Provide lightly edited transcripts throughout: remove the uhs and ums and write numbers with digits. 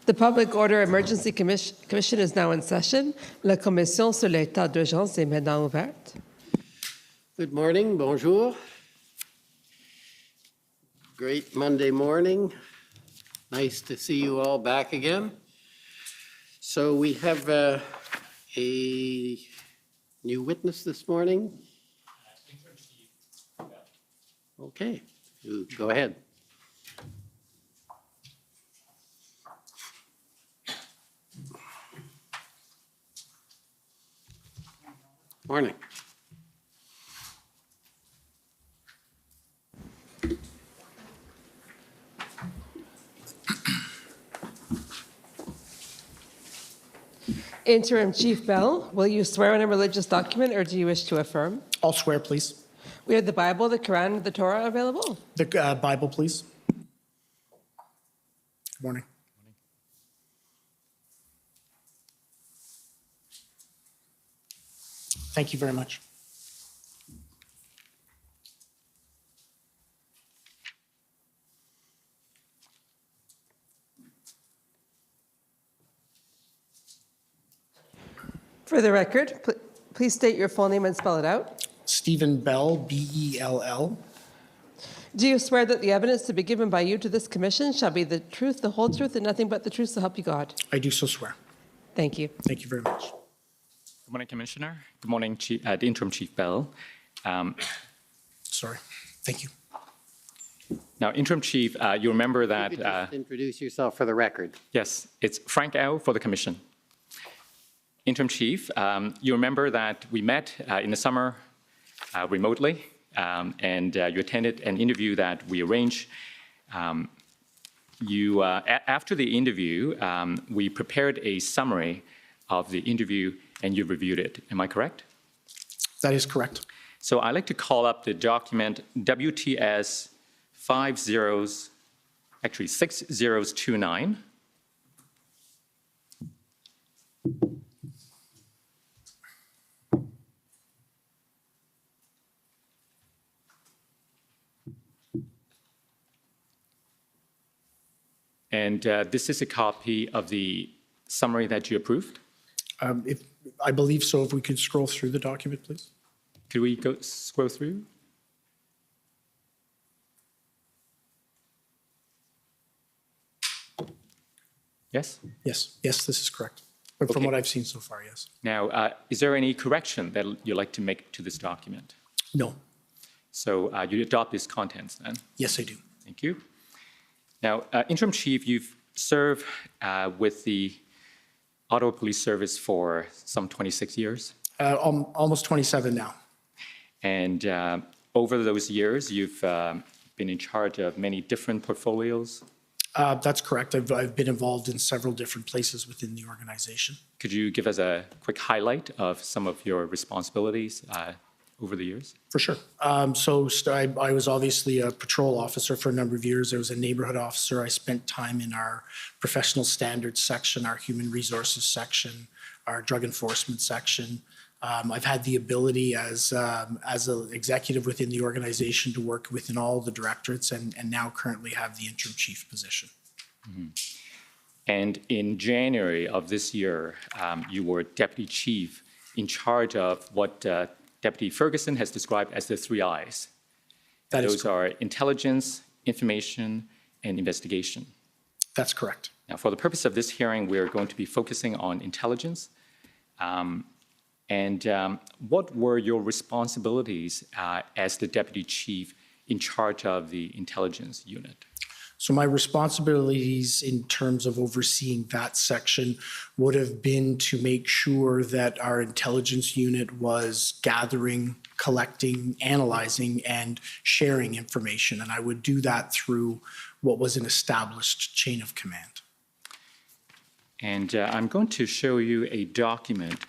The Public Order Emergency Commission is now in session. La Commission sur l'état d'urgence est maintenant ouverte. Good morning, bonjour. Great Monday morning. Nice to see you all back again. So we have a new witness this morning. Okay, you go ahead. Morning. Interim Chief Bell, will you swear on a religious document or do you wish to affirm? I'll swear, please. We have the Bible, the Quran, and the Torah available. The Bible, please. Good morning. Thank you very much. For the record, please state your full name and spell it out. Stephen Bell, B-E-L-L. Do you swear that the evidence to be given by you to this commission shall be the truth, the whole truth, and nothing but the truth, so help you God? I do so swear. Thank you. Thank you very much. Good morning, Commissioner. Good morning, the Interim Chief Bell. Sorry. Thank you. Now, Interim Chief, you remember that... You could just introduce yourself for the record. Yes, it's Frank Au for the Commission. Interim Chief, you remember that we met in the summer remotely, and you attended an interview that we arranged. After the interview, we prepared a summary of the interview, and you reviewed it. Am I correct? That is correct. So I'd like to call up the document WTS 6029. And this is a copy of the summary that you approved? I believe so. If we could scroll through the document, please. Could we scroll through? Yes? Yes. Yes, this is correct. But from what I've seen so far, yes. Now, is there any correction that you'd like to make to this document? No. So you adopt these contents then? Yes, I do. Thank you. Now, Interim Chief, you've served with the Ottawa Police Service for some 26 years. Almost 27 now. And over those years, you've been in charge of many different portfolios. That's correct. I've been involved in several different places within the organization. Could you give us a quick highlight of some of your responsibilities over the years? For sure. I was obviously a patrol officer for a number of years. I was a neighborhood officer. I spent time in our professional standards section, our human resources section, our drug enforcement section. I've had the ability as an executive within the organization to work within all the directorates and now currently have the interim chief position. Mm-hmm. And in January of this year, you were deputy chief in charge of what Deputy Ferguson has described as the 3 I's. Those are intelligence, information, and investigation. That's correct. Now, for the purpose of this hearing, we're going to be focusing on intelligence. What were your responsibilities as the deputy chief in charge of the intelligence unit? So my responsibilities in terms of overseeing that section would have been to make sure that our intelligence unit was gathering, collecting, analyzing, and sharing information. And I would do that through what was an established chain of command. And I'm going to show you a document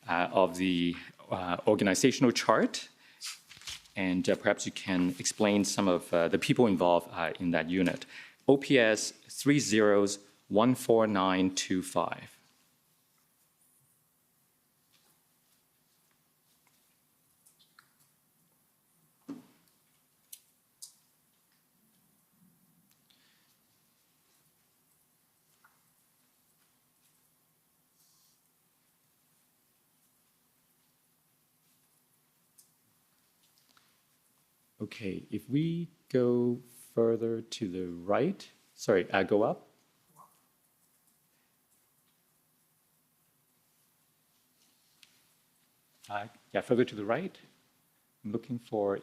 of the organizational chart. And perhaps you can explain some of the people involved in that unit. OPS 30-14925. Okay, if we go further to the right, sorry, go up. Yeah, further to the right. I'm looking for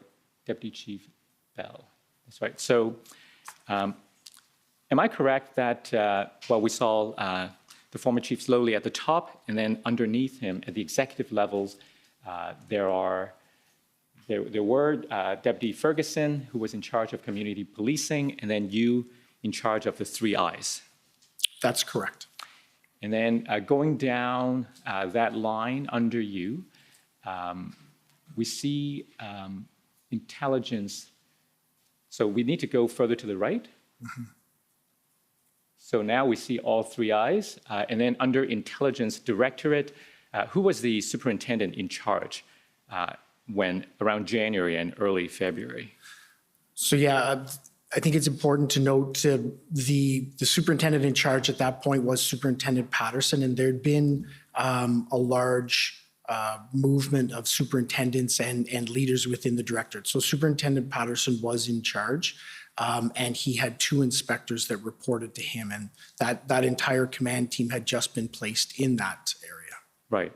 Deputy Chief Bell. That's right. So, am I correct that, well, we saw the former Chief Sloly at the top, and then underneath him at the executive levels, there were Deputy Ferguson, who was in charge of community policing, and then you in charge of the 3 I's. That's correct. And then going down that line under you, we see intelligence. So we need to go further to the right. Mm-hmm. So now we see all 3 I's. And then under Intelligence Directorate, who was the superintendent in charge when around January and early February? So yeah, I think it's important to note the superintendent in charge at that point was Superintendent Patterson, and there'd been a large movement of superintendents and leaders within the directorate. So Superintendent Patterson was in charge, and he had 2 inspectors that reported to him, and that entire command team had just been placed in that area. Right.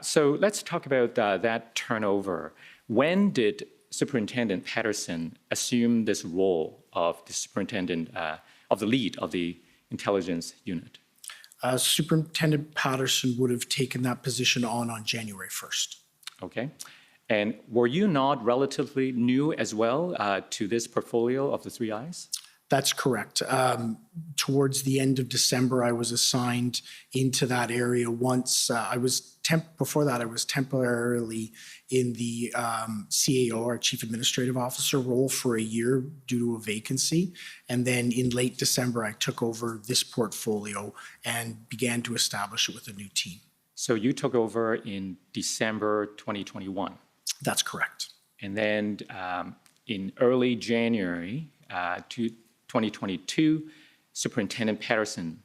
So let's talk about that turnover. When did Superintendent Patterson assume this role of the superintendent, of the lead of the intelligence unit? Superintendent Patterson would have taken that position on January 1st. Okay. And were you not relatively new as well to this portfolio of the 3 I's? That's correct. Towards the end of December, I was assigned into that area. Once before that, I was temporarily in the CAO, our Chief Administrative Officer role, for a year due to a vacancy. And then in late December, I took over this portfolio and began to establish it with a new team. So you took over in December 2021? That's correct. And then in early January 2022, Superintendent Patterson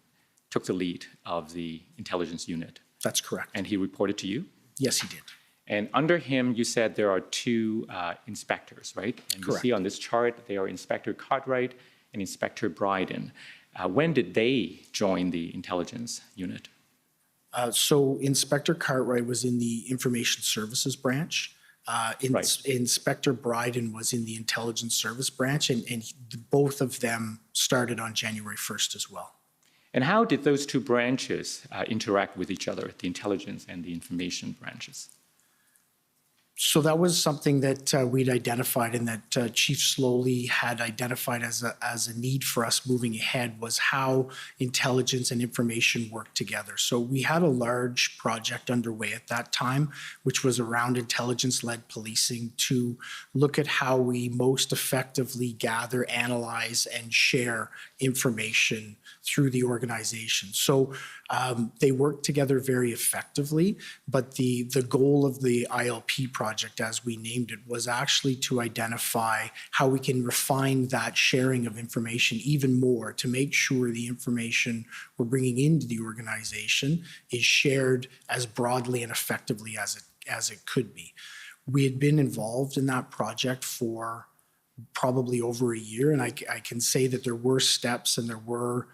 took the lead of the intelligence unit. That's correct. And he reported to you? Yes, he did. And under him, you said there are 2 inspectors, right? And Correct. you see on this chart, they are Inspector Cartwright and Inspector Beaudin. When did they join the intelligence unit? So Inspector Cartwright was in the Information Services branch. Right. Inspector Beaudin was in the Intelligence Service branch, and both of them started on January 1st as well. And how did those 2 branches interact with each other, the intelligence and the information branches? So that was something that we'd identified, and that Chief Sloly had identified as a need for us moving ahead, was how intelligence and information work together. So we had a large project underway at that time, which was around intelligence-led policing, to look at how we most effectively gather, analyze, and share information through the organization. So they work together very effectively, but the goal of the ILP project, as we named it, was actually to identify how we can refine that sharing of information even more to make sure the information we're bringing into the organization is shared as broadly and effectively as it could be. We had been involved in that project for probably over a year, and I can say that there were steps and there were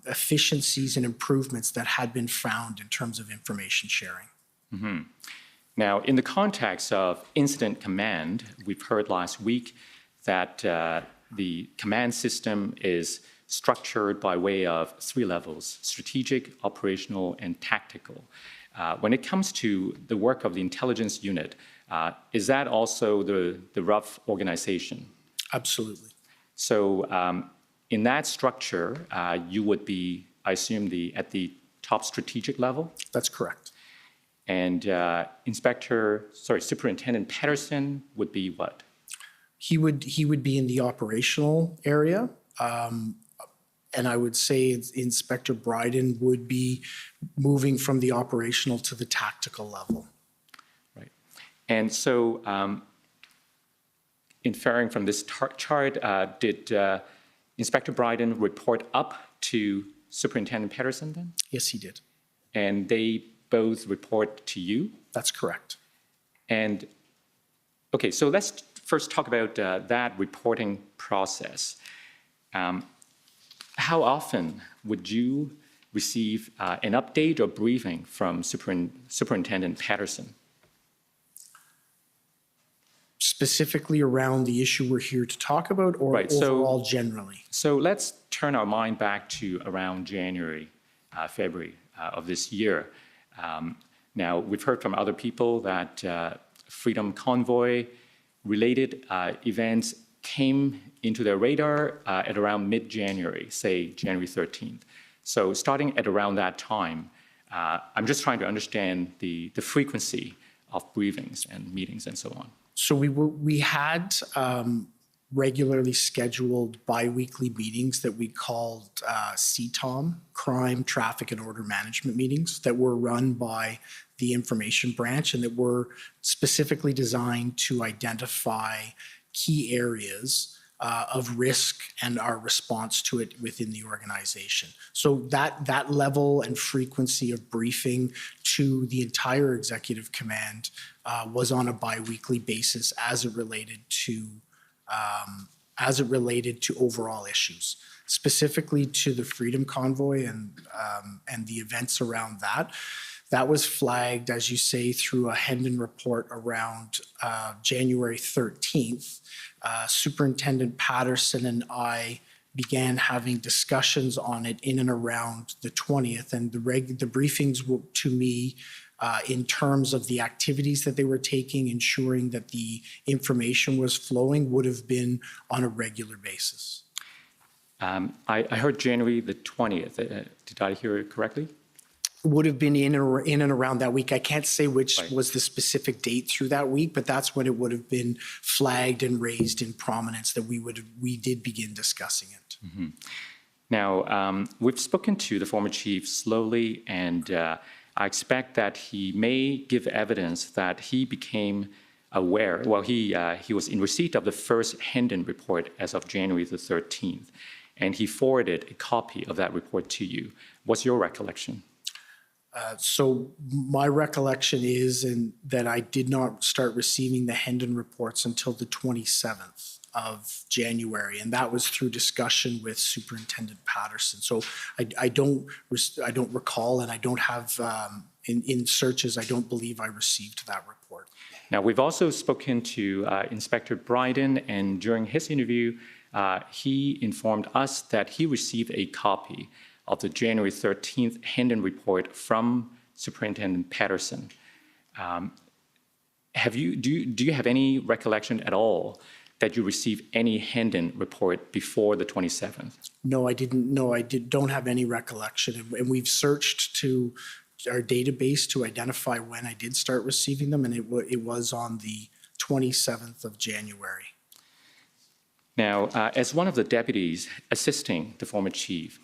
efficiencies and improvements that had been found in terms of information sharing. Mm-hmm. Now, in the context of incident command, we've heard last week that the command system is structured by way of 3 levels: strategic, operational, and tactical. When it comes to the work of the intelligence unit, is that also the rough organization? Absolutely. So in that structure, you would be, I assume, at the top strategic level? That's correct. And Superintendent Patterson would be what? He would be in the operational area. And I would say Inspector Beaudin would be moving from the operational to the tactical level. Right. And so, inferring from this chart, did Inspector Beaudin report up to Superintendent Patterson then? Yes, he did. And they both report to you? That's correct. And, okay, so let's first talk about that reporting process. How often would you receive an update or briefing from Superintendent Patterson? Specifically around the issue we're here to talk about, or Right, so- overall generally? So let's turn our mind back to around January, February of this year. Now, we've heard from other people that Freedom Convoy related events came into their radar at around mid-January, say January 13th. So starting at around that time, I'm just trying to understand the frequency of briefings and meetings and so on. So we had regularly scheduled biweekly meetings that we called CTOM, Crime, Traffic, and Order Management meetings, that were run by the information branch and that were specifically designed to identify key areas of risk and our response to it within the organization. So that level and frequency of briefing to the entire executive command was on a biweekly basis as it related to overall issues, specifically to the Freedom Convoy and the events around that. That was flagged, as you say, through a Hendon report around January 13th. Superintendent Patterson and I began having discussions on it in and around the 20th, and the briefings to me in terms of the activities that they were taking, ensuring that the information was flowing, would have been on a regular basis. I heard January the 20th. Did I hear it correctly? Would have been in and around that week. I can't say which was the specific date through that week, but that's when it would have been flagged and raised in prominence that we did begin discussing it. Mm-hmm. Now, we've spoken to the former chief Sloly, and I expect that he may give evidence that he became aware, well, he was in receipt of the first Hendon report as of January the 13th, and he forwarded a copy of that report to you. What's your recollection? So my recollection is that I did not start receiving the Hendon reports until the 27th of January, and that was through discussion with Superintendent Patterson. So I don't recall, and I don't have in searches. I don't believe I received that report. Now, we've also spoken to Inspector Beaudin, and during his interview, he informed us that he received a copy of the January 13th Hendon report from Superintendent Patterson. Do you have any recollection at all that you received any Hendon report before the 27th? No, I didn't. No, don't have any recollection. And we've searched to our database to identify when I did start receiving them, and it was on the 27th of January. Now, as one of the deputies assisting the former chief,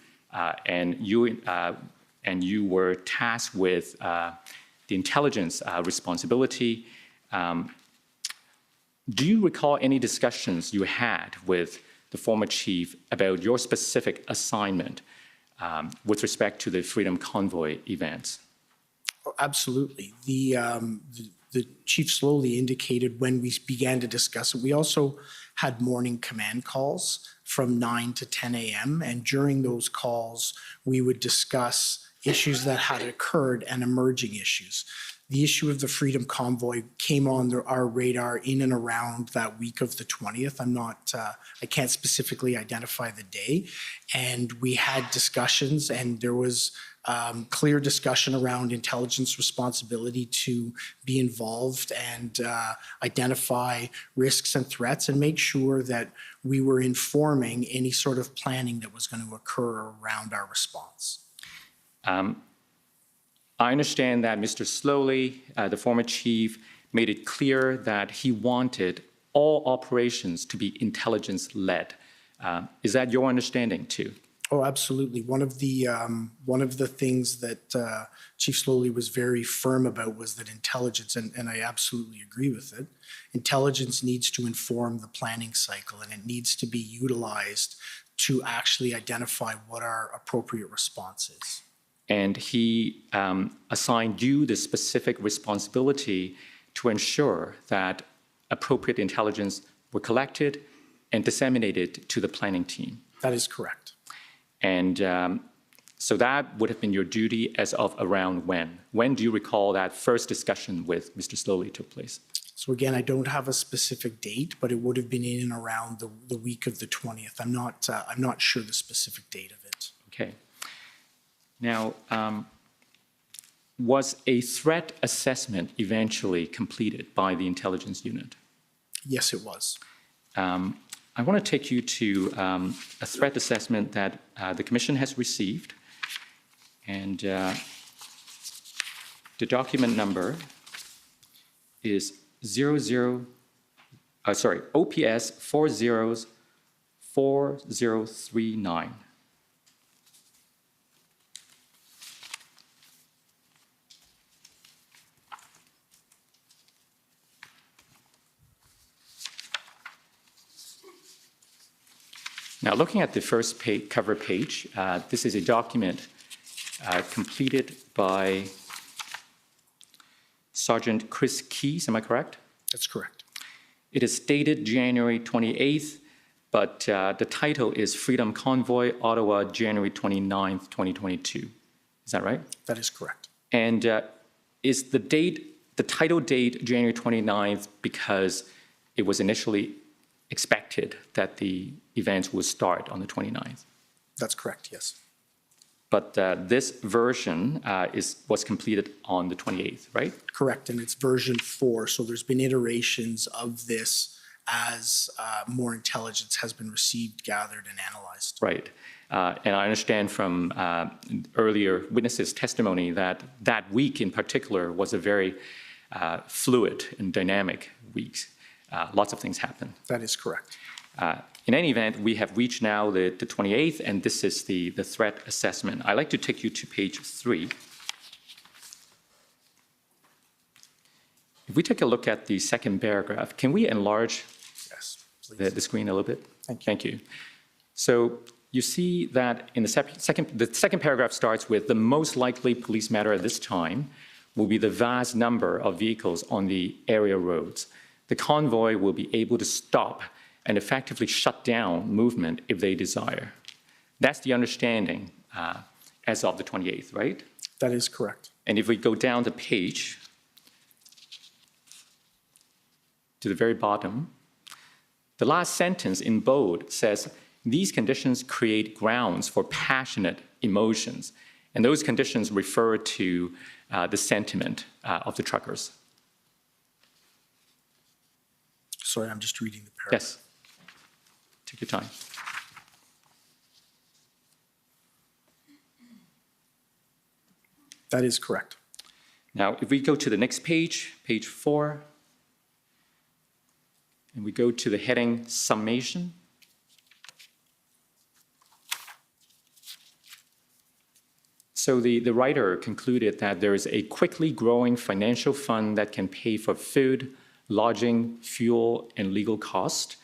and you were tasked with the intelligence responsibility, do you recall any discussions you had with the former chief about your specific assignment with respect to the Freedom Convoy events? Oh, absolutely. The chief Sloly indicated when we began to discuss it. We also had morning command calls from 9 to 10 a.m. And during those calls, we would discuss issues that had occurred and emerging issues. The issue of the Freedom Convoy came on our radar in and around that week of the 20th. I can't specifically identify the day. And we had discussions, and there was clear discussion around intelligence responsibility to be involved and identify risks and threats and make sure that we were informing any sort of planning that was going to occur around our response. I understand that Mr. Sloly, the former chief, made it clear that he wanted all operations to be intelligence-led. Is that your understanding too? Oh, absolutely. One of the things that Chief Sloly was very firm about was that intelligence, and I absolutely agree with it, intelligence needs to inform the planning cycle, and it needs to be utilized to actually identify what our appropriate response is. And he assigned you the specific responsibility to ensure that appropriate intelligence were collected and disseminated to the planning team. That is correct. And so that would have been your duty as of around when? When do you recall that first discussion with Mr. Sloly took place? So again, I don't have a specific date, but it would have been in and around the week of the 20th. I'm not sure the specific date of it. Okay. Now, was a threat assessment eventually completed by the intelligence unit? Yes, it was. I want to take you to a threat assessment that the Commission has received. And the document number is OPS 404039. Now, looking at the first cover page, this is a document completed by Sergeant Chris Keyes, am I correct? That's correct. It is dated January 28th, but the title is Freedom Convoy, Ottawa, January 29th, 2022. Is that right? That is correct. And is the title date January 29th because it was initially expected that the events would start on the 29th? That's correct, yes. But this version was completed on the 28th, right? Correct, and it's version 4, so there's been iterations of this as more intelligence has been received, gathered, and analyzed. Right. And I understand from earlier witnesses' testimony that that week in particular was a very fluid and dynamic week. Lots of things happened. That is correct. In any event, we have reached now the 28th, and this is the threat assessment. I'd like to take you to page 3. If we take a look at the second paragraph, can we enlarge the screen a little bit? Thank you. So you see that in the second paragraph starts with the most likely police matter at this time will be the vast number of vehicles on the area roads. The convoy will be able to stop and effectively shut down movement if they desire. That's the understanding as of the 28th, right? That is correct. And if we go down the page to the very bottom, the last sentence in bold says, these conditions create grounds for passionate emotions. And those conditions refer to the sentiment of the truckers. Sorry, I'm just reading the paragraph. Yes. Take your time. That is correct. Now, if we go to the next page, page 4, and we go to the heading Summation. So the writer concluded that there is a quickly growing financial fund that can pay for food, lodging, fuel, and legal costs.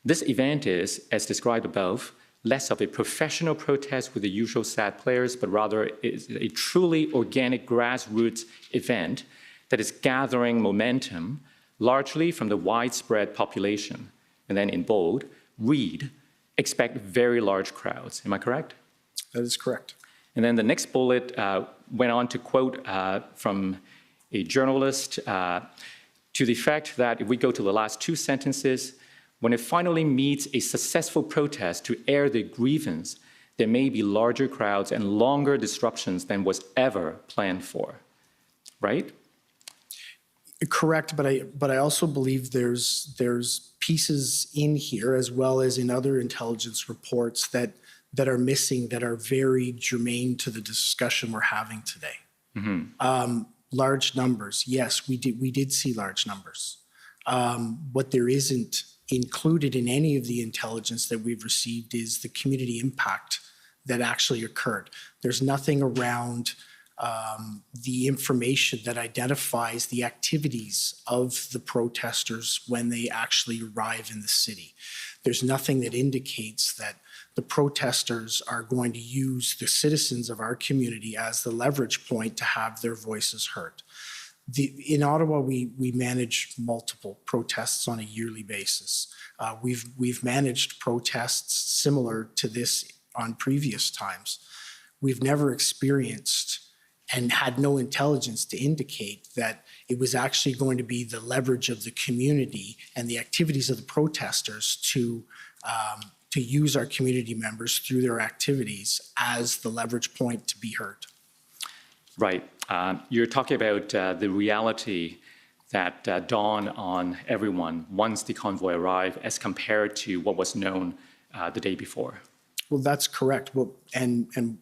This event is, as described above, less of a professional protest with the usual sad players, but rather is a truly organic grassroots event that is gathering momentum largely from the widespread population. And then in bold, read, expect very large crowds. Am I correct? That is correct. And then the next bullet went on to quote from a journalist to the effect that if we go to the last 2 sentences, when it finally meets a successful protest to air their grievance, there may be larger crowds and longer disruptions than was ever planned for, right? Correct, but I also believe there's pieces in here as well as in other intelligence reports that are missing that are very germane to the discussion we're having today. Mm-hmm. Large numbers, yes, we did see large numbers. What there isn't included in any of the intelligence that we've received is the community impact that actually occurred. There's nothing around the information that identifies the activities of the protesters when they actually arrive in the city. There's nothing that indicates that the protesters are going to use the citizens of our community as the leverage point to have their voices heard. In Ottawa, we manage multiple protests on a yearly basis. We've managed protests similar to this on previous times. We've never experienced and had no intelligence to indicate that it was actually going to be the leverage of the community and the activities of the protesters to use our community members through their activities as the leverage point to be heard. Right. You're talking about the reality that dawned on everyone once the convoy arrived as compared to what was known the day before. Well, that's correct. Well, and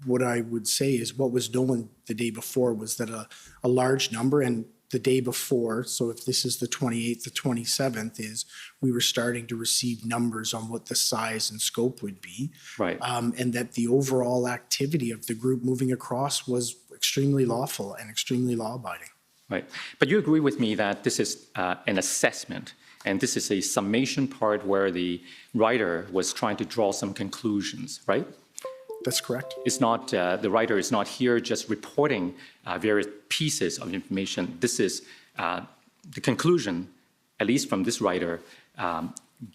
what I would say is what was known the day before was that a large number, and the day before, so if this is the 28th, the 27th, is we were starting to receive numbers on what the size and scope would be. Right. And that the overall activity of the group moving across was extremely lawful and extremely law-abiding. Right. But you agree with me that this is an assessment, and this is a summation part where the writer was trying to draw some conclusions, right? That's correct. It's not, the writer is not here just reporting various pieces of information. This is the conclusion, at least from this writer,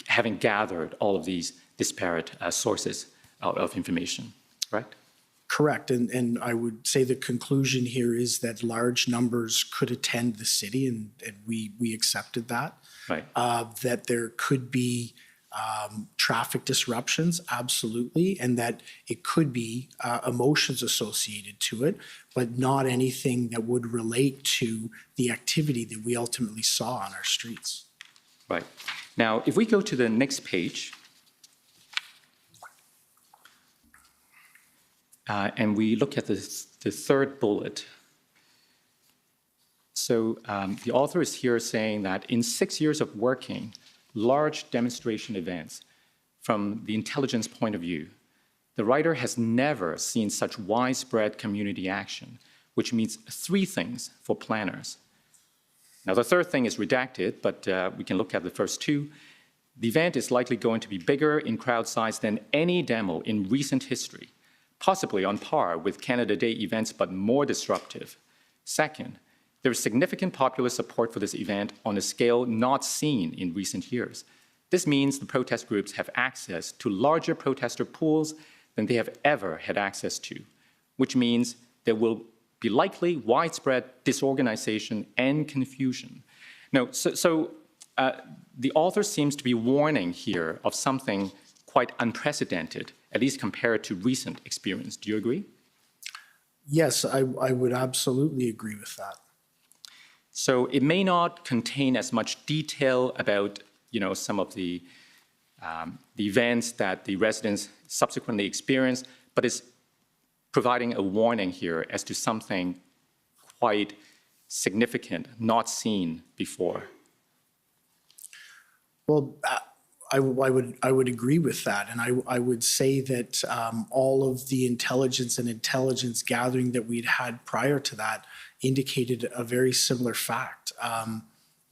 having gathered all of these disparate sources of information, correct? Correct. And I would say the conclusion here is that large numbers could attend the city, and we accepted that. Right. That there could be traffic disruptions, absolutely, and that it could be emotions associated to it, but not anything that would relate to the activity that we ultimately saw on our streets. Right. Now, if we go to the next page, and we look at the third bullet. So the author is here saying that in 6 years of working, large demonstration events, from the intelligence point of view, the writer has never seen such widespread community action, which means 3 things for planners. Now, the third thing is redacted, but we can look at the first 2. The event is likely going to be bigger in crowd size than any demo in recent history, possibly on par with Canada Day events, but more disruptive. Second, there is significant popular support for this event on a scale not seen in recent years. This means the protest groups have access to larger protester pools than they have ever had access to, which means there will be likely widespread disorganization and confusion. Now, the author seems to be warning here of something quite unprecedented, at least compared to recent experience. Do you agree? Yes, I would absolutely agree with that. So it may not contain as much detail about, some of the events that the residents subsequently experienced, but it's providing a warning here as to something quite significant, not seen before. Well, I would agree with that, and I would say that all of the intelligence gathering that we'd had prior to that indicated a very similar fact.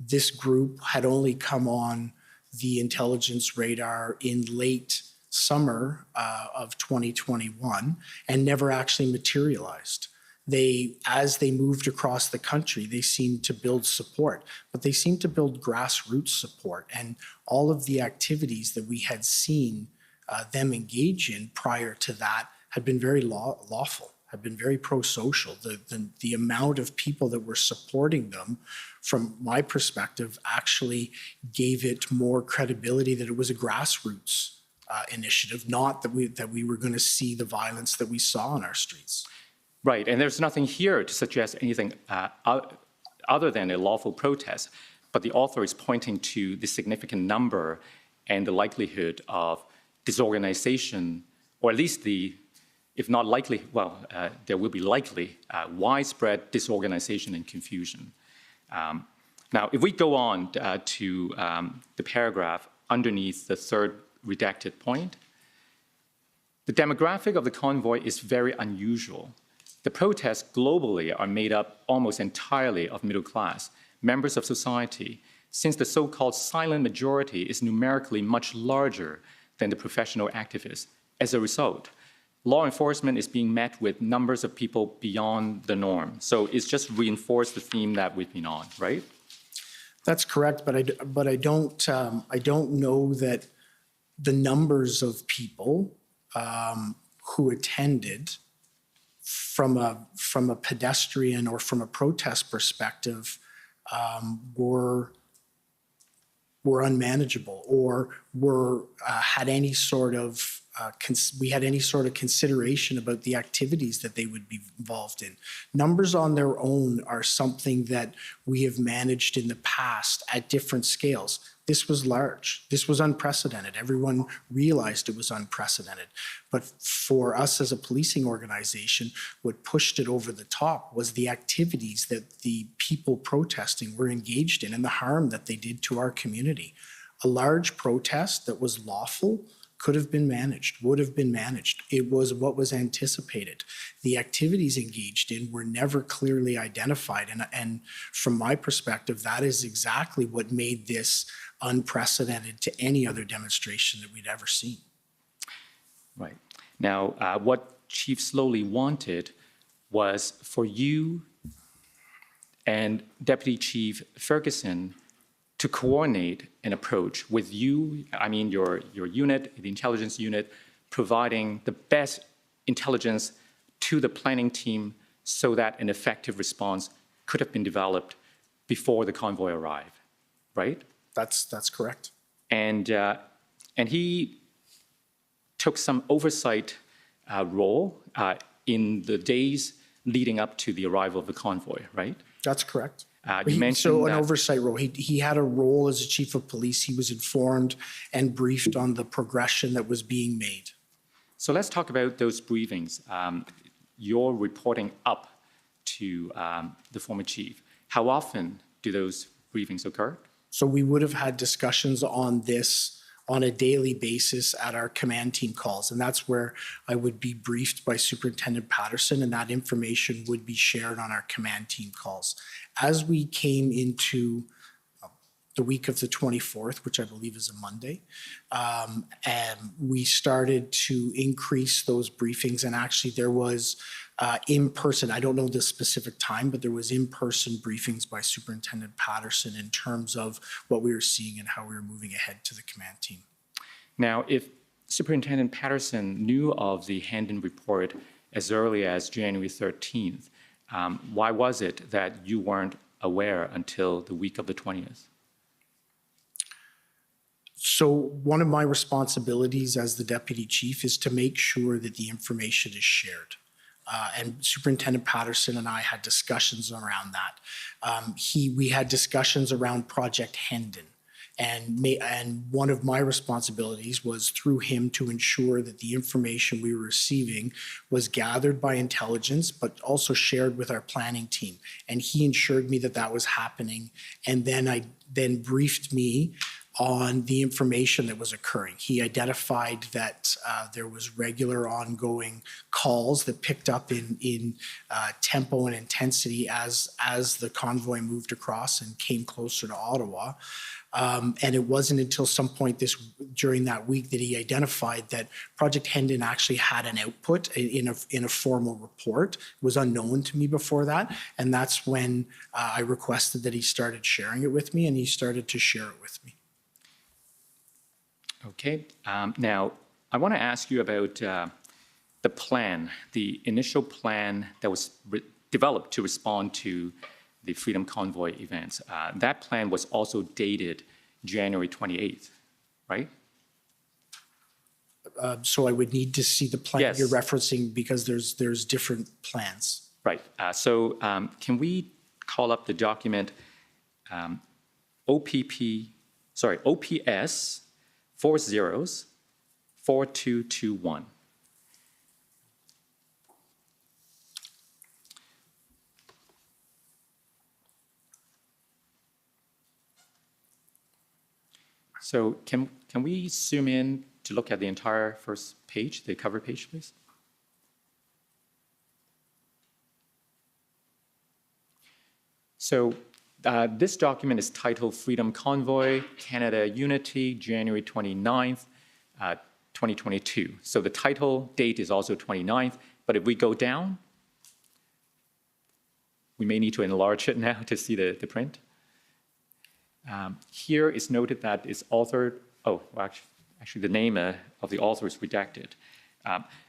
This group had only come on the intelligence radar in late summer of 2021 and never actually materialized. As they moved across the country, they seemed to build support, but they seemed to build grassroots support. And all of the activities that we had seen them engage in prior to that had been very lawful, had been very pro-social. The amount of people that were supporting them, from my perspective, actually gave it more credibility that it was a grassroots initiative, not that we were going to see the violence that we saw on our streets. Right, and there's nothing here to suggest anything other than a lawful protest, but the author is pointing to the significant number and the likelihood of disorganization, or at least if not likely, there will be likely widespread disorganization and confusion. Now, if we go on to the paragraph underneath the third redacted point, the demographic of the convoy is very unusual. The protests globally are made up almost entirely of middle class, members of society, since the so-called silent majority is numerically much larger than the professional activists. As a result, law enforcement is being met with numbers of people beyond the norm. So it's just reinforced the theme that we've been on, right? That's correct, but I don't know that the numbers of people who attended from a pedestrian or from a protest perspective were unmanageable or had any sort of we had any sort of consideration about the activities that they would be involved in. Numbers on their own are something that we have managed in the past at different scales. This was large. This was unprecedented. Everyone realized it was unprecedented. But for us as a policing organization, what pushed it over the top was the activities that the people protesting were engaged in and the harm that they did to our community. A large protest that was lawful could have been managed, would have been managed. It was what was anticipated. The activities engaged in were never clearly identified. And from my perspective, that is exactly what made this unprecedented to any other demonstration that we'd ever seen. Right. Now, what Chief Sloly wanted was for you and Deputy Chief Ferguson to coordinate an approach with you, I mean your unit, the intelligence unit, providing the best intelligence to the planning team so that an effective response could have been developed before the convoy arrived, right? That's correct. And he took some oversight role in the days leading up to the arrival of the convoy, right? That's correct. You mentioned an oversight role. He had a role as a chief of police. He was informed and briefed on the progression that was being made. So let's talk about those briefings. You're reporting up to the former chief. How often do those briefings occur? So we would have had discussions on this on a daily basis at our command team calls. And that's where I would be briefed by Superintendent Patterson, and that information would be shared on our command team calls. As we came into the week of the 24th, which I believe is a Monday, and we started to increase those briefings. And actually there was in-person, I don't know the specific time, but there was in-person briefings by Superintendent Patterson in terms of what we were seeing and how we were moving ahead to the command team. Now, if Superintendent Patterson knew of the Handon report as early as January 13th, why was it that you weren't aware until the week of the 20th? So one of my responsibilities as the deputy chief is to make sure that the information is shared. And Superintendent Patterson and I had discussions around that. We had discussions around Project Handon. And one of my responsibilities was through him to ensure that the information we were receiving was gathered by intelligence, but also shared with our planning team. And he ensured me that that was happening. And then briefed me on the information that was occurring. He identified that there was regular ongoing calls that picked up in tempo and intensity as the convoy moved across and came closer to Ottawa. And it wasn't until some point during that week that he identified that Project Handon actually had an output in a formal report. It was unknown to me before that. And that's when I requested that he started sharing it with me, and he started to share it with me. Okay. Now, I want to ask you about the plan, the initial plan that was developed to respond to the Freedom Convoy events. That plan was also dated January 28th, right? So I would need to see the plan Yes. you're referencing, because there's different plans. Right. So can we call up the document OPS 404221. So can we zoom in to look at the entire first page, the cover page, please? So this document is titled Freedom Convoy, Canada Unity, January 29th, 2022. So the title date is also 29th, but if we go down, we may need to enlarge it now to see the print. Here is noted that it's authored, actually the name of the author is redacted.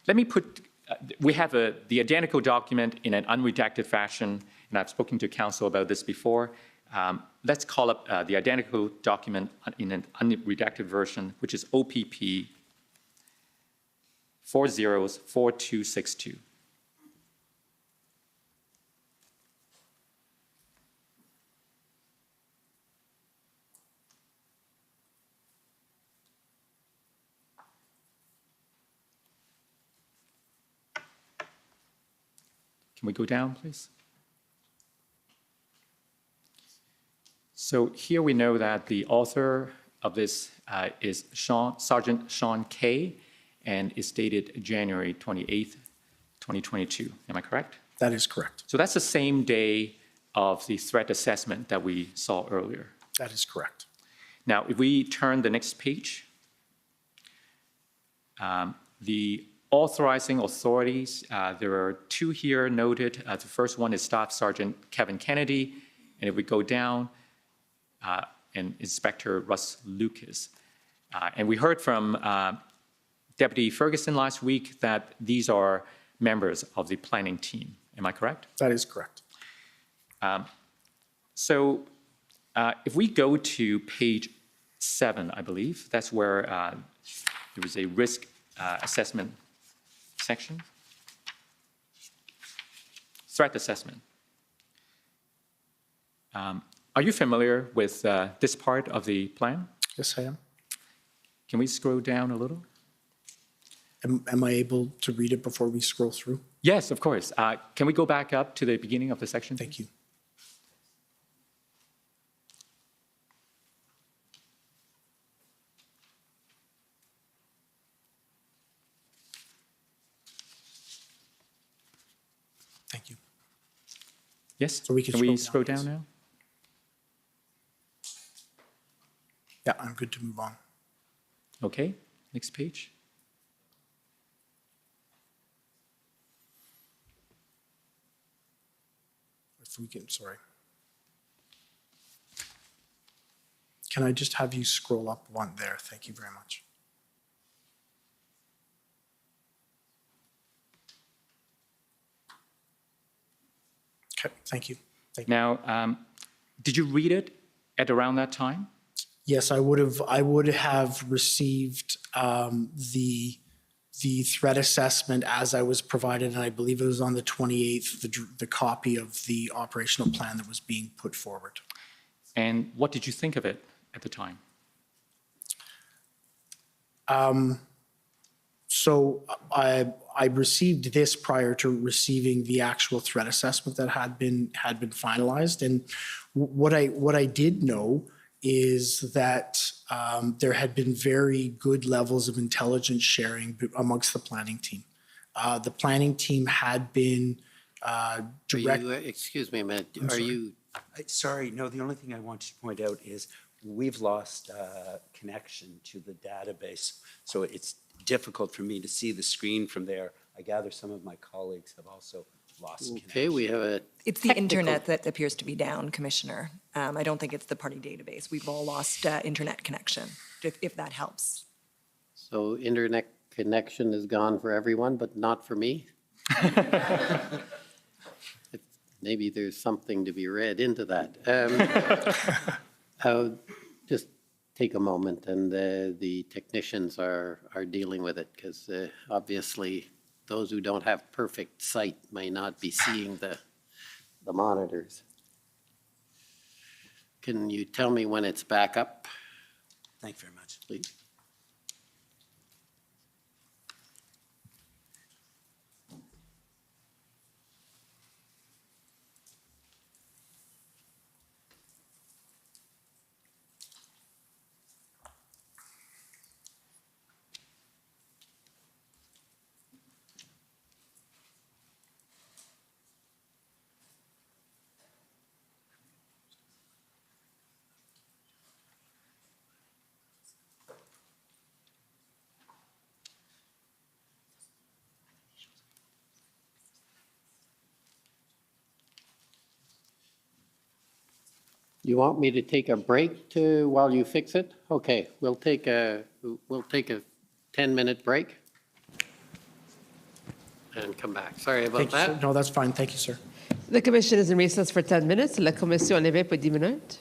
Let me put, we have the identical document in an unredacted fashion, and I've spoken to counsel about this before. Let's call up the identical document in an unredacted version, which is OPP 404262. Can we go down, please? So here we know that the author of this is Sergeant Sean Kay, and is dated January 28th, 2022. Am I correct? That is correct. So that's the same day of the threat assessment that we saw earlier. That is correct. Now, if we turn the next page, the authorizing authorities, there are two here noted. The first one is Staff Sergeant Kevin Kennedy, and if we go down, and Inspector Russ Lucas. And we heard from Deputy Ferguson last week that these are members of the planning team. Am I correct? That is correct. So if we go to page 7, I believe, that's where there is a risk assessment section. Threat assessment. Are you familiar with this part of the plan? Yes, I am. Can we scroll down a little? Am I able to read it before we scroll through? Yes, of course. Can we go back up to the beginning of the section? Thank you. Thank you. Yes? So we can we scroll scroll down, down now? Yeah, I'm good to move on. Okay, next page. If we can, sorry. Can I just have you scroll up one there? Thank you very much. Okay, thank you. Thank you. Now, did you read it at around that time? Yes, I would have received the threat assessment as I was provided, and I believe it was on the 28th, the copy of the operational plan that was being put forward. And what did you think of it at the time? So I received this prior to receiving the actual threat assessment that had been finalized, and what I did know is that there had been very good levels of intelligence sharing amongst the planning team. The planning team had been direct. Excuse me a minute. Sorry, no, the only thing I wanted to point out is we've lost connection to the database. So it's difficult for me to see the screen from there. I gather some of my colleagues have also lost connection. Okay, we have a It's the internet that appears to be down, Commissioner. I don't think it's the party database. We've all lost internet connection, if that helps. So internet connection is gone for everyone, but not for me? Maybe there's something to be read into that. I'll just take a moment, and the technicians are dealing with it, because obviously those who don't have perfect sight may not be seeing the monitors. Can you tell me when it's back up, Thank you very much. please? You want me to take a break to, while you fix it? Okay, we'll take a 10-minute break and come back. Sorry about Thank you, sir. that. No, that's fine. Thank you, sir. The commission is in recess for 10 minutes. La commission en levée pour 10 minutes.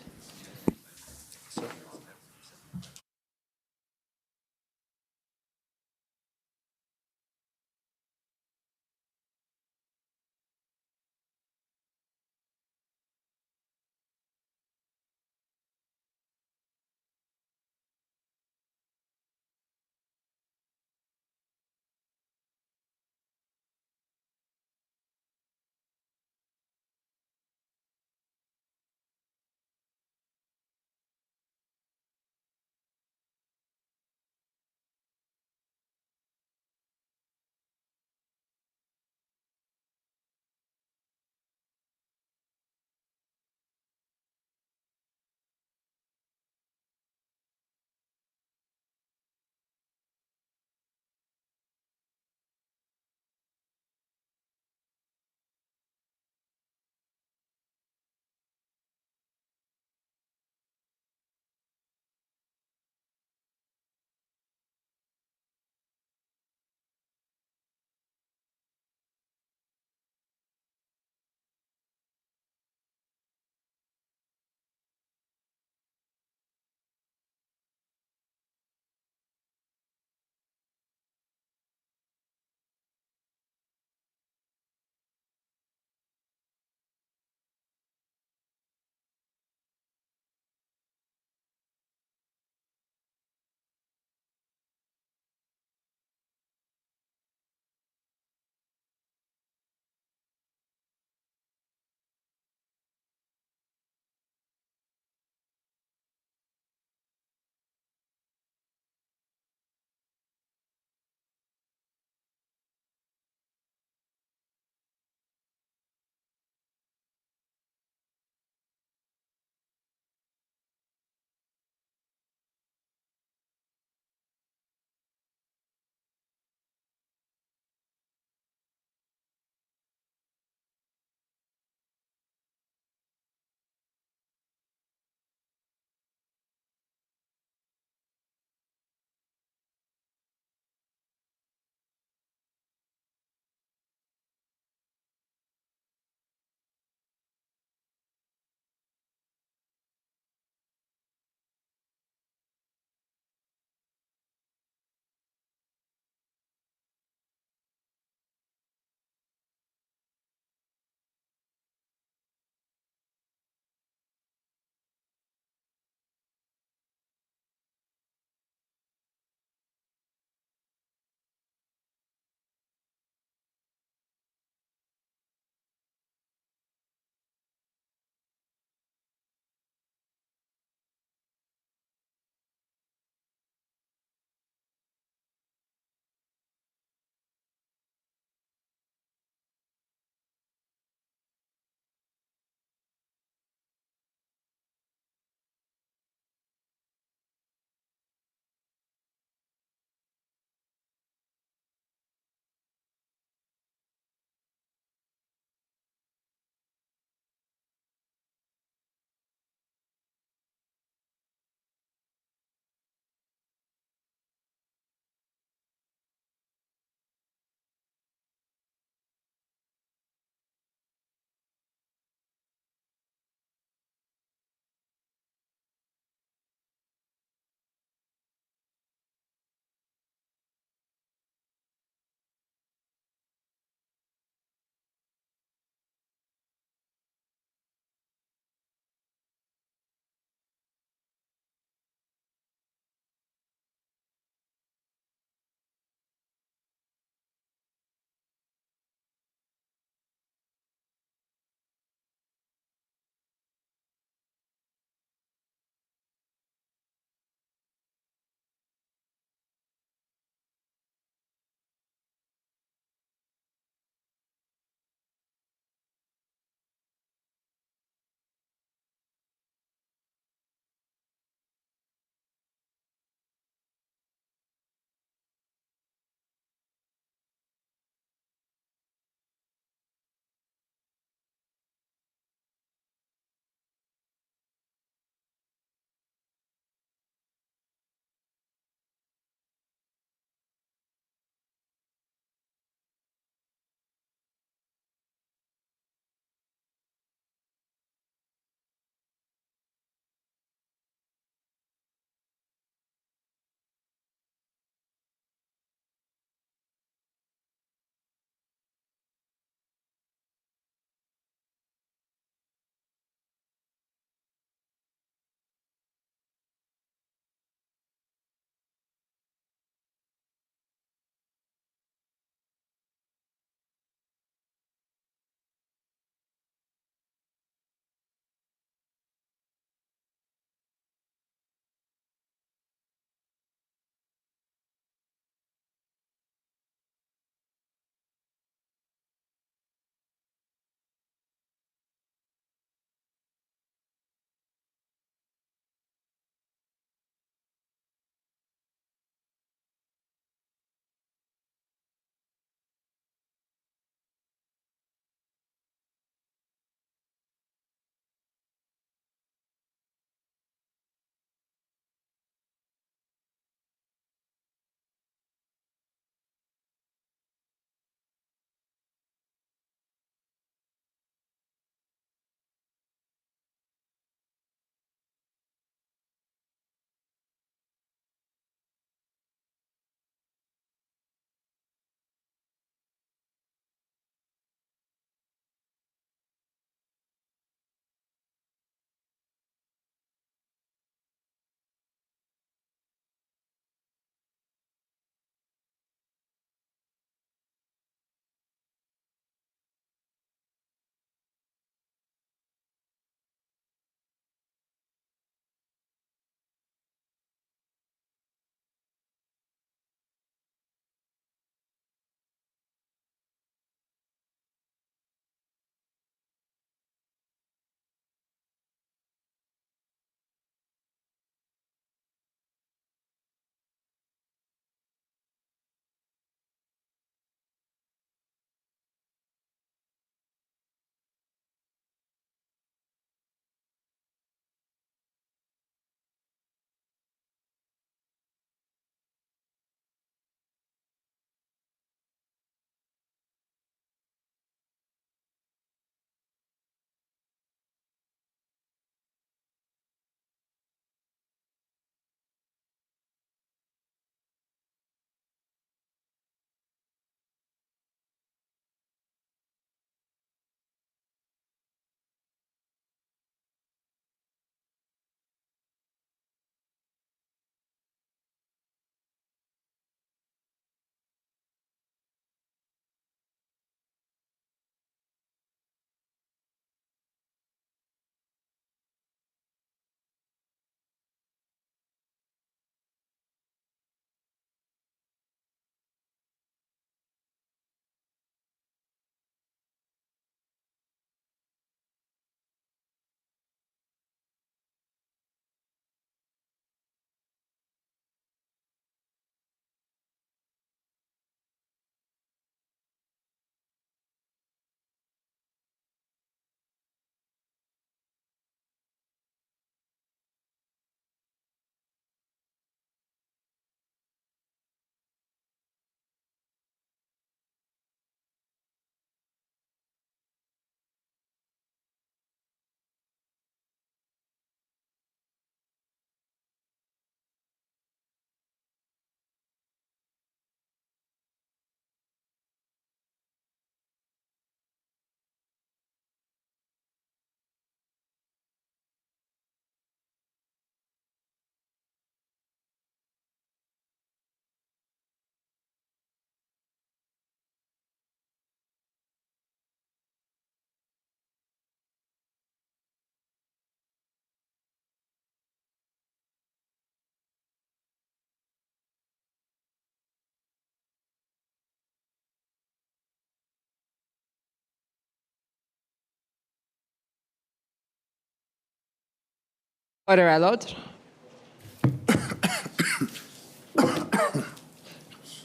Order à l'autre.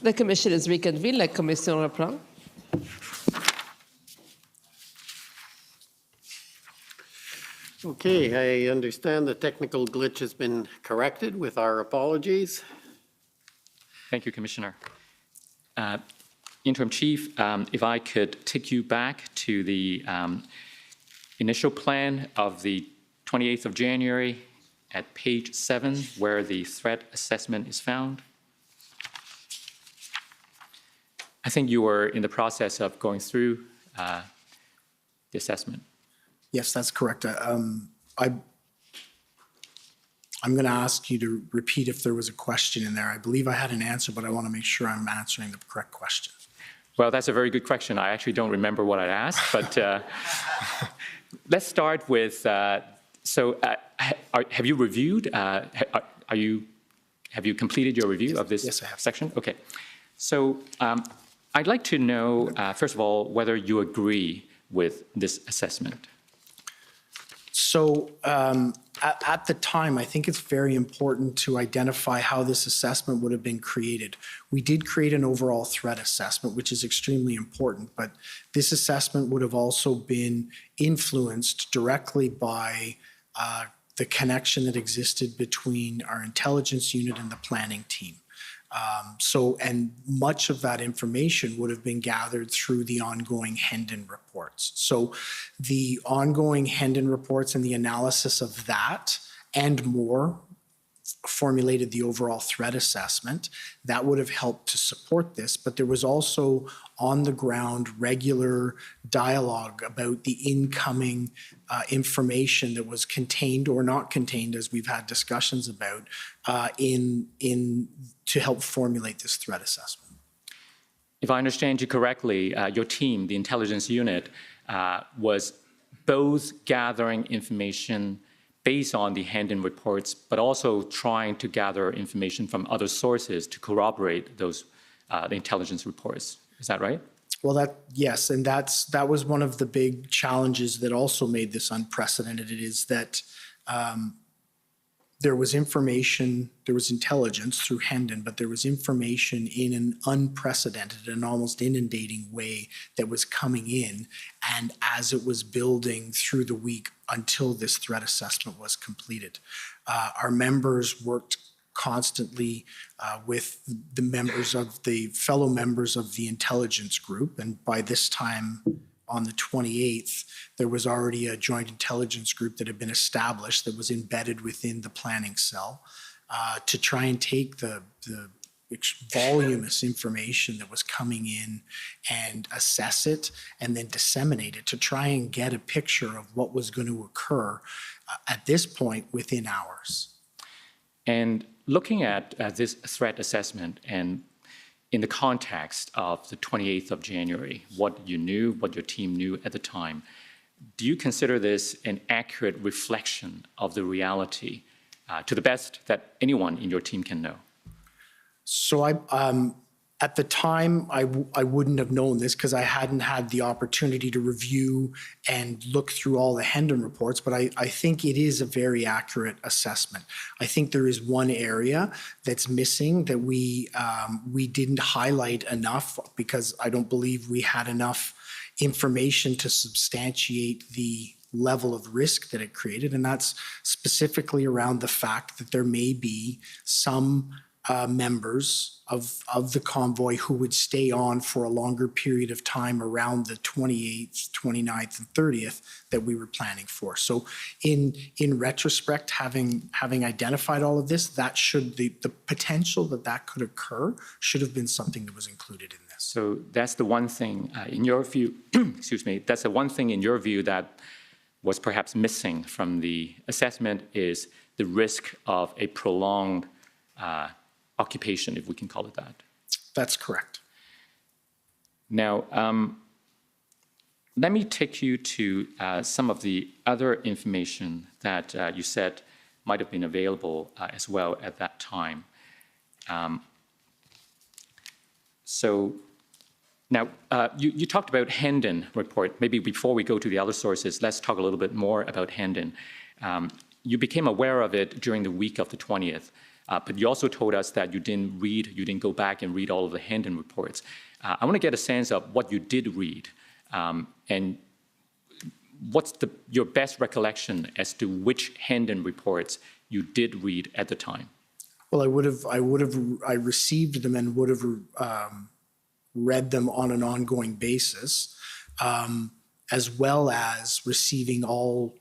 The commission is reconvened. La commission reprend. Okay, I understand the technical glitch has been corrected with our apologies. Thank you, Commissioner. Interim Chief, if I could take you back to the initial plan of the 28th of January at page 7, where the threat assessment is found. I think you were in the process of going through the assessment. Yes, that's correct. I'm going to ask you to repeat if there was a question in there. I believe I had an answer, but I want to make sure I'm answering the correct question. Well, that's a very good question. I actually don't remember what I asked, but let's start with, have you reviewed, have you completed your review of this Yes, I have. section? Okay. So I'd like to know, first of all, whether you agree with this assessment. So at the time, I think it's very important to identify how this assessment would have been created. We did create an overall threat assessment, which is extremely important, but this assessment would have also been influenced directly by the connection that existed between our intelligence unit and the planning team. And much of that information would have been gathered through the ongoing Hendon reports. So the ongoing Hendon reports and the analysis of that and more formulated the overall threat assessment. That would have helped to support this, but there was also on the ground regular dialogue about the incoming information that was contained or not contained, as we've had discussions about, to help formulate this threat assessment. If I understand you correctly, your team, the intelligence unit, was both gathering information based on the Hendon reports, but also trying to gather information from other sources to corroborate those the intelligence reports. Is that right? Well, yes, and that was one of the big challenges that also made this unprecedented. It is that there was information, there was intelligence through Hendon, but there was information in an unprecedented and almost inundating way that was coming in. And as it was building through the week until this threat assessment was completed, our members worked constantly with the members of the fellow members of the intelligence group. And by this time, on the 28th, there was already a joint intelligence group that had been established that was embedded within the planning cell to try and take the voluminous information that was coming in and assess it and then disseminate it to try and get a picture of what was going to occur at this point within hours. And looking at this threat assessment and in the context of the 28th of January, what you knew, what your team knew at the time, do you consider this an accurate reflection of the reality to the best that anyone in your team can know? So at the time, I wouldn't have known this because I hadn't had the opportunity to review and look through all the Hendon reports, but I think it is a very accurate assessment. I think there is one area that's missing that we didn't highlight enough because I don't believe we had enough information to substantiate the level of risk that it created, and that's specifically around the fact that there may be some members of the convoy who would stay on for a longer period of time around the 28th, 29th, and 30th that we were planning for. So in retrospect, having identified all of this, that should the potential that could occur should have been something that was included in this. So that's the one thing in your view, excuse me, that's the one thing in your view that was perhaps missing from the assessment is the risk of a prolonged occupation, if we can call it that. That's correct. Now, let me take you to some of the other information that you said might have been available as well at that time. So now, you talked about Hendon report. Maybe before we go to the other sources, let's talk a little bit more about Hendon. you became aware of it during the week of the 20th, but you also told us that you didn't go back and read all of the Hendon reports. I want to get a sense of what you did read, and what's your best recollection as to which Hendon reports you did read at the time? Well, I received them and would have read them on an ongoing basis, as well as receiving all,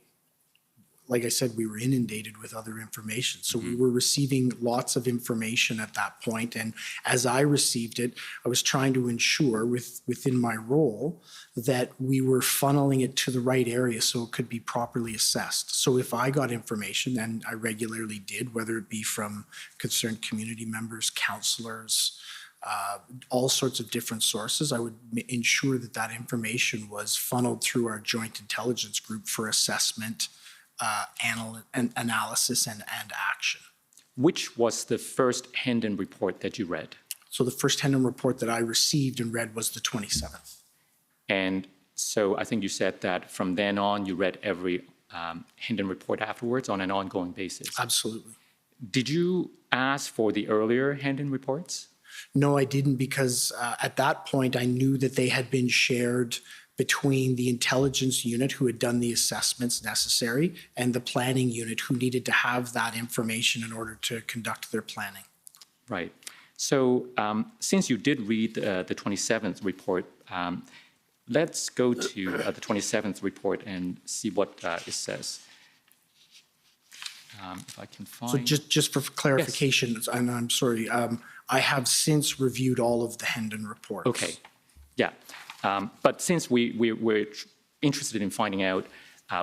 like I said, we were inundated with other information. So we were receiving lots of information at that point. And as I received it, I was trying to ensure within my role that we were funneling it to the right area so it could be properly assessed. So if I got information, and I regularly did, whether it be from concerned community members, councillors, all sorts of different sources, I would ensure that that information was funneled through our joint intelligence group for assessment, analysis, and action. Which was the first Hendon report that you read? So the first Hendon report that I received and read was the 27th. And so I think you said that from then on, you read every Hendon report afterwards on an ongoing basis. Absolutely. Did you ask for the earlier Hendon reports? No, I didn't, because at that point, I knew that they had been shared between the intelligence unit who had done the assessments necessary and the planning unit who needed to have that information in order to conduct their planning. Right. So since you did read the 27th report, let's go to the 27th report and see what it says. If I can find... So just for clarification, yes. And I'm sorry, I have since reviewed all of the Hendon reports. Okay, yeah. But since we're interested in finding out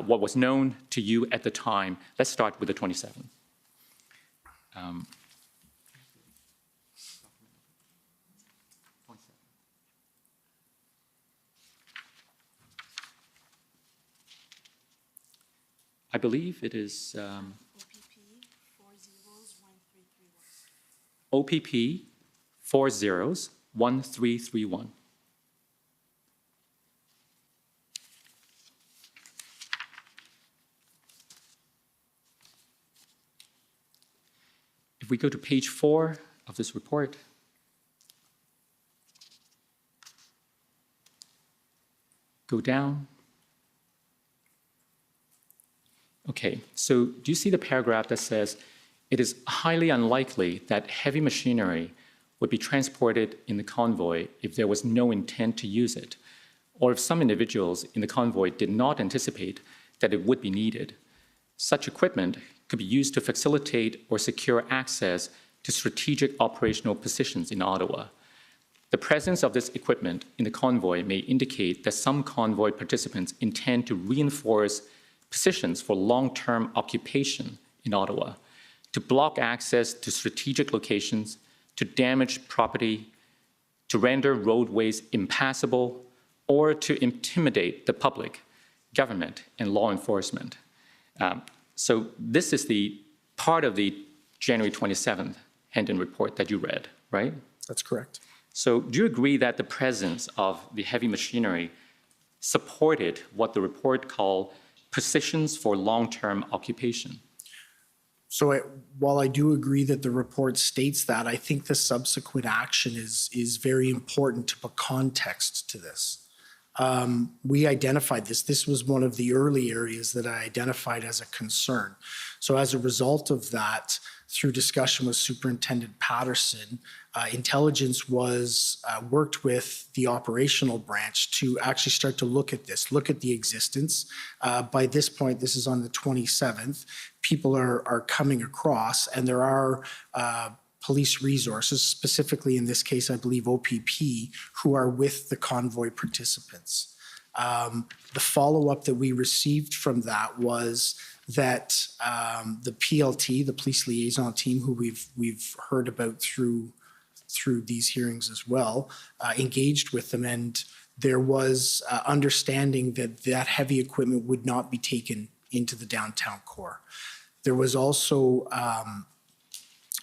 what was known to you at the time, let's start with the 27th. I believe it is OPP 401331. If we go to page 4 of this report, go down. Okay, so do you see the paragraph that says, it is highly unlikely that heavy machinery would be transported in the convoy if there was no intent to use it, or if some individuals in the convoy did not anticipate that it would be needed. Such equipment could be used to facilitate or secure access to strategic operational positions in Ottawa. The presence of this equipment in the convoy may indicate that some convoy participants intend to reinforce positions for long-term occupation in Ottawa, to block access to strategic locations, to damage property, to render roadways impassable, or to intimidate the public, government, and law enforcement. So this is the part of the January 27th Hendon report that you read, right? That's correct. So do you agree that the presence of the heavy machinery supported what the report called positions for long-term occupation? So while I do agree that the report states that, I think the subsequent action is very important to put context to this. We identified this. This was one of the early areas that I identified as a concern. So as a result of that, through discussion with Superintendent Patterson, intelligence was worked with the operational branch to actually start to look at this, look at the existence. By this point, this is on the 27th, people are coming across, and there are police resources, specifically in this case, I believe OPP, who are with the convoy participants. The follow-up that we received from that was that the PLT, the police liaison team, who we've heard about through these hearings as well, engaged with them, and there was understanding that that heavy equipment would not be taken into the downtown core. There was also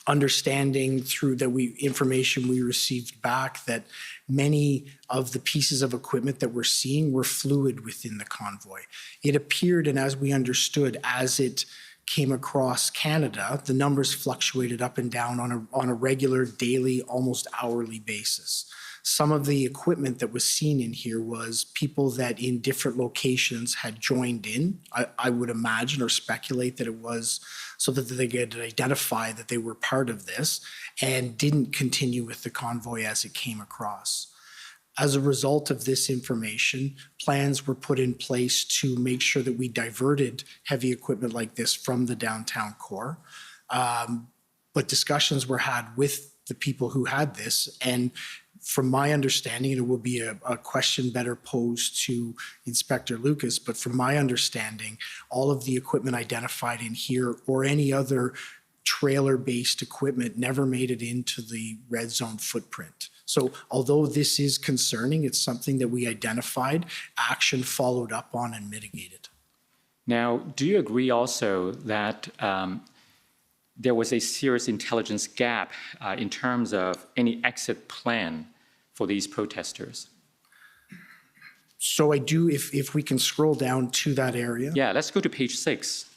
understanding through information we received back that many of the pieces of equipment that we're seeing were fluid within the convoy. It appeared, and as we understood, as it came across Canada, the numbers fluctuated up and down on a regular, daily, almost hourly basis. Some of the equipment that was seen in here was people that in different locations had joined in. I would imagine or speculate that it was so that they could identify that they were part of this and didn't continue with the convoy as it came across. As a result of this information, plans were put in place to make sure that we diverted heavy equipment like this from the downtown core. But discussions were had with the people who had this, and from my understanding, it will be a question better posed to Inspector Lucas, but from my understanding, all of the equipment identified in here or any other trailer-based equipment never made it into the red zone footprint. So although this is concerning, it's something that we identified, action followed up on and mitigated. Now, do you agree also that there was a serious intelligence gap in terms of any exit plan for these protesters? So I do, if we can scroll down to that area. Yeah, let's go to page 6.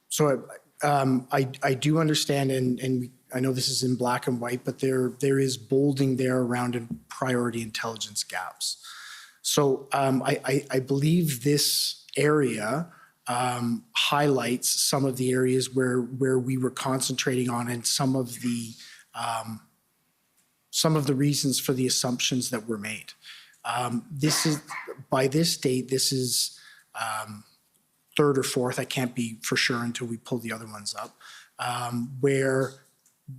So I do understand, and I know this is in black and white, but there is bolding there around priority intelligence gaps. So I believe this area highlights some of the areas where we were concentrating on and some of the reasons for the assumptions that were made. This is, by this date, this is third or fourth, I can't be for sure until we pull the other ones up, where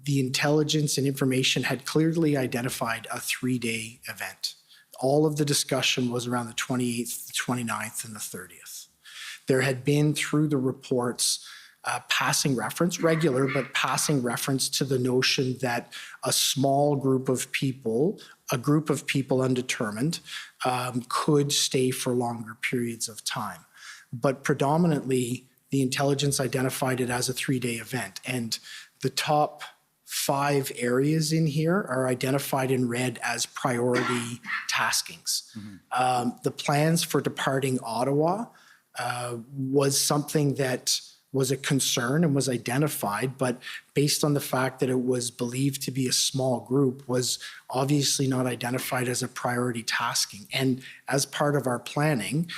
the intelligence and information had clearly identified a 3-day event. All of the discussion was around the 28th, the 29th, and the 30th. There had been, through the reports, passing reference, regular, but passing reference to the notion that a small group of people, a group of people undetermined, could stay for longer periods of time. But predominantly, the intelligence identified it as a 3-day event. And the top 5 areas in here are identified in red as priority taskings. The plans for departing Ottawa was something that was a concern and was identified, but based on the fact that it was believed to be a small group, was obviously not identified as a priority tasking. And as part of our planning,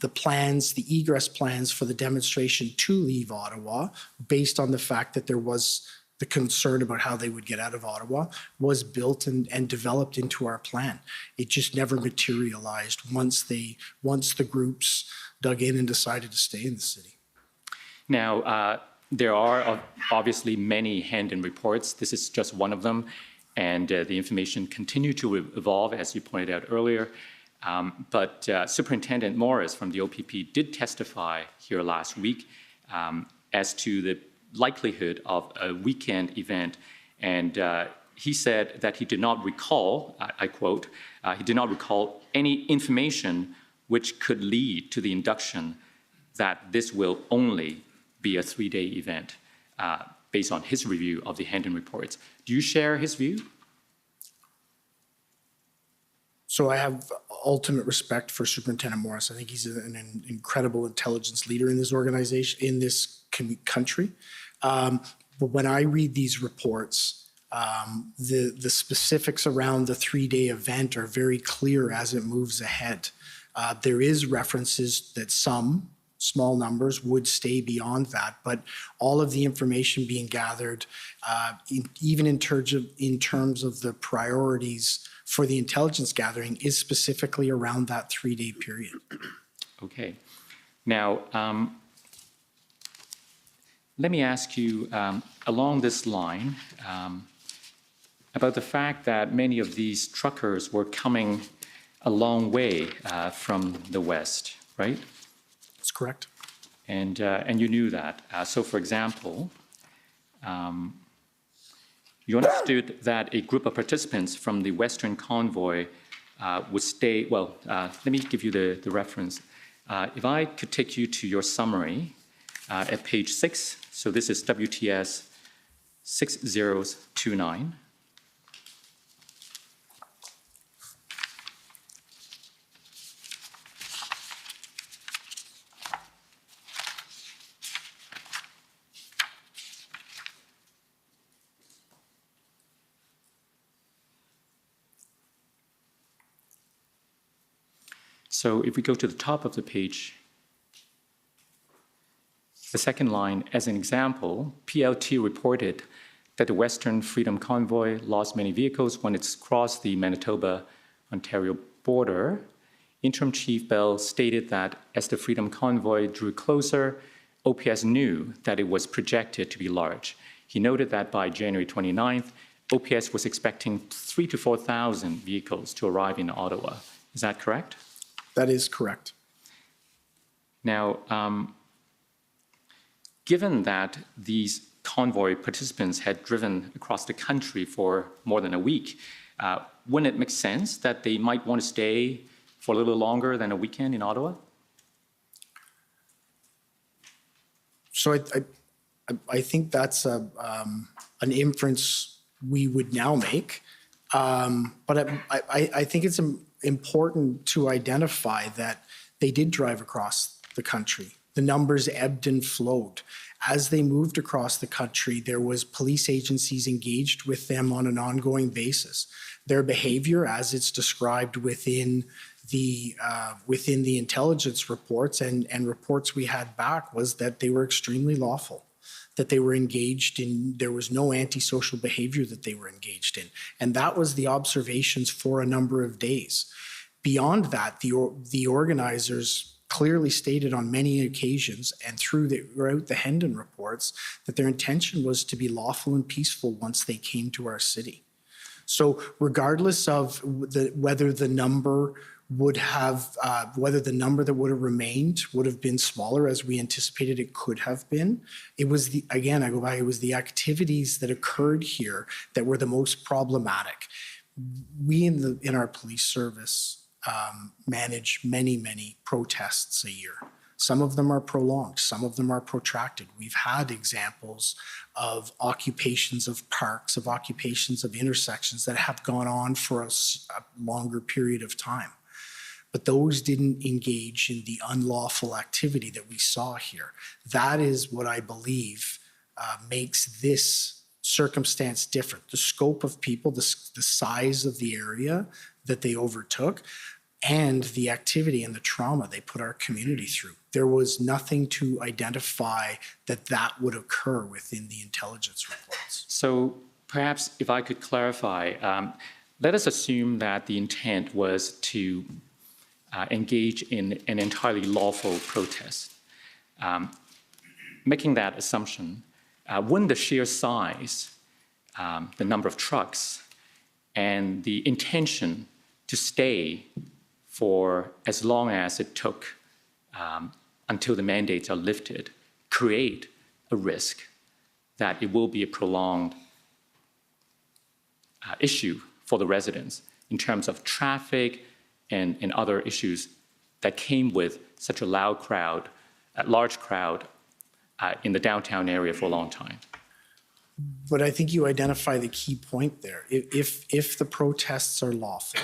the plans, the egress plans for the demonstration to leave Ottawa, based on the fact that there was the concern about how they would get out of Ottawa, was built and developed into our plan. It just never materialized once the groups dug in and decided to stay in the city. Now, there are obviously many hand-in reports. This is just one of them, and the information continued to evolve, as you pointed out earlier. But Superintendent Morris from the OPP did testify here last week as to the likelihood of a weekend event, and he said that he did not recall, I quote, he did not recall any information which could lead to the induction that this will only be a 3-day event based on his review of the hand-in reports. Do you share his view? So I have ultimate respect for Superintendent Morris. I think he's an incredible intelligence leader in this organization, in this country. But when I read these reports, the specifics around the 3-day event are very clear as it moves ahead. There is references that some small numbers would stay beyond that, but all of the information being gathered, even in terms of the priorities for the intelligence gathering, is specifically around that 3-day period. Okay. Now, let me ask you, along this line, about the fact that many of these truckers were coming a long way from the west, right? That's correct. And you knew that. So, for example, you understood that a group of participants from the Western convoy would stay, well, let me give you the reference. If I could take you to your summary at page 6, so this is WTS 6029. So if we go to the top of the page, the second line, as an example, PLT reported that the Western Freedom Convoy lost many vehicles when it's crossed the Manitoba-Ontario border. Interim Chief Bell stated that as the Freedom Convoy drew closer, OPS knew that it was projected to be large. He noted that by January 29th, OPS was expecting 3,000 to 4,000 vehicles to arrive in Ottawa. Is that correct? That is correct. Now, given that these convoy participants had driven across the country for more than a week, wouldn't it make sense that they might want to stay for a little longer than a weekend in Ottawa? So I think that's an inference we would now make. But I think it's important to identify that they did drive across the country. The numbers ebbed and flowed. As they moved across the country, there was police agencies engaged with them on an ongoing basis. Their behavior, as it's described within the intelligence reports and reports we had back, was that they were extremely lawful, that they were engaged in, there was no antisocial behavior that they were engaged in. And that was the observations for a number of days. Beyond that, the organizers clearly stated on many occasions and throughout the Hendon reports that their intention was to be lawful and peaceful once they came to our city. So regardless of whether the number would have, whether the number that would have remained would have been smaller as we anticipated it could have been, it was the, again, I go back, it was the activities that occurred here that were the most problematic. We in our police service manage many protests a year. Some of them are prolonged, some of them are protracted. We've had examples of occupations of parks, of occupations of intersections that have gone on for a longer period of time. But those didn't engage in the unlawful activity that we saw here. That is what I believe makes this circumstance different. The scope of people, the size of the area that they overtook, and the activity and the trauma they put our community through. There was nothing to identify that would occur within the intelligence reports. So perhaps if I could clarify, let us assume that the intent was to engage in an entirely lawful protest. Making that assumption, wouldn't the sheer size, the number of trucks, and the intention to stay for as long as it took until the mandates are lifted, create a risk that it will be a prolonged issue for the residents in terms of traffic and other issues that came with such a loud crowd, a large crowd in the downtown area for a long time? But I think you identify the key point there. If the protests are lawful,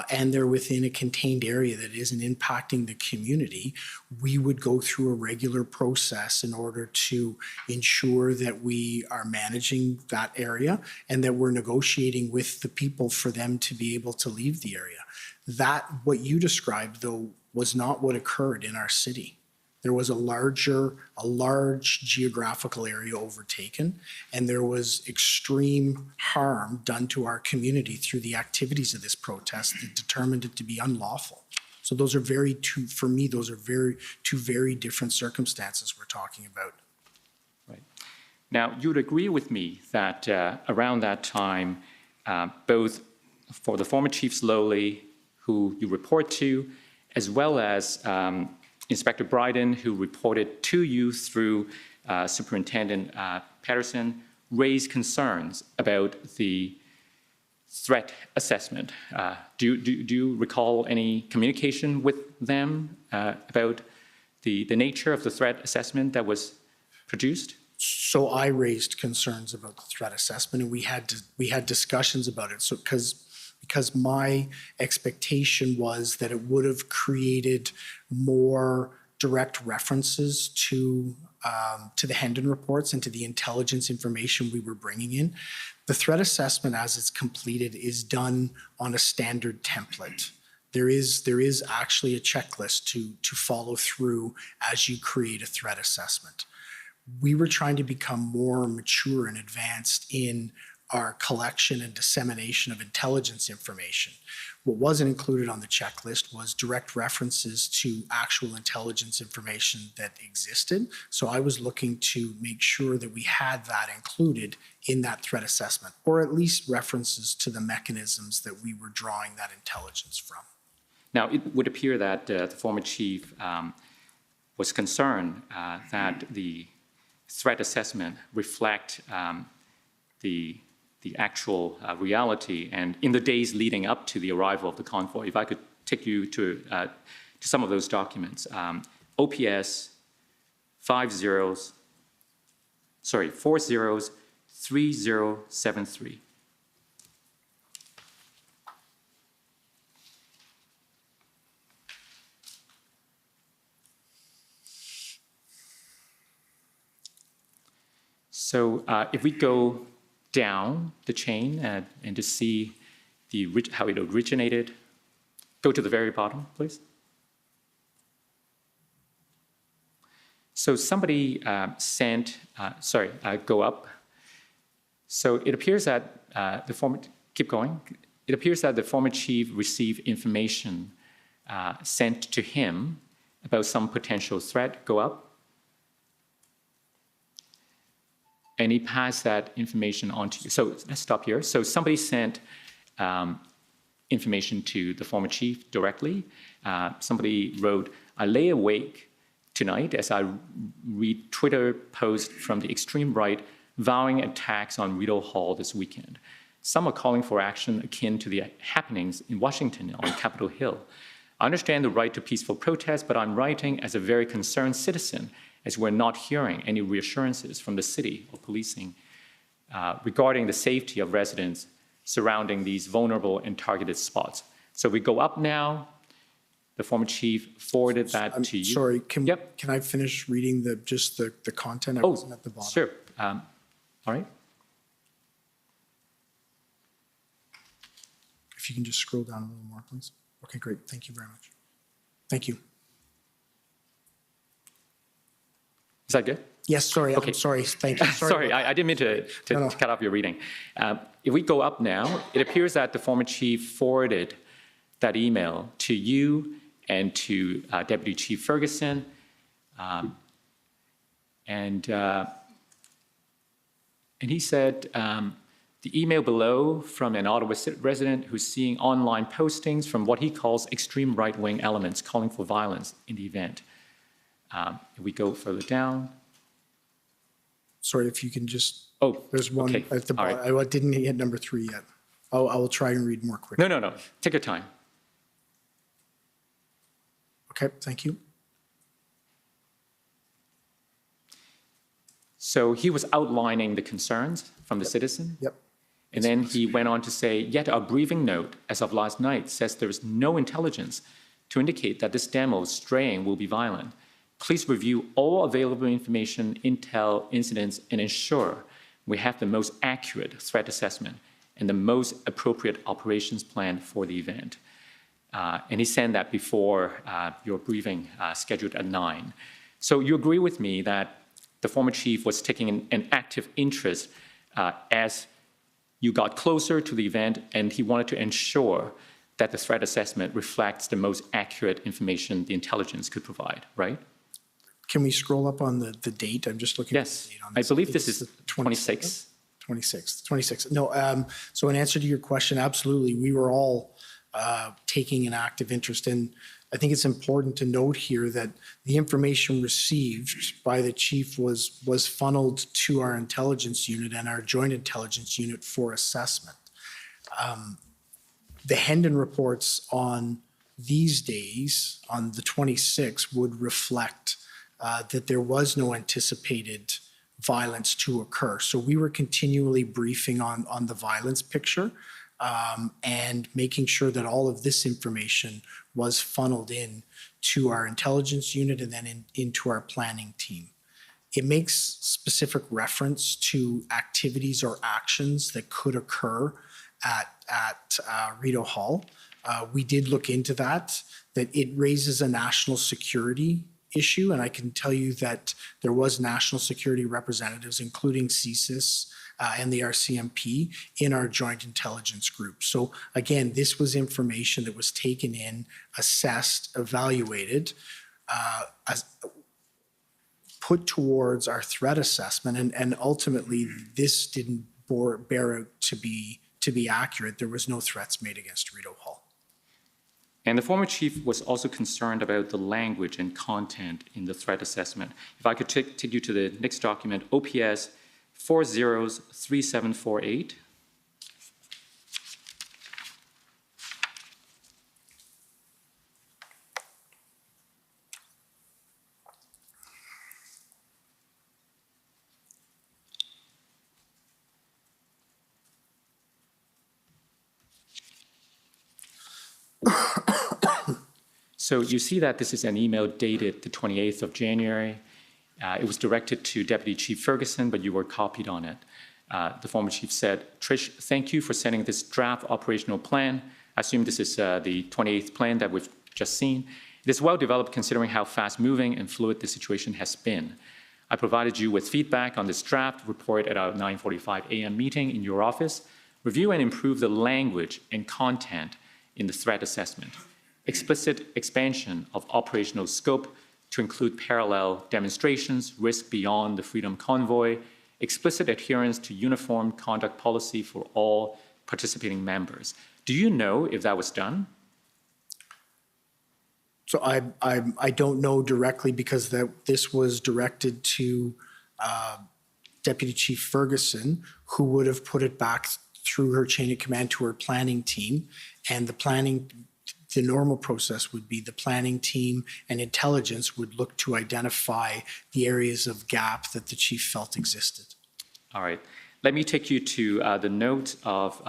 and they're within a contained area that isn't impacting the community, we would go through a regular process in order to ensure that we are managing that area and that we're negotiating with the people for them to be able to leave the area. That, what you described, though, was not what occurred in our city. There was a large geographical area overtaken, and there was extreme harm done to our community through the activities of this protest that determined it to be unlawful. So those are for me, those are two very different circumstances we're talking about. Right. Now, you would agree with me that around that time, both for the former Chief Sloly, who you report to, as well as Inspector Beaudin, who reported to you through Superintendent Patterson, raised concerns about the threat assessment. Do you recall any communication with them about the nature of the threat assessment that was produced? So I raised concerns about the threat assessment, and we had discussions about it. So because my expectation was that it would have created more direct references to the Hendon reports and to the intelligence information we were bringing in. The threat assessment, as it's completed, is done on a standard template. There is actually a checklist to follow through as you create a threat assessment. We were trying to become more mature and advanced in our collection and dissemination of intelligence information. What wasn't included on the checklist was direct references to actual intelligence information that existed. So I was looking to make sure that we had that included in that threat assessment, or at least references to the mechanisms that we were drawing that intelligence from. Now, it would appear that the former chief was concerned that the threat assessment reflect the actual reality. And in the days leading up to the arrival of the convoy, if I could take you to some of those documents, OPS 403073. So if we go down the chain and to see how it originated, go to the very bottom, please. So somebody go up. So it appears that keep going. It appears that the former chief received information sent to him about some potential threat. Go up. And he passed that information on to you. So let's stop here. So somebody sent information to the former chief directly. Somebody wrote, "I lay awake tonight as I read Twitter posts from the extreme right vowing attacks on Rideau Hall this weekend. Some are calling for action akin to the happenings in Washington on Capitol Hill. I understand the right to peaceful protest, but I'm writing as a very concerned citizen, as we're not hearing any reassurances from the city or policing regarding the safety of residents surrounding these vulnerable and targeted spots." So we go up now. The former chief forwarded that to you. Sorry, can Yep. I finish reading the content? I Oh, wasn't at the bottom. sure. All right. If you can just scroll down a little more, please. Okay, great. Thank you very much. Thank you. Is that good? Yes, sorry. Okay. I'm sorry. Thank you. Sorry, I didn't mean to No. cut off your reading. If we go up now, it appears that the former chief forwarded that email to you and to Deputy Chief Ferguson. And he said, the email below from an Ottawa resident who's seeing online postings from what he calls extreme right-wing elements calling for violence in the event. If we go further down. Sorry, if you can just, Oh, there's one okay. at the All bottom. right. I didn't hit number 3 yet. I will try and read more quickly. No. Take your time. Okay, thank you. So he was outlining the concerns from the citizen. Yep. And then he went on to say, yet our briefing note as of last night says there is no intelligence to indicate that this demo straying will be violent. Please review all available information, intel, incidents, and ensure we have the most accurate threat assessment and the most appropriate operations plan for the event. And he sent that before your briefing scheduled at 9. So you agree with me that the former chief was taking an active interest as you got closer to the event, and he wanted to ensure that the threat assessment reflects the most accurate information the intelligence could provide, right? Can we scroll up on the date? I'm just looking at Yes, the date on I this. believe this It's is the 26. 26. No, so in answer to your question, absolutely. We were all taking an active interest in. I think it's important to note here that the information received by the chief was funneled to our intelligence unit and our joint intelligence unit for assessment. The Hendon reports on these days, on the 26th, would reflect that there was no anticipated violence to occur. So we were continually briefing on the violence picture and making sure that all of this information was funneled in to our intelligence unit and then into our planning team. It makes specific reference to activities or actions that could occur at Rideau Hall. We did look into that it raises a national security issue, and I can tell you that there was national security representatives, including CSIS and the RCMP, in our joint intelligence group. So again, this was information that was taken in, assessed, evaluated, put towards our threat assessment, and ultimately this didn't bear out to be accurate. There was no threats made against Rideau Hall. And the former chief was also concerned about the language and content in the threat assessment. If I could take you to the next document, OPS 403748. So you see that this is an email dated the 28th of January. It was directed to Deputy Chief Ferguson, but you were copied on it. The former chief said, "Trish, thank you for sending this draft operational plan. I assume this is the 28th plan that we've just seen. It is well developed considering how fast-moving and fluid the situation has been. I provided you with feedback on this draft report at our 9:45 a.m. meeting in your office. Review and improve the language and content in the threat assessment. Explicit expansion of operational scope to include parallel demonstrations, risk beyond the Freedom Convoy, explicit adherence to uniform conduct policy for all participating members." Do you know if that was done? So I don't know directly because this was directed to Deputy Chief Ferguson, who would have put it back through her chain of command to her planning team, and the normal process would be the planning team and intelligence would look to identify the areas of gap that the chief felt existed. All right. Let me take you to the note of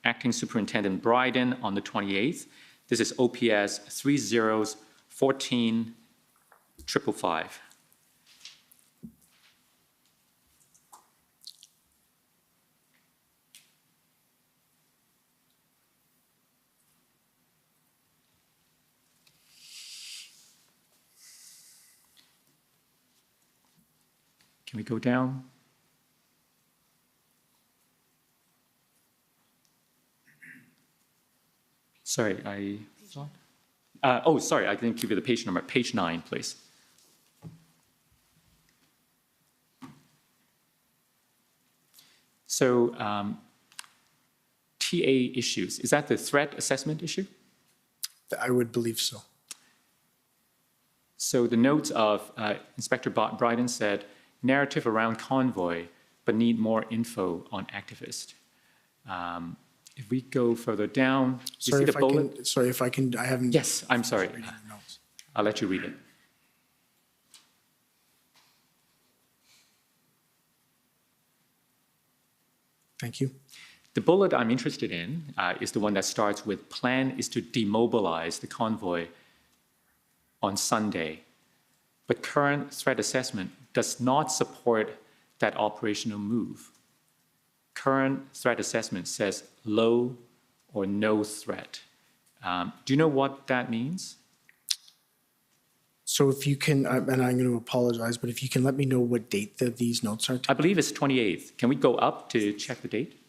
Acting Superintendent Beaudin on the 28th. This is OPS 301455. Can we go down? Sorry, I thought. Sorry, I didn't give you the page number. Page 9, please. So, TA issues, is that the threat assessment issue? I would believe so. So the notes of Inspector Beaudin said, narrative around convoy, but need more info on activist. If we go further down, you see the bullet? Sorry if I can, I haven't. Yes, I'm sorry. Reading the notes. I'll let you read it. Thank you. The bullet I'm interested in is the one that starts with, plan is to demobilize the convoy on Sunday, but current threat assessment does not support that operational move. Current threat assessment says low or no threat. Do you know what that means? So if you can, and I'm going to apologize, but if you can let me know what date these notes are. I believe it's 28th. Can we go up to check the date?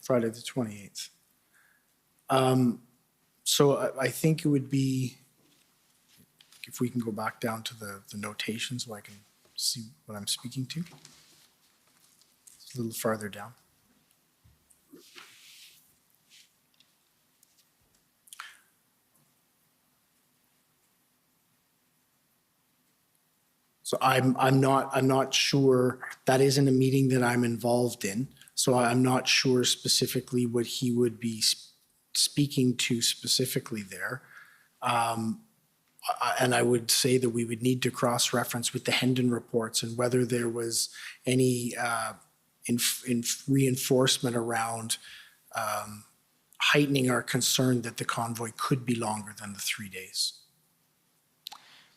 Friday the 28th. So I think it would be, if we can go back down to the notation so I can see what I'm speaking to. It's a little farther down. So I'm not sure, that isn't a meeting that I'm involved in. So I'm not sure specifically what he would be speaking to specifically there. And I would say that we would need to cross-reference with the Hendon reports and whether there was any reinforcement around heightening our concern that the convoy could be longer than the 3 days.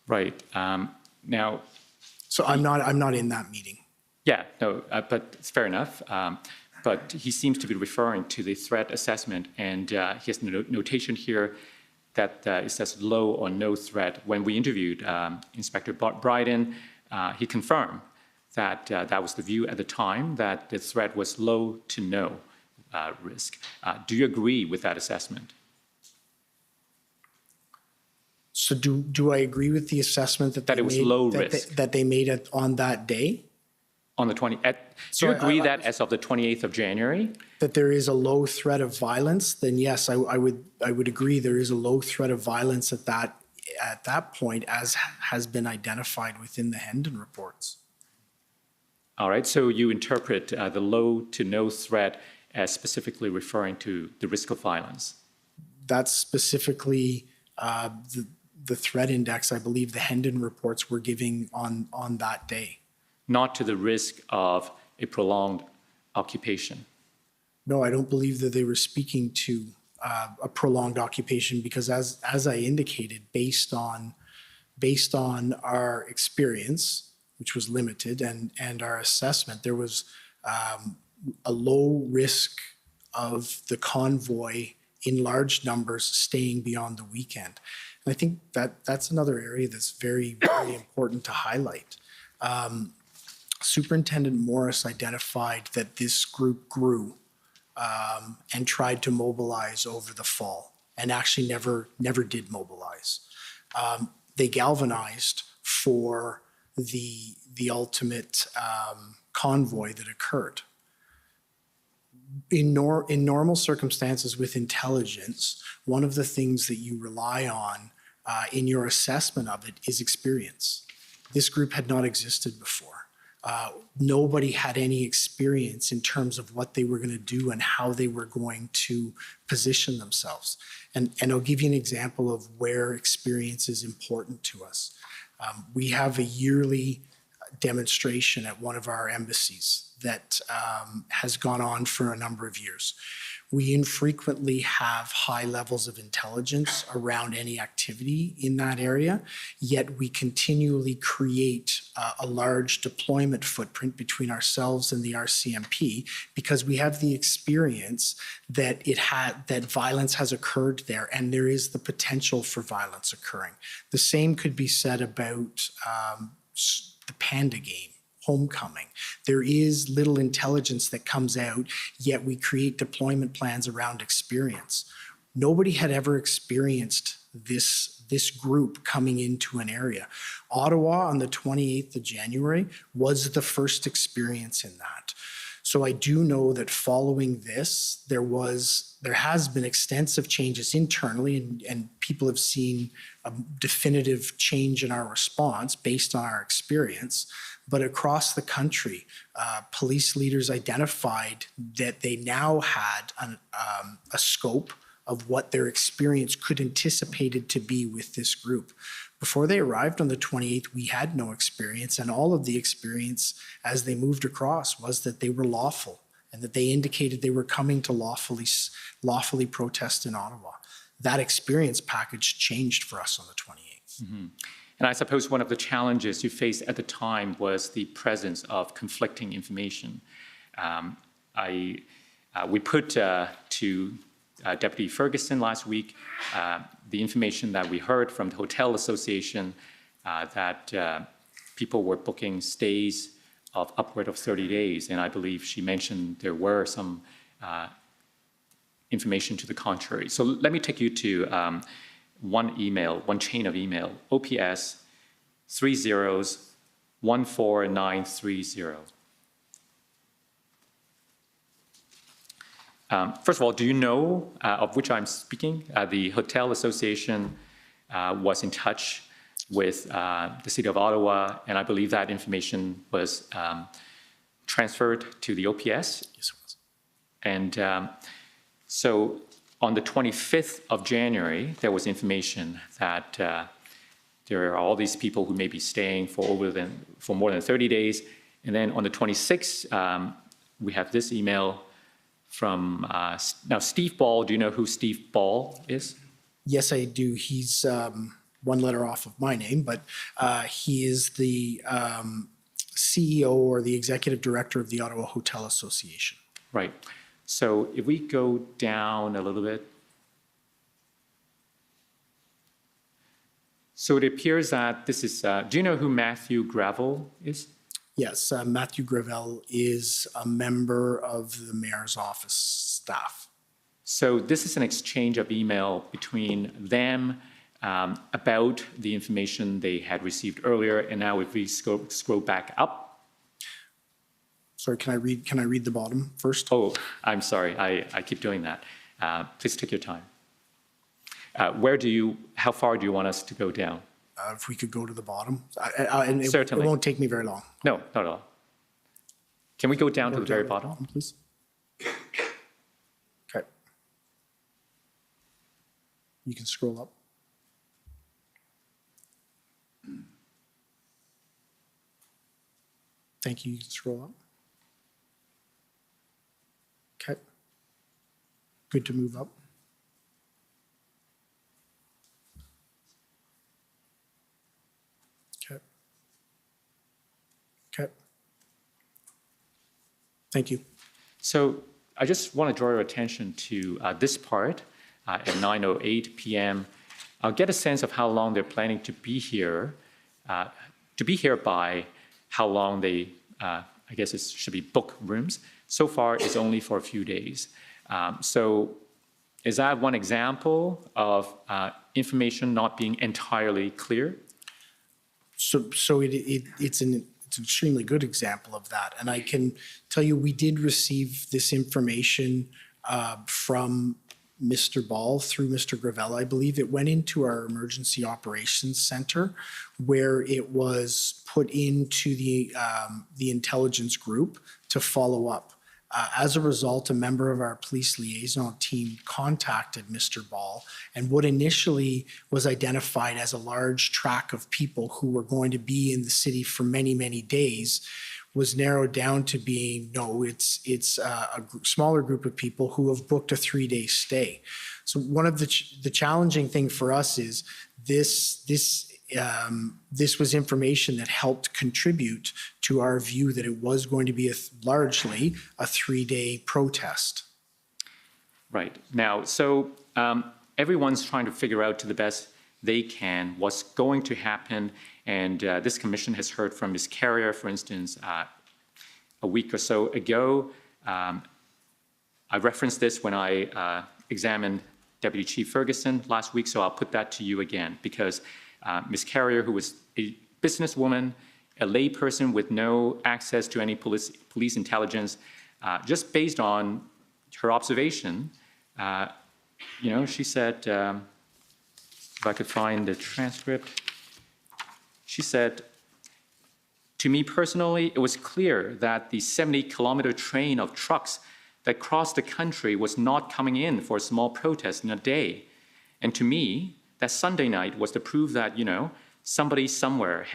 Right. Now, So I'm not in that meeting. yeah, no, but it's fair enough. But he seems to be referring to the threat assessment, and he has notation here that it says low or no threat. When we interviewed Inspector Beaudin, he confirmed that that was the view at the time, that the threat was low to no risk. Do you agree with that assessment? So do I agree with the assessment that That they it was made, low that risk. that they made it on that day? On the 20th, do So you agree I- that as of the 28th of January, That there is a low threat of violence? Then yes, I would agree there is a low threat of violence at that point, as has been identified within the Hendon reports. all right, so you interpret the low to no threat as specifically referring to the risk of violence? That's specifically the threat index I believe the Hendon reports were giving on that day. Not to the risk of a prolonged occupation. No, I don't believe that they were speaking to a prolonged occupation, because as I indicated, based on our experience, which was limited, and our assessment, there was a low risk of the convoy in large numbers staying beyond the weekend. And I think that's another area that's very, very important to highlight. Superintendent Morris identified that this group grew and tried to mobilize over the fall, and actually never did mobilize. They galvanized for the ultimate convoy that occurred. In normal circumstances with intelligence, one of the things that you rely on in your assessment of it is experience. This group had not existed before. Nobody had any experience in terms of what they were going to do and how they were going to position themselves. And I'll give you an example of where experience is important to us. We have a yearly demonstration at one of our embassies that has gone on for a number of years. We infrequently have high levels of intelligence around any activity in that area, yet we continually create a large deployment footprint between ourselves and the RCMP, because we have the experience that that violence has occurred there, and there is the potential for violence occurring. The same could be said about the Panda game, Homecoming. There is little intelligence that comes out, yet we create deployment plans around experience. Nobody had ever experienced this group coming into an area. Ottawa on the 28th of January was the first experience in that. So I do know that following this, there has been extensive changes internally, and people have seen a definitive change in our response based on our experience. But across the country, police leaders identified that they now had a scope of what their experience could anticipated to be with this group. Before they arrived on the 28th, we had no experience, and all of the experience as they moved across was that they were lawful and that they indicated they were coming to lawfully protest in Ottawa. That experience package changed for us on the 28th. Mm-hmm. And I suppose one of the challenges you faced at the time was the presence of conflicting information. We put to Deputy Ferguson last week the information that we heard from the Hotel Association that people were booking stays of upward of 30 days. And I believe she mentioned there were some information to the contrary. So let me take you to one chain of email, OPS 30-14930. First of all, do you know of which I'm speaking? The Hotel Association was in touch with the City of Ottawa, and I believe that information was transferred to the OPS. Yes, it was. And so on the 25th of January, there was information that there are all these people who may be staying for more than 30 days. And then on the 26th, we have this email from, now Steve Ball. Do you know who Steve Ball is? Yes, I do. He's one letter off of my name, but he is the CEO or the executive director of the Ottawa Hotel Association. Right. So if we go down a little bit. So it appears that this is, do you know who Matthew Gravel is? Yes, Matthew Gravel is a member of the mayor's office staff. So this is an exchange of email between them about the information they had received earlier. And now if we scroll back up. Sorry, can I read the bottom first? Oh, I'm sorry. I keep doing that. Please take your time. How far do you want us to go down? If we could go to the bottom. And it Certainly. won't take me very long. No, not at all. Can we go down to the very bottom? Please. Okay. You can scroll up. Thank you. You can scroll up. Okay. Good to move up. Okay. Okay. Thank you. So I just want to draw your attention to this part at 9:08 p.m. I'll get a sense of how long they're planning to be here by how long they, I guess it should be book rooms. So far, it's only for a few days. So is that one example of information not being entirely clear? So it's an extremely good example of that. And I can tell you, we did receive this information from Mr. Ball through Mr. Gravel, I believe. It went into our Emergency Operations Center, where it was put into the intelligence group to follow up. As a result, a member of our police liaison team contacted Mr. Ball, and what initially was identified as a large track of people who were going to be in the city for many, many days was narrowed down to being, no, it's a smaller group of people who have booked a 3-day stay. So one of the challenging thing for us is this was information that helped contribute to our view that it was going to be largely a 3-day protest. Right. Now, so everyone's trying to figure out to the best they can what's going to happen. And this commission has heard from Ms. Carrier, for instance, a week or so ago. I referenced this when I examined Deputy Chief Ferguson last week, so I'll put that to you again, because Ms. Carrier, who was a businesswoman, a layperson with no access to any police intelligence, just based on her observation, she said, if I could find the transcript, she said, to me personally, it was clear that the 70-kilometer train of trucks that crossed the country was not coming in for a small protest in a day. And to me, that Sunday night was the proof that, somebody somewhere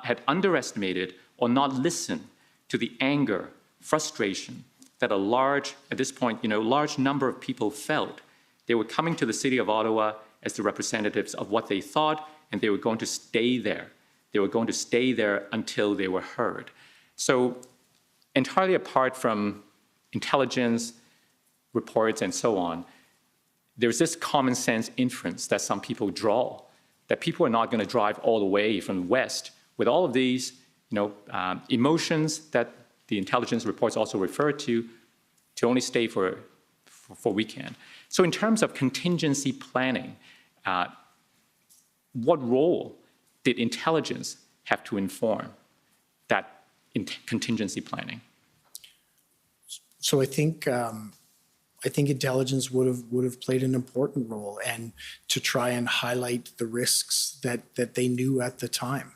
had underestimated or not listened to the anger, frustration that at this point, large number of people felt. They were coming to the city of Ottawa as the representatives of what they thought, and they were going to stay there. They were going to stay there until they were heard. So entirely apart from intelligence, reports, and so on, there's this common sense inference that some people draw, that people are not going to drive all the way from the west with all of these emotions that the intelligence reports also refer to only stay for a weekend. So in terms of contingency planning, what role did intelligence have to inform that contingency planning? So I think intelligence would have played an important role, and to try and highlight the risks that they knew at the time,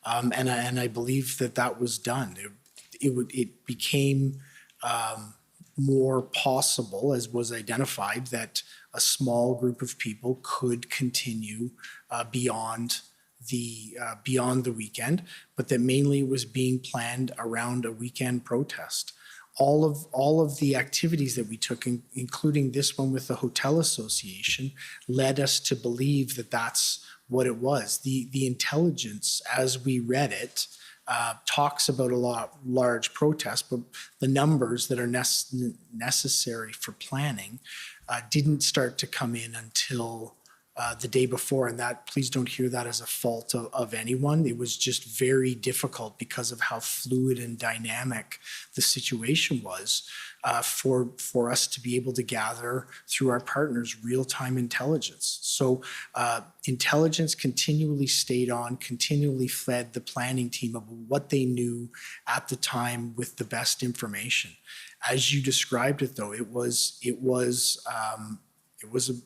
and I believe that was done. It became more possible, as was identified, that a small group of people could continue beyond the weekend, but that mainly was being planned around a weekend protest. All of the activities that we took, including this one with the Hotel Association, led us to believe that that's what it was. The intelligence, as we read it, talks about large protests, but the numbers that are necessary for planning didn't start to come in until the day before, and that, please don't hear that as a fault of anyone. It was just very difficult because of how fluid and dynamic the situation was for us to be able to gather through our partners real-time intelligence. So intelligence continually stayed on, continually fed the planning team of what they knew at the time with the best information. As you described it, though, it was a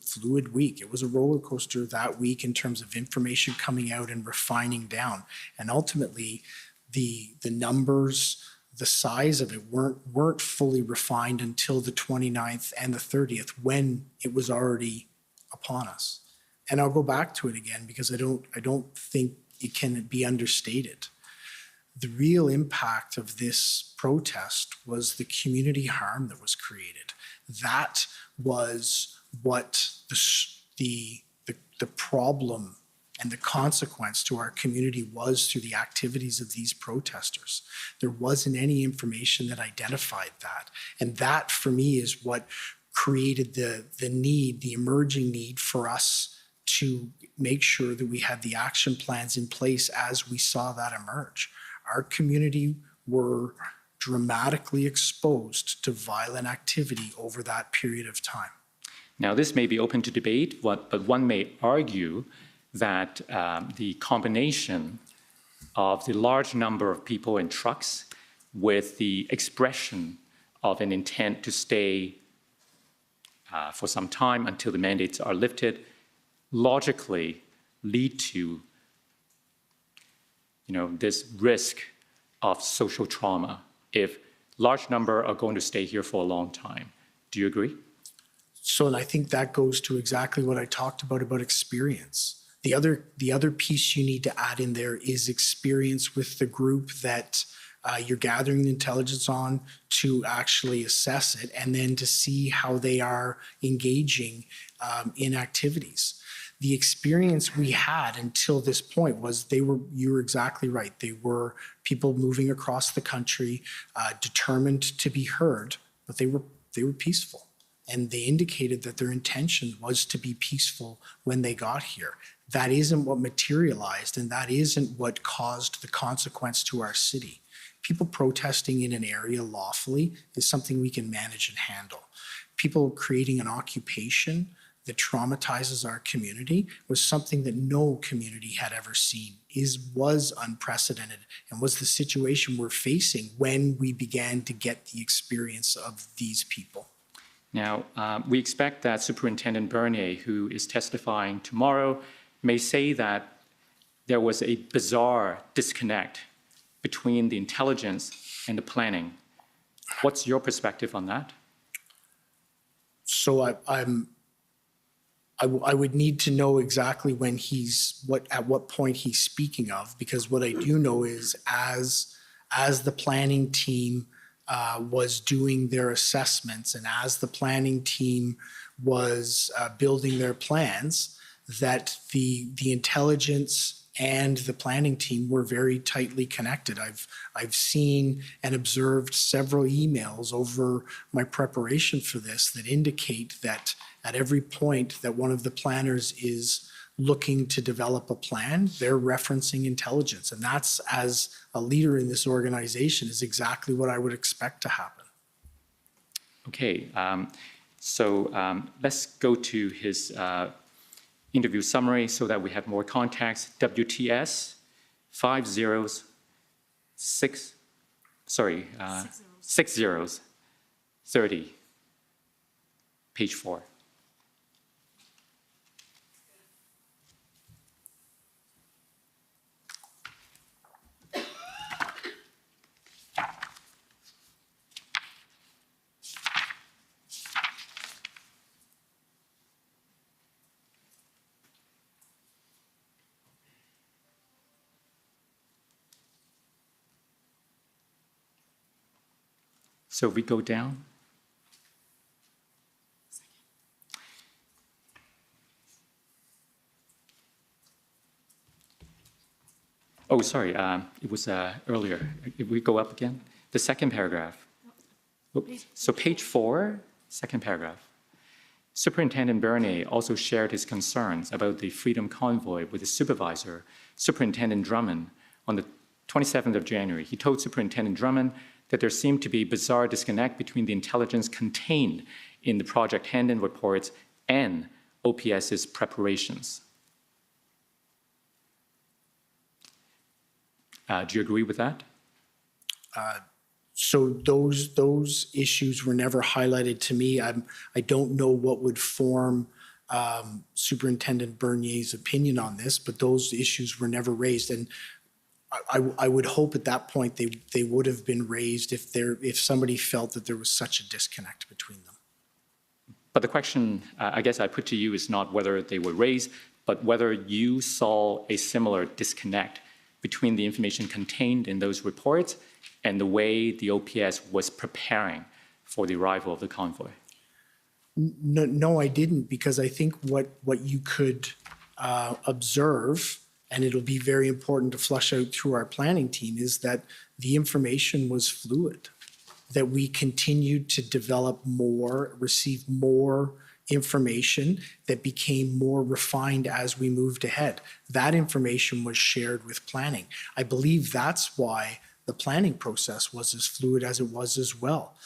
fluid week. It was a roller coaster that week in terms of information coming out and refining down. And ultimately, the numbers, the size of it weren't fully refined until the 29th and the 30th, when it was already upon us. And I'll go back to it again because I don't think it can be understated. The real impact of this protest was the community harm that was created. That was what the problem and the consequence to our community was through the activities of these protesters. There wasn't any information that identified that. And that, for me, is what created the need, the emerging need for us to make sure that we had the action plans in place as we saw that emerge. Our community were dramatically exposed to violent activity over that period of time. Now, this may be open to debate, but one may argue that the combination of the large number of people in trucks with the expression of an intent to stay for some time until the mandates are lifted logically lead to this risk of social trauma if large number are going to stay here for a long time. Do you agree? So, and I think that goes to exactly what I talked about experience. The other piece you need to add in there is experience with the group that you're gathering the intelligence on, to actually assess it and then to see how they are engaging in activities. The experience we had until this point was you were exactly right. They were people moving across the country, determined to be heard, but they were peaceful. And they indicated that their intention was to be peaceful when they got here. That isn't what materialized, and that isn't what caused the consequence to our city. People protesting in an area lawfully is something we can manage and handle. People creating an occupation that traumatizes our community was something that no community had ever seen, was unprecedented, and was the situation we're facing when we began to get the experience of these people. Now, we expect that Superintendent Bernier, who is testifying tomorrow, may say that there was a bizarre disconnect between the intelligence and the planning. What's your perspective on that? So I would need to know exactly when at what point he's speaking of, because what I do know is as the planning team was doing their assessments and as the planning team was building their plans, that the intelligence and the planning team were very tightly connected. I've seen and observed several emails over my preparation for this that indicate that at every point that one of the planners is looking to develop a plan, they're referencing intelligence. And that's, as a leader in this organization, is exactly what I would expect to happen. Okay, so let's go to his interview summary so that we have more context. WTS 6030, page 4. So we go down. Oh, sorry, it was earlier. If we go up again, the second paragraph. So page 4, second paragraph. Superintendent Bernier also shared his concerns about the Freedom Convoy with his supervisor, Superintendent Drummond, on the 27th of January. He told Superintendent Drummond that there seemed to be a bizarre disconnect between the intelligence contained in the Project Hand-in reports and OPS's preparations. Do you agree with that? So those issues were never highlighted to me. I don't know what would form Superintendent Bernier's opinion on this, but those issues were never raised. And I would hope at that point they would have been raised if somebody felt that there was such a disconnect between them. But the question, I guess I put to you, is not whether they were raised, but whether you saw a similar disconnect between the information contained in those reports and the way the OPS was preparing for the arrival of the convoy. No, I didn't, because I think what you could observe, and it'll be very important to flush out through our planning team, is that the information was fluid, that we continued to develop more, receive more information that became more refined as we moved ahead. That information was shared with planning. I believe that's why the planning process was as fluid as it was as well.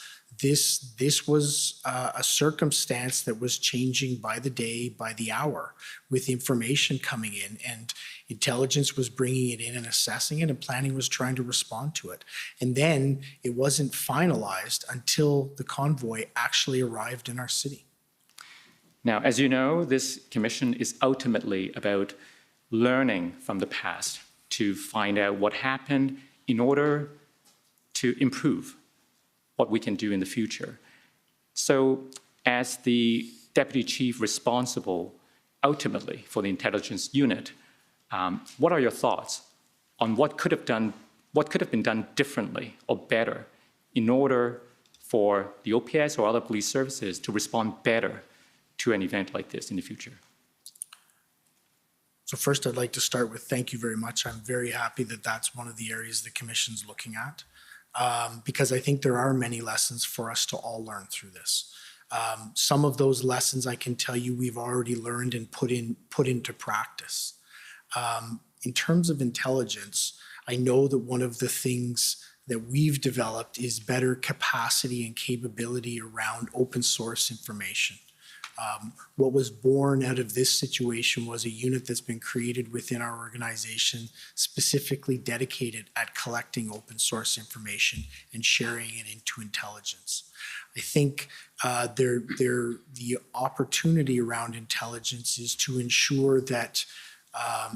This was a circumstance that was changing by the day, by the hour, with information coming in, and intelligence was bringing it in and assessing it, and planning was trying to respond to it. And then it wasn't finalized until the convoy actually arrived in our city. Now, as you know, this commission is ultimately about learning from the past to find out what happened in order to improve what we can do in the future. So, as the deputy chief responsible ultimately for the intelligence unit, what are your thoughts on what could have been done differently or better in order for the OPS or other police services to respond better to an event like this in the future? So first, I'd like to start with thank you very much. I'm very happy that that's one of the areas the commission's looking at, because I think there are many lessons for us to all learn through this. Some of those lessons I can tell you we've already learned and put into practice. In terms of intelligence, I know that one of the things that we've developed is better capacity and capability around open source information. What was born out of this situation was a unit that's been created within our organization specifically dedicated at collecting open source information and sharing it into intelligence. I think the opportunity around intelligence is to ensure that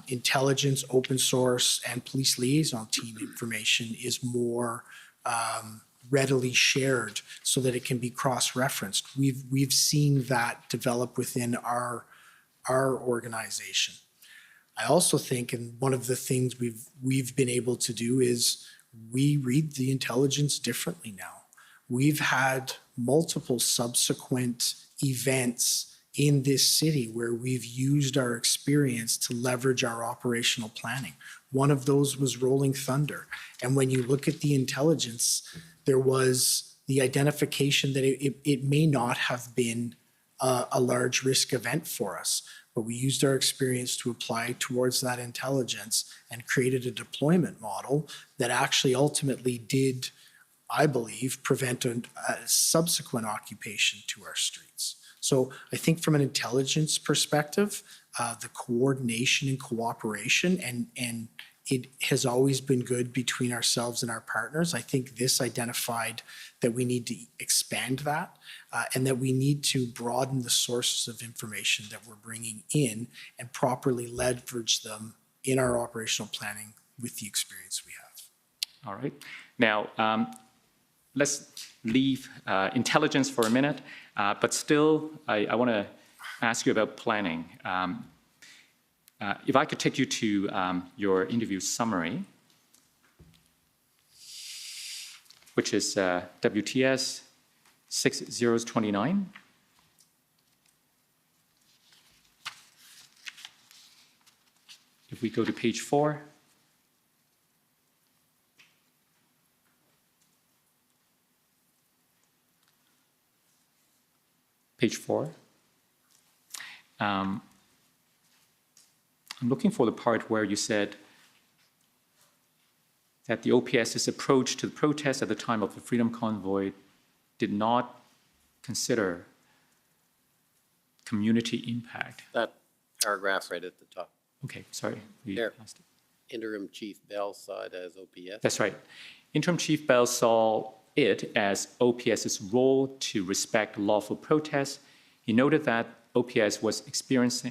intelligence, open source, and police liaison team information is more readily shared so that it can be cross-referenced. We've seen that develop within our organization. I also think, and one of the things we've been able to do is we read the intelligence differently now. We've had multiple subsequent events in this city where we've used our experience to leverage our operational planning. One of those was Rolling Thunder. And when you look at the intelligence, there was the identification that it may not have been a large risk event for us, but we used our experience to apply towards that intelligence and created a deployment model that actually ultimately did, I believe, prevent a subsequent occupation to our streets. So I think from an intelligence perspective, the coordination and cooperation, and it has always been good between ourselves and our partners. I think this identified that we need to expand that and that we need to broaden the sources of information that we're bringing in and properly leverage them in our operational planning with the experience we have. All right. Now, let's leave intelligence for a minute, but still, I want to ask you about planning. If I could take you to your interview summary, which is WTS 6029. If we go to page 4. page 4. I'm looking for the part where you said that the OPS's approach to the protest at the time of the Freedom Convoy did not consider community impact. That paragraph right at the top. Okay, sorry. We There. lost it. Interim Chief Bell saw it as OPS. That's right. Interim Chief Bell saw it as OPS's role to respect lawful protest. He noted that OPS was experienced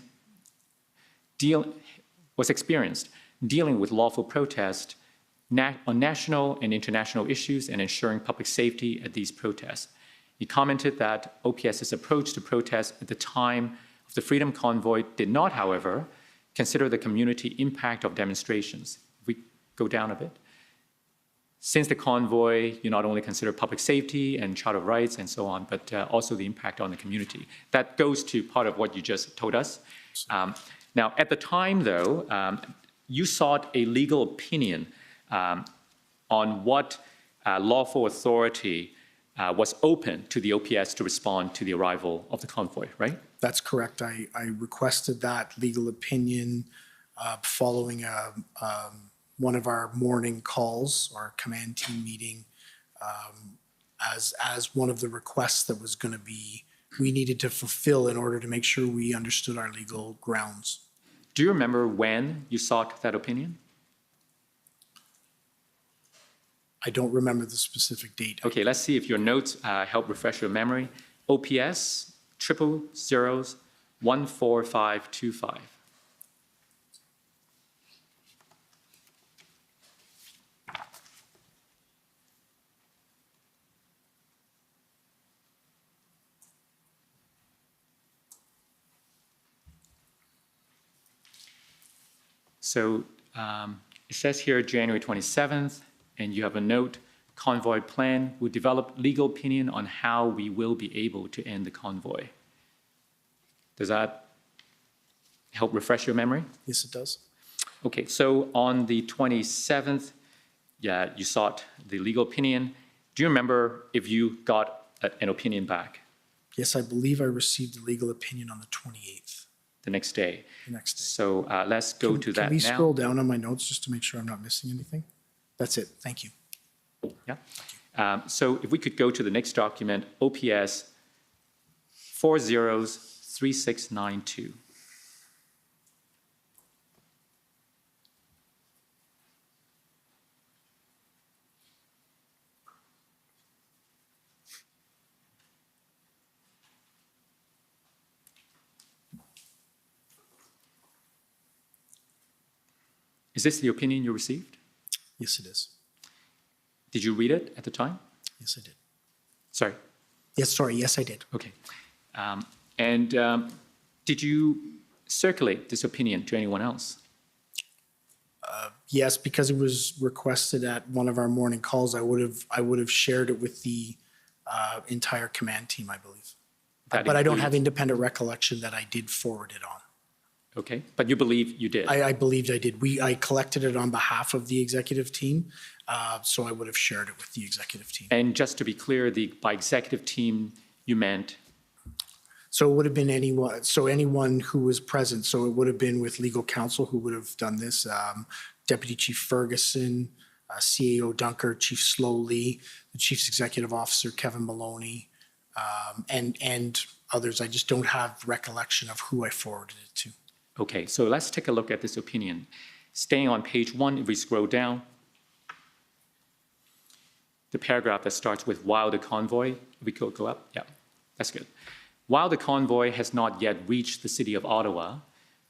dealing with lawful protest on national and international issues and ensuring public safety at these protests. He commented that OPS's approach to protest at the time of the Freedom Convoy did not, however, consider the community impact of demonstrations. If we go down a bit. Since the convoy, you not only consider public safety and Charter of Rights and so on, but also the impact on the community. That goes to part of what you just told us. Now, at the time, though, you sought a legal opinion on what lawful authority was open to the OPS to respond to the arrival of the convoy, right? That's correct. I requested that legal opinion following one of our morning calls, our command team meeting, as one of the requests that was going to be, we needed to fulfill in order to make sure we understood our legal grounds. Do you remember when you sought that opinion? I don't remember the specific date. Okay, let's see if your notes help refresh your memory. OPS 000-14525. So it says here January 27th, and you have a note, convoy plan will develop legal opinion on how we will be able to end the convoy. Does that help refresh your memory? Yes, it does. Okay, so on the 27th, yeah, you sought the legal opinion. Do you remember if you got an opinion back Yes, I believe I received the legal opinion on the 28th, the next day? the next day. So let's go to that Can we now. scroll down on my notes just to make sure I'm not missing anything? That's it. Thank you. Yeah. So if we could go to the next document, OPS 403692. Is this the opinion you received? Yes, it is. Did you read it at the time? Yes, I did. Sorry. Yes, sorry. Yes, I did. Okay. Did you circulate this opinion to anyone else? Yes, because it was requested at one of our morning calls, I would have shared it with the entire command team, I believe. That But I don't have includes- independent recollection that I did forward it on. Okay, but you believe you did? I believed I did. I collected it on behalf of the executive team, so I would have shared it with the executive team. And just to be clear, by executive team, you meant? So it would have been anyone who was present. So it would have been with legal counsel who would have done this, Deputy Chief Ferguson, CAO Dunker, Chief Sloly, the Chief's Executive Officer, Kevin Maloney, and others. I just don't have recollection of who I forwarded it to. Okay, so let's take a look at this opinion. Staying on page 1, if we scroll down, the paragraph that starts with while the convoy, we could go up, yeah, that's good. While the convoy has not yet reached the city of Ottawa,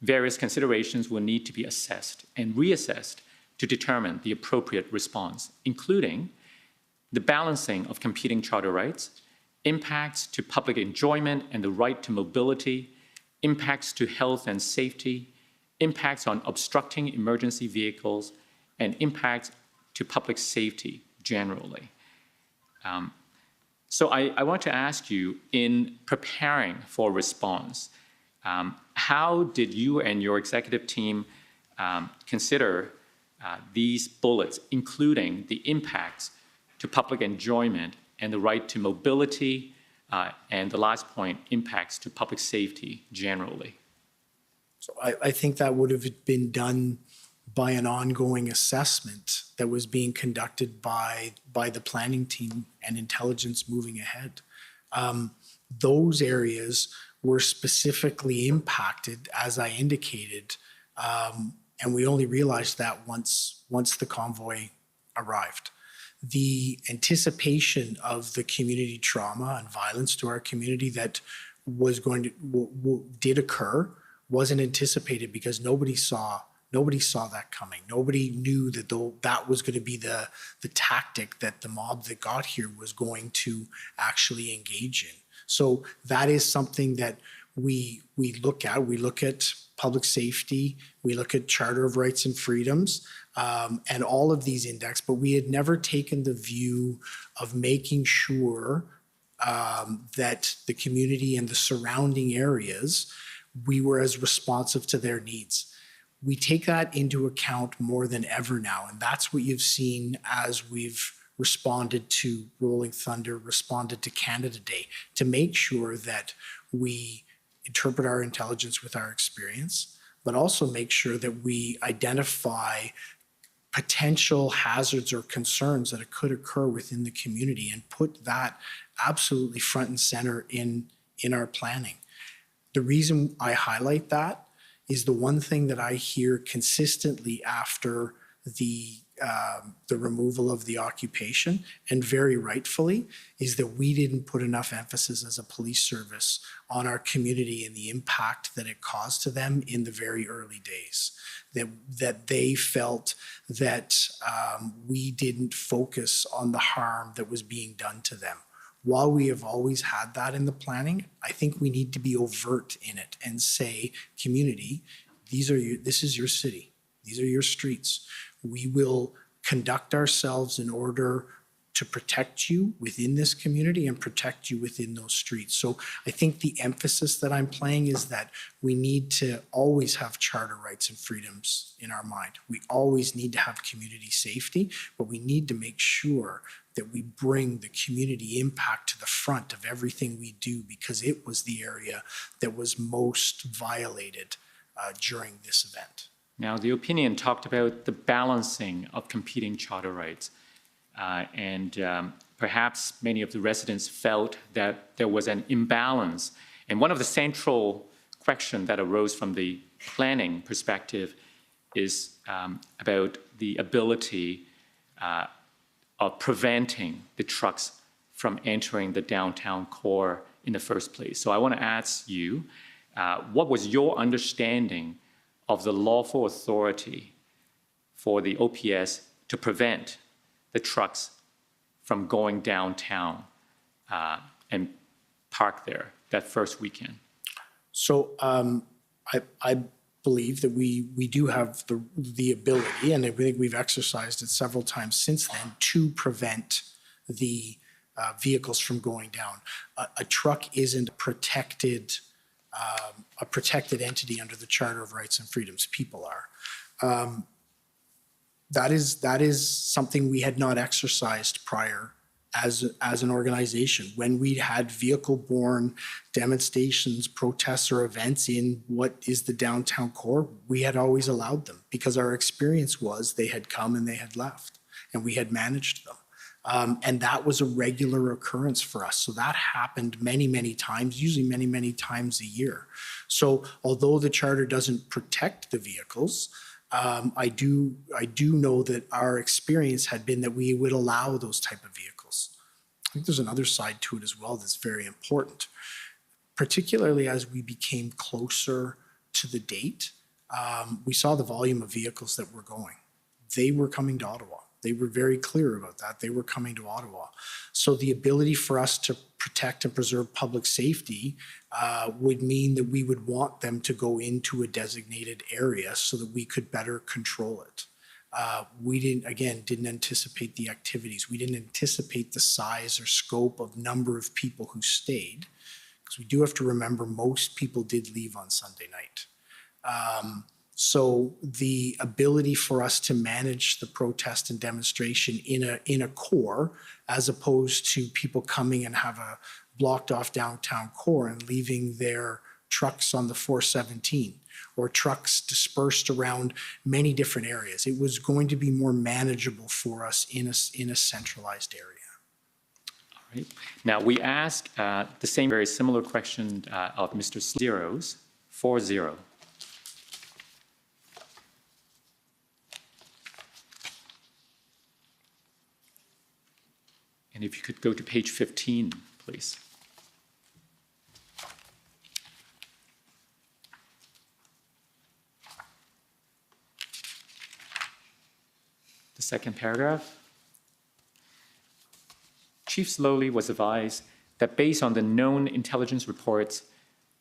various considerations will need to be assessed and reassessed to determine the appropriate response, including the balancing of competing charter rights, impacts to public enjoyment and the right to mobility, impacts to health and safety, impacts on obstructing emergency vehicles, and impacts to public safety generally. So I want to ask you, in preparing for response, how did you and your executive team consider these bullets, including the impacts to public enjoyment and the right to mobility, And the last point, impacts to public safety generally. So I think that would have been done by an ongoing assessment that was being conducted by the planning team and intelligence moving ahead. Those areas were specifically impacted, as I indicated, and we only realized that once the convoy arrived. The anticipation of the community trauma and violence to our community that was going to did occur wasn't anticipated because nobody saw that coming. Nobody knew that that was going to be the tactic that the mob that got here was going to actually engage in. So that is something that we look at. We look at public safety, we look at Charter of Rights and Freedoms, and all of these index, but we had never taken the view of making sure that the community and the surrounding areas, we were as responsive to their needs. We take that into account more than ever now, and that's what you've seen as we've responded to Rolling Thunder, responded to Canada Day, to make sure that we interpret our intelligence with our experience, but also make sure that we identify potential hazards or concerns that could occur within the community and put that absolutely front and center in our planning. The reason I highlight that is the one thing that I hear consistently after the removal of the occupation, and very rightfully, is that we didn't put enough emphasis as a police service on our community and the impact that it caused to them in the very early days. That they felt that we didn't focus on the harm that was being done to them. While we have always had that in the planning, I think we need to be overt in it and say, community, this is your city. These are your streets. We will conduct ourselves in order to protect you within this community and protect you within those streets. So I think the emphasis that I'm playing is that we need to always have charter rights and freedoms in our mind. We always need to have community safety, but we need to make sure that we bring the community impact to the front of everything we do, because it was the area that was most violated during this event. Now, the opinion talked about the balancing of competing charter rights. Perhaps many of the residents felt that there was an imbalance. And one of the central questions that arose from the planning perspective is about the ability of preventing the trucks from entering the downtown core in the first place. So I want to ask you, what was your understanding of the lawful authority for the OPS to prevent the trucks from going downtown and park there that first weekend? So I believe that we do have the ability, and I think we've exercised it several times since then, to prevent the vehicles from going down. A truck isn't a protected entity under the Charter of Rights and Freedoms. People are. That is something we had not exercised prior as an organization. When we had vehicle-borne demonstrations, protests, or events in what is the downtown core, we had always allowed them because our experience was they had come and they had left, and we had managed them. And that was a regular occurrence for us. So that happened many, many times, usually many, many times a year. So although the charter doesn't protect the vehicles, I do know that our experience had been that we would allow those type of vehicles. I think there's another side to it as well that's very important, particularly as we became closer to the date. We saw the volume of vehicles that were going. They were coming to Ottawa. They were very clear about that. They were coming to Ottawa. So the ability for us to protect and preserve public safety would mean that we would want them to go into a designated area so that we could better control it. We didn't anticipate the activities. We didn't anticipate the size or scope of number of people who stayed, because we do have to remember most people did leave on Sunday night. So the ability for us to manage the protest and demonstration in a core, as opposed to people coming and have a blocked off downtown core and leaving their trucks on the 417 or trucks dispersed around many different areas. It was going to be more manageable for us in a centralized area. Right. Now, we ask the same very similar question of Mr. Zeros, 4-0. And if you could go to page 15, please. The second paragraph. Chief Sloly was advised that based on the known intelligence reports,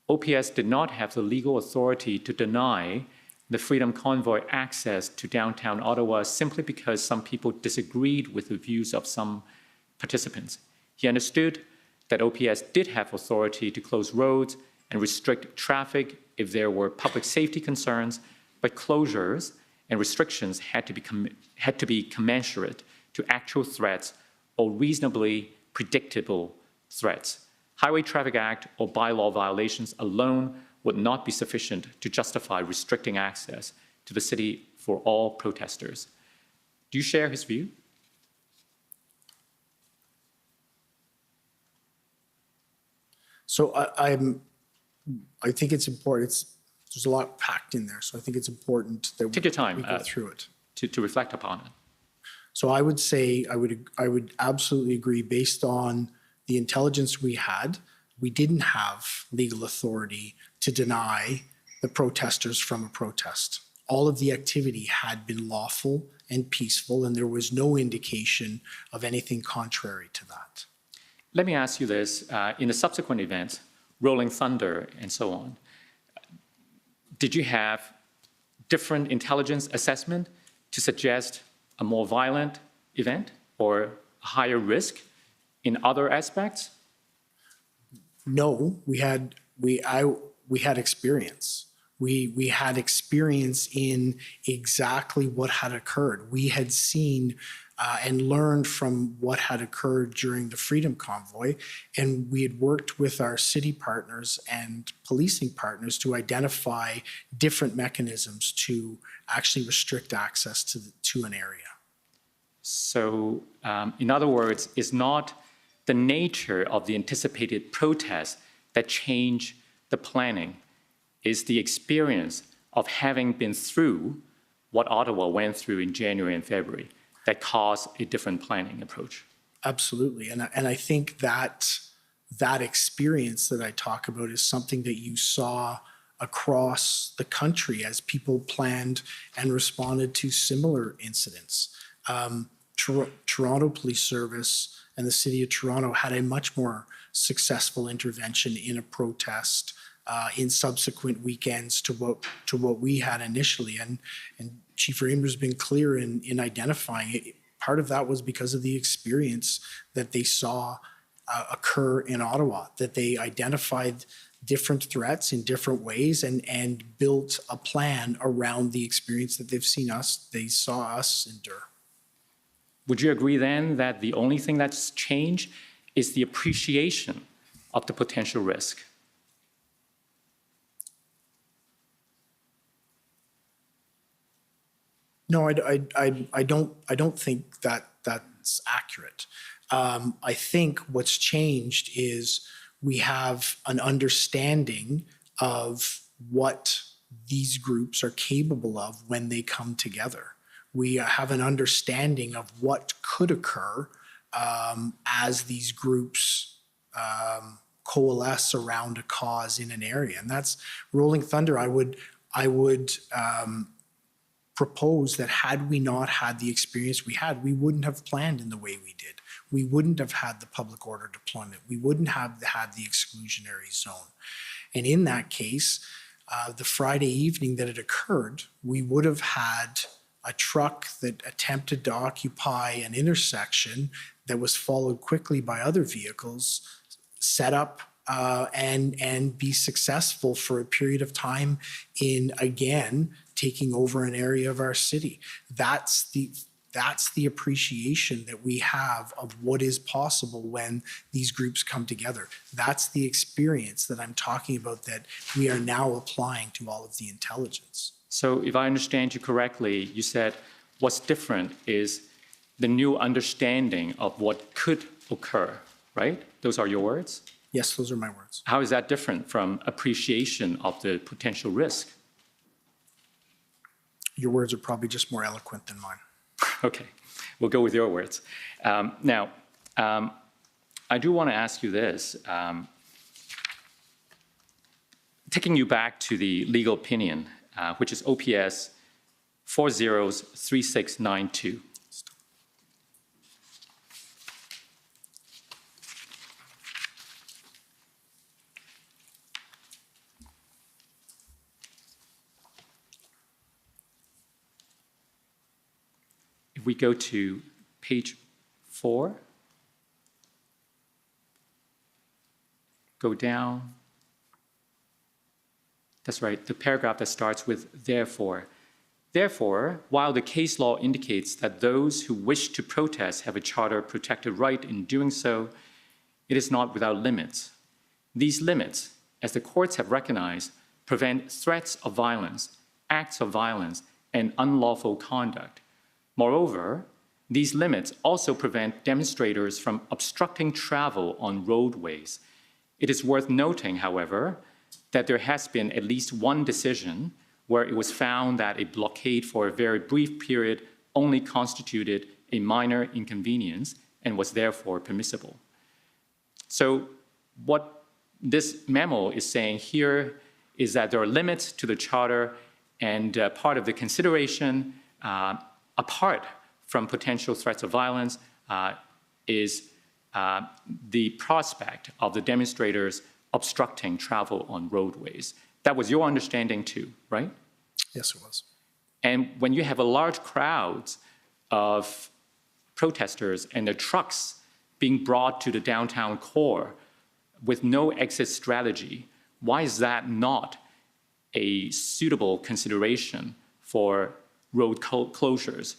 OPS did not have the legal authority to deny the Freedom Convoy access to downtown Ottawa simply because some people disagreed with the views of some participants. He understood that OPS did have authority to close roads and restrict traffic if there were public safety concerns, but closures and restrictions had to be commensurate to actual threats or reasonably predictable threats. Highway Traffic Act or bylaw violations alone would not be sufficient to justify restricting access to the city for all protesters. Do you share his view? So I think it's important. There's a lot packed in there, so I think it's important that Take your time, we go through it. to reflect upon it. So I would say I would absolutely agree. Based on the intelligence we had, we didn't have legal authority to deny the protesters from a protest. All of the activity had been lawful and peaceful, and there was no indication of anything contrary to that. Let me ask you this. In the subsequent events, Rolling Thunder and so on, did you have different intelligence assessment to suggest a more violent event or a higher risk in other aspects? No, we had experience. We had experience in exactly what had occurred. We had seen and learned from what had occurred during the Freedom Convoy, and we had worked with our city partners and policing partners to identify different mechanisms to actually restrict access to an area. So, in other words, it's not the nature of the anticipated protest that changed the planning. It's the experience of having been through what Ottawa went through in January and February that caused a different planning approach. Absolutely, and I think that experience that I talk about is something that you saw across the country as people planned and responded to similar incidents. Toronto Police Service and the City of Toronto had a much more successful intervention in a protest in subsequent weekends to what we had initially. And Chief Raymer's been clear in identifying it. Part of that was because of the experience that they saw occur in Ottawa, that they identified different threats in different ways and built a plan around the experience that they saw us endure. Would you agree then that the only thing that's changed is the appreciation of the potential risk? No, I don't think that that's accurate. I think what's changed is we have an understanding of what these groups are capable of when they come together. We have an understanding of what could occur as these groups coalesce around a cause in an area, and that's Rolling Thunder. I would propose that had we not had the experience we had, we wouldn't have planned in the way we did. We wouldn't have had the public order deployment. We wouldn't have had the exclusionary zone. And in that case, the Friday evening that it occurred, we would have had a truck that attempted to occupy an intersection that was followed quickly by other vehicles, set up and be successful for a period of time in, again, taking over an area of our city. That's That's the appreciation that we have of what is possible when these groups come together. That's the experience that I'm talking about that we are now applying to all of the intelligence. So if I understand you correctly, you said what's different is the new understanding of what could occur, right? Those are your words? Yes, those are my words. How is that different from appreciation of the potential risk? Your words are probably just more eloquent than mine. Okay, we'll go with your words. Now, I do want to ask you this. Taking you back to the legal opinion, which is OPS 403692. If we go to page 4, go down. That's right, the paragraph that starts with therefore. Therefore, while the case law indicates that those who wish to protest have a charter-protected right in doing so, it is not without limits. These limits, as the courts have recognized, prevent threats of violence, acts of violence, and unlawful conduct. Moreover, these limits also prevent demonstrators from obstructing travel on roadways. It is worth noting, however, that there has been at least one decision where it was found that a blockade for a very brief period only constituted a minor inconvenience and was therefore permissible. So what this memo is saying here is that there are limits to the charter, and part of the consideration apart from potential threats of violence is the prospect of the demonstrators obstructing travel on roadways. That was your understanding too, right? Yes, it was. And when you have a large crowd of protesters and the trucks being brought to the downtown core with no exit strategy, why is that not a suitable consideration for road closures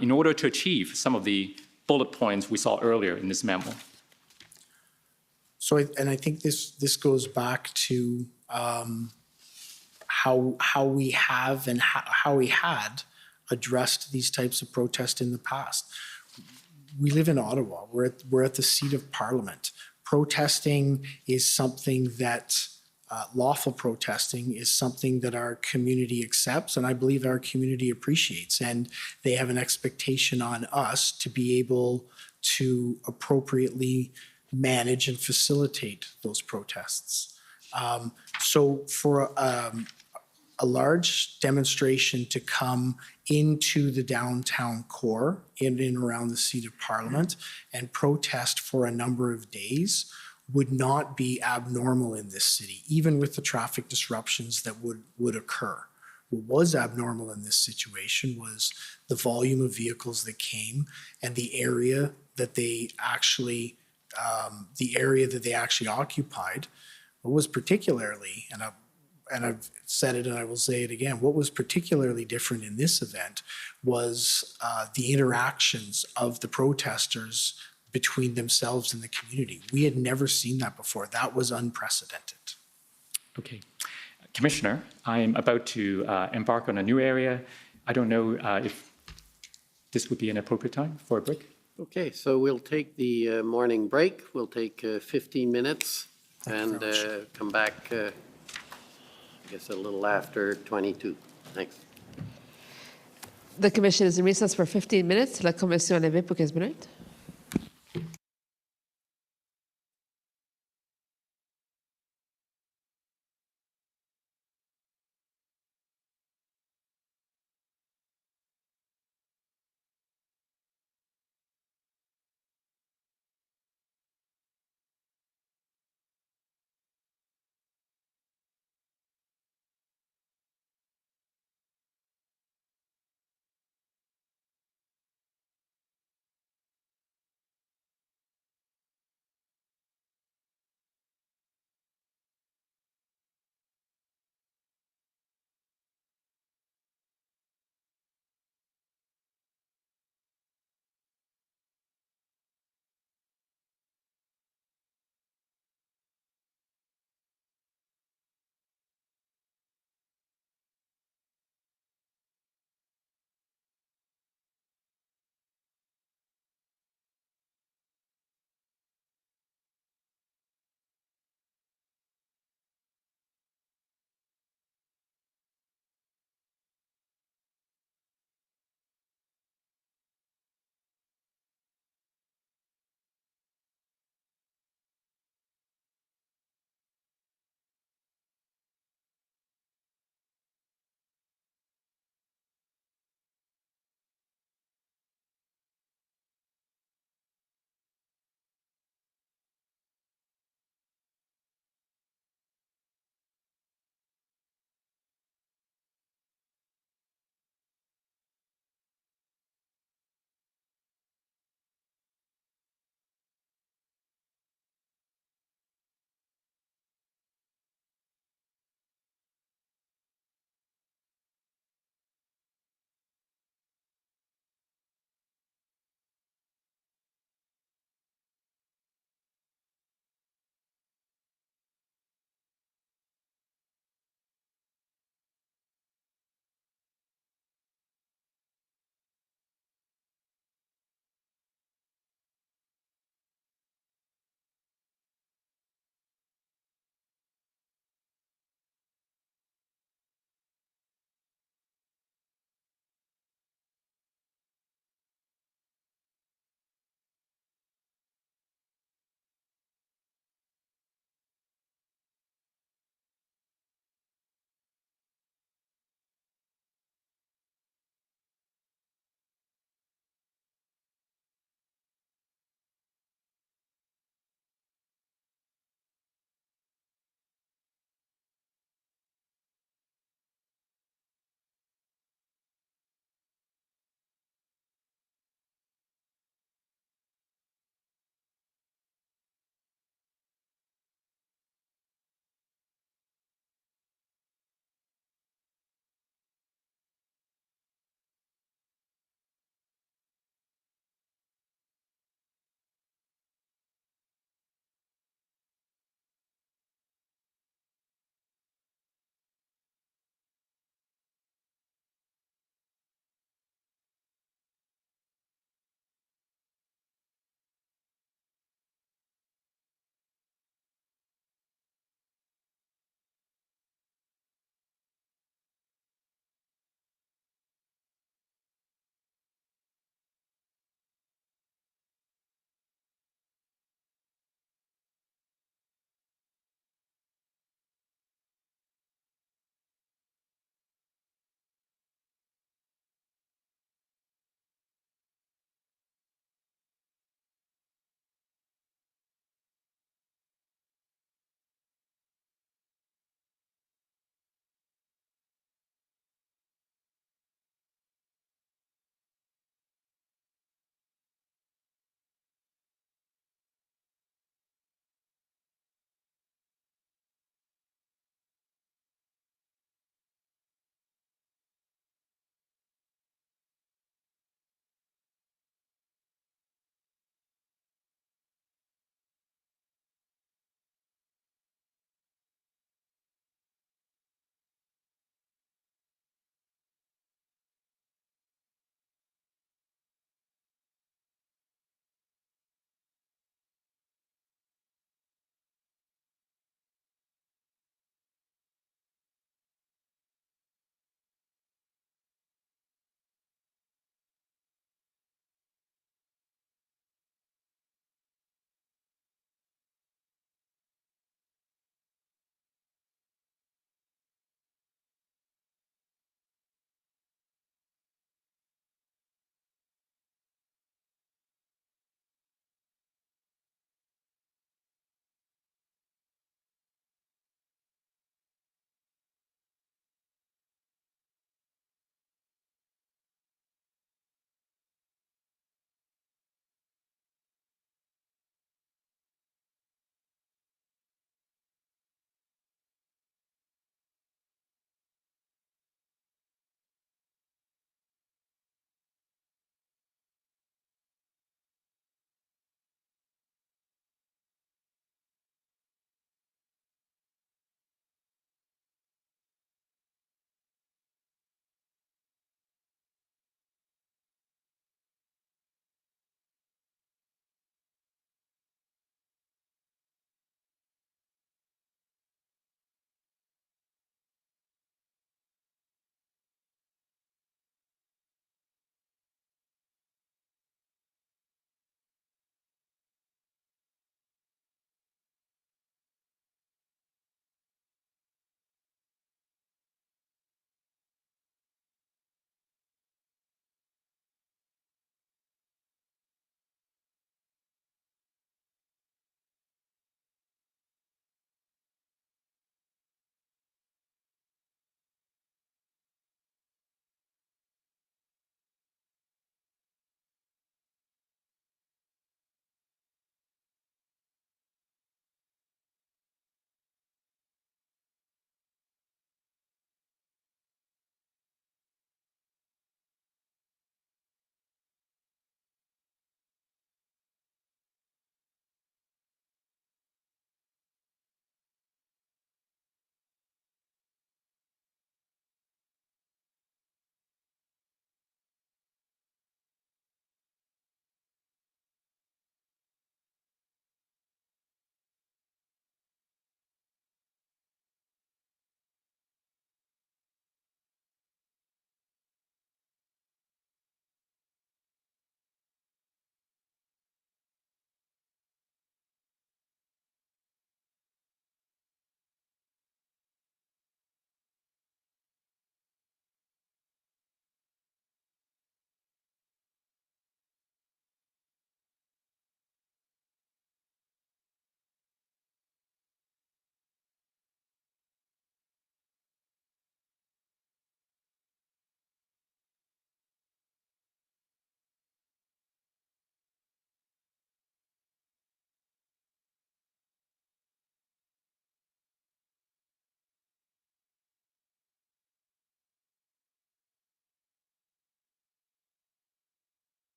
in order to achieve some of the bullet points we saw earlier in this memo? So, I think this goes back to how we have and how we had addressed these types of protests in the past. We live in Ottawa. We're at the seat of Parliament. Protesting is something that lawful protesting is something that our community accepts, and I believe our community appreciates. And they have an expectation on us to be able to appropriately manage and facilitate those protests. So for a large demonstration to come into the downtown core, in and around the seat of Parliament, and protest for a number of days would not be abnormal in this city, even with the traffic disruptions that would occur. What was abnormal in this situation was the volume of vehicles that came and the area that they actually occupied. What was particularly, and I've said it and I will say it again, what was particularly different in this event was the interactions of the protesters between themselves and the community. We had never seen that before. That was unprecedented. Okay. Commissioner, I'm about to embark on a new area. I don't know if this would be an appropriate time for a break. Okay, so we'll take the morning break. We'll take 15 minutes and come back, I guess, a little after 22. Thanks. The commission is in recess for 15 minutes. La commission est levée pour 15 minutes.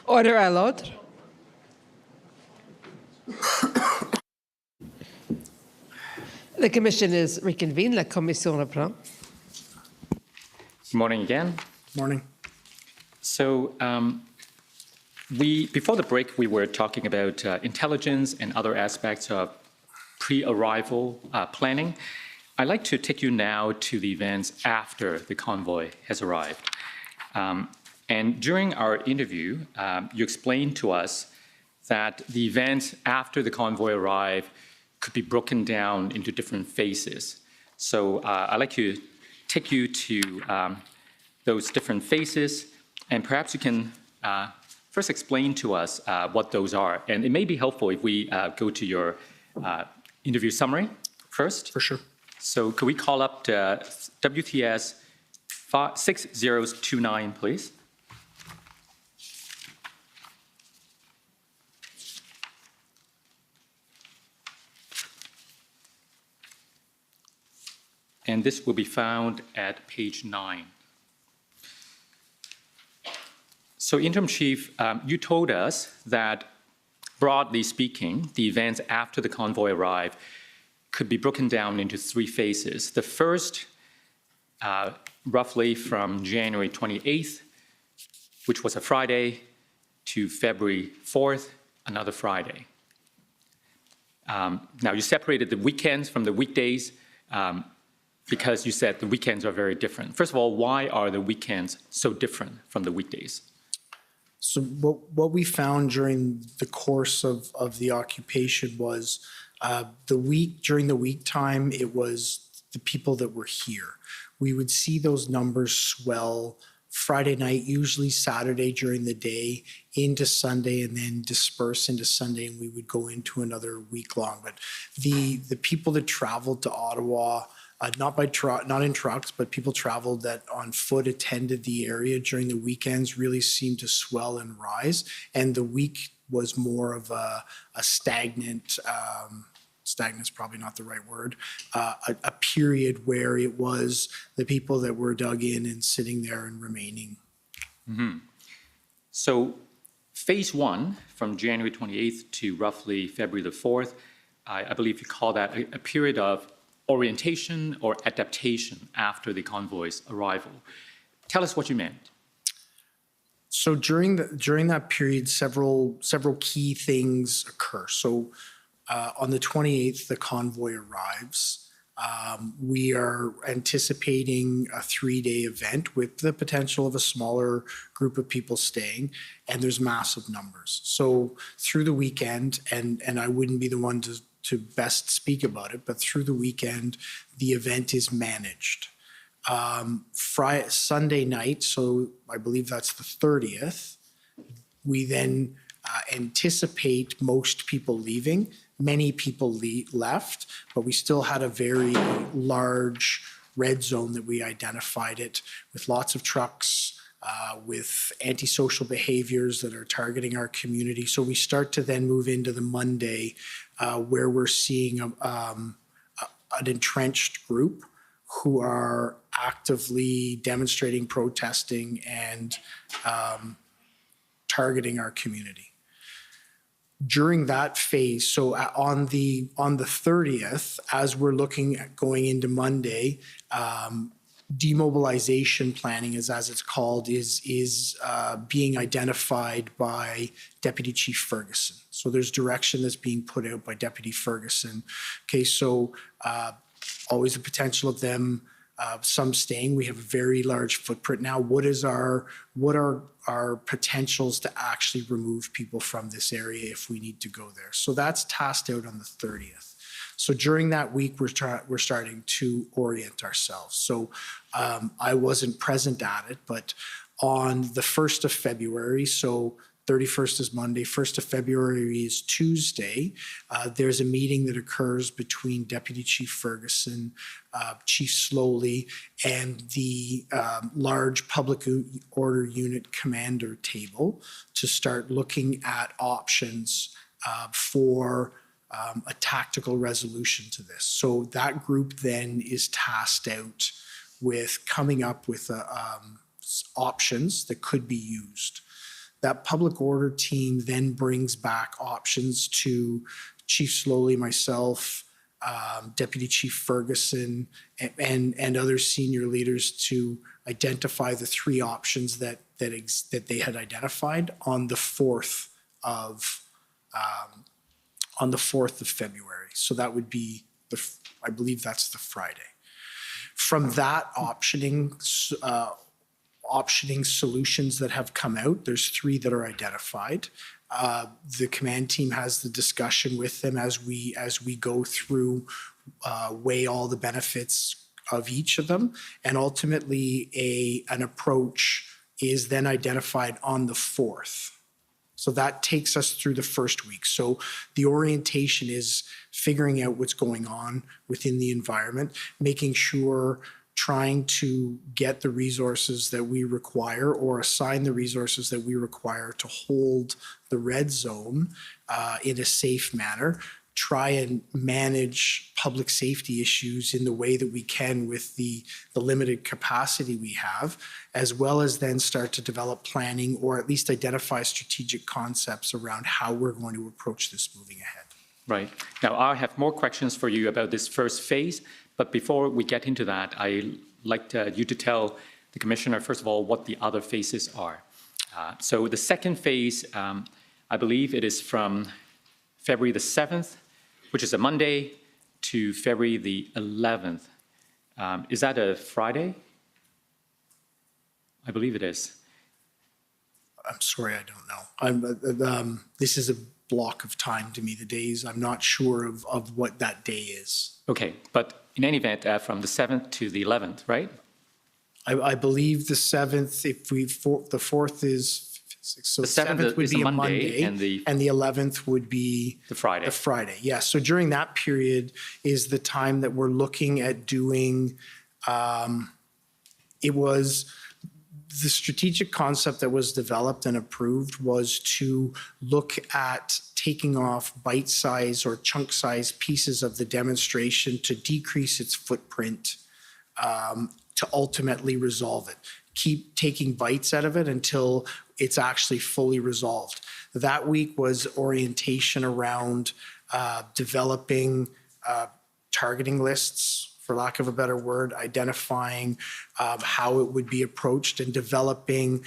Order à l'ordre. The commission is reconvened. La commission reprend. Good morning again. Morning. So before the break, we were talking about intelligence and other aspects of pre-arrival planning. I'd like to take you now to the events after the convoy has arrived. And during our interview, you explained to us that the events after the convoy arrived could be broken down into different phases. So I'd like to take you to those different phases, and perhaps you can first explain to us what those are. And it may be helpful if we go to your interview summary first. For sure. So could we call up the WTS 6029, please? And this will be found at page 9. So Interim Chief, you told us that, broadly speaking, the events after the convoy arrived could be broken down into 3 phases. The first, roughly from January 28th, which was a Friday, to February 4th, another Friday. Now, you separated the weekends from the weekdays because you said the weekends are very different. First of all, why are the weekends so different from the weekdays? So what we found during the course of the occupation was during the week time, it was the people that were here. We would see those numbers swell Friday night, usually Saturday during the day, into Sunday, and then disperse into Sunday, and we would go into another week long. But the people that traveled to Ottawa, not in trucks, but people traveled that on foot attended the area during the weekends really seemed to swell and rise. And the week was more of a stagnant, stagnant's probably not the right word, a period where it was the people that were dug in and sitting there and remaining. Mm-hmm. So phase 1, from January 28th to roughly February the 4th, I believe you call that a period of orientation or adaptation after the convoy's arrival. Tell us what you meant. So during that period, several key things occur. So on the 28th, the convoy arrives. We are anticipating a 3-day event with the potential of a smaller group of people staying, and there's massive numbers. So through the weekend, and I wouldn't be the one to best speak about it, but through the weekend, the event is managed. Sunday night, so I believe that's the 30th, we then anticipate most people leaving. Many people left, but we still had a very large red zone that we identified it with lots of trucks, with antisocial behaviors that are targeting our community. So we start to then move into the Monday where we're seeing an entrenched group who are actively demonstrating, protesting, and targeting our community. During that phase, so on the 30th, as we're looking at going into Monday, demobilization planning, as it's called, is being identified by Deputy Chief Ferguson. So there's direction that's being put out by Deputy Ferguson. Okay, so always the potential of them, some staying. We have a very large footprint now. What are our potentials to actually remove people from this area if we need to go there? So that's tasked out on the 30th. So during that week, we're starting to orient ourselves. So I wasn't present at it, but on the 1st of February, so 31st is Monday, 1st of February is Tuesday, there's a meeting that occurs between Deputy Chief Ferguson, Chief Sloly, and the large public order unit commander table to start looking at options for a tactical resolution to this. So that group then is tasked out with coming up with options that could be used. That public order team then brings back options to Chief Sloly, myself, Deputy Chief Ferguson, and other senior leaders to identify the three options that they had identified on the 4th of February. So that would be I believe that's the Friday. From that optioning solutions that have come out, there's 3 that are identified. The command team has the discussion with them as we go through, weigh all the benefits of each of them, and ultimately an approach is then identified on the 4th. So that takes us through the first week. So the orientation is figuring out what's going on within the environment, making sure, trying to get the resources that we require or assign the resources that we require to hold the red zone in a safe manner, try and manage public safety issues in the way that we can with the limited capacity we have, as well as then start to develop planning or at least identify strategic concepts around how we're going to approach this moving ahead. Right. Now, I have more questions for you about this first phase, but before we get into that, I'd like you to tell the Commissioner, first of all, what the other phases are. So the second phase, I believe it is from February the 7th, which is a Monday, to February the 11th. Is that a Friday? I believe it is. I'm sorry, I don't know. This is a block of time to me, the days. I'm not sure of what that day is. Okay, but in any event, from the 7th to the 11th, right? I believe the 7th, the 4th is, so The 7th would is be a a Monday, Monday, and the 11th would be the Friday. The Friday, yes. So during that period is the time that we're looking at doing, it was, the strategic concept that was developed and approved was to look at taking off bite-size or chunk-size pieces of the demonstration to decrease its footprint, to ultimately resolve it. Keep taking bites out of it until it's actually fully resolved. That week was orientation around developing targeting lists, for lack of a better word, identifying how it would be approached and developing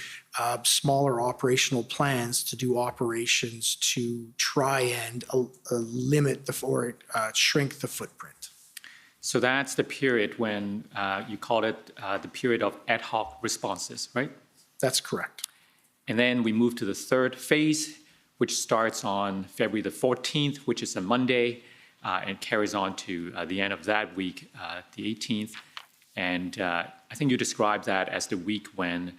smaller operational plans to do operations to try and limit or shrink the footprint. So that's the period when you call it the period of ad hoc responses, right? That's correct. And then we move to the third phase, which starts on February the 14th, which is a Monday, and carries on to the end of that week, the 18th. And I think you described that as the week when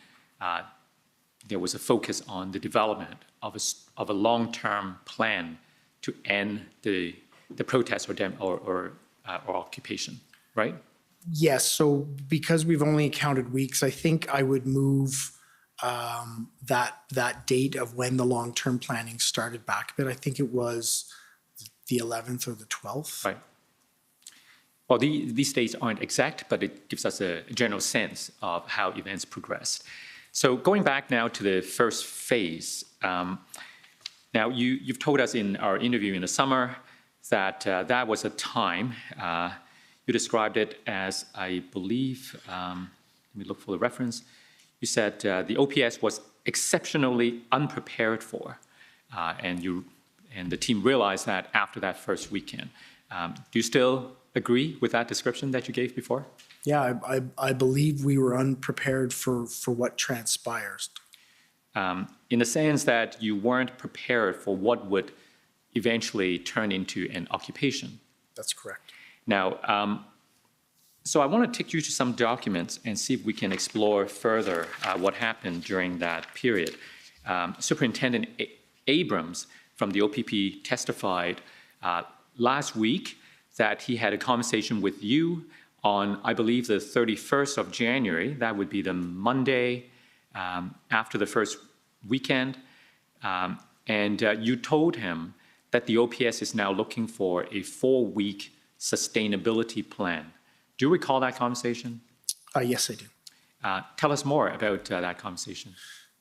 there was a focus on the development of a long-term plan to end the protest or occupation, right? Yes, so because we've only counted weeks, I think I would move that date of when the long-term planning started back a bit. I think it was the 11th or the 12th. Right. Well, these dates aren't exact, but it gives us a general sense of how events progressed. So going back now to the first phase, now you've told us in our interview in the summer that that was a time, you described it as, I believe, let me look for the reference, you said the OPS was exceptionally unprepared for, and the team realized that after that first weekend. Do you still agree with that description that you gave before? Yeah, I believe we were unprepared for what transpires. In the sense that you weren't prepared for what would eventually turn into an occupation. That's correct. Now, so I want to take you to some documents and see if we can explore further what happened during that period. Superintendent Abrams from the OPP testified last week that he had a conversation with you on, I believe, the 31st of January. That would be the Monday after the first weekend. And you told him that the OPS is now looking for a 4-week sustainability plan. Do you recall that conversation? Yes, I do. Tell us more about that conversation.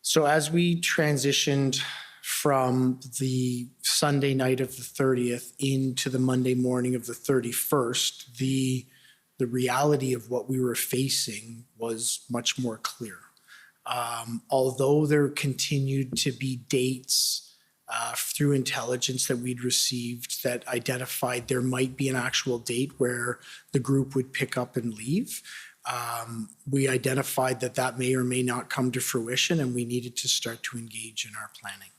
So as we transitioned from the Sunday night of the 30th into the Monday morning of the 31st, the reality of what we were facing was much more clear. Although there continued to be dates through intelligence that we'd received that identified there might be an actual date where the group would pick up and leave, we identified that that may or may not come to fruition, and we needed to start to engage in our planning.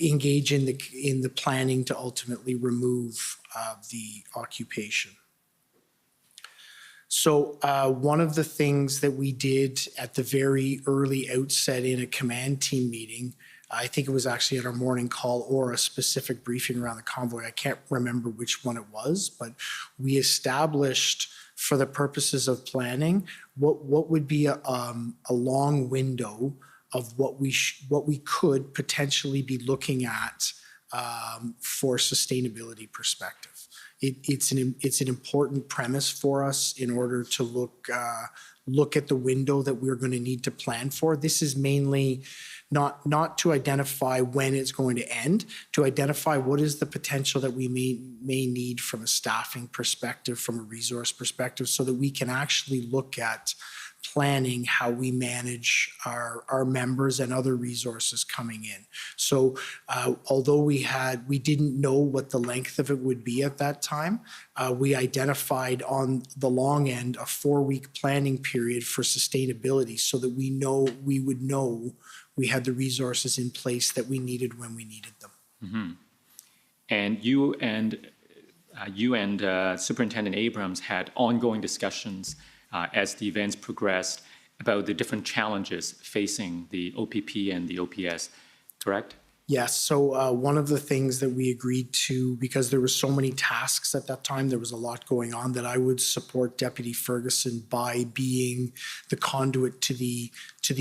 Engage in the planning to ultimately remove the occupation. So one of the things that we did at the very early outset in a command team meeting, I think it was actually at our morning call or a specific briefing around the convoy, I can't remember which one it was, but we established for the purposes of planning what would be a long window of what we could potentially be looking at for sustainability perspective. It's an important premise for us in order to look at the window that we're going to need to plan for. This is mainly not to identify when it's going to end, to identify what is the potential that we may need from a staffing perspective, from a resource perspective, so that we can actually look at planning how we manage our members and other resources coming in. So although we didn't know what the length of it would be at that time, we identified on the long end a 4-week planning period for sustainability so that we would know we had the resources in place that we needed when we needed them. Mm-hmm. And you and Superintendent Abrams had ongoing discussions as the events progressed about the different challenges facing the OPP and the OPS, correct? Yes. So one of the things that we agreed to, because there were so many tasks at that time, there was a lot going on, that I would support Deputy Ferguson by being the conduit to the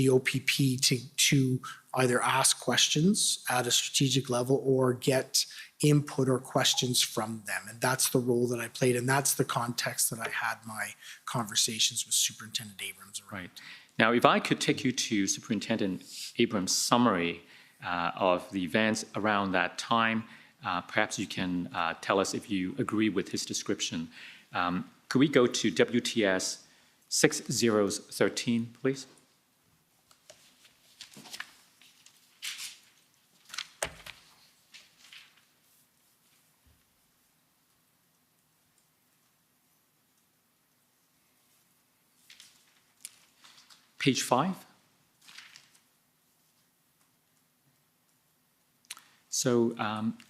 OPP to either ask questions at a strategic level or get input or questions from them. And that's the role that I played. And that's the context that I had my conversations with Superintendent Abrams around. Right. Now, if I could take you to Superintendent Abrams' summary of the events around that time, perhaps you can tell us if you agree with his description. Could we go to WTS 6013, please? Page 5. So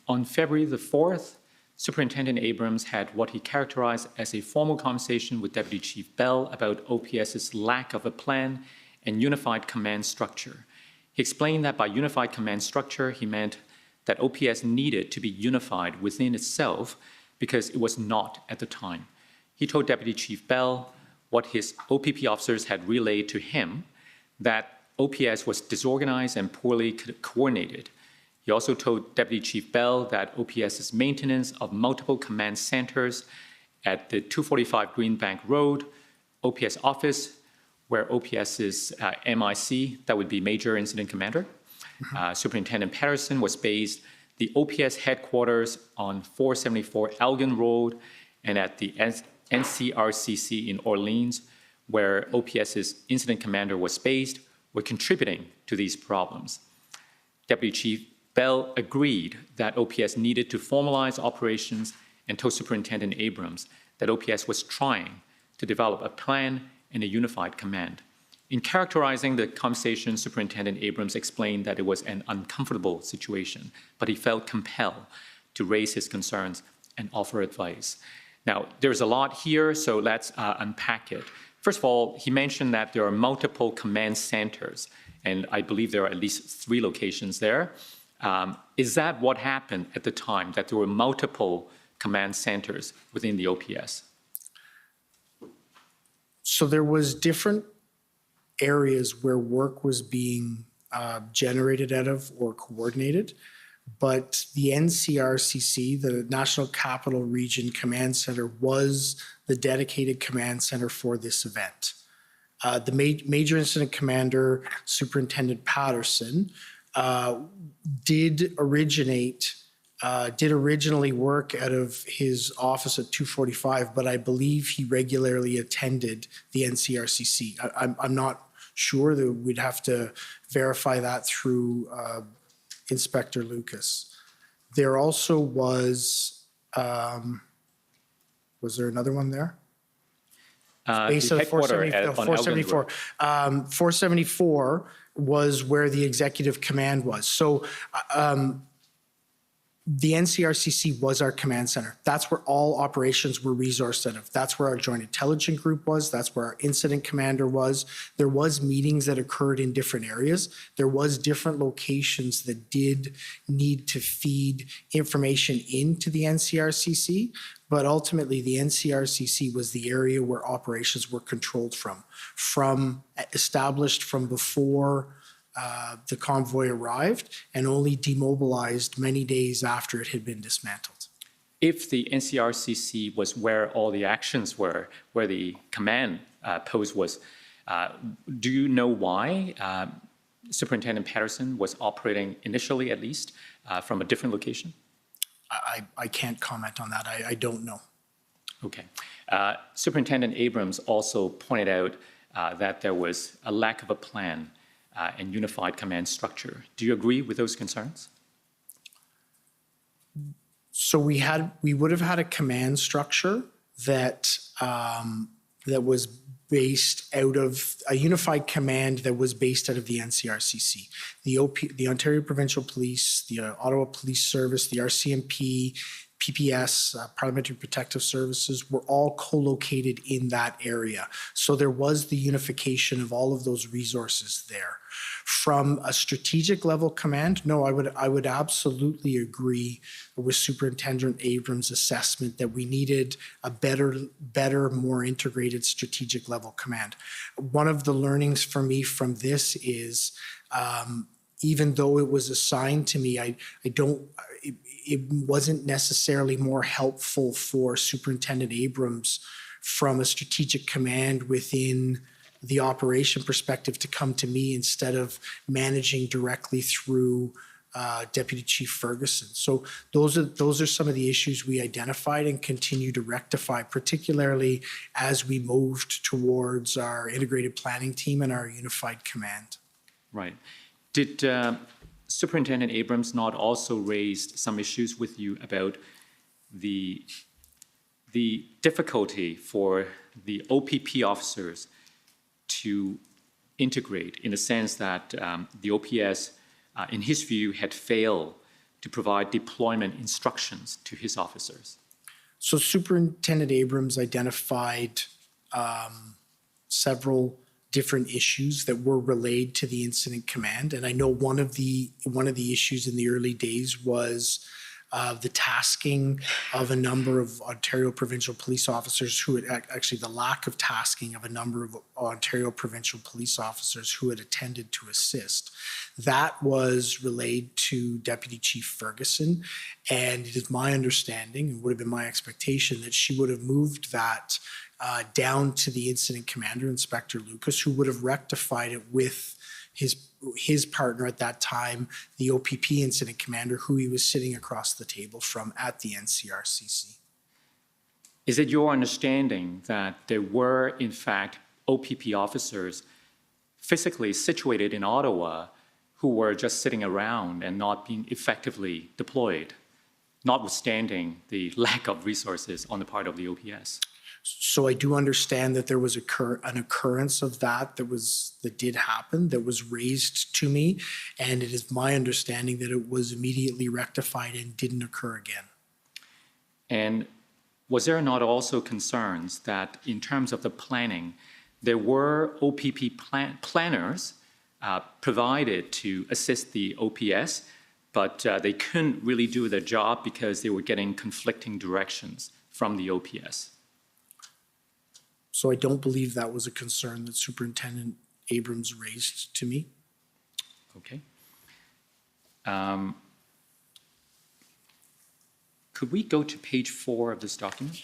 on February the 4th, Superintendent Abrams had what he characterized as a formal conversation with Deputy Chief Bell about OPS's lack of a plan and unified command structure. He explained that by unified command structure, he meant that OPS needed to be unified within itself because it was not at the time. He told Deputy Chief Bell what his OPP officers had relayed to him, that OPS was disorganized and poorly coordinated. He also told Deputy Chief Bell that OPS's maintenance of multiple command centers at the 245 Greenbank Road, OPS office, where OPS's MIC, that would be Major Incident Commander, Superintendent Patterson was based, the OPS headquarters on 474 Elgin Road, and at the NCRCC in Orleans, where OPS's incident commander was based, were contributing to these problems. Deputy Chief Bell agreed that OPS needed to formalize operations and told Superintendent Abrams that OPS was trying to develop a plan and a unified command. In characterizing the conversation, Superintendent Abrams explained that it was an uncomfortable situation, but he felt compelled to raise his concerns and offer advice. Now, there's a lot here, so let's unpack it. First of all, he mentioned that there are multiple command centers, and I believe there are at least 3 locations there. Is that what happened at the time, that there were multiple command centers within the OPS? So there was different areas where work was being generated out of or coordinated, but the NCRCC, the National Capital Region Command Center, was the dedicated command center for this event. The Major Incident Commander, Superintendent Patterson, did originally work out of his office at 245, but I believe he regularly attended the NCRCC. I'm not sure, that we'd have to verify that through Inspector Lucas. There also was there another one there? Based The on headquarter on 474. 474 was where the executive command was. So the NCRCC was our command center. That's where all operations were resourced out of. That's where our joint intelligence group was. That's where our incident commander was. There was meetings that occurred in different areas. There was different locations that did need to feed information into the NCRCC, but ultimately the NCRCC was the area where operations were controlled from established from before the convoy arrived and only demobilized many days after it had been dismantled. If the NCRCC was where all the actions were, where the command post was, do you know why Superintendent Patterson was operating initially, at least, from a different location? I can't comment on that. I don't know. Okay. Superintendent Abrams also pointed out that there was a lack of a plan and unified command structure. Do you agree with those concerns? So we would have had a command structure that was based out of a unified command that was based out of the NCRCC, the Ontario Provincial Police, the Ottawa Police Service, the RCMP, PPS, Parliamentary Protective Services, were all co-located in that area. So there was the unification of all of those resources there. From a strategic level command, no, I would absolutely agree with Superintendent Abrams' assessment that we needed a better, more integrated strategic level command. One of the learnings for me from this is, even though it was assigned to me, it wasn't necessarily more helpful for Superintendent Abrams from a strategic command within the operation perspective to come to me instead of managing directly through Deputy Chief Ferguson. So those are some of the issues we identified and continue to rectify, particularly as we moved towards our integrated planning team and our unified command. Right. Did Superintendent Abrams not also raise some issues with you about the difficulty for the OPP officers to integrate, in the sense that the OPS, in his view, had failed to provide deployment instructions to his officers? So Superintendent Abrams identified several different issues that were relayed to the incident command, and I know one of the issues in the early days was the tasking of a number of Ontario provincial police officers who had actually the lack of tasking of a number of Ontario provincial police officers who had attended to assist. That was relayed to Deputy Chief Ferguson, and it is my understanding, and would have been my expectation, that she would have moved that down to the incident commander, Inspector Lucas, who would have rectified it with his partner at that time, the OPP incident commander, who he was sitting across the table from at the NCRCC. Is it your understanding that there were, in fact, OPP officers physically situated in Ottawa who were just sitting around and not being effectively deployed, notwithstanding the lack of resources on the part of the OPS? So I do understand that there was an occurrence of that did happen, that was raised to me, and it is my understanding that it was immediately rectified and didn't occur again. And was there not also concerns that in terms of the planning, there were OPP planners provided to assist the OPS, but they couldn't really do their job because they were getting conflicting directions from the OPS? So I don't believe that was a concern that Superintendent Abrams raised to me. Okay. Could we go to page 4 of this document?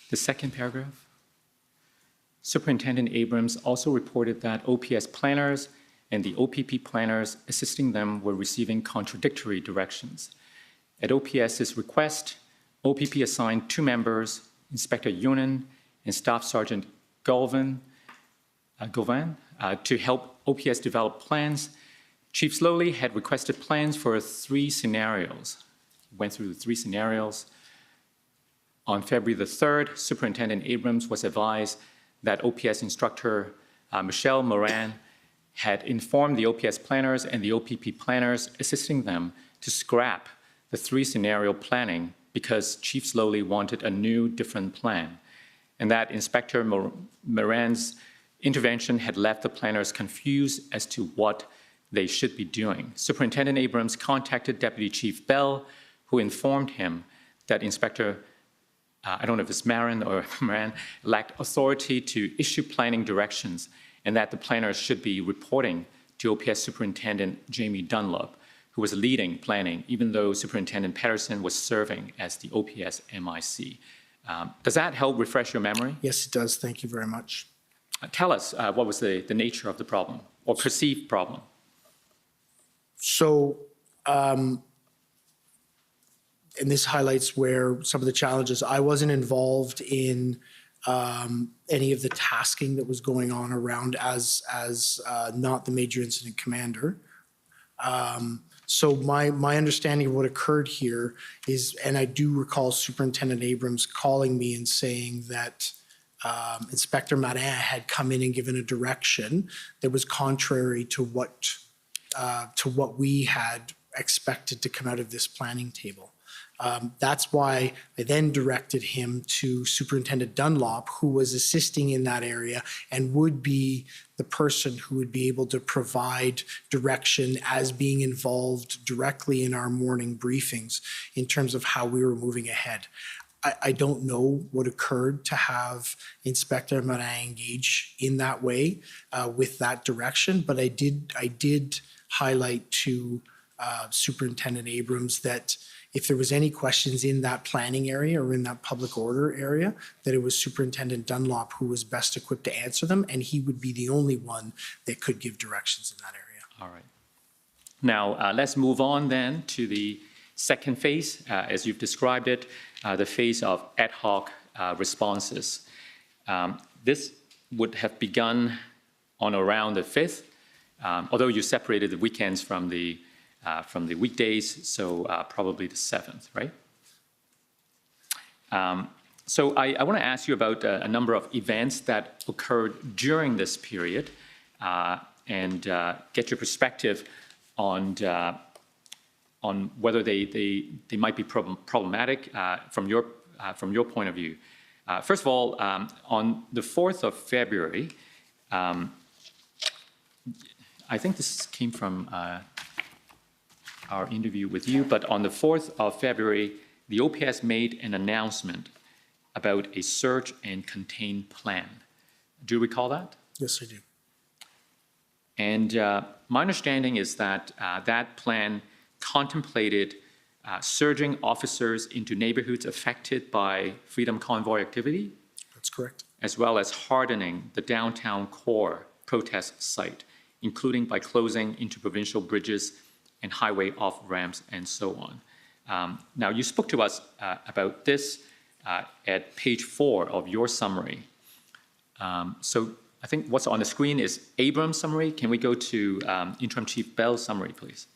The second paragraph. Superintendent Abrams also reported that OPS planners and the OPP planners assisting them were receiving contradictory directions. At OPS's request, OPP assigned 2 members, Inspector Yunan and Staff Sergeant Gauvin, to help OPS develop plans. Chief Sloly had requested plans for 3 scenarios. He went through the 3 scenarios. On February the 3rd, Superintendent Abrams was advised that OPS instructor Michelle Moran had informed the OPS planners and the OPP planners assisting them to scrap the 3 scenario planning because Chief Sloly wanted a new, different plan, and that Inspector Moran's intervention had left the planners confused as to what they should be doing. Superintendent Abrams contacted Deputy Chief Bell, who informed him that Inspector I don't know if it's Marin or Moran, lacked authority to issue planning directions, and that the planners should be reporting to OPS Superintendent Jamie Dunlop, who was leading planning, even though Superintendent Patterson was serving as the OPS MIC. Does that help refresh your memory? Yes, it does. Thank you very much. Tell us what was the nature of the problem, or perceived problem? So, and this highlights where some of the challenges. I wasn't involved in any of the tasking that was going on around as not the major incident commander. So my understanding of what occurred here is, and I do recall Superintendent Abrams calling me and saying that Inspector Marin had come in and given a direction that was contrary to what we had expected to come out of this planning table. That's why I then directed him to Superintendent Dunlop, who was assisting in that area and would be the person who would be able to provide direction as being involved directly in our morning briefings in terms of how we were moving ahead. I don't know what occurred to have Inspector Marin engage in that way with that direction, but I did highlight to Superintendent Abrams that if there was any questions in that planning area or in that public order area, that it was Superintendent Dunlop who was best equipped to answer them, and he would be the only one that could give directions in that area. All right. Now, let's move on then to the second phase, as you've described it, the phase of ad hoc responses. This would have begun on around the 5th, although you separated the weekends from the weekdays, so probably the 7th, right? So I want to ask you about a number of events that occurred during this period and get your perspective on whether they might be problematic from your point of view. First of all, on the 4th of February, I think this came from our interview with you, but on the 4th of February, the OPS made an announcement about a search and contain plan. Do you recall that? Yes, I do. And my understanding is that that plan contemplated surging officers into neighborhoods affected by Freedom Convoy activity. That's correct. As well as hardening the downtown core protest site, including by closing interprovincial bridges and highway off-ramps and so on. Now, you spoke to us about this at page 4 of your summary. So I think what's on the screen is Abrams' summary. Can we go to Interim Chief Bell's summary, please?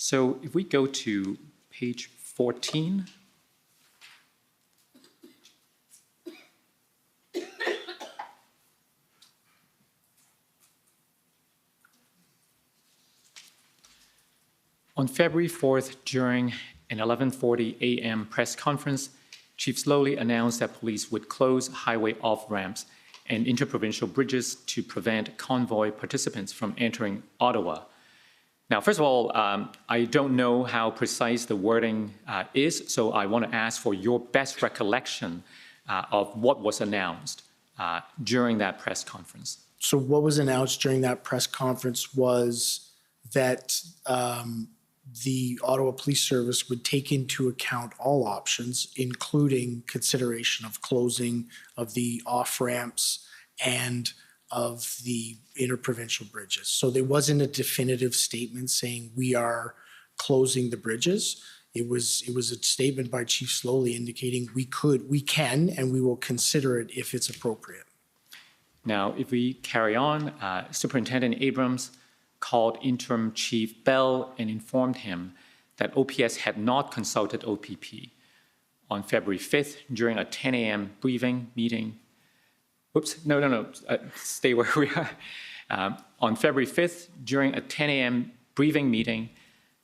So if we go to page 14, On February 4th, during an 11:40 a.m. press conference, Chief Sloly announced that police would close highway off-ramps and interprovincial bridges to prevent convoy participants from entering Ottawa. Now, first of all, I don't know how precise the wording is, so I want to ask for your best recollection of what was announced during that press conference. So what was announced during that press conference was that the Ottawa Police Service would take into account all options, including consideration of closing of the off-ramps and of the interprovincial bridges. So there wasn't a definitive statement saying we are closing the bridges. It was a statement by Chief Sloly indicating we can, and we will consider it if it's appropriate. Now, if we carry on, Superintendent Abrams called Interim Chief Bell and informed him that OPS had not consulted OPP. On February 5th, during a 10 a.m. briefing meeting, stay where we are. On February 5th, during a 10 a.m. briefing meeting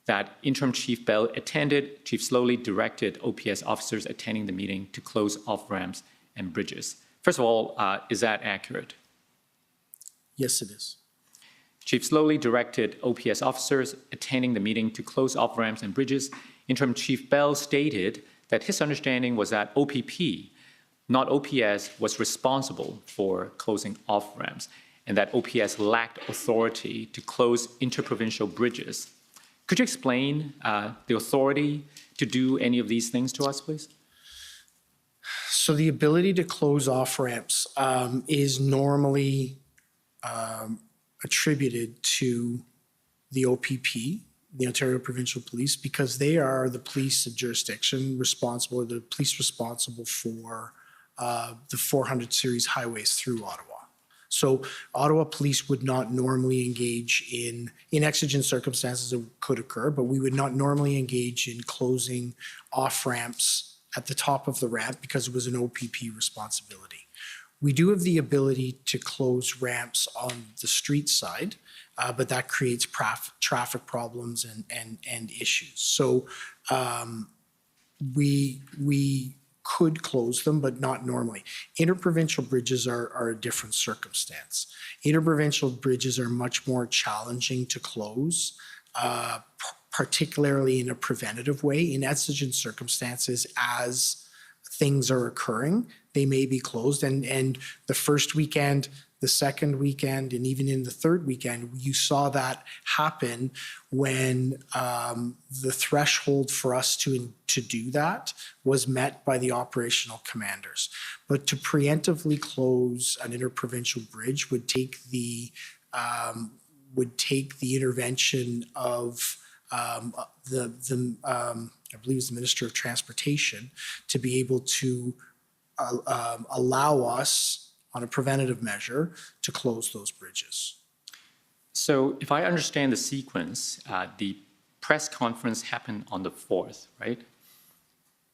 that Interim Chief Bell attended, Chief Sloly directed OPS officers attending the meeting to close off-ramps and bridges. First of all, is that accurate? Yes, it is. Chief Sloly directed OPS officers attending the meeting to close off-ramps and bridges. Interim Chief Bell stated that his understanding was that OPP, not OPS, was responsible for closing off-ramps, and that OPS lacked authority to close interprovincial bridges. Could you explain the authority to do any of these things to us, please? So the ability to close off-ramps is normally attributed to the OPP, the Ontario Provincial Police, because they are the police of jurisdiction responsible, or the police responsible for the 400 series highways through Ottawa. So Ottawa Police would not normally engage in exigent circumstances that could occur, but we would not normally engage in closing off-ramps at the top of the ramp because it was an OPP responsibility. We do have the ability to close ramps on the street side, but that creates traffic problems and issues. So we could close them, but not normally. Interprovincial bridges are a different circumstance. Interprovincial bridges are much more challenging to close, particularly in a preventative way. In exigent circumstances, as things are occurring, they may be closed. And the first weekend, the second weekend, and even in the third weekend, you saw that happen when the threshold for us to do that was met by the operational commanders. But to preemptively close an interprovincial bridge would take the intervention of I believe it's the Minister of Transportation to be able to allow us on a preventative measure to close those bridges. So if I understand the sequence, the press conference happened on the 4th, right?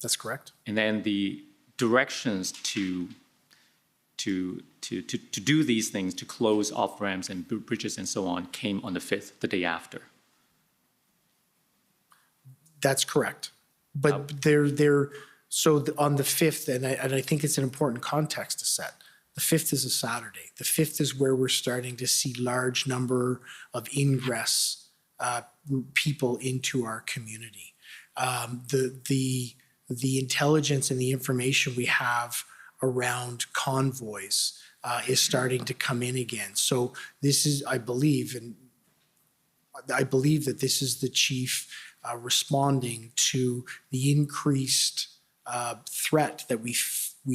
That's correct. And then the directions to do these things, to close off-ramps and bridges and so on, came on the 5th, the day after. That's correct. But on the 5th, and I think it's an important context to set, the 5th is a Saturday. The 5th is where we're starting to see large number of ingress people into our community. The intelligence and the information we have around convoys is starting to come in again. So this is, I believe that this is the chief responding to the increased threat that we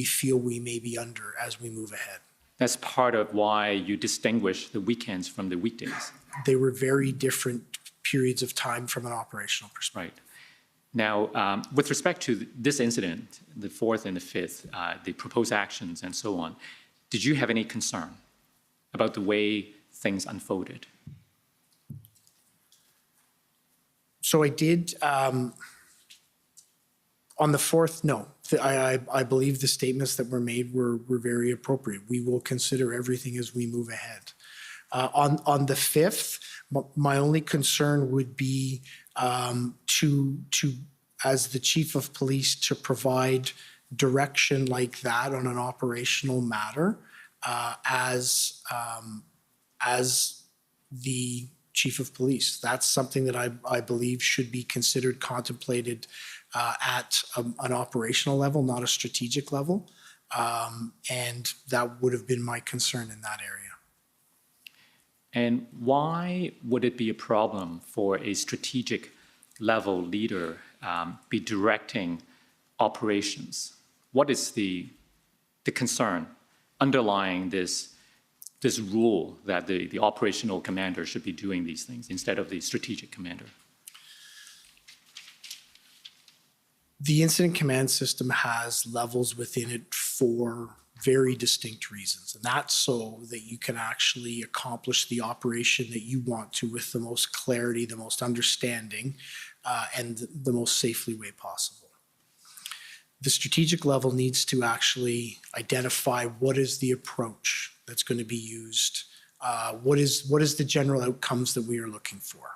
feel we may be under as we move ahead. That's part of why you distinguish the weekends from the weekdays. They were very different periods of time from an operational perspective. Right. Now, with respect to this incident, the 4th and the 5th, the proposed actions and so on, did you have any concern about the way things unfolded? So I did, on the 4th, no. I believe the statements that were made were very appropriate. We will consider everything as we move ahead. On the 5th, my only concern would be as the chief of police, to provide direction like that on an operational matter as the chief of police. That's something that I believe should be considered, contemplated at an operational level, not a strategic level. And that would have been my concern in that area. And why would it be a problem for a strategic level leader be directing operations? What is the concern underlying this rule that the operational commander should be doing these things instead of the strategic commander? The incident command system has levels within it for very distinct reasons. And that's so that you can actually accomplish the operation that you want to with the most clarity, the most understanding, and the most safely way possible. The strategic level needs to actually identify what is the approach that's going to be used, what is the general outcomes that we are looking for.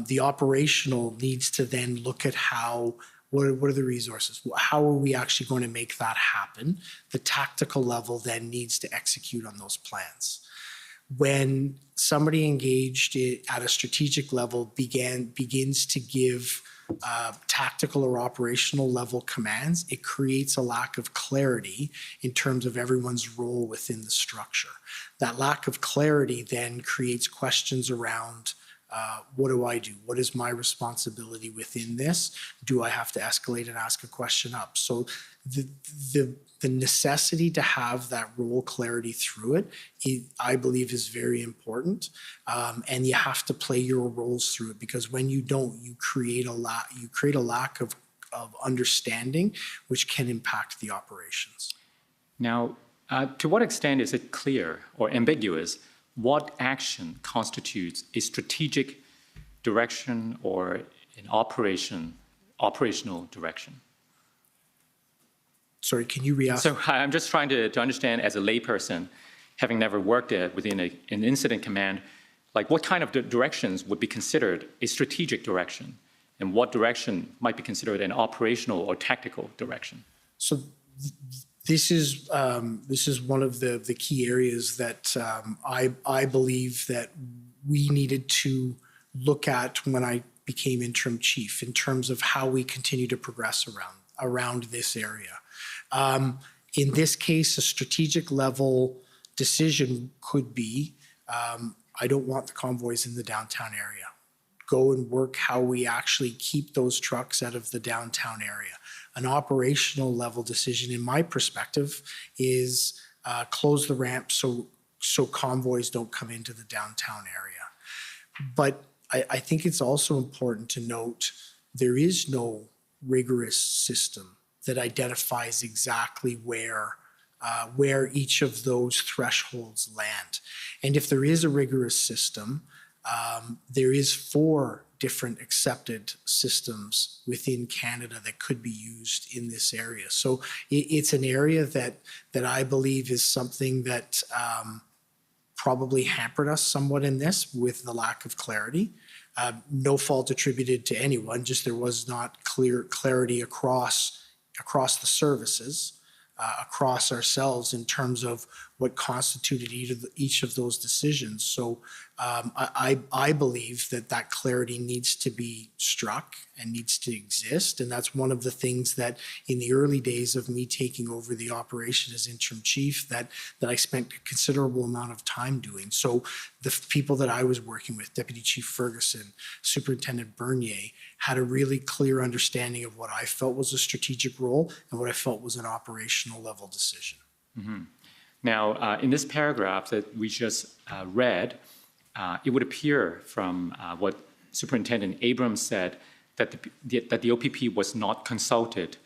The operational needs to then look at what are the resources? How are we actually going to make that happen? The tactical level then needs to execute on those plans. When somebody engaged at a strategic level begins to give tactical or operational level commands, it creates a lack of clarity in terms of everyone's role within the structure. That lack of clarity then creates questions around what do I do? What is my responsibility within this? Do I have to escalate and ask a question up? So the necessity to have that role clarity through it, I believe, is very important. And you have to play your roles through it, because when you don't, you create a lack of understanding, which can impact the operations. Now, to what extent is it clear or ambiguous what action constitutes a strategic direction or an operational direction? Sorry, can you re-ask? So I'm just trying to understand, as a layperson, having never worked within an incident command, like what kind of directions would be considered a strategic direction, and what direction might be considered an operational or tactical direction? So this is one of the key areas that I believe that we needed to look at when I became interim chief, in terms of how we continue to progress around this area. In this case, a strategic level decision could be, I don't want the convoys in the downtown area. Go and work how we actually keep those trucks out of the downtown area. An operational level decision, in my perspective, is close the ramp so convoys don't come into the downtown area. But I think it's also important to note there is no rigorous system that identifies exactly where each of those thresholds land. And if there is a rigorous system, there is 4 different accepted systems within Canada that could be used in this area. So it's an area that I believe is something that probably hampered us somewhat in this, with the lack of clarity. No fault attributed to anyone, just there was not clarity across the services, across ourselves, in terms of what constituted each of those decisions. So I believe that clarity needs to be struck and needs to exist. And that's one of the things that in the early days of me taking over the operation as interim chief that I spent a considerable amount of time doing. So the people that I was working with, Deputy Chief Ferguson, Superintendent Bernier, had a really clear understanding of what I felt was a strategic role and what I felt was an operational level decision. Mm-hmm. Now, in this paragraph that we just read, it would appear from what Superintendent Abrams said that the OPP was not consulted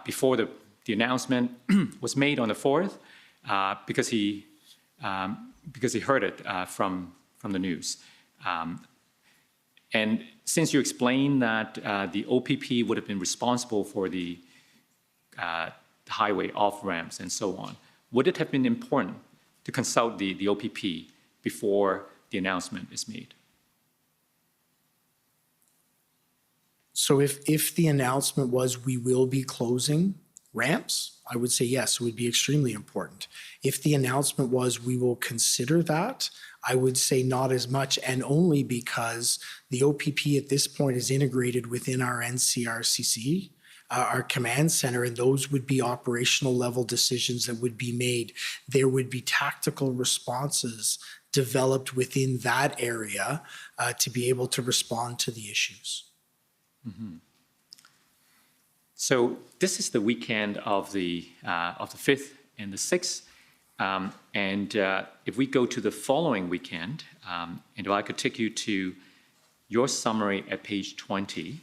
before the announcement was made on the 4th, because he heard it from the news. And since you explained that the OPP would have been responsible for the highway off-ramps and so on, would it have been important to consult the OPP before the announcement is made? So if the announcement was we will be closing ramps, I would say yes, it would be extremely important. If the announcement was we will consider that, I would say not as much, and only because the OPP at this point is integrated within our NCRCC, our command center, and those would be operational level decisions that would be made. There would be tactical responses developed within that area to be able to respond to the issues. Mm-hmm. So this is the weekend of the 5th and the 6th. If we go to the following weekend, and if I could take you to your summary at page 20.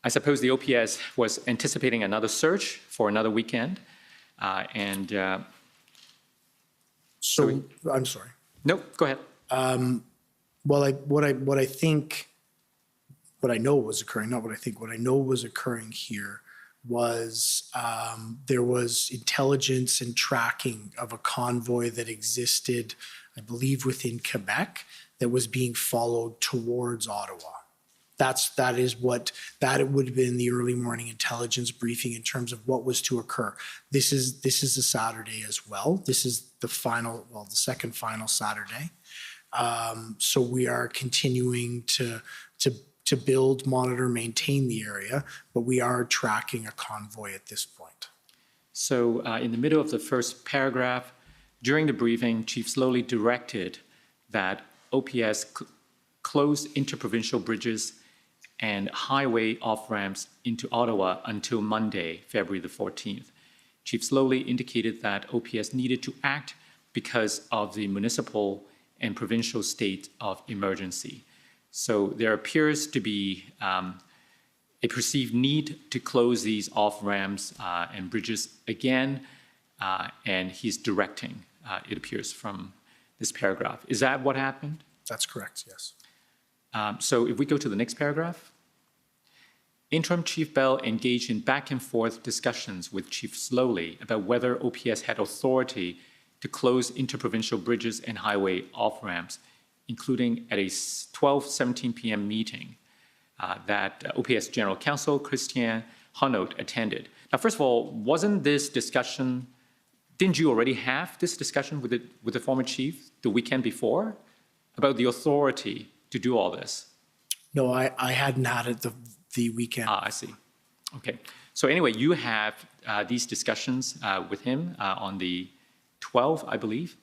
I suppose the OPS was anticipating another surge for another weekend. I'm sorry. No, go ahead. Well, what I know was occurring, not what I think, what I know was occurring here was there was intelligence and tracking of a convoy that existed, I believe, within Quebec that was being followed towards Ottawa. That would have been the early morning intelligence briefing in terms of what was to occur. This is a Saturday as well. This is the second final Saturday. So we are continuing to build, monitor, maintain the area, but we are tracking a convoy at this point. So in the middle of the first paragraph, during the briefing, Chief Sloly directed that OPS close interprovincial bridges and highway off-ramps into Ottawa until Monday, February the 14th. Chief Sloly indicated that OPS needed to act because of the municipal and provincial state of emergency. So there appears to be a perceived need to close these off-ramps and bridges again, and he's directing, it appears from this paragraph. Is that what happened? That's correct, yes. So if we go to the next paragraph, Interim Chief Bell engaged in back and forth discussions with Chief Sloly about whether OPS had authority to close interprovincial bridges and highway off-ramps, including at a 12:17 p.m. meeting that OPS General Counsel Christian Hanaud attended. Now, first of all, wasn't this discussion, didn't you already have this discussion with the former chief the weekend before about the authority to do all this? No, I hadn't had it the weekend. I see. Okay. So anyway, you have these discussions with him on the 12th, I believe.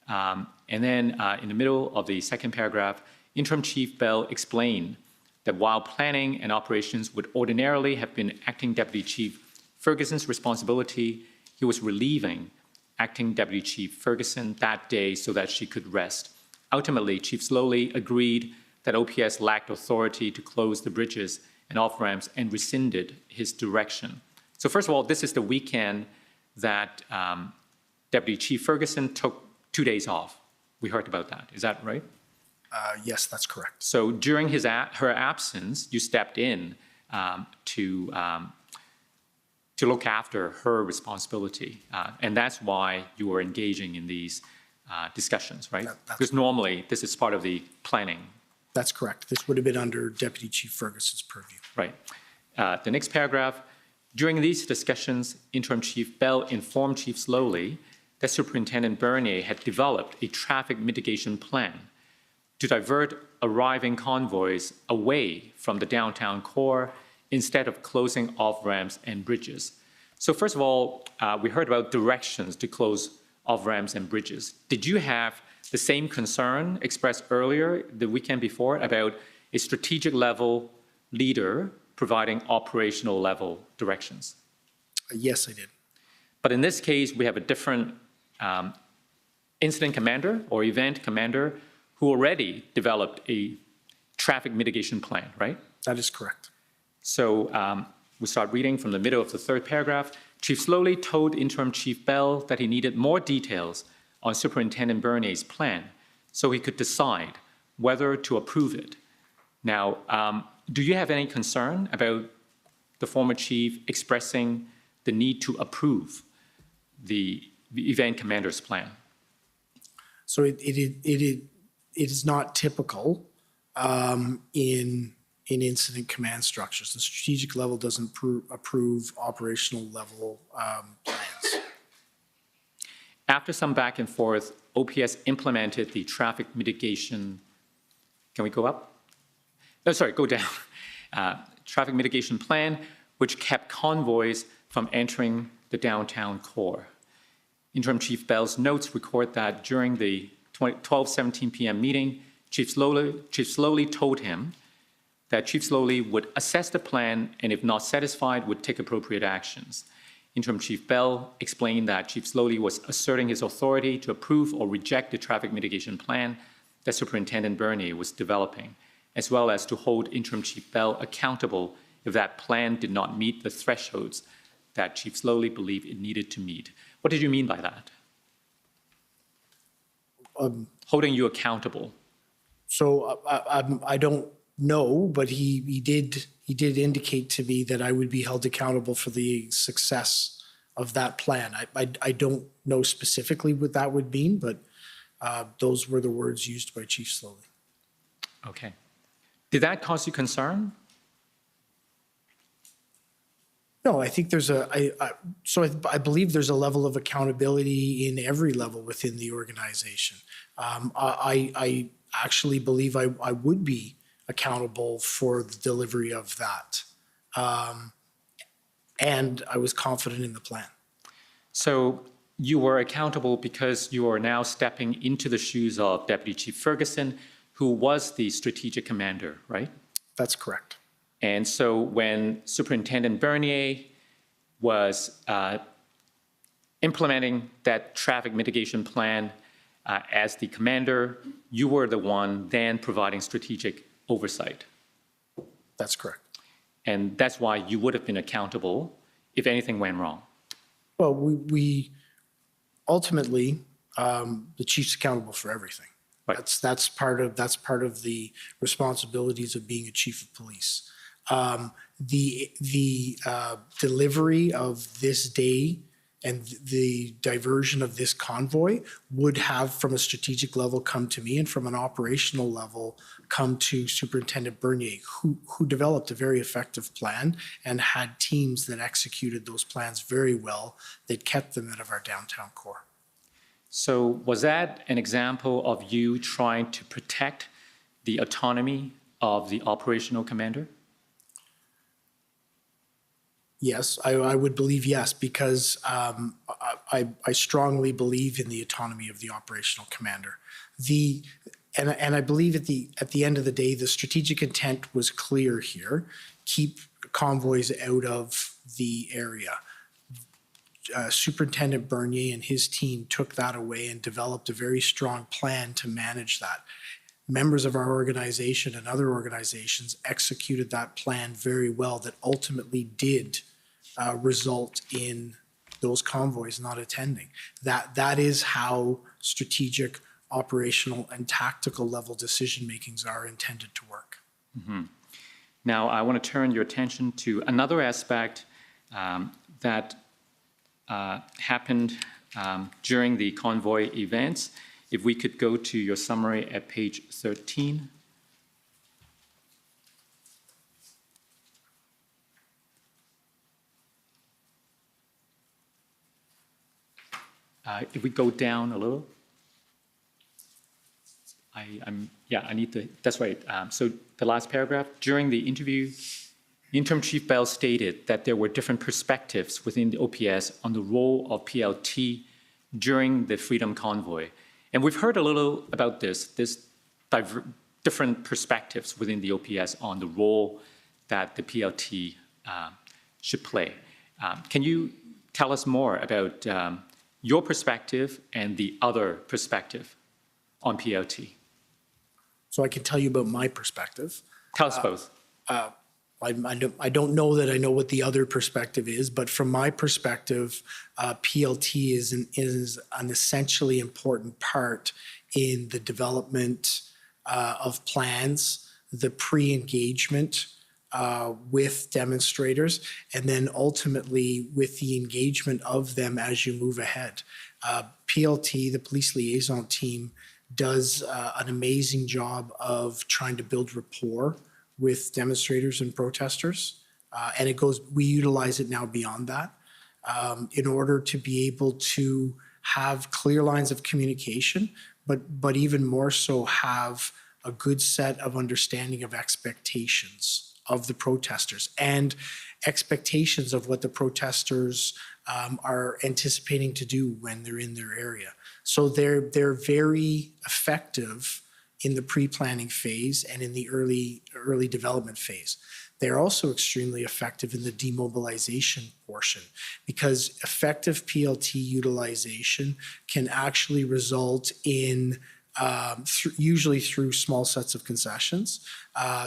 And then in the middle of the second paragraph, Interim Chief Bell explained that while planning and operations would ordinarily have been Acting Deputy Chief Ferguson's responsibility, he was relieving Acting Deputy Chief Ferguson that day so that she could rest. Ultimately, Chief Sloly agreed that OPS lacked authority to close the bridges and off-ramps and rescinded his direction. So first of all, this is the weekend that Deputy Chief Ferguson took 2 days off. We heard about that. Is that right? Yes, that's correct. So during her absence, you stepped in to look after her responsibility. And that's why you were engaging in these discussions, right? Because normally this is part of the planning. That's correct. This would have been under Deputy Chief Ferguson's purview. Right. The next paragraph, during these discussions, Interim Chief Bell informed Chief Sloly that Superintendent Bernier had developed a traffic mitigation plan to divert arriving convoys away from the downtown core instead of closing off-ramps and bridges. So first of all, we heard about directions to close off-ramps and bridges. Did you have the same concern expressed earlier the weekend before about a strategic level leader providing operational level directions? Yes, I did. But in this case, we have a different incident commander or event commander who already developed a traffic mitigation plan, right? That is correct. So we start reading from the middle of the third paragraph. Chief Sloly told Interim Chief Bell that he needed more details on Superintendent Bernier's plan so he could decide whether to approve it. Now, do you have any concern about the former chief expressing the need to approve the event commander's plan? So it is not typical in incident command structures. The strategic level doesn't approve operational level plans. After some back and forth, OPS implemented the traffic mitigation. Can we go up? No, sorry, go down. Traffic mitigation plan, which kept convoys from entering the downtown core. Interim Chief Bell's notes record that during the 12:17 p.m. meeting, Chief Sloly told him that Chief Sloly would assess the plan and, if not satisfied, would take appropriate actions. Interim Chief Bell explained that Chief Sloly was asserting his authority to approve or reject the traffic mitigation plan that Superintendent Bernier was developing, as well as to hold Interim Chief Bell accountable if that plan did not meet the thresholds that Chief Sloly believed it needed to meet. What did you mean by that? Holding you accountable. So I don't know, but he did indicate to me that I would be held accountable for the success of that plan. I don't know specifically what that would mean, but those were the words used by Chief Sloly. Okay. Did that cause you concern? No, I think there's I believe there's a level of accountability in every level within the organization. I actually believe I would be accountable for the delivery of that. And I was confident in the plan. So you were accountable because you are now stepping into the shoes of Deputy Chief Ferguson, who was the strategic commander, right? That's correct. And so when Superintendent Bernier was implementing that traffic mitigation plan as the commander, you were the one then providing strategic oversight. That's correct. And that's why you would have been accountable if anything went wrong. Well, we ultimately, the chief's accountable for everything. Right. That's part of the responsibilities of being a chief of police. The delivery of this day and the diversion of this convoy would have, from a strategic level, come to me, and from an operational level, come to Superintendent Bernier, who developed a very effective plan and had teams that executed those plans very well that kept them out of our downtown core. So was that an example of you trying to protect the autonomy of the operational commander? Yes, I would believe yes, because I strongly believe in the autonomy of the operational commander. And I believe at the end of the day, the strategic intent was clear here: keep convoys out of the area. Superintendent Bernier and his team took that away and developed a very strong plan to manage that. Members of our organization and other organizations executed that plan very well, that ultimately did result in those convoys not attending. That is how strategic, operational, and tactical level decision makings are intended to work. Mm-hmm. Now, I want to turn your attention to another aspect that happened during the convoy events. If we could go to your summary at page 13. If we go down a little. That's right. So the last paragraph, during the interview, Interim Chief Bell stated that there were different perspectives within the OPS on the role of PLT during the Freedom Convoy. And we've heard a little about this different perspectives within the OPS on the role that the PLT should play. Can you tell us more about your perspective and the other perspective on PLT? So I can tell you about my perspective. Tell us both. I don't know that I know what the other perspective is, but from my perspective, PLT is an essentially important part in the development of plans, the pre-engagement with demonstrators, and then ultimately with the engagement of them as you move ahead. PLT, the police liaison team, does an amazing job of trying to build rapport with demonstrators and protesters. And we utilize it now beyond that in order to be able to have clear lines of communication, but even more so have a good set of understanding of expectations of the protesters and expectations of what the protesters are anticipating to do when they're in their area. So they're very effective in the pre-planning phase and in the early development phase. They're also extremely effective in the demobilization portion because effective PLT utilization can actually result in usually through small sets of concessions,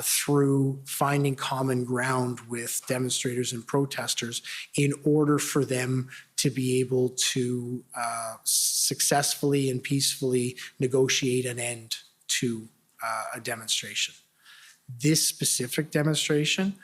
through finding common ground with demonstrators and protesters in order for them to be able to successfully and peacefully negotiate an end to a demonstration. This specific demonstration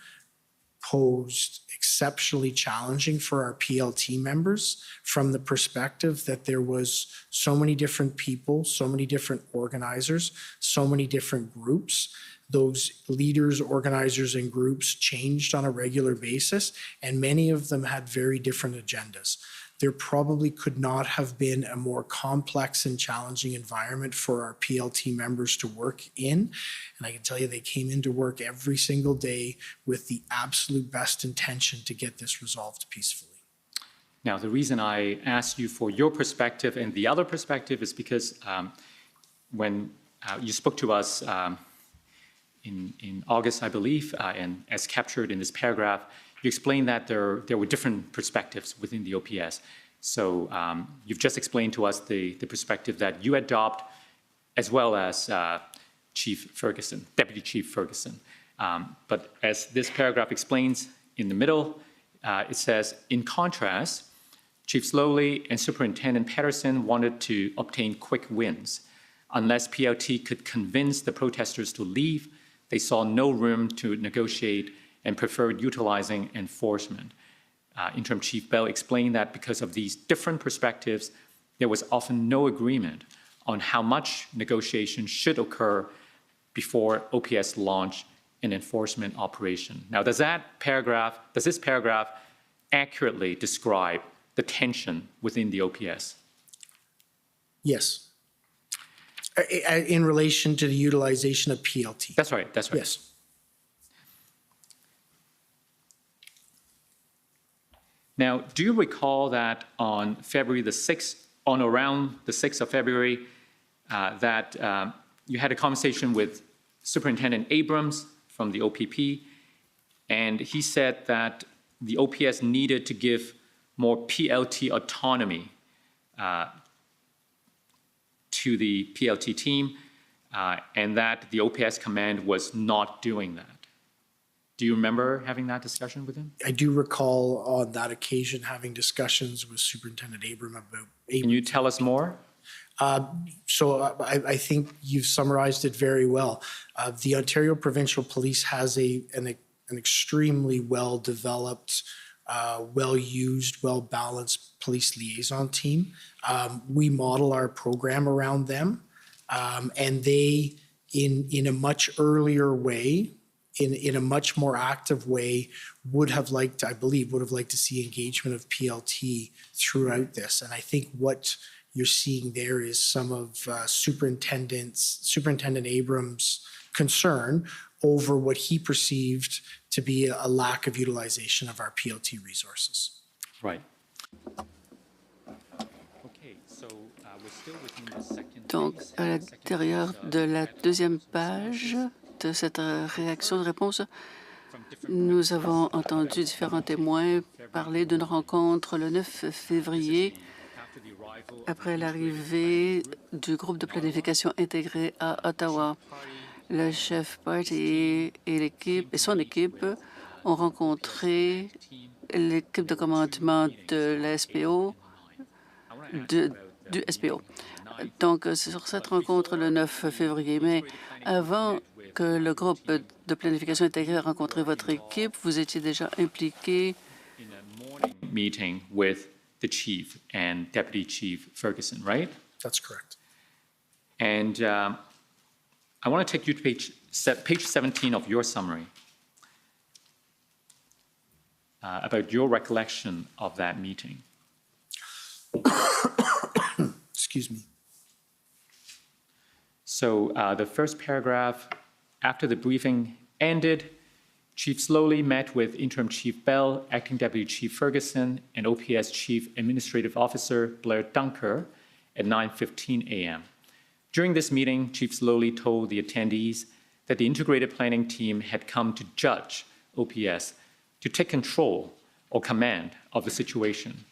posed exceptionally challenging for our PLT members from the perspective that there was so many different people, so many different organizers, so many different groups. Those leaders, organizers, and groups changed on a regular basis, and many of them had very different agendas. There probably could not have been a more complex and challenging environment for our PLT members to work in. And I can tell you they came into work every single day with the absolute best intention to get this resolved peacefully. Now, the reason I asked you for your perspective and the other perspective is because when you spoke to us in August, I believe, and as captured in this paragraph, you explained that there were different perspectives within the OPS. So you've just explained to us the perspective that you adopt, as well as Chief Ferguson, Deputy Chief Ferguson. But as this paragraph explains in the middle, it says, in contrast, Chief Sloly and Superintendent Patterson wanted to obtain quick wins. Unless PLT could convince the protesters to leave, they saw no room to negotiate and preferred utilizing enforcement. Interim Chief Bell explained that because of these different perspectives, there was often no agreement on how much negotiation should occur before OPS launched an enforcement operation. Now, does this paragraph accurately describe the tension within the OPS? Yes. In relation to the utilization of PLT. That's right, that's right. Yes. Now, do you recall that on February the 6th, on around the 6th of February, that you had a conversation with Superintendent Abrams from the OPP, and he said that the OPS needed to give more PLT autonomy to the PLT team, and that the OPS command was not doing that. Do you remember having that discussion with him? I do recall on that occasion having discussions with Superintendent Abrams about. Can you tell us more? So I think you've summarized it very well. The Ontario Provincial Police has an extremely well-developed, well-used, well-balanced police liaison team. We model our program around them, and they, in a much earlier way, in a much more active way, would have liked to see engagement of PLT throughout this. And I think what you're seeing there is some of Superintendent Abrams' concern over what he perceived to be a lack of utilization of our PLT resources. Right. Okay, so we're still within the second Donc, phase. à l'intérieur de la deuxième page de cette réaction de réponse, nous avons entendu différents témoins parler d'une rencontre le 9 février après l'arrivée du groupe de planification intégré à Ottawa. Le chef parti et l'équipe et son équipe ont rencontré l'équipe de commandement de la SPO, du SPO. Donc, c'est sur cette rencontre le 9 février. Mais avant que le groupe de planification intégrée ait rencontré votre équipe, vous étiez déjà impliqué Meeting with the chief and Deputy Chief Ferguson, right? That's correct. And I want to take you to page 17 of your summary about your recollection of that meeting. Excuse me. So the first paragraph, after the briefing ended, Chief Sloly met with Interim Chief Bell, Acting Deputy Chief Ferguson, and OPS Chief Administrative Officer Blair Dunker at 9:15 a.m. During this meeting, Chief Sloly told the attendees that the integrated planning team had come to judge OPS to take control or command of the situation,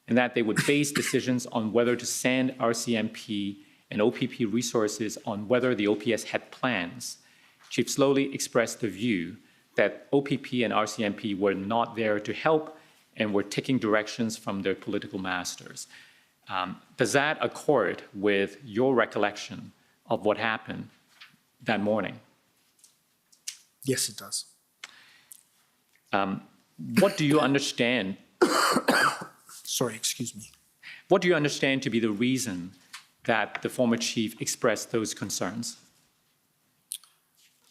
and that they would base decisions on whether to send RCMP and OPP resources on whether the OPS had plans. Chief Sloly expressed the view that OPP and RCMP were not there to help and were taking directions from their political masters. Does that accord with your recollection of what happened that morning? Yes, it does. What do you understand? Sorry, excuse me. What do you understand to be the reason that the former chief expressed those concerns?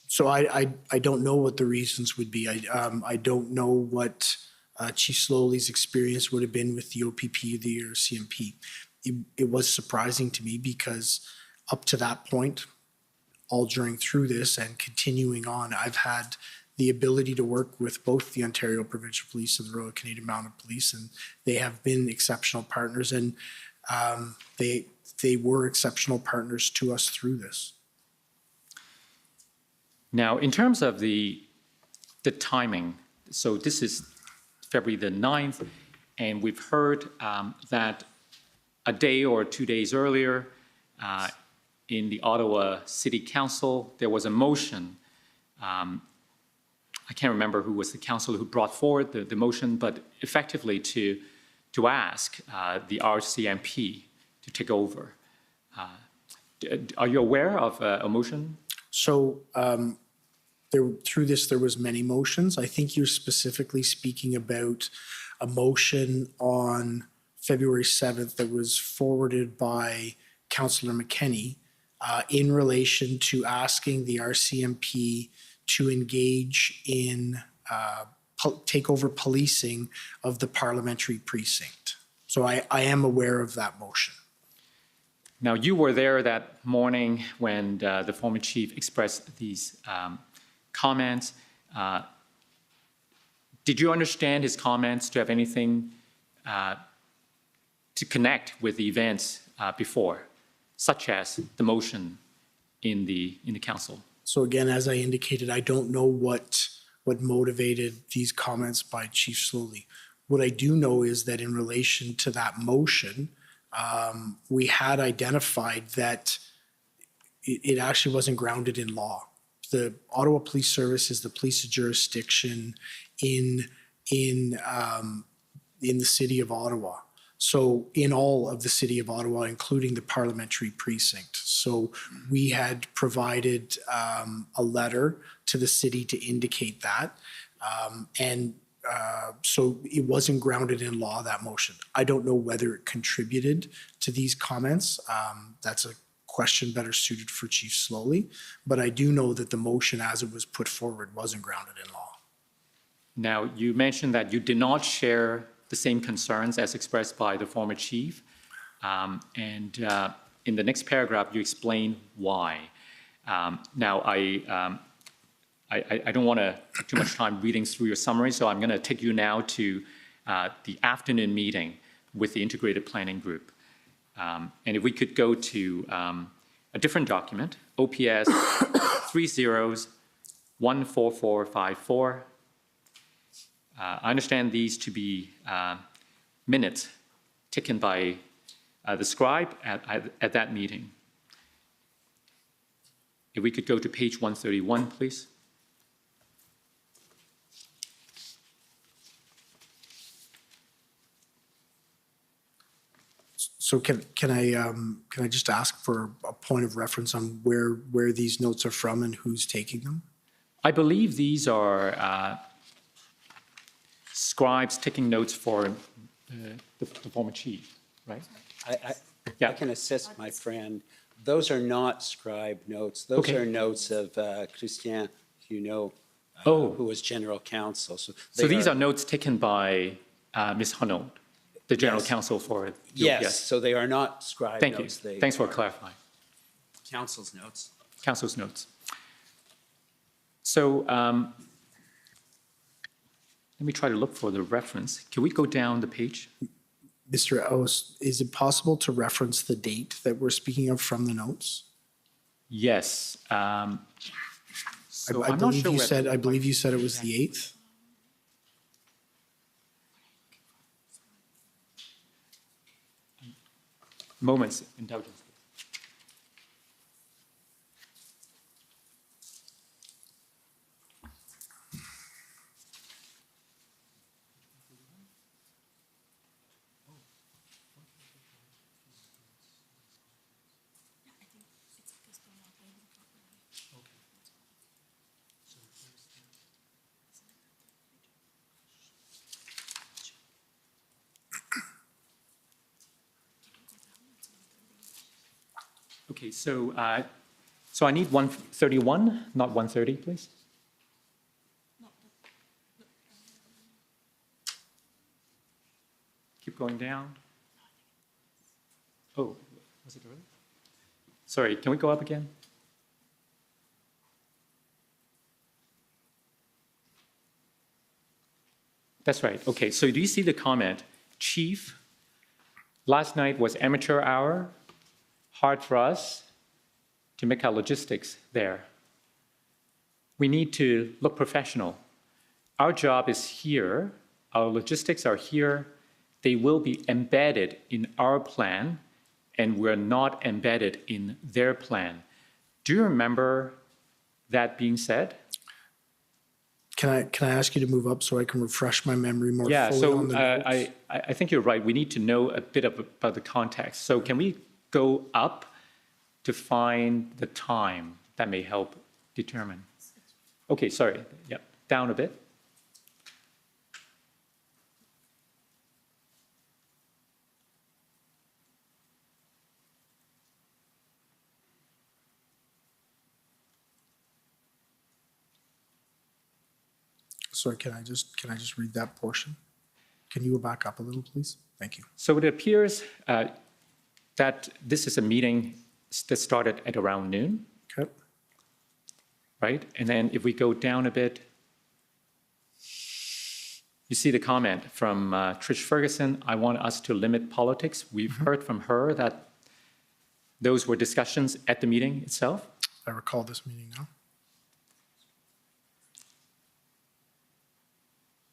So I don't know what the reasons would be. I don't know what Chief Sloly's experience would have been with the OPP or the RCMP. It was surprising to me because up to that point, all through this and continuing on, I've had the ability to work with both the Ontario Provincial Police and the Royal Canadian Mounted Police, and they have been exceptional partners, and they were exceptional partners to us through this. Now, in terms of the timing, so this is February the 9th, and we've heard that a day or 2 days earlier in the Ottawa City Council, there was a motion. I can't remember who was the councillor who brought forward the motion, but effectively to ask the RCMP to take over. Are you aware of a motion? So through this, there was many motions. I think you're specifically speaking about a motion on February 7th that was forwarded by Councillor McKenney in relation to asking the RCMP to engage in take over policing of the parliamentary precinct. So I am aware of that motion. Now, you were there that morning when the former chief expressed these comments. Did you understand his comments to have anything to connect with the events before, such as the motion in the council? So again, as I indicated, I don't know what motivated these comments by Chief Sloly. What I do know is that in relation to that motion, we had identified that it actually wasn't grounded in law. The Ottawa Police Service is the police jurisdiction in the city of Ottawa. So in all of the city of Ottawa, including the parliamentary precinct. So we had provided a letter to the city to indicate that. So it wasn't grounded in law, that motion. I don't know whether it contributed to these comments. That's a question better suited for Chief Sloly. But I do know that the motion as it was put forward wasn't grounded in law. Now, you mentioned that you did not share the same concerns as expressed by the former chief. In the next paragraph, you explain why. Now, I don't want to take too much time reading through your summary, so I'm going to take you now to the afternoon meeting with the Integrated Planning Group. And if we could go to a different document, OPS 30-14454. I understand these to be minutes taken by the scribe at that meeting. If we could go to page 131, please. So can I just ask for a point of reference on where these notes are from and who's taking them? I believe these are scribes taking notes for the former chief, right? I Yeah. can assist my friend. Those are not scribe notes. Those Okay. are notes of Christian Huneau, Oh. who was general counsel. So So these are notes taken by Ms. Huneau, the general Yes. counsel for. Yes, so they are not scribe Thank you. notes. They Thanks for are clarifying. Council's notes. Council's notes. So let me try to look for the reference. Can we go down the page? Mr. Oust, is it possible to reference the date that we're speaking of from the notes? Yes. So I I'm not believe sure you where- said, I believe you said it was the 8th. Moments indulgence. Okay, so I need 131, not 130, please. Keep going down. Oh, was it early? Sorry, can we go up again? That's right. Okay, so do you see the comment? Chief, last night was amateur hour. Hard for us to make our logistics there. We need to look professional. Our job is here. Our logistics are here. They will be embedded in our plan, and we're not embedded in their plan. Do you remember that being said? Can I ask you to move up so I can refresh my memory more Yeah, fully so on the notes? I think you're right. We need to know a bit about the context. So can we go up to find the time that may help determine? Okay, sorry. Yep, down a bit. Sorry, can I just read that portion? Can you go back up a little, please? Thank you. So it appears that this is a meeting that started at around noon, Okay. right? And then if we go down a bit, you see the comment from Trish Ferguson, I want us to limit politics. We've heard from her that those were discussions at the meeting itself. I recall this meeting now.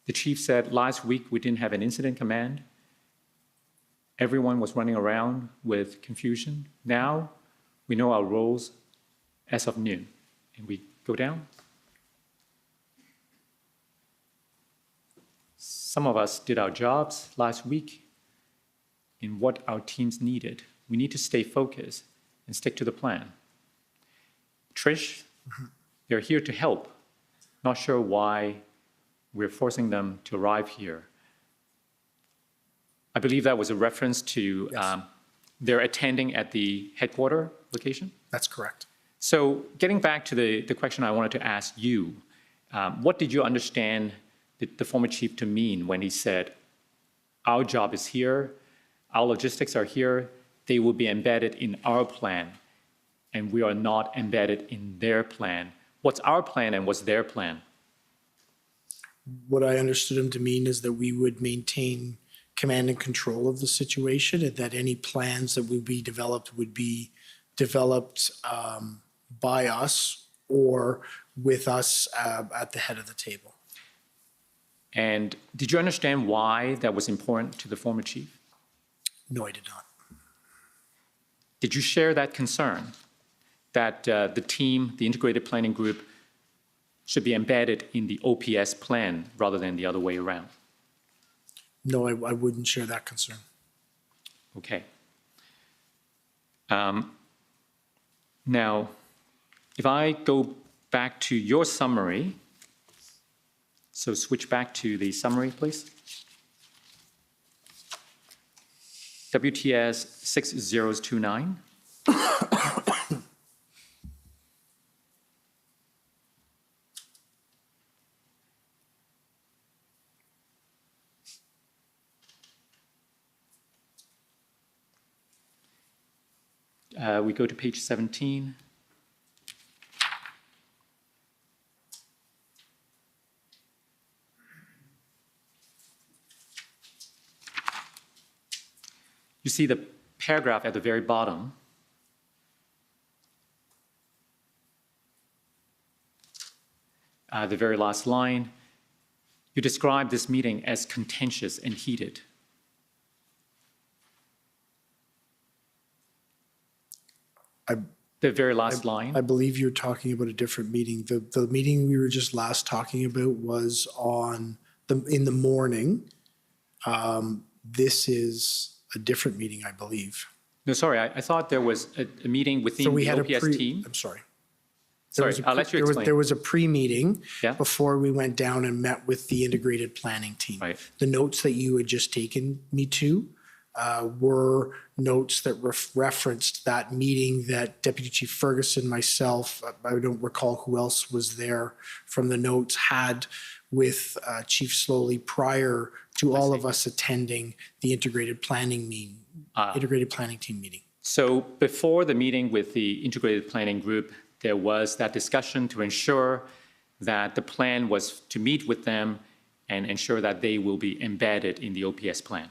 The chief said, last week we didn't have an incident command. Everyone was running around with confusion. Now we know our roles as of noon. And we go down. Some of us did our jobs last week in what our teams needed. We need to stay focused and stick to the plan. Trish, they're here to help. Not sure why we're forcing them to arrive here. I believe that was a reference to their attending at the headquarter location. That's correct. So getting back to the question I wanted to ask you, what did you understand the former chief to mean when he said, our job is here, our logistics are here, they will be embedded in our plan, and we are not embedded in their plan? What's our plan and what's their plan? What I understood him to mean is that we would maintain command and control of the situation, and that any plans that would be developed by us or with us at the head of the table. And did you understand why that was important to the former chief? No, I did not. Did you share that concern that the team, the integrated planning group, should be embedded in the OPS plan rather than the other way around? No, I wouldn't share that concern. Okay. Now, if I go back to your summary, so switch back to the summary, please. WTS 6029. We go to page 17. You see the paragraph at the very bottom. The very last line. You describe this meeting as contentious and heated. The very last line. I believe you're talking about a different meeting. The meeting we were just last talking about was in the morning. This is a different meeting, I believe. No, sorry, I thought there was a meeting within So we the had OPS team. I'm sorry. Sorry, I'll let you explain. There was a pre-meeting Yeah. before we went down and met with the integrated planning team. Right. The notes that you had just taken me to were notes that referenced that meeting that Deputy Chief Ferguson, myself, I don't recall who else was there from the notes, had with Chief Sloly prior to all of us attending the integrated planning team meeting. So before the meeting with the integrated planning group, there was that discussion to ensure that the plan was to meet with them and ensure that they will be embedded in the OPS plan.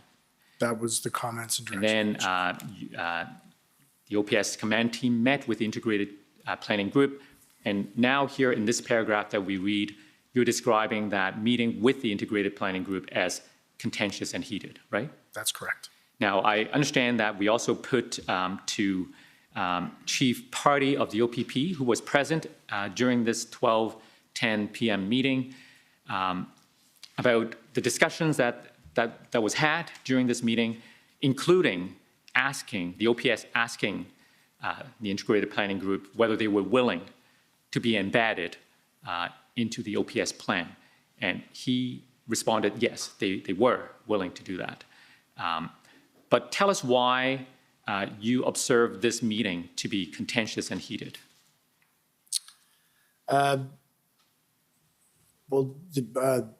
That was the comments and And direction. then the OPS command team met with the integrated planning group. And now here in this paragraph that we read, you're describing that meeting with the integrated planning group as contentious and heated, right? That's correct. Now, I understand that we also put to Chief Party of the OPP, who was present during this 12:10 p.m. meeting, about the discussions that was had during this meeting, including the OPS asking the integrated planning group whether they were willing to be embedded into the OPS plan. And he responded, yes, they were willing to do that. But tell us why you observed this meeting to be contentious and heated. Well,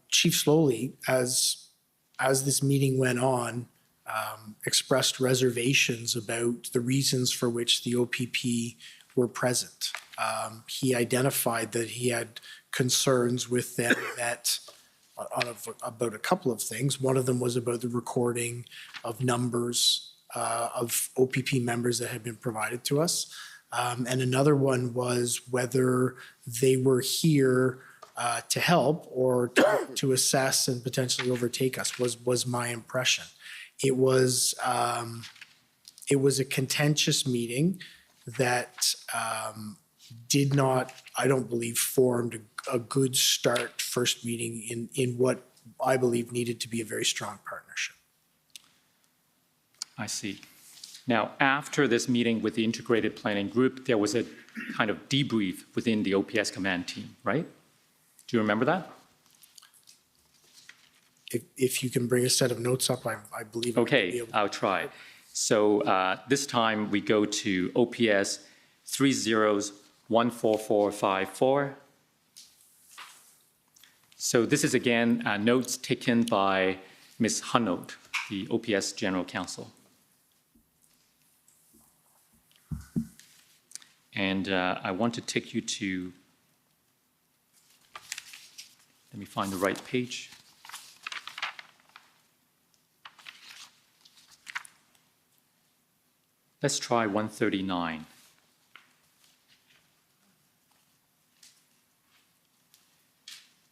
Chief Sloly, as this meeting went on, expressed reservations about the reasons for which the OPP were present. He identified that he had concerns with them that about a couple of things. One of them was about the recording of numbers of OPP members that had been provided to us. And another one was whether they were here to help or to assess and potentially overtake us was my impression. It was a contentious meeting that did not, I don't believe, formed a good start first meeting in what I believe needed to be a very strong partnership. I see. Now, after this meeting with the integrated planning group, there was a kind of debrief within the OPS command team, right? Do you remember that? If you can bring a set of notes up, I believe. Okay, I'll try. So this time we go to OPS 30-14454. So this is again notes taken by Ms. Hunold, the OPS General Counsel. And I want to take you to, let me find the right page. Let's try 139.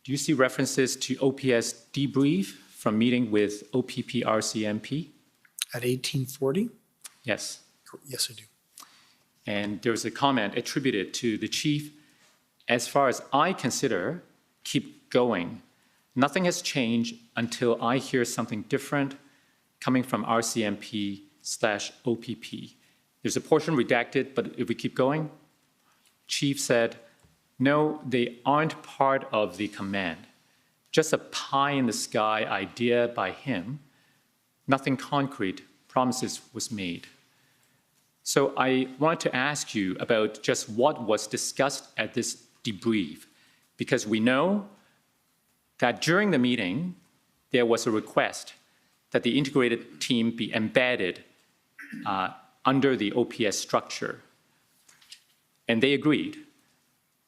Do you see references to OPS debrief from meeting with OPP RCMP? At 1840? Yes. Yes, I do. And there's a comment attributed to the chief, as far as I consider, keep going. Nothing has changed until I hear something different coming from RCMP/OPP. There's a portion redacted, but if we keep going, chief said, no, they aren't part of the command. Just a pie in the sky idea by him, nothing concrete promises was made. So I wanted to ask you about just what was discussed at this debrief, because we know that during the meeting, there was a request that the integrated team be embedded under the OPS structure. And they agreed.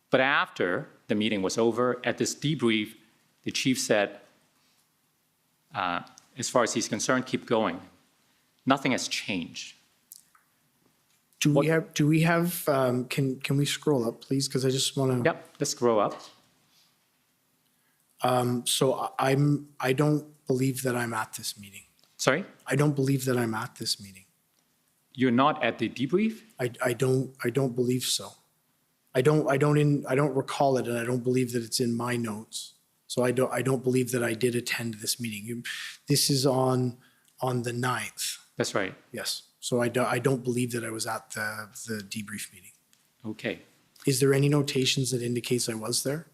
But after the meeting was over, at this debrief, the chief said, as far as he's concerned, keep going. Nothing has changed. Do we have, can we scroll up, please? Because I just want to. Yep, let's scroll up. So I don't believe that I'm at this meeting. Sorry? I don't believe that I'm at this meeting. You're not at the debrief? I don't believe so. I don't recall it, and I don't believe that it's in my notes. So I don't believe that I did attend this meeting. This is on the 9th. That's right. Yes. So I don't believe that I was at the debrief meeting. Okay. Is there any notations that indicates I was there?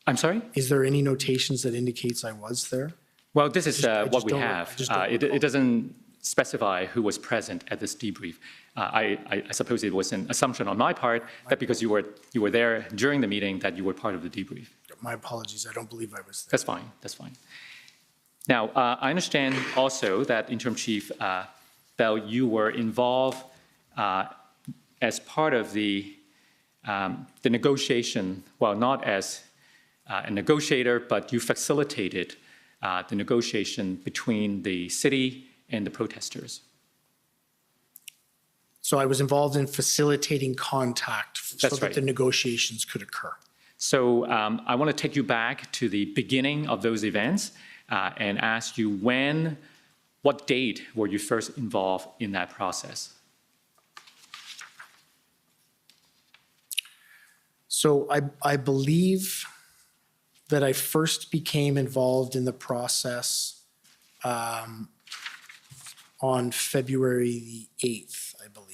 I'm sorry? Is there any notations that indicates I was there? Well, this is I what just we don't- have. I just don't It recall. doesn't specify who was present at this debrief. I suppose it was an assumption on my part that because you were there during the meeting that you were part of the debrief. My apologies. I don't believe I was there. That's fine. That's fine. Now, I understand also that Interim Chief Bell, you were involved as part of the negotiation, well, not as a negotiator, but you facilitated the negotiation between the city and the protesters. So I was involved in facilitating contact so That's that right. the negotiations could occur. So I want to take you back to the beginning of those events and ask you what date were you first involved in that process? So I believe that I first became involved in the process on February the 8th, I believe.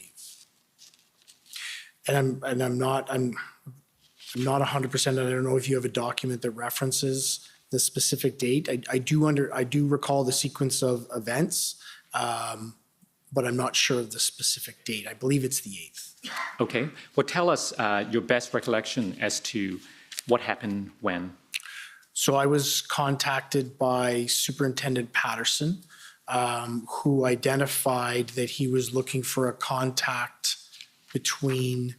And I'm not 100%, and I don't know if you have a document that references the specific date. I do recall the sequence of events, but I'm not sure of the specific date. I believe it's the 8th. Okay. Well, tell us your best recollection as to what happened when. So I was contacted by Superintendent Patterson, who identified that he was looking for a contact between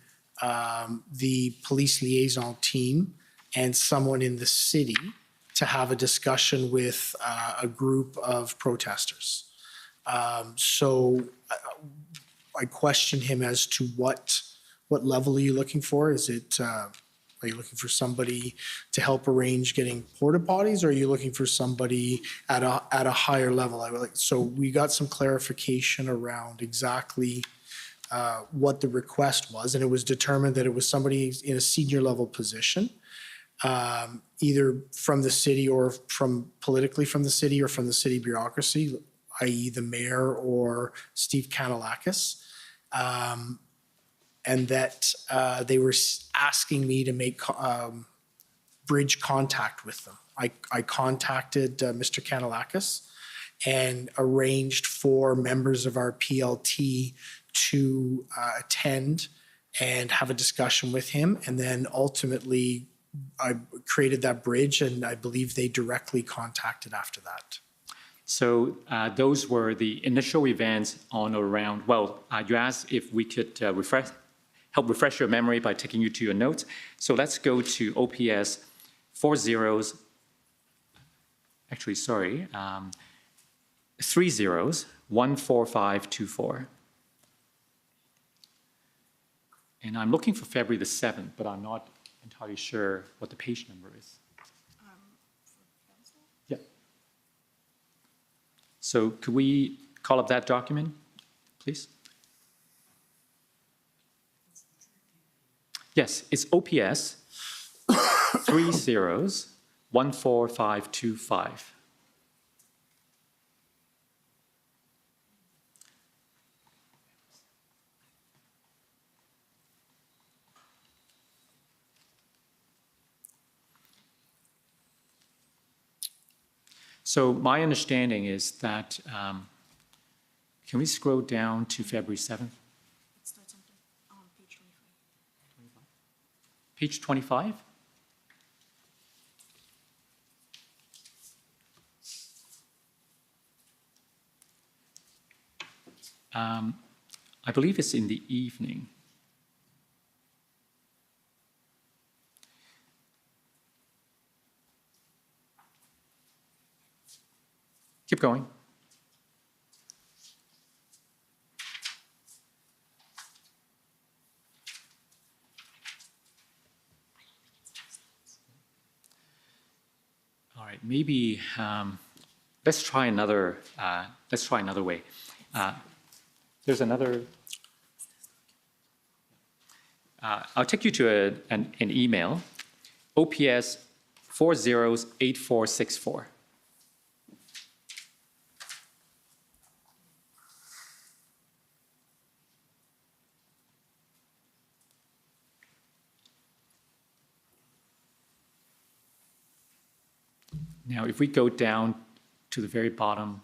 the police liaison team and someone in the city to have a discussion with a group of protesters. So I questioned him as to what level are you looking for? Is it, are you looking for somebody to help arrange getting porta potties, or are you looking for somebody at a higher level? So we got some clarification around exactly what the request was, and it was determined that it was somebody in a senior level position, either from the city or politically from the city or from the city bureaucracy, i.e. the mayor or Steve Kanalakis. And that they were asking me to make bridge contact with them. I contacted Mr. Kanalakis and arranged for members of our PLT to attend and have a discussion with him. And then ultimately, I created that bridge, and I believe they directly contacted after that. So those were the initial events on or around, well, you asked if we could help refresh your memory by taking you to your notes. So let's go to OPS 30, 14524. And I'm looking for February the 7th, but I'm not entirely sure what the page number is. Yeah. So could we call up that document, please? Yes, it's OPS 14525. So my understanding is that Can we scroll down to February 7th? It starts on page 25. Page 25? I believe it's in the evening. Keep going. All right, maybe let's try another way. There's another. I'll take you to an email, OPS 408464. Now, if we go down to the very bottom,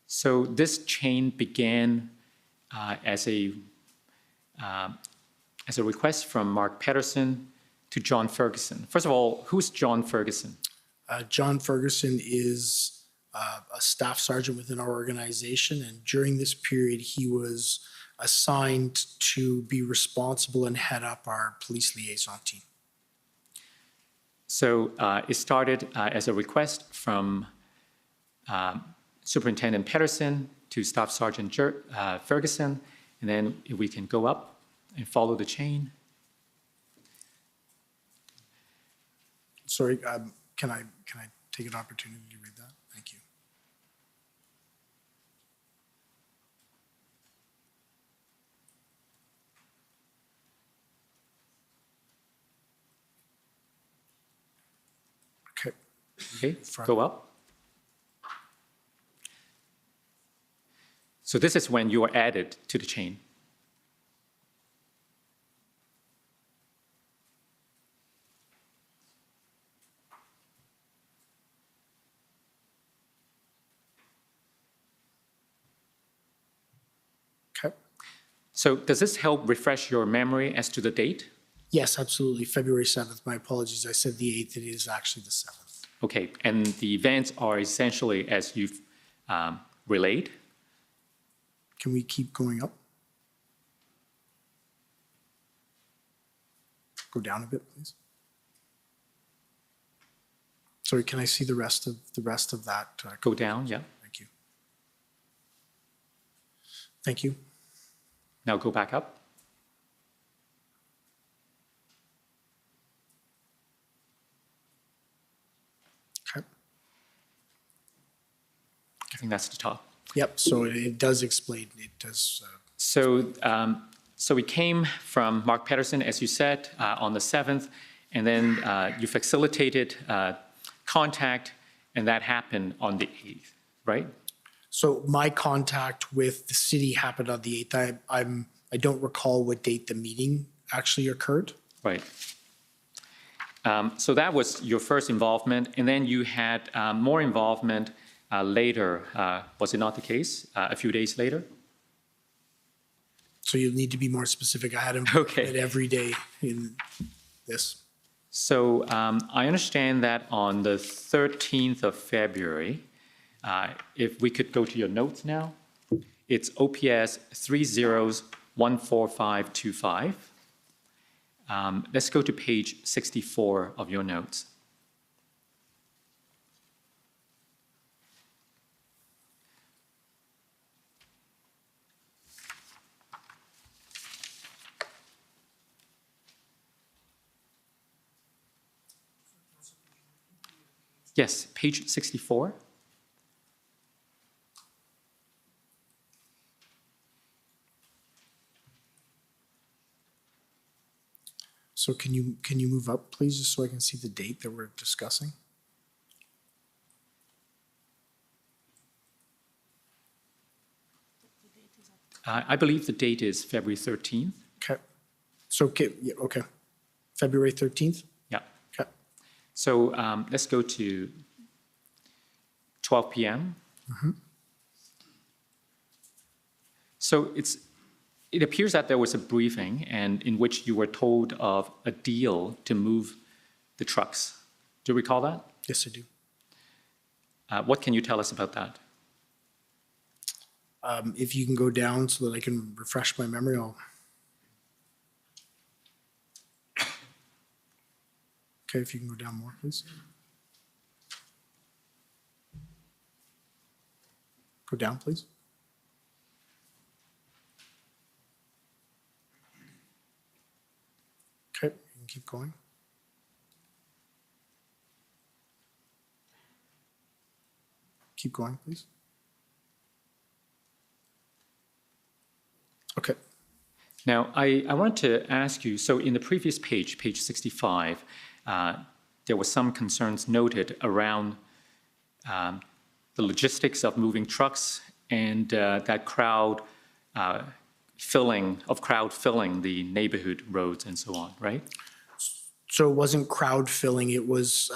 so this chain began as a request from Mark Patterson to John Ferguson. First of all, who's John Ferguson? John Ferguson is a staff sergeant within our organization, and during this period, he was assigned to be responsible and head up our police liaison team. So it started as a request from Superintendent Patterson to Staff Sergeant Ferguson, and then if we can go up and follow the chain. Sorry, can I take an opportunity to read that? Thank you. Okay. Okay, go up. So this is when you are added to the chain. Okay. So does this help refresh your memory as to the date? Yes, absolutely. February 7th. My apologies. I said the 8th. It is actually the 7th. Okay, and the events are essentially as you've relayed. Can we keep going up? Go down a bit, please. Sorry, can I see the rest of that? Go down, yeah. Thank you. Thank you. Now go back up. Okay. I think that's the top. Yep. So it does explain. It does. So we came from Mark Patterson, as you said, on the 7th, and then you facilitated contact, and that happened on the 8th, right? So my contact with the city happened on the 8th. I don't recall what date the meeting actually occurred. Right. So that was your first involvement, and then you had more involvement later. Was it not the case? A few days later? So you'll need to be more specific. I had involvement every day in this. So I understand that on the 13th of February, if we could go to your notes now, it's OPS 30-14525. Let's go to page 64 of your notes. Yes, page 64. So can you move up, please, just so I can see the date that we're discussing? I believe the date is February 13th. Okay. So, okay, yeah, okay. February 13th? Yeah. Okay. So let's go to 12 p.m. So it appears that there was a briefing and in which you were told of a deal to move the trucks. Do you recall that? Yes, I do. What can you tell us about that? If you can go down so that I can refresh my memory, Okay, if you can go down more, please. Go down, please. Okay, you can keep going. Keep going, please. Okay. Now, I wanted to ask you, so in the previous page, page 65, there were some concerns noted around the logistics of moving trucks and that crowd filling the neighborhood roads and so on, right? So it wasn't crowd filling, it was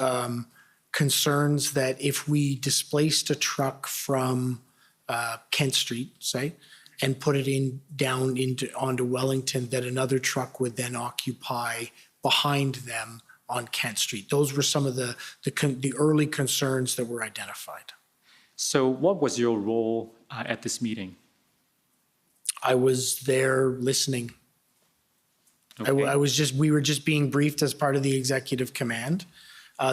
concerns that if we displaced a truck from Kent Street, say, and put it onto Wellington, that another truck would then occupy behind them on Kent Street. Those were some of the early concerns that were identified. So what was your role at this meeting? I was there listening. Okay. We were just being briefed as part of the executive command.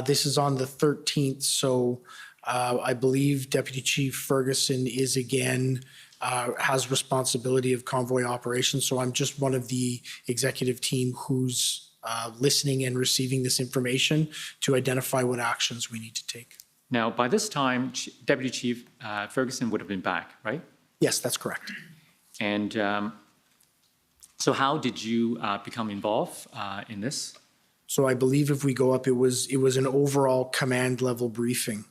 This is on the 13th, so I believe Deputy Chief Ferguson is again, has responsibility of convoy operations, so I'm just one of the executive team who's listening and receiving this information to identify what actions we need to take. Now, by this time, Deputy Chief Ferguson would have been back, right? Yes, that's correct. And so how did you become involved in this? So I believe if we go up, it was an overall command level briefing.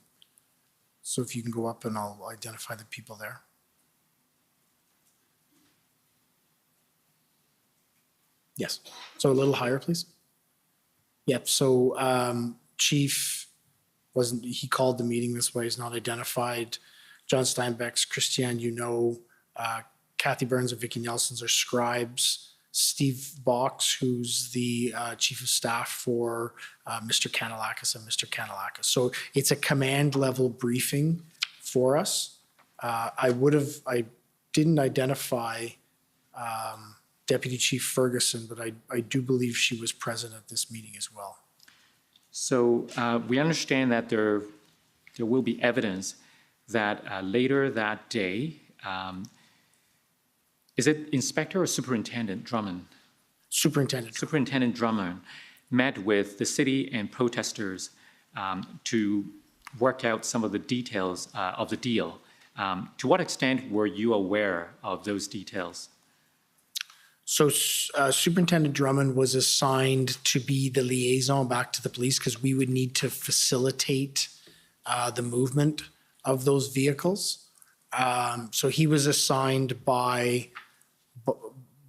So if you can go up and I'll identify the people there. Yes. So a little higher, please. Yep. So Chief he called the meeting this way. He's not identified. John Steinbeck's, Christiane, Kathy Burns and Vicki Nelson's are scribes. Steve Box, who's the chief of staff for Mr. Kanalakis and Mr. Kanalakis. So it's a command level briefing for us. I didn't identify Deputy Chief Ferguson, but I do believe she was present at this meeting as well. So we understand that there will be evidence that later that day, is it Inspector or Superintendent Drummond? Superintendent. Superintendent Drummond met with the city and protesters to work out some of the details of the deal. To what extent were you aware of those details? So Superintendent Drummond was assigned to be the liaison back to the police because we would need to facilitate the movement of those vehicles. So he was assigned by,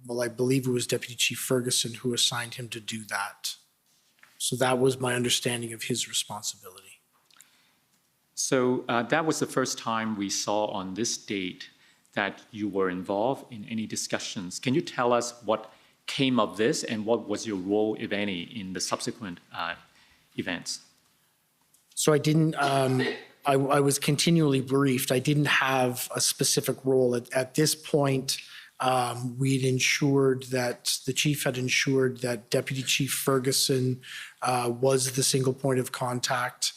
well, I believe it was Deputy Chief Ferguson who assigned him to do that. So that was my understanding of his responsibility. So that was the first time we saw on this date that you were involved in any discussions. Can you tell us what came of this and what was your role, if any, in the subsequent events? So I didn't, I was continually briefed. I didn't have a specific role. At this point, we'd ensured that, the chief had ensured that Deputy Chief Ferguson was the single point of contact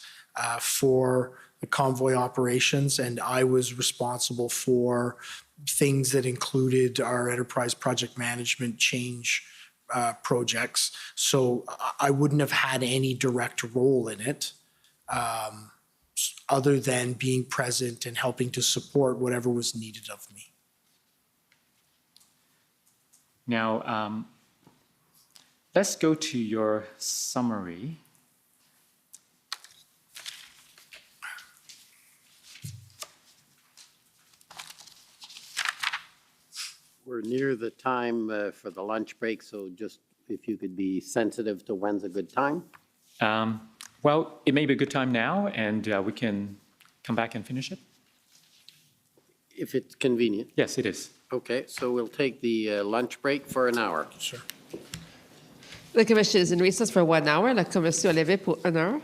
for the convoy operations, and I was responsible for things that included our enterprise project management change projects. So I wouldn't have had any direct role in it, other than being present and helping to support whatever was needed of me. Now, let's go to your summary. We're near the time for the lunch break, so just if you could be sensitive to when's a good time. Well, it may be a good time now, and we can come back and finish it. If it's convenient. Yes, it is. Okay, so we'll take the lunch break for an hour. Sure. The commission is in recess for 1 hour. La commission est levée pour 1 heure.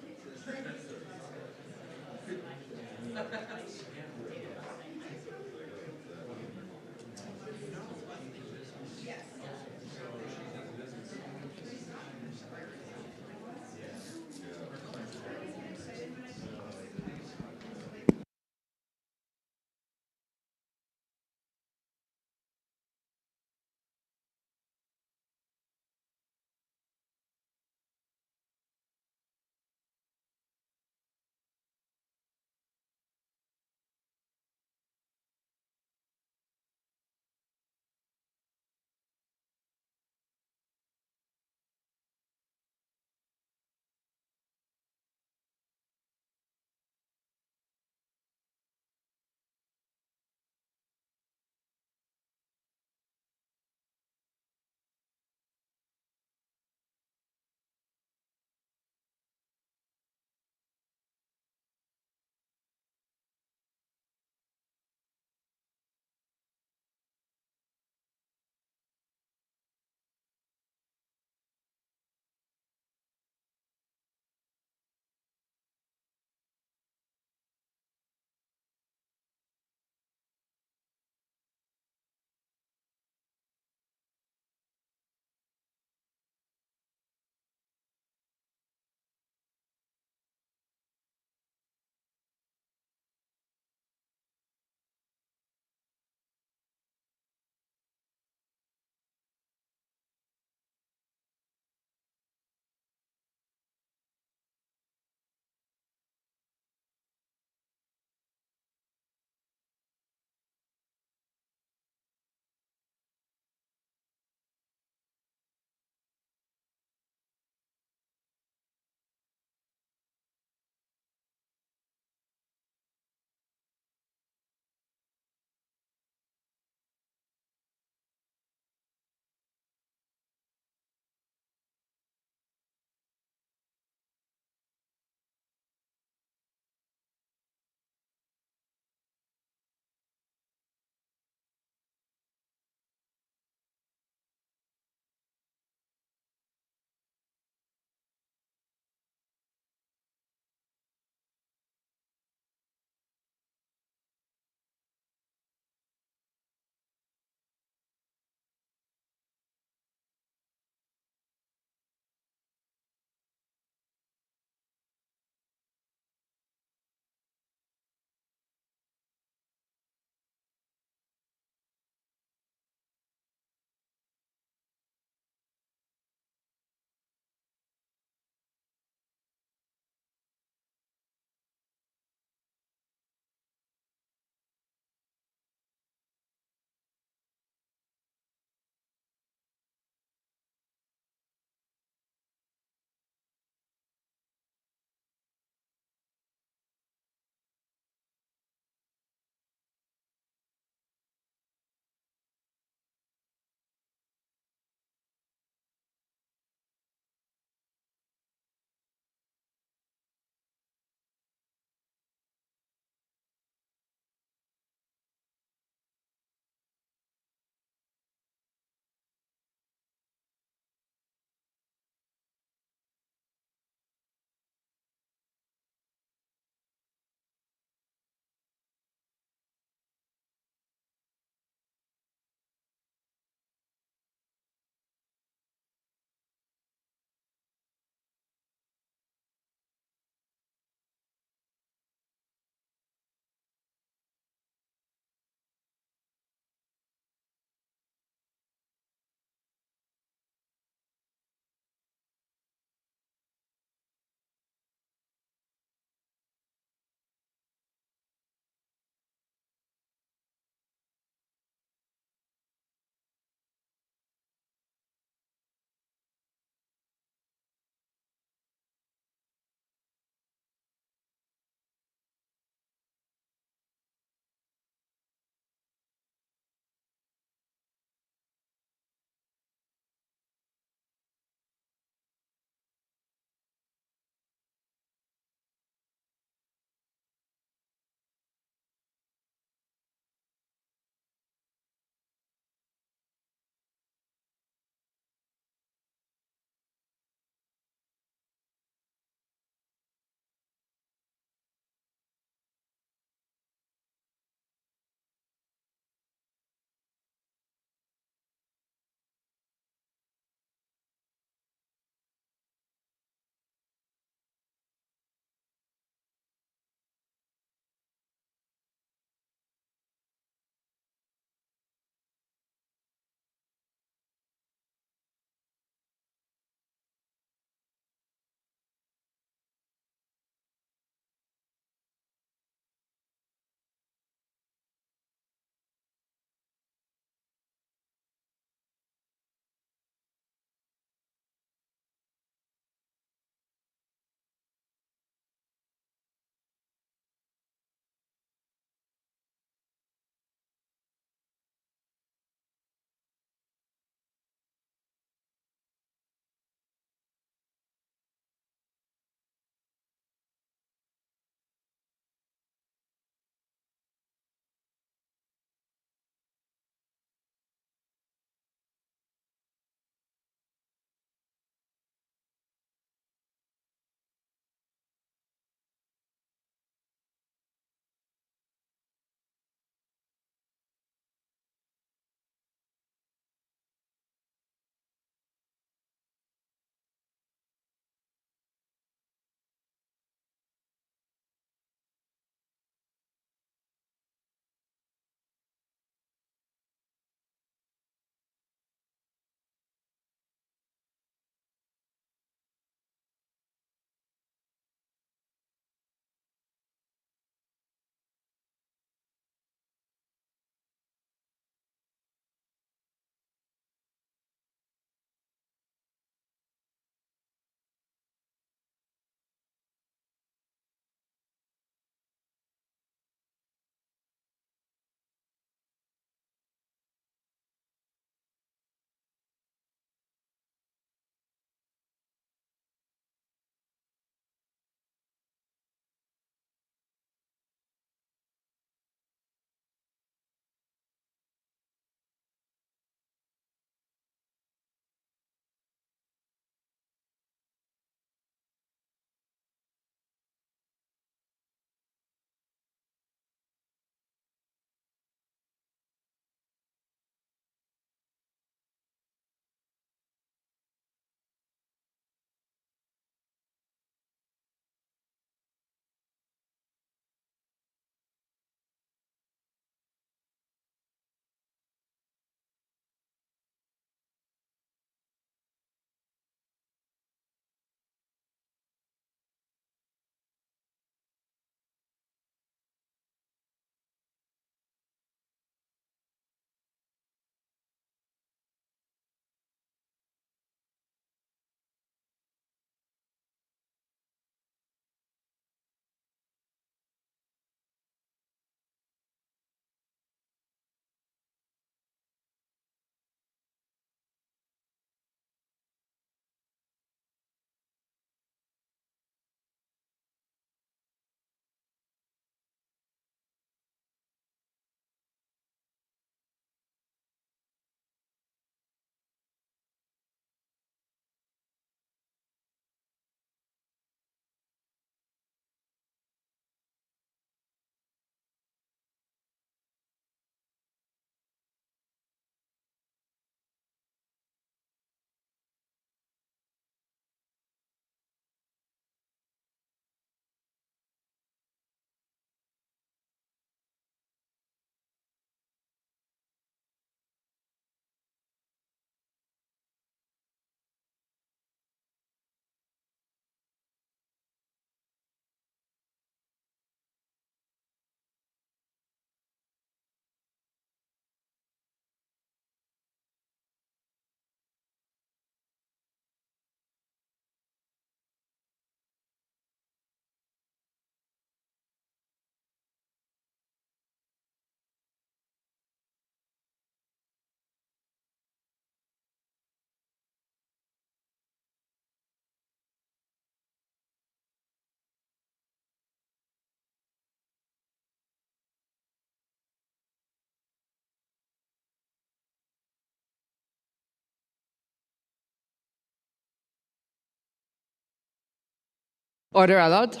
Order à l'ordre.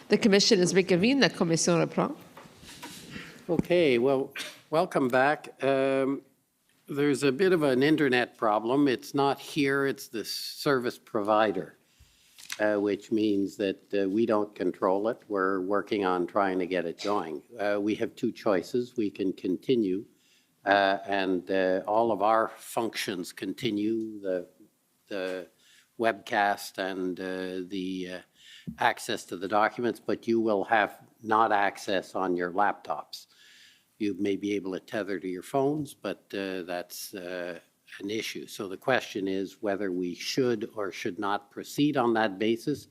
The commission is reconvened. La commission reprend. Okay, well, welcome back. There's a bit of an internet problem. It's not here, it's the service provider, which means that we don't control it. We're working on trying to get it going. We have two choices. We can continue and all of our functions continue, the webcast and the access to the documents, but you will have not access on your laptops. You may be able to tether to your phones, but that's an issue. So the question is whether we should or should not proceed on that basis.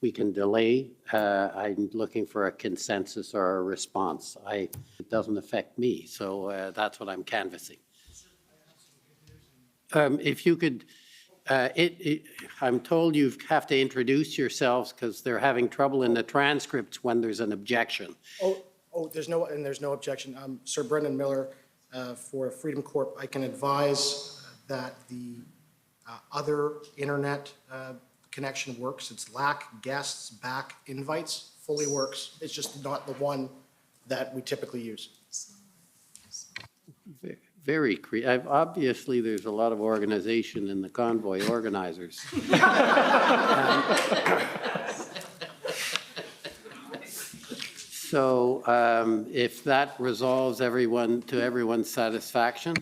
We can delay. I'm looking for a consensus or a response. It doesn't affect me, so that's what I'm canvassing. If you could, I'm told you have to introduce yourselves because they're having trouble in the transcripts when there's an objection. There's no objection. Sir Brendan Miller for Freedom Corp. I can advise that the other internet connection works. It's LAC, guests, back, invites, fully works. It's just not the one that we typically use. Very creative. Obviously, there's a lot of organization in the convoy organizers. So if that resolves to everyone's satisfaction.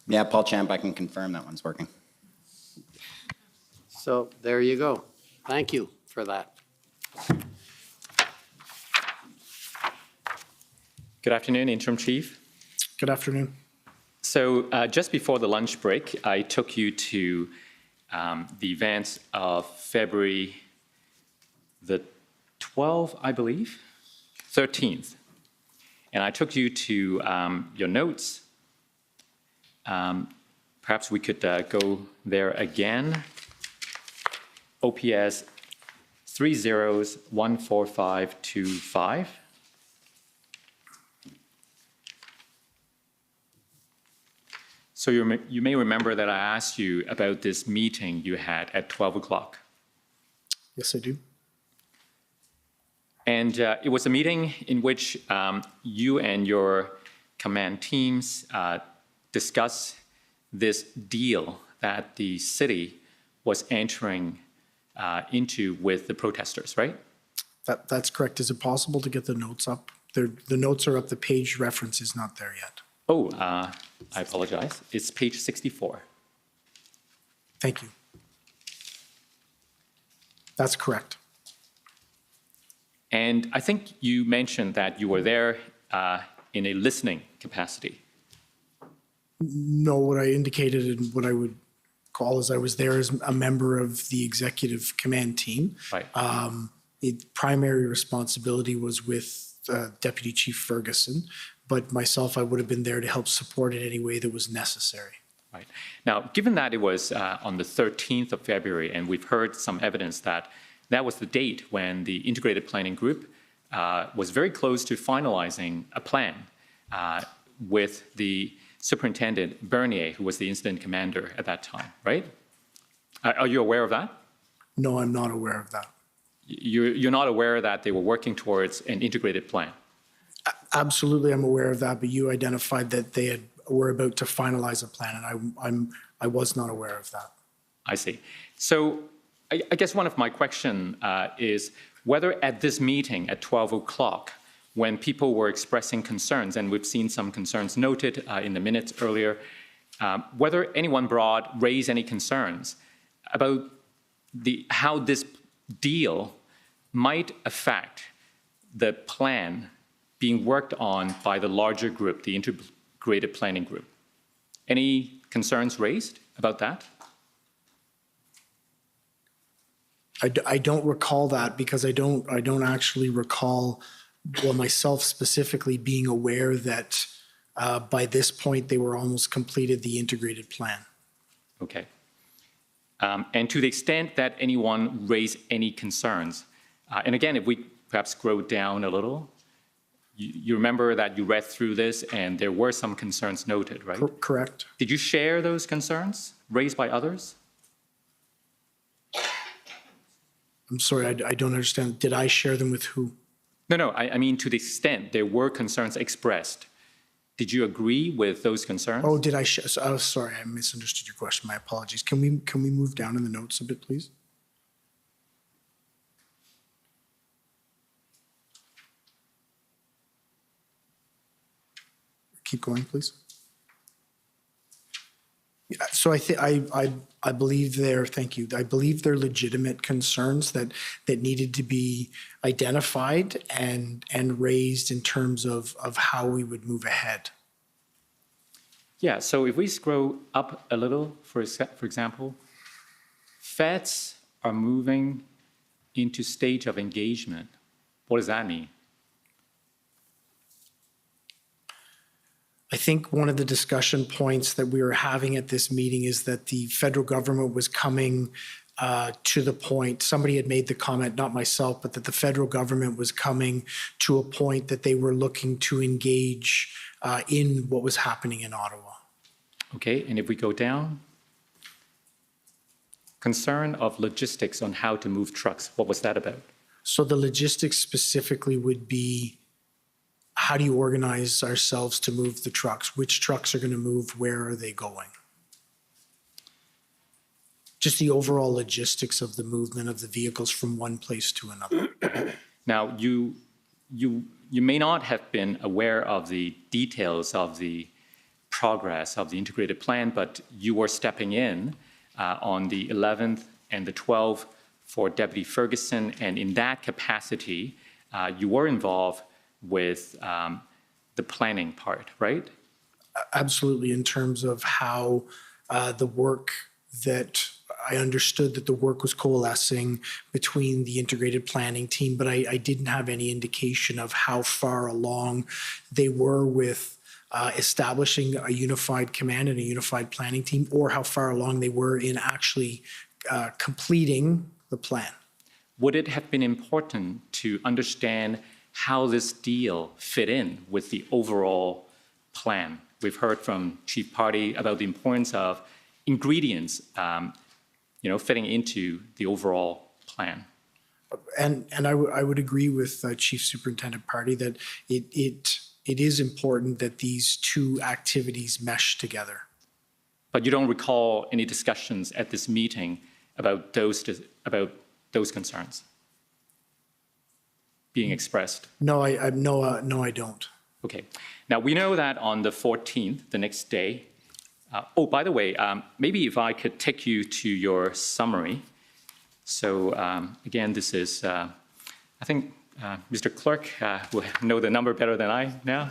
Yeah, Paul Champ, I can confirm that one's working. So there you go. Thank you for that. Good afternoon, Interim Chief. Good afternoon. So just before the lunch break, I took you to the events of February the 12th, I believe, 13th. And I took you to your notes. Perhaps we could go there again. OPS 30-14525. So you may remember that I asked you about this meeting you had at 12 o'clock. Yes, I do. And it was a meeting in which you and your command teams discussed this deal that the city was entering into with the protesters, right? That's correct. Is it possible to get the notes up? The notes are up. The page reference is not there yet. Oh, I apologize. It's page 64. Thank you. That's correct. And I think you mentioned that you were there in a listening capacity. No, what I indicated and what I would call is I was there as a member of the executive command team. Right. The primary responsibility was with Deputy Chief Ferguson, but myself, I would have been there to help support in any way that was necessary. Right. Now, given that it was on the 13th of February, and we've heard some evidence that that was the date when the Integrated Planning Group was very close to finalizing a plan with the Superintendent Bernier, who was the incident commander at that time, right? Are you aware of that? No, I'm not aware of that. You're not aware that they were working towards an integrated plan? Absolutely, I'm aware of that, but you identified that they were about to finalize a plan, and I was not aware of that. I see. So I guess one of my questions is whether at this meeting at 12 o'clock, when people were expressing concerns, and we've seen some concerns noted in the minutes earlier, whether anyone raised any concerns about how this deal might affect the plan being worked on by the larger group, the Integrated Planning Group. Any concerns raised about that? I don't recall that because I don't actually recall, well, myself specifically being aware that by this point they were almost completed the integrated plan. Okay. And to the extent that anyone raised any concerns, and again, if we perhaps scroll down a little, you remember that you read through this and there were some concerns noted, right? Correct. Did you share those concerns raised by others? I'm sorry, I don't understand. Did I share them with who? No, I mean to the extent there were concerns expressed. Did you agree with those concerns? Oh, did I share? Oh, sorry, I misunderstood your question. My apologies. Can we move down in the notes a bit, please? Keep going, please. Yeah, so I believe thank you. I believe they're legitimate concerns that needed to be identified and raised in terms of how we would move ahead. Yeah, so if we scroll up a little, for example, feds are moving into stage of engagement. What does that mean? I think one of the discussion points that we were having at this meeting is that the federal government was coming to the point, somebody had made the comment, not myself, but that the federal government was coming to a point that they were looking to engage in what was happening in Ottawa. Okay, and if we go down, concern of logistics on how to move trucks, what was that about? So the logistics specifically would be, how do you organize ourselves to move the trucks? Which trucks are going to move? Where are they going? Just the overall logistics of the movement of the vehicles from one place to another. Now, you may not have been aware of the details of the progress of the integrated plan, but you were stepping in on the 11th and the 12th for Deputy Ferguson, and in that capacity, you were involved with the planning part, right? Absolutely, in terms of how the work that I understood that the work was coalescing between the integrated planning team, but I didn't have any indication of how far along they were with establishing a unified command and a unified planning team, or how far along they were in actually completing the plan. Would it have been important to understand how this deal fit in with the overall plan? We've heard from Chief Party about the importance of ingredients, fitting into the overall plan. And I would agree with Chief Superintendent Party that it is important that these two activities mesh together. But you don't recall any discussions at this meeting about those concerns being expressed? No, I don't. Okay. Now, we know that on the 14th, the next day, by the way, maybe if I could take you to your summary. So again, this is, I think Mr. Clerk will know the number better than I now.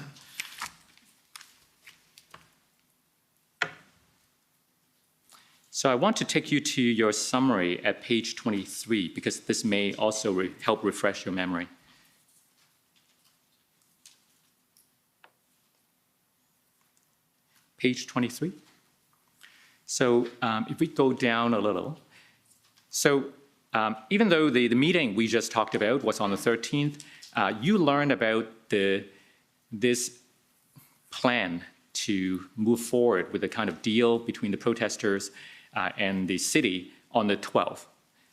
So I want to take you to your summary at page 23, because this may also help refresh your memory. Page 23. So if we go down a little, so even though the meeting we just talked about was on the 13th, you learned about this plan to move forward with a kind of deal between the protesters and the city on the 12th.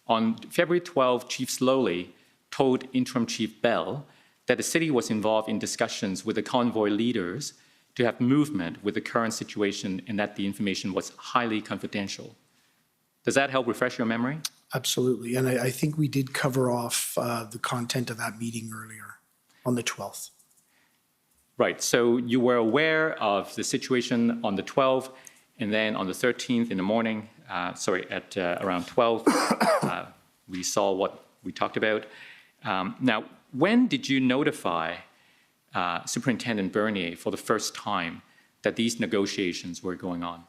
On February 12th, Chief Sloly told Interim Chief Bell that the city was involved in discussions with the convoy leaders to have movement with the current situation and that the information was highly confidential. Does that help refresh your memory? Absolutely, and I think we did cover off the content of that meeting earlier on the 12th. Right, so you were aware of the situation on the 12th, and then on the 13th in the morning, at around 12, we saw what we talked about. Now, when did you notify Superintendent Bernier for the first time that these negotiations were going on?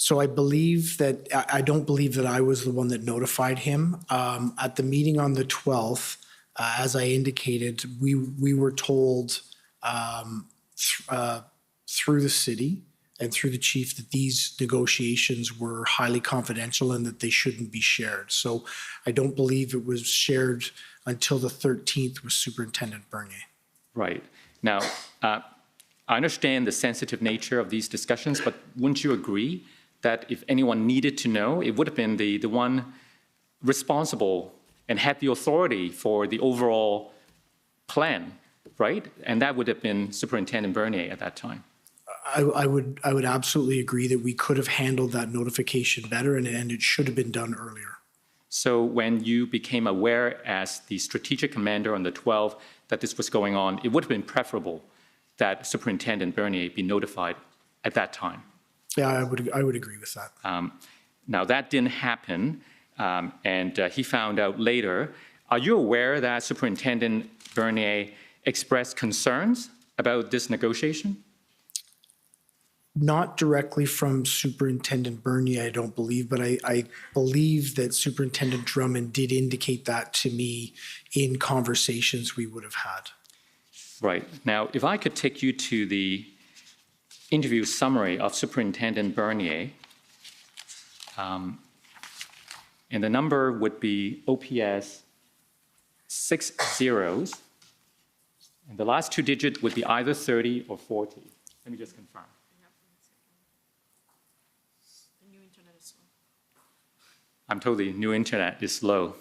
So I don't believe that I was the one that notified him. At the meeting on the 12th, as I indicated, we were told through the city and through the chief that these negotiations were highly confidential and that they shouldn't be shared. So I don't believe it was shared until the 13th with Superintendent Bernier. Right. Now, I understand the sensitive nature of these discussions, but wouldn't you agree that if anyone needed to know, it would have been the one responsible and had the authority for the overall plan, right? And that would have been Superintendent Bernier at that time. I would absolutely agree that we could have handled that notification better, and it should have been done earlier. So when you became aware as the strategic commander on the 12th that this was going on, it would have been preferable that Superintendent Bernier be notified at that time. Yeah, I would agree with that. Now, that didn't happen, and he found out later. Are you aware that Superintendent Bernier expressed concerns about this negotiation? Not directly from Superintendent Bernier, I don't believe, but I believe that Superintendent Drummond did indicate that to me in conversations we would have had. Right. Now, if I could take you to the interview summary of Superintendent Bernier, and the number would be OPS 6 zeros, and the last two digits would be either 30 or 40. Let me just confirm. The new internet is slow. I'm told the new internet is slow.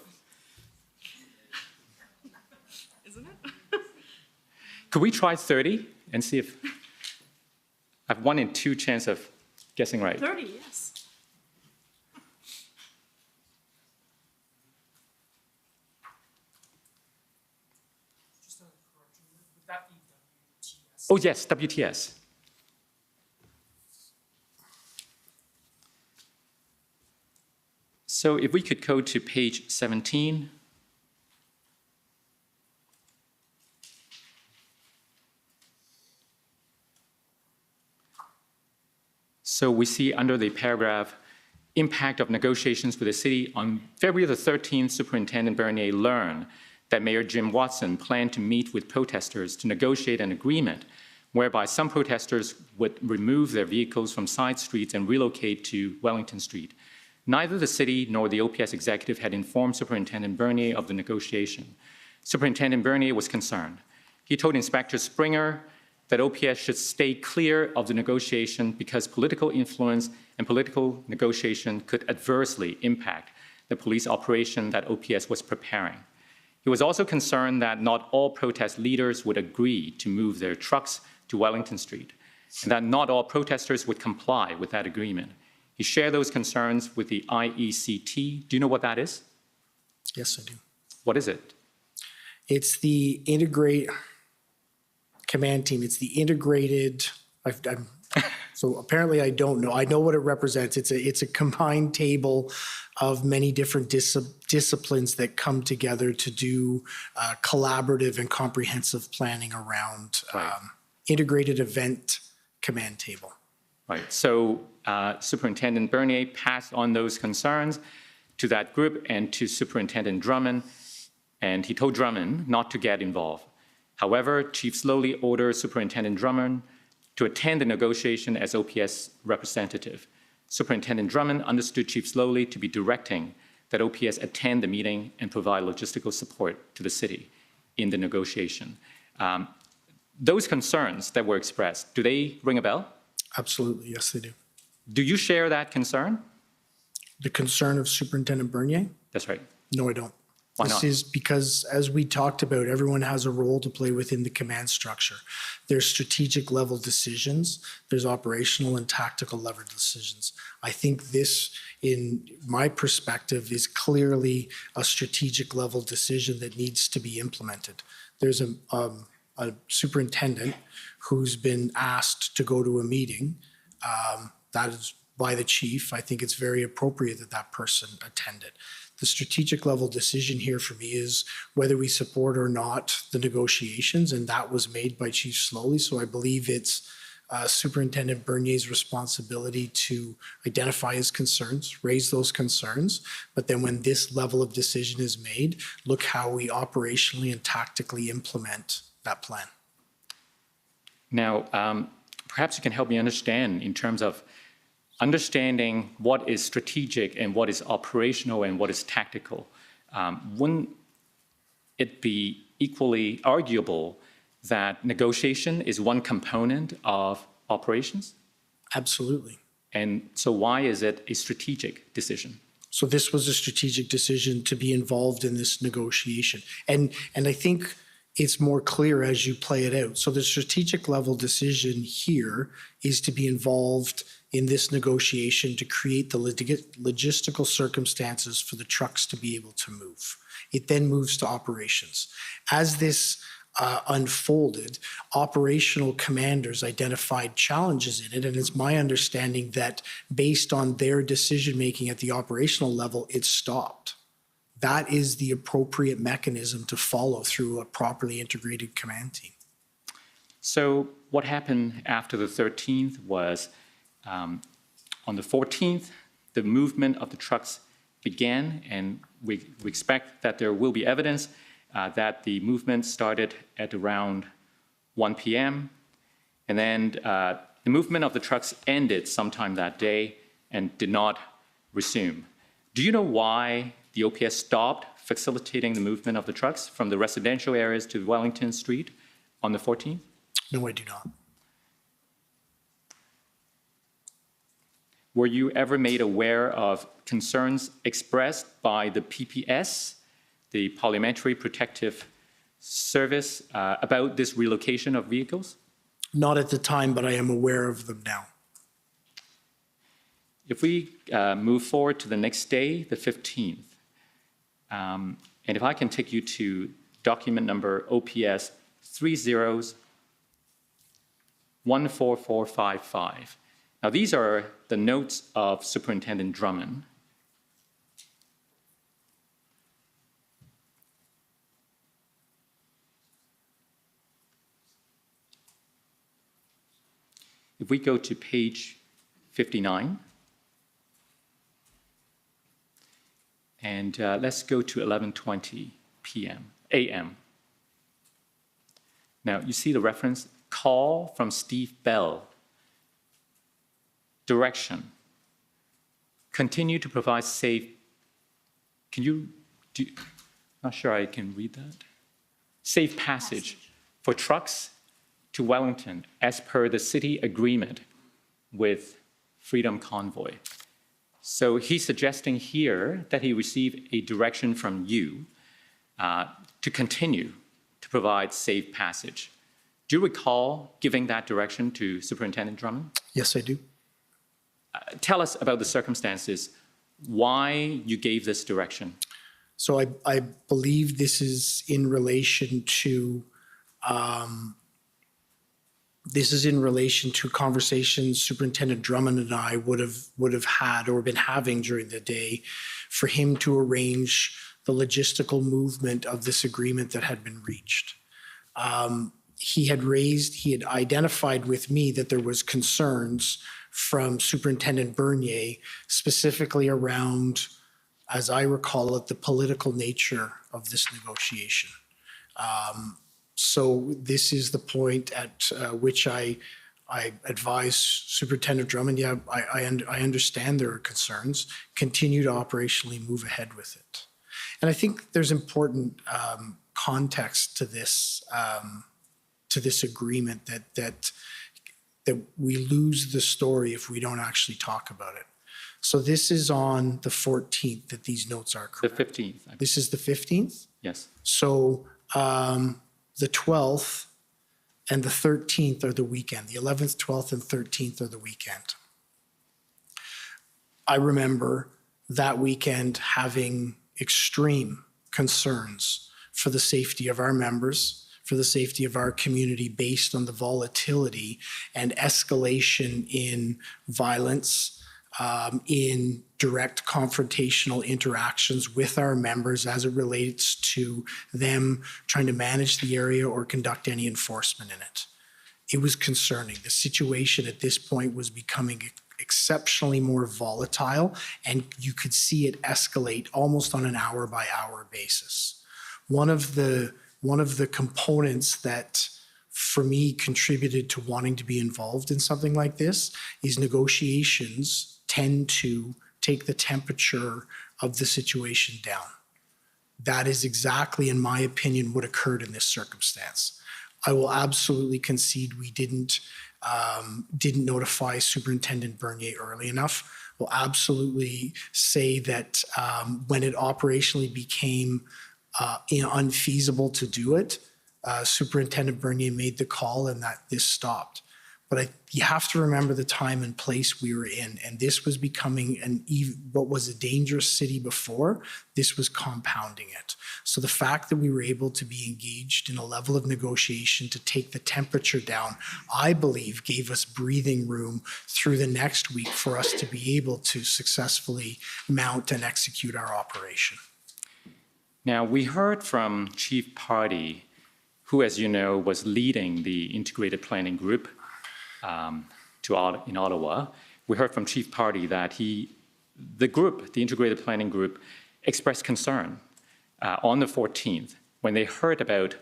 Isn't it? Could we try 30 and see if I have 1 in 2 chance of guessing right? 30, yes. Oh, yes, WTS. So if we could go to page 17. So we see under the paragraph, impact of negotiations with the city. On February the 13th, Superintendent Bernier learned that Mayor Jim Watson planned to meet with protesters to negotiate an agreement whereby some protesters would remove their vehicles from side streets and relocate to Wellington Street. Neither the city nor the OPS executive had informed Superintendent Bernier of the negotiation. Superintendent Bernier was concerned. He told Inspector Springer that OPS should stay clear of the negotiation because political influence and political negotiation could adversely impact the police operation that OPS was preparing. He was also concerned that not all protest leaders would agree to move their trucks to Wellington Street, and that not all protesters would comply with that agreement. He shared those concerns with the IECT. Do you know what that is? Yes, I do. What is it? It's the command team. It's the integrated, so apparently I don't know. I know what it represents. It's a combined table of many different disciplines that come together to do collaborative and comprehensive planning around integrated event command table. Right. So Superintendent Bernier passed on those concerns to that group and to Superintendent Drummond, and he told Drummond not to get involved. However, Chief Sloly ordered Superintendent Drummond to attend the negotiation as OPS representative. Superintendent Drummond understood Chief Sloly to be directing that OPS attend the meeting and provide logistical support to the city in the negotiation. Those concerns that were expressed, do they ring a bell? Absolutely, yes, they do. Do you share that concern? The concern of Superintendent Bernier? That's right. No, I don't. Why not? This is because, as we talked about, everyone has a role to play within the command structure. There's strategic level decisions, there's operational and tactical level decisions. I think this, in my perspective, is clearly a strategic level decision that needs to be implemented. There's a superintendent who's been asked to go to a meeting. That is by the chief. I think it's very appropriate that that person attend it. The strategic level decision here for me is whether we support or not the negotiations, and that was made by Chief Sloly. So I believe it's Superintendent Bernier's responsibility to identify his concerns, raise those concerns, but then when this level of decision is made, look how we operationally and tactically implement that plan. Now, perhaps you can help me understand in terms of understanding what is strategic and what is operational and what is tactical. Wouldn't it be equally arguable that negotiation is one component of operations? Absolutely. And so why is it a strategic decision? So this was a strategic decision to be involved in this negotiation. And I think it's more clear as you play it out. So the strategic level decision here is to be involved in this negotiation to create the logistical circumstances for the trucks to be able to move. It then moves to operations. As this unfolded, operational commanders identified challenges in it, and it's my understanding that based on their decision-making at the operational level, it stopped. That is the appropriate mechanism to follow through a properly integrated command team. So what happened after the 13th was on the 14th, the movement of the trucks began, and we expect that there will be evidence that the movement started at around 1 p.m. And then the movement of the trucks ended sometime that day and did not resume. Do you know why the OPS stopped facilitating the movement of the trucks from the residential areas to Wellington Street on the 14th? No, I do not. Were you ever made aware of concerns expressed by the PPS, the Parliamentary Protective Service, about this relocation of vehicles? Not at the time, but I am aware of them now. If we move forward to the next day, the 15th, and if I can take you to document number OPS 30-14455. Now, these are the notes of Superintendent Drummond. If we go to page 59, and let's go to 11:20 a.m. Now, you see the reference, call from Steve Bell. Direction, continue to provide safe, not sure I can read that. Safe passage for trucks to Wellington as per the city agreement with Freedom Convoy. So he's suggesting here that he received a direction from you to continue to provide safe passage. Do you recall giving that direction to Superintendent Drummond? Yes, I do. Tell us about the circumstances, why you gave this direction. So I believe this is in relation to conversations Superintendent Drummond and I would have had or been having during the day for him to arrange the logistical movement of this agreement that had been reached. He had identified with me that there was concerns from Superintendent Bernier, specifically around, as I recall it, the political nature of this negotiation. So this is the point at which I advise Superintendent Drummond, yeah, I understand there are concerns, continue to operationally move ahead with it. And I think there's important context to this agreement that we lose the story if we don't actually talk about it. So this is on the 14th that these notes are correct. The 15th. This is the 15th? Yes. So the 12th and the 13th are the weekend. The 11th, 12th, and 13th are the weekend. I remember that weekend having extreme concerns for the safety of our members, for the safety of our community based on the volatility and escalation in violence, in direct confrontational interactions with our members as it relates to them trying to manage the area or conduct any enforcement in it. It was concerning. The situation at this point was becoming exceptionally more volatile, and you could see it escalate almost on an hour-by-hour basis. One of the components that, for me, contributed to wanting to be involved in something like this is negotiations tend to take the temperature of the situation down. That is exactly, in my opinion, what occurred in this circumstance. I will absolutely concede we didn't notify Superintendent Bernier early enough. Will absolutely say that when it operationally became unfeasible to do it, Superintendent Bernier made the call and that this stopped. But you have to remember the time and place we were in, and this was becoming what was a dangerous city before, this was compounding it. So the fact that we were able to be engaged in a level of negotiation to take the temperature down, I believe gave us breathing room through the next week for us to be able to successfully mount and execute our operation. Now, we heard from Chief Party, who, as you know, was leading the integrated planning group in Ottawa. We heard from Chief Party that the integrated planning group, expressed concern on the 14th when they heard about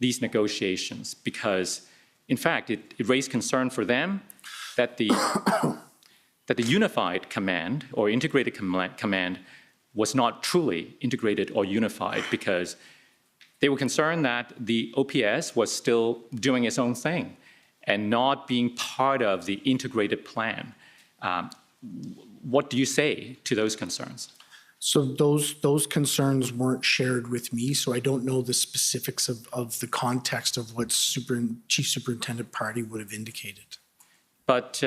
these negotiations, because, in fact, it raised concern for them that the unified command or integrated command was not truly integrated or unified, because they were concerned that the OPS was still doing its own thing and not being part of the integrated plan. What do you say to those concerns? So those concerns weren't shared with me, so I don't know the specifics of the context of what Chief Superintendent Party would have indicated. But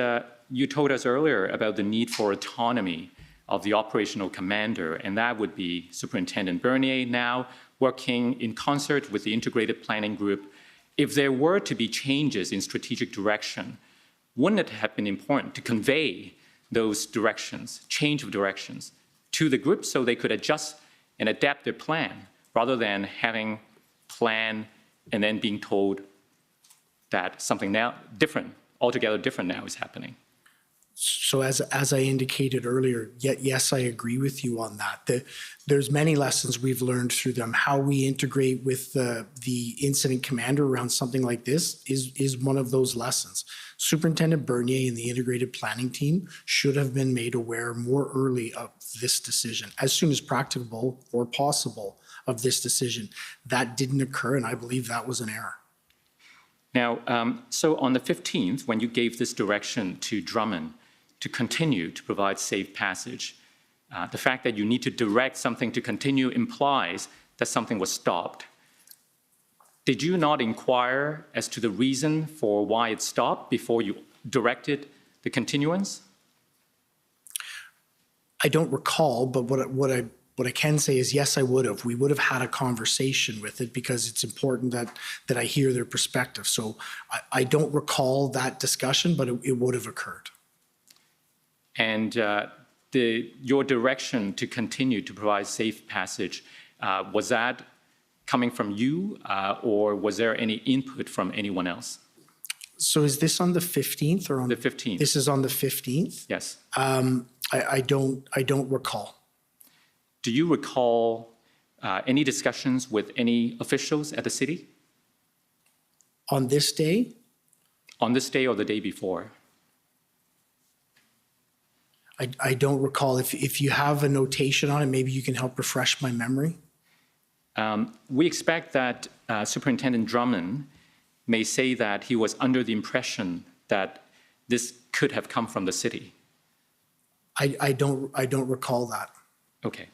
you told us earlier about the need for autonomy of the operational commander, and that would be Superintendent Bernier now working in concert with the integrated planning group. If there were to be changes in strategic direction, wouldn't it have been important to convey those directions, change of directions, to the group so they could adjust and adapt their plan, rather than having plan and then being told that something now different, altogether different now is happening? So as I indicated earlier, yes, I agree with you on that. There's many lessons we've learned through them. How we integrate with the incident commander around something like this is one of those lessons. Superintendent Bernier and the integrated planning team should have been made aware more early of this decision, as soon as practicable or possible of this decision. That didn't occur, and I believe that was an error. Now, so on the 15th, when you gave this direction to Drummond to continue to provide safe passage, the fact that you need to direct something to continue implies that something was stopped. Did you not inquire as to the reason for why it stopped before you directed the continuance? I don't recall, but what I can say is, yes, I would have. We would have had a conversation with it, because it's important that I hear their perspective. So I don't recall that discussion, but it would have occurred. And your direction to continue to provide safe passage, was that coming from you, or was there any input from anyone else? So is this on the 15th or on the 15th? This is on the 15th? Yes. I don't recall. Do you recall any discussions with any officials at the city? On this day? On this day or the day before? I don't recall. If you have a notation on it, maybe you can help refresh my memory. We expect that Superintendent Drummond may say that he was under the impression that this could have come from the city. I don't recall that. Okay.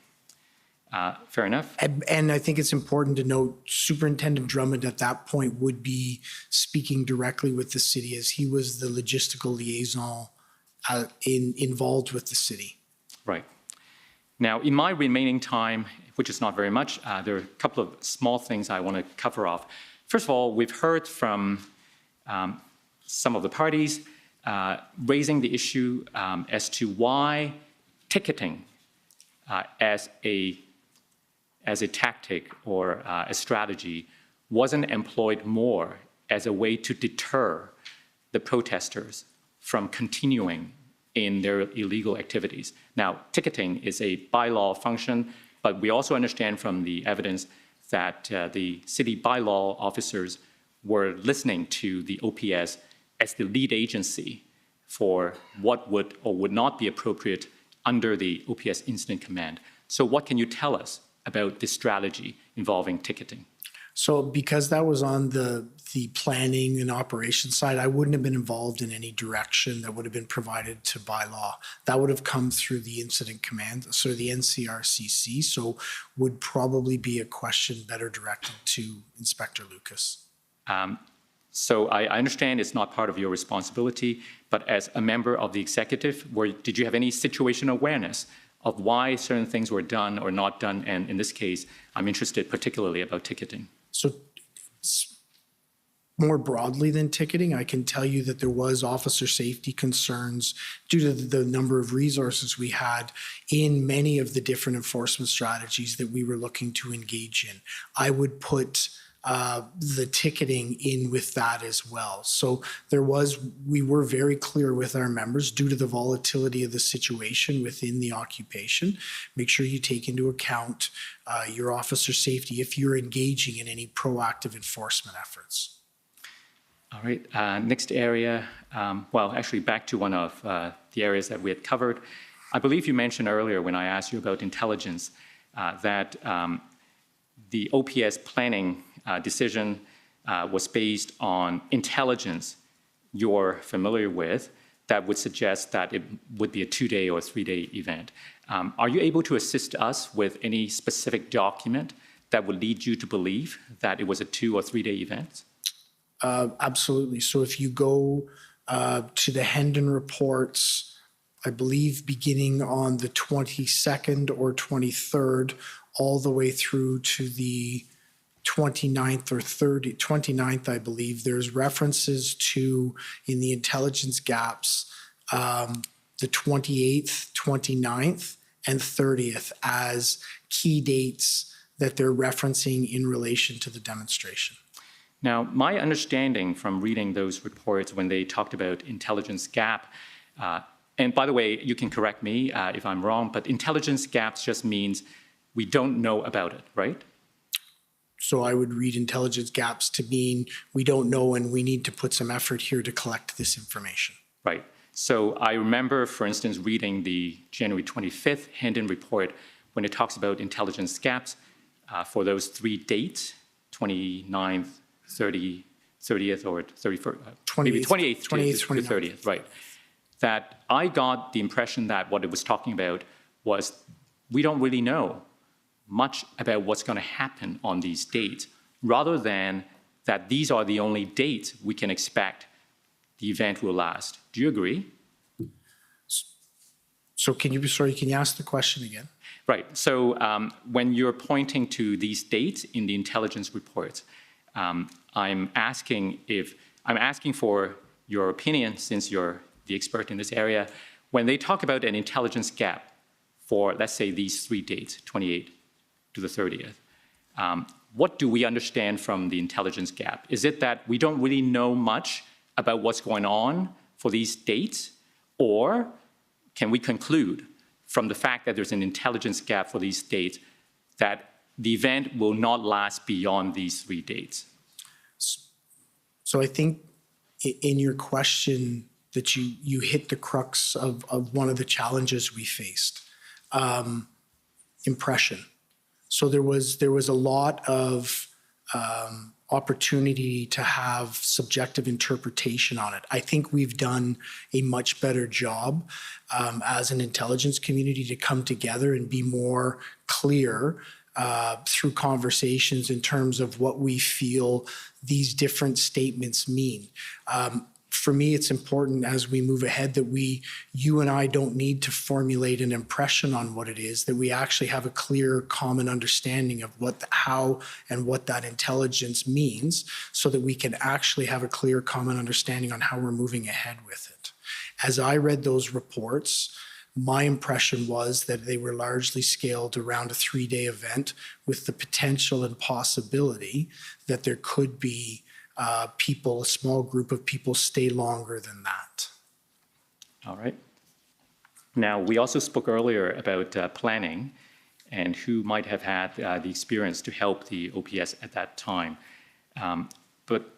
Fair enough. And I think it's important to note Superintendent Drummond at that point would be speaking directly with the city, as he was the logistical liaison involved with the city. Right. Now, in my remaining time, which is not very much, there are a couple of small things I want to cover off. First of all, we've heard from some of the parties raising the issue as to why ticketing as a tactic or a strategy wasn't employed more as a way to deter the protesters from continuing in their illegal activities. Now, ticketing is a bylaw function, but we also understand from the evidence that the city bylaw officers were listening to the OPS as the lead agency for what would or would not be appropriate under the OPS incident command. So what can you tell us about this strategy involving ticketing? So because that was on the planning and operations side, I wouldn't have been involved in any direction that would have been provided to bylaw. That would have come through the incident command, so the NCRCC, so would probably be a question better directed to Inspector Lucas. So I understand it's not part of your responsibility, but as a member of the executive, did you have any situational awareness of why certain things were done or not done? And in this case, I'm interested particularly about ticketing. So more broadly than ticketing, I can tell you that there was officer safety concerns due to the number of resources we had in many of the different enforcement strategies that we were looking to engage in. I would put the ticketing in with that as well. So we were very clear with our members due to the volatility of the situation within the occupation. Make sure you take into account your officer safety if you're engaging in any proactive enforcement efforts. All right, next area, well, actually back to one of the areas that we had covered. I believe you mentioned earlier when I asked you about intelligence that the OPS planning decision was based on intelligence you're familiar with that would suggest that it would be a 2-day or 3-day event. Are you able to assist us with any specific document that would lead you to believe that it was a 2 or 3-day event? Absolutely. So if you go to the Hendon reports, I believe beginning on the 22nd or 23rd, all the way through to the 29th or 29th, I believe, there's references to, in the intelligence gaps, the 28th, 29th, and 30th as key dates that they're referencing in relation to the demonstration. Now, my understanding from reading those reports when they talked about intelligence gap, and by the way, you can correct me if I'm wrong, but intelligence gaps just means we don't know about it, right? So I would read intelligence gaps to mean we don't know and we need to put some effort here to collect this information. Right. So I remember, for instance, reading the January 25th Hendon report when it talks about intelligence gaps for those 3 dates, 29th, 30th, or 31st, maybe 28th to 30th, right? That I got the impression that what it was talking about was we don't really know much about what's going to happen on these dates, rather than that these are the only dates we can expect the event will last. Do you agree? So can you ask the question again? Right. So when you're pointing to these dates in the intelligence reports, I'm asking for your opinion, since you're the expert in this area. When they talk about an intelligence gap for, let's say, these 3 dates, 28th to the 30th, what do we understand from the intelligence gap? Is it that we don't really know much about what's going on for these dates, or can we conclude from the fact that there's an intelligence gap for these dates that the event will not last beyond these 3 dates? So I think in your question that you hit the crux of one of the challenges we faced, impression. So there was a lot of opportunity to have subjective interpretation on it. I think we've done a much better job as an intelligence community to come together and be more clear through conversations in terms of what we feel these different statements mean. For me, it's important as we move ahead that you and I don't need to formulate an impression on what it is, that we actually have a clear common understanding of how and what that intelligence means, so that we can actually have a clear common understanding on how we're moving ahead with it. As I read those reports, my impression was that they were largely scaled around a 3-day event with the potential and possibility that there could be a small group of people stay longer than that. All right. Now, we also spoke earlier about planning and who might have had the experience to help the OPS at that time. But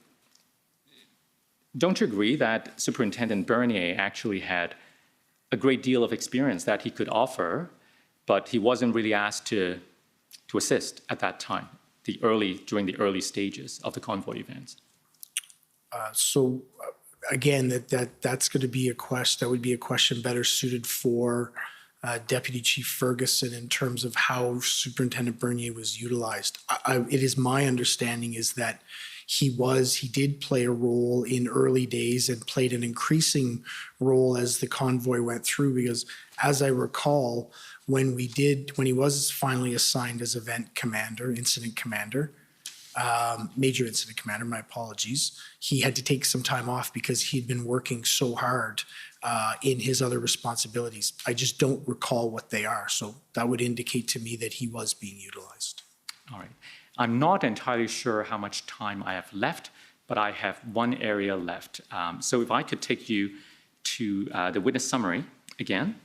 don't you agree that Superintendent Bernier actually had a great deal of experience that he could offer, but he wasn't really asked to to assist at that time, during the early stages of the convoy events? Again, that's going to be that would be a question better suited for Deputy Chief Ferguson in terms of how Superintendent Bernier was utilized. It is my understanding is that he did play a role in early days and played an increasing role as the convoy went through, because as I recall, when he was finally assigned as incident commander, major incident commander, my apologies, he had to take some time off because he'd been working so hard in his other responsibilities. I just don't recall what they are. So that would indicate to me that he was being utilized. All right. I'm not entirely sure how much time I have left, but I have one area left. So if I could take you to the witness summary again.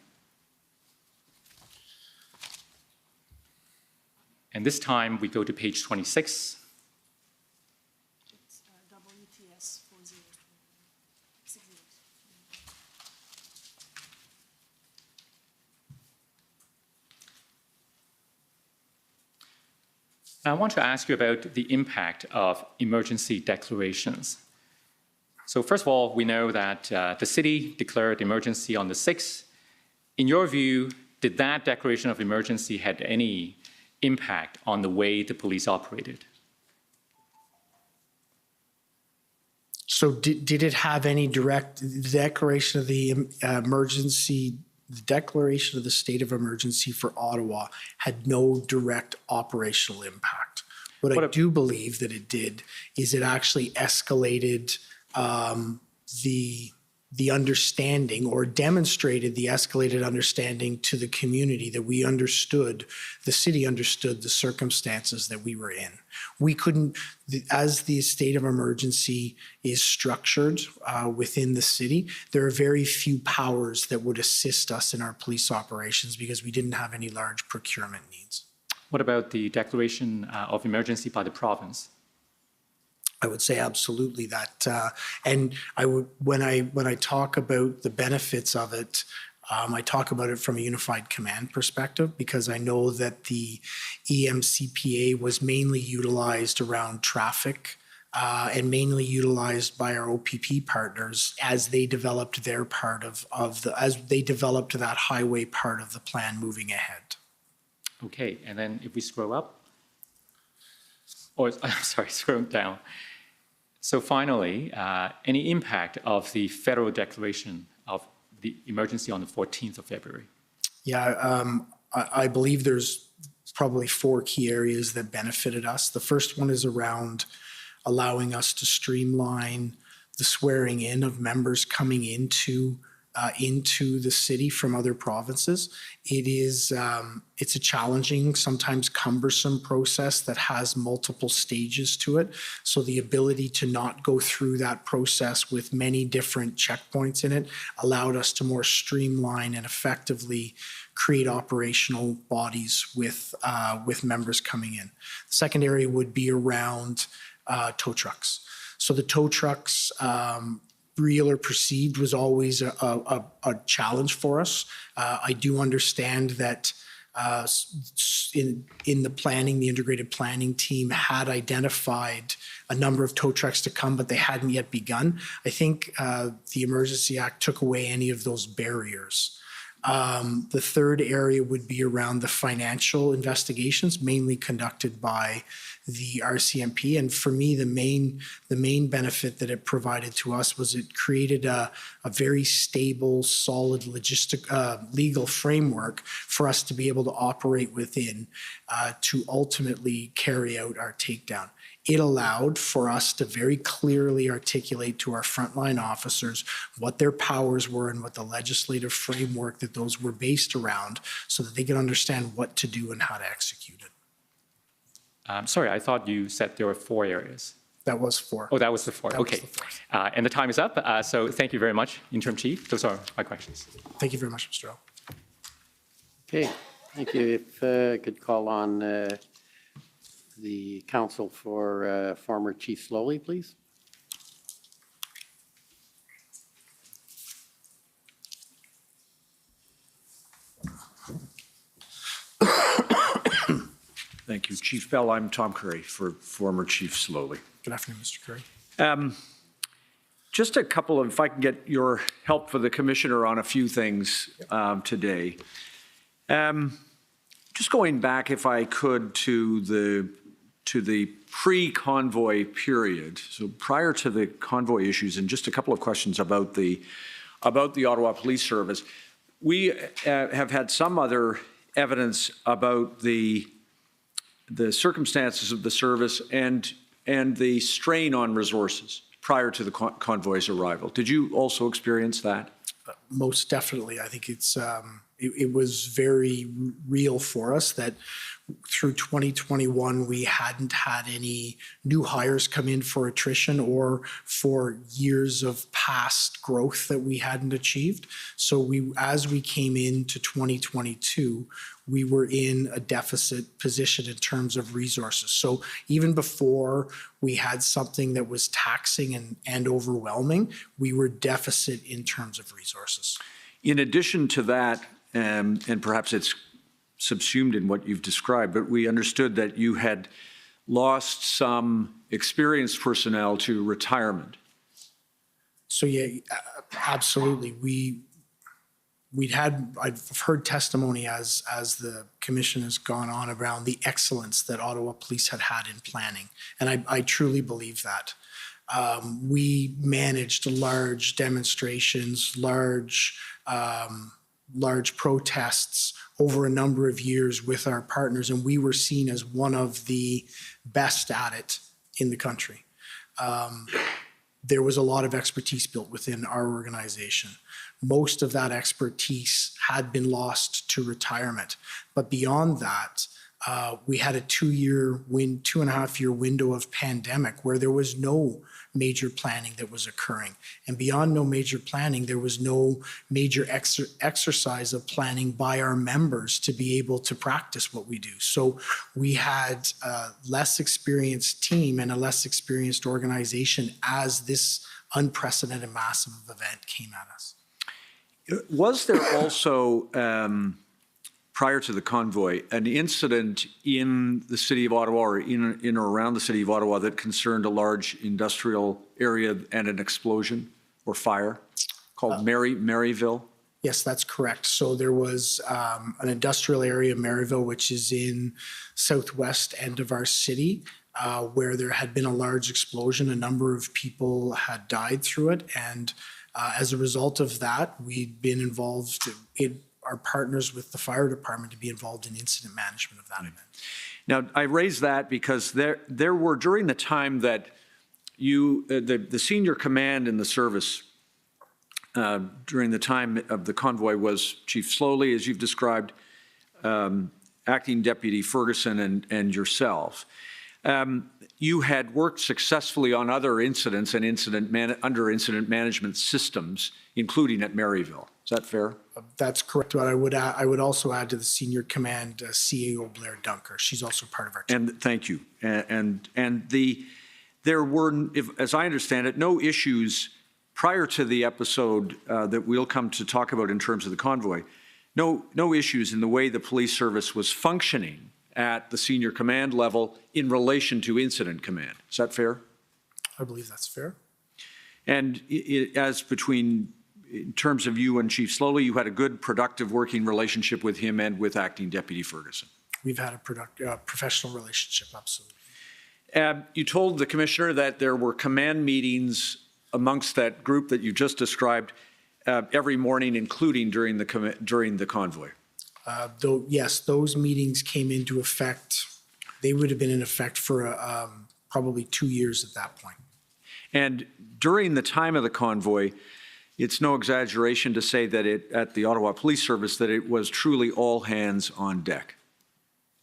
And this time we go to page 26. It's WTS 40. 60. I want to ask you about the impact of emergency declarations. So first of all, we know that the city declared emergency on the 6th. In your view, did that declaration of emergency had any impact on the way the police operated? So did it have any direct declaration of the emergency? The declaration of the state of emergency for Ottawa had no direct operational impact. What I do believe that it did is it actually escalated the understanding, or demonstrated the escalated understanding to the community that the city understood the circumstances that we were in. We couldn't, as the state of emergency is structured within the city, there are very few powers that would assist us in our police operations because we didn't have any large procurement needs. What about the declaration of emergency by the province? I would say absolutely that, and I would when I talk about the benefits of it, I talk about it from a unified command perspective, because I know that the EMCPA was mainly utilized around traffic and mainly utilized by our OPP partners as they developed their part as they developed that highway part of the plan moving ahead. Okay, and then if we scroll up, or I'm sorry, scroll down. So finally, any impact of the federal declaration of the emergency on the 14th of February? Yeah, I believe there's probably 4 key areas that benefited us. The first one is around allowing us to streamline the swearing in of members coming into the city from other provinces. It's a challenging, sometimes cumbersome process that has multiple stages to it. So the ability to not go through that process with many different checkpoints in it allowed us to more streamline and effectively create operational bodies with members coming in. The second area would be around tow trucks. So the tow trucks, real or perceived, was always a challenge for us. I do understand that in the planning, the integrated planning team had identified a number of tow trucks to come, but they hadn't yet begun. I think the Emergency Act took away any of those barriers. The third area would be around the financial investigations, mainly conducted by the RCMP. And for me, the main benefit that it provided to us was it created a very stable, solid legal framework for us to be able to operate within to ultimately carry out our takedown. It allowed for us to very clearly articulate to our frontline officers what their powers were and what the legislative framework that those were based around, so that they could understand what to do and how to execute it. Sorry, I thought you said there were 4 areas. That was 4. Oh, that was the 4. That was Okay. the fourth. And the time is up. So thank you very much, Interim Chief. Those are my questions. Thank you very much, Mr. O. Okay, thank you. If I could call on the counsel for former Chief Sloly, please. Thank you. Chief Bell, I'm Tom Curry for former Chief Sloly. Good afternoon, Mr. Curry. Just a couple of, if I can get your help for the Commissioner on a few things today. Just going back, if I could, to the pre-convoy period. So prior to the convoy issues, and just a couple of questions about the Ottawa Police Service. We have had some other evidence about the circumstances of the service and the strain on resources prior to the convoy's arrival. Did you also experience that? Most definitely. I think it was very real for us that through 2021, we hadn't had any new hires come in for attrition or for years of past growth that we hadn't achieved. So as we came into 2022, we were in a deficit position in terms of resources. So even before we had something that was taxing and overwhelming, we were deficit in terms of resources. In addition to that, and perhaps it's subsumed in what you've described, but we understood that you had lost some experienced personnel to retirement. So yeah, absolutely. I've heard testimony as the commission has gone on around the excellence that Ottawa Police had in planning, and I truly believe that. We managed large demonstrations, large protests over a number of years with our partners, and we were seen as one of the best at it in the country. There was a lot of expertise built within our organization. Most of that expertise had been lost to retirement. But beyond that, we had a 2.5 year window of pandemic where there was no major planning that was occurring. And beyond no major planning, there was no major exercise of planning by our members to be able to practice what we do. So we had a less experienced team and a less experienced organization as this unprecedented massive event came at us. Was there also, prior to the convoy, an incident in the city of Ottawa or in or around the city of Ottawa that concerned a large industrial area and an explosion or fire called Maryville? Yes, that's correct. So there was an industrial area, Maryville, which is in southwest end of our city, where there had been a large explosion. A number of people had died through it. And as a result of that, we'd been involved in our partners with the fire department to be involved in incident management of that event. Now, I raise that because there were, during the time that you, the senior command in the service during the time of the convoy was Chief Sloly, as you've described, Acting Deputy Ferguson, and yourself. You had worked successfully on other incidents and under incident management systems, including at Maryville. Is that fair? That's correct. But I would also add to the senior command CAO Blair Dunker. She's also part of our team. And thank you. There were, as I understand it, no issues prior to the episode that we'll come to talk about in terms of the convoy. No issues in the way the police service was functioning at the senior command level in relation to incident command. Is that fair? I believe that's fair. And in terms of you and Chief Sloly, you had a good, productive working relationship with him and with Acting Deputy Ferguson. We've had a professional relationship, absolutely. You told the Commissioner that there were command meetings amongst that group that you just described every morning, including during the convoy. Yes, those meetings came into effect. They would have been in effect for probably 2 years at that point. And during the time of the convoy, it's no exaggeration to say that at the Ottawa Police Service that it was truly all hands on deck.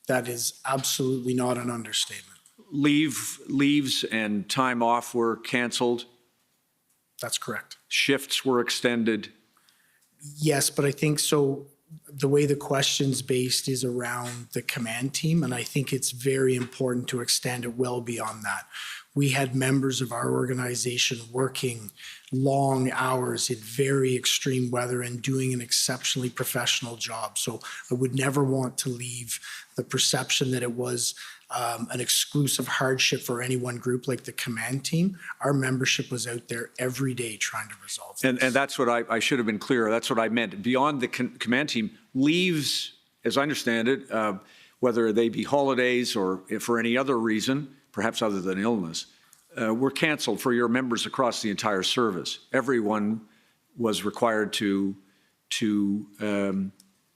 That is absolutely not an understatement. Leaves and time off were canceled. That's correct. Shifts were extended. Yes, but I think so. The way the question's based is around the command team, and I think it's very important to extend it well beyond that. we had members of our organization working long hours in very extreme weather and doing an exceptionally professional job. So I would never want to leave the perception that it was an exclusive hardship for any one group like the command team. Our membership was out there every day trying to resolve things. And that's what I should have been clear. That's what I meant. Beyond the command team, leaves, as I understand it, whether they be holidays or if for any other reason, perhaps other than illness, were canceled for your members across the entire service. Everyone was required to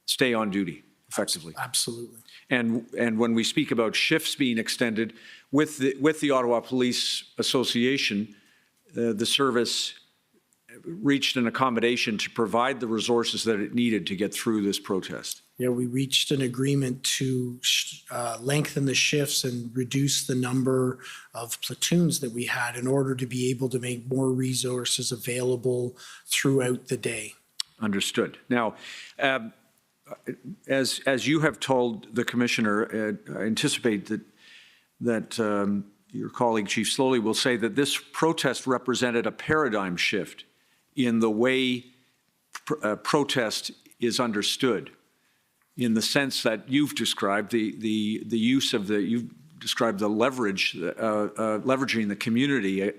stay on duty effectively. Absolutely. And when we speak about shifts being extended, with the Ottawa Police Association, the service reached an accommodation to provide the resources that it needed to get through this protest. Yeah, we reached an agreement to lengthen the shifts and reduce the number of platoons that we had in order to be able to make more resources available throughout the day. Understood. Now, as you have told the commissioner, I anticipate that your colleague Chief Sloly will say that this protest represented a paradigm shift in the way protest is understood, in the sense that you've described the use of you've described the leveraging the community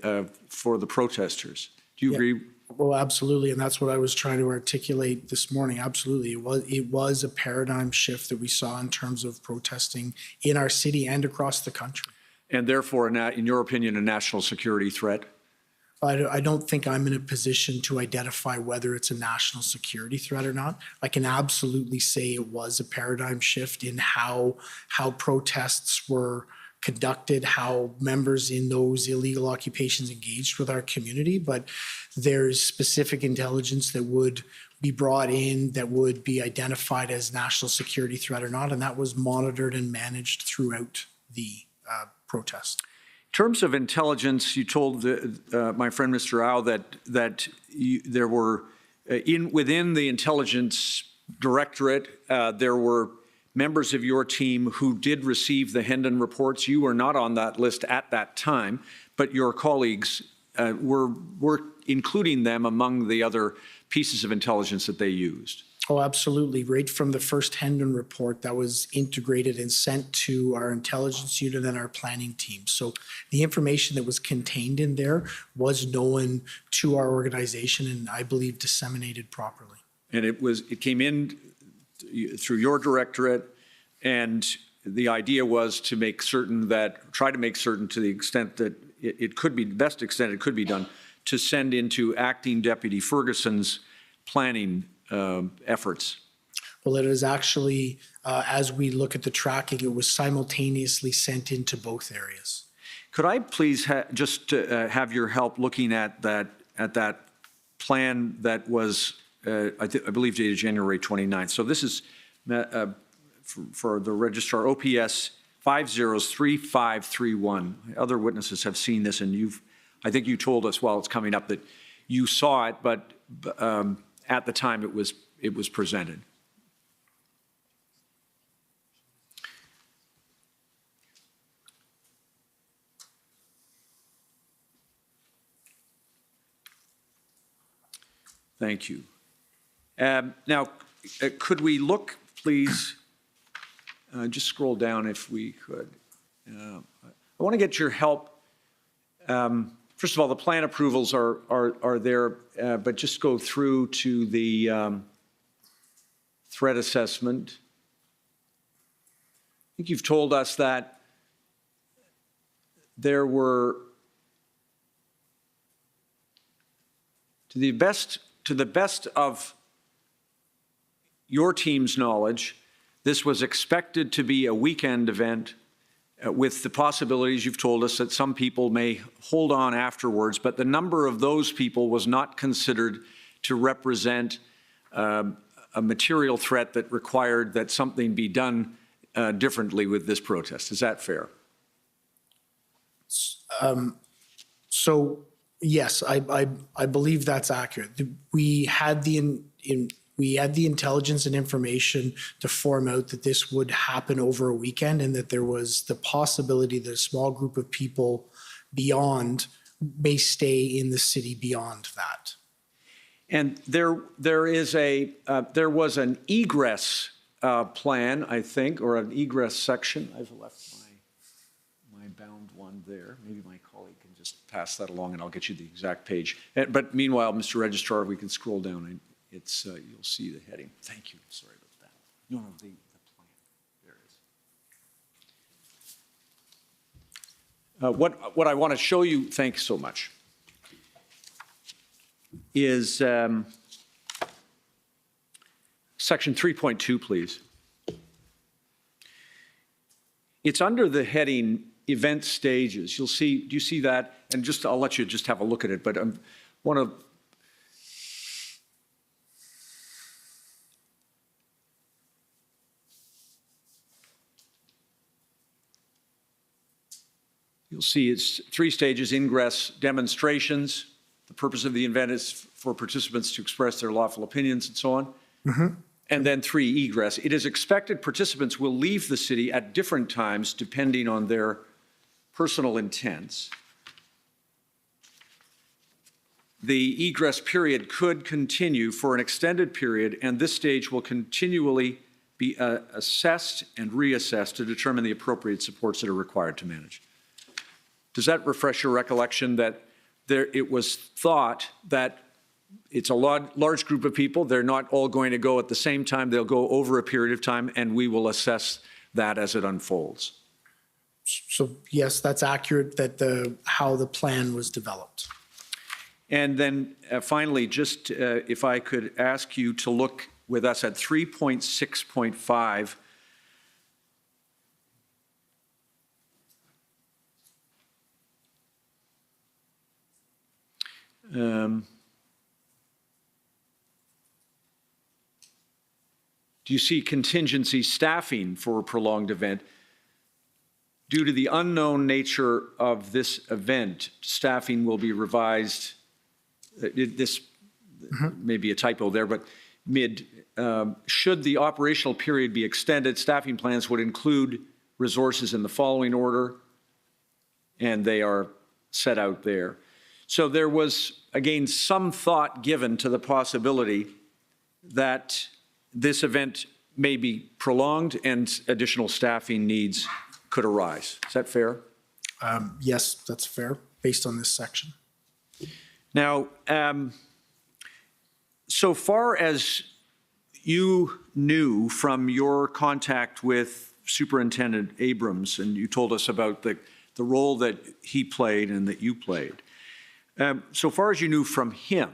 for the protesters. Do you agree? Well, absolutely, and that's what I was trying to articulate this morning. Absolutely, it was a paradigm shift that we saw in terms of protesting in our city and across the country. And therefore, in your opinion, a national security threat? I don't think I'm in a position to identify whether it's a national security threat or not. I can absolutely say it was a paradigm shift in how protests were conducted, how members in those illegal occupations engaged with our community, but there's specific intelligence that would be brought in that would be identified as national security threat or not, and that was monitored and managed throughout the protest. In terms of intelligence, you told my friend Mr. Au that there were within the intelligence directorate there were members of your team who did receive the Hendon reports. You were not on that list at that time, but your colleagues were including them among the other pieces of intelligence that they used. Oh, absolutely. Right from the first Hendon report that was integrated and sent to our intelligence unit and our planning team. So the information that was contained in there was known to our organization and I believe disseminated properly. And it came in through your directorate, and the idea was to try to make certain to the extent that it could be, the best extent it could be done, to send into Acting Deputy Ferguson's planning efforts. Well, it is actually, as we look at the tracking, it was simultaneously sent into both areas. Could I please just have your help looking at that plan that was, I believe, dated January 29th. So this is for the registrar, OPS 503531. Other witnesses have seen this, and I think you told us while it's coming up that you saw it, but at the time it was presented. Thank you. Now, could we look, please, just scroll down if we could. I want to get your help. First of all, the plan approvals are there, but just go through to the threat assessment. I think you've told us that there were, to the best of your team's knowledge, this was expected to be a weekend event with the possibilities you've told us that some people may hold on afterwards, but the number of those people was not considered to represent a material threat that required that something be done differently with this protest. Is that fair? So yes, I believe that's accurate. We had the intelligence and information to form out that this would happen over a weekend and that there was the possibility that a small group of people may stay in the city beyond that. And there was an egress plan, I think, or an egress section. I've left my bound one there. Maybe my colleague can just pass that along, and I'll get you the exact page. But meanwhile, Mr. Registrar, we can scroll down. It's you'll see the heading. Thank you. Sorry about that. No, the plan. There it is. What I want to show you, thanks so much, is section 3.2, please. It's under the heading event stages. You'll see, do you see that? And just, I'll let you just have a look at it, but I want to, you'll see it's 3 stages: ingress, demonstrations. The purpose of the event is for participants to express their lawful opinions and so on. Mm-hmm. And then 3, egress. It is expected participants will leave the city at different times depending on their personal intents. The egress period could continue for an extended period, and this stage will continually be assessed and reassessed to determine the appropriate supports that are required to manage. Does that refresh your recollection that it was thought that it's a large group of people, they're not all going to go at the same time, they'll go over a period of time, and we will assess that as it unfolds? So yes, that's accurate, that how the plan was developed. And then finally, just if I could ask you to look with us at 3.6.5. Do you see contingency staffing for a prolonged event? Due to the unknown nature of this event, staffing will be revised. This may be a typo there, but should the operational period be extended, staffing plans would include resources in the following order, and they are set out there. So there was, again, some thought given to the possibility that this event may be prolonged and additional staffing needs could arise. Is that fair? Yes, that's fair, based on this section. Now, so far as you knew from your contact with Superintendent Abrams, and you told us about the role that he played and that you played, so far as you knew from him,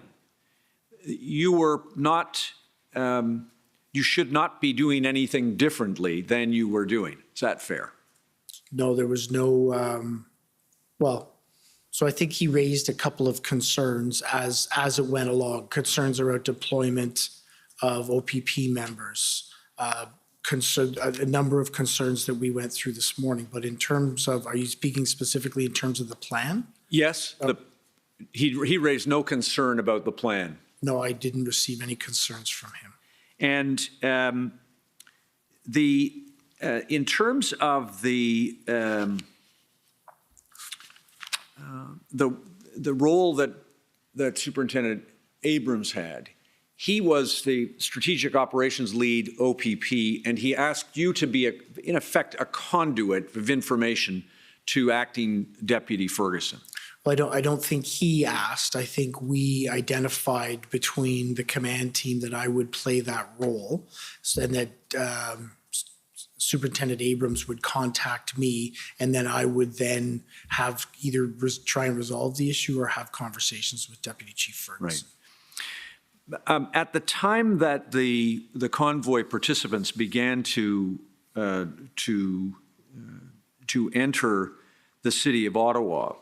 you were not, you should not be doing anything differently than you were doing. Is that fair? No, there was no, so I think he raised a couple of concerns as it went along, concerns about deployment of OPP members, a number of concerns that we went through this morning. But in terms of, are you speaking specifically in terms of the plan? Yes, he raised no concern about the plan. No, I didn't receive any concerns from him. And in terms of the role that Superintendent Abrams had, he was the strategic operations lead OPP, and he asked you to be, in effect, a conduit of information to acting Deputy Ferguson. Well, I don't think he asked. I think we identified between the command team that I would play that role, and that Superintendent Abrams would contact me, and then I would then have either try and resolve the issue or have conversations with Deputy Chief Ferguson. Right. At the time that the convoy participants began to enter the city of Ottawa,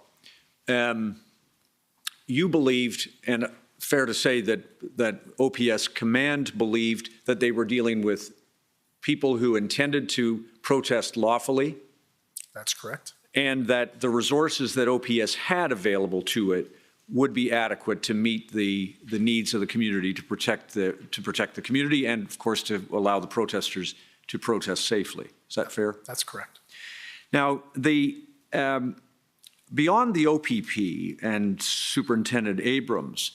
you believed, and fair to say that OPS command believed, that they were dealing with people who intended to protest lawfully. That's correct. And that the resources that OPS had available to it would be adequate to meet the needs of the community, to protect the community, and of course to allow the protesters to protest safely. Is that fair? That's correct. Now, beyond the OPP and Superintendent Abrams,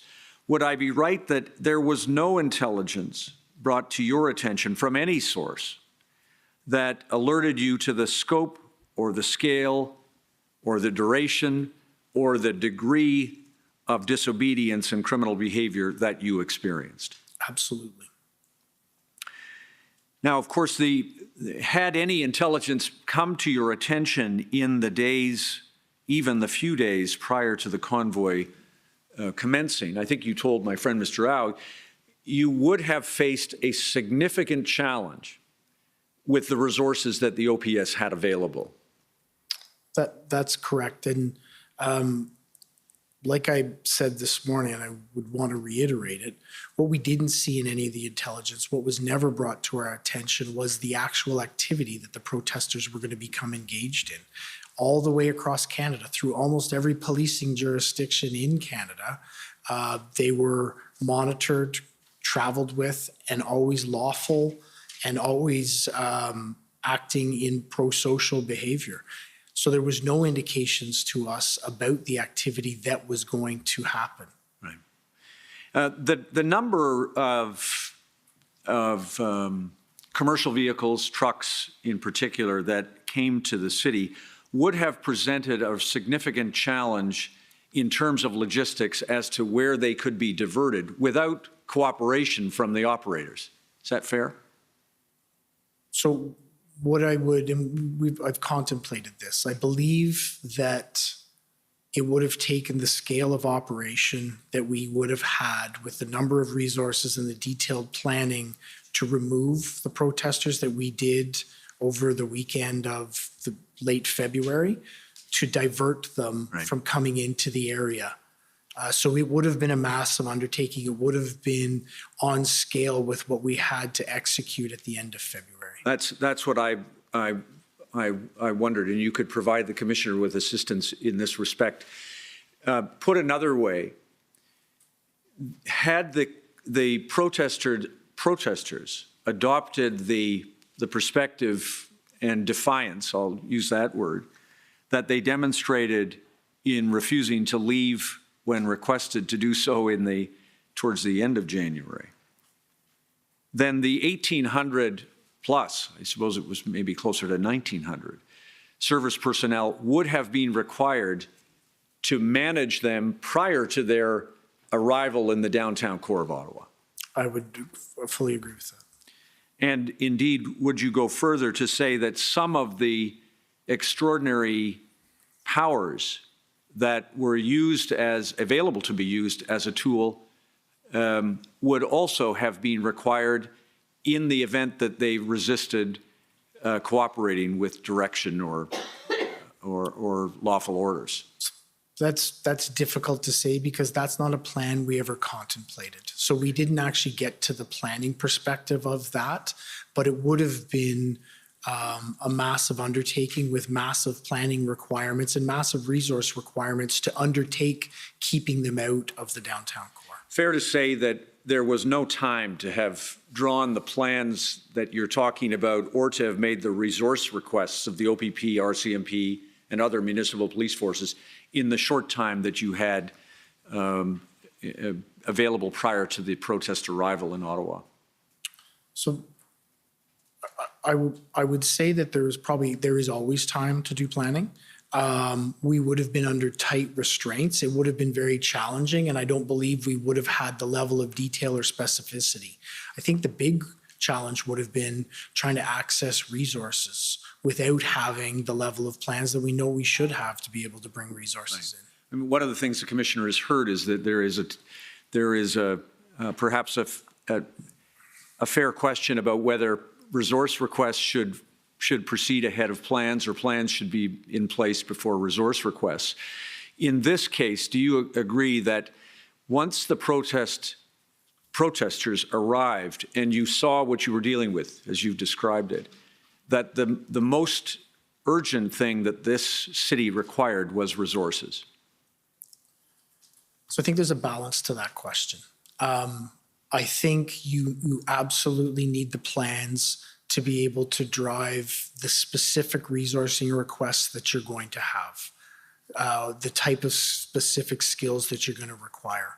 would I be right that there was no intelligence brought to your attention from any source that alerted you to the scope or the scale or the duration or the degree of disobedience and criminal behavior that you experienced? Absolutely. Now, of course, had any intelligence come to your attention in the days, even the few days prior to the convoy commencing, I think you told my friend Mr. Rao, you would have faced a significant challenge with the resources that the OPS had available. That's correct. And like I said this morning, and I would want to reiterate it, what we didn't see in any of the intelligence, what was never brought to our attention was the actual activity that the protesters were going to become engaged in. All the way across Canada, through almost every policing jurisdiction in Canada, they were monitored, traveled with, and always lawful and always acting in pro-social behavior. So there was no indications to us about the activity that was going to happen. Right. The number of commercial vehicles, trucks in particular, that came to the city would have presented a significant challenge in terms of logistics as to where they could be diverted without cooperation from the operators. Is that fair? So what I would, and I've contemplated this, I believe that it would have taken the scale of operation that we would have had with the number of resources and the detailed planning to remove the protesters that we did over the weekend of the late February to divert them from coming into the area. So it would have been a massive undertaking. It would have been on scale with what we had to execute at the end of February. That's what I wondered, and you could provide the commissioner with assistance in this respect. Put another way, had the protesters adopted the perspective and defiance, I'll use that word, that they demonstrated in refusing to leave when requested to do so towards the end of January, then the 1,800 plus, I suppose it was maybe closer to 1,900, service personnel would have been required to manage them prior to their arrival in the downtown core of Ottawa. I would fully agree with that. And indeed, would you go further to say that some of the extraordinary powers that were available to be used as a tool would also have been required in the event that they resisted cooperating with direction or lawful orders? That's difficult to say because that's not a plan we ever contemplated. So we didn't actually get to the planning perspective of that, but it would have been a massive undertaking with massive planning requirements and massive resource requirements to undertake keeping them out of the downtown core. Fair to say that there was no time to have drawn the plans that you're talking about or to have made the resource requests of the OPP, RCMP, and other municipal police forces in the short time that you had available prior to the protest arrival in Ottawa? So I would say that there is always time to do planning. We would have been under tight restraints. It would have been very challenging, and I don't believe we would have had the level of detail or specificity. I think the big challenge would have been trying to access resources without having the level of plans that we know we should have to be able to bring resources in. I mean, one of the things the commissioner has heard is that there is perhaps a fair question about whether resource requests should proceed ahead of plans or plans should be in place before resource requests. In this case, do you agree that once the protesters arrived and you saw what you were dealing with, as you've described it, that the most urgent thing that this city required was resources? So I think there's a balance to that question. I think you absolutely need the plans to be able to drive the specific resourcing requests that you're going to have. the type of specific skills that you're going to require.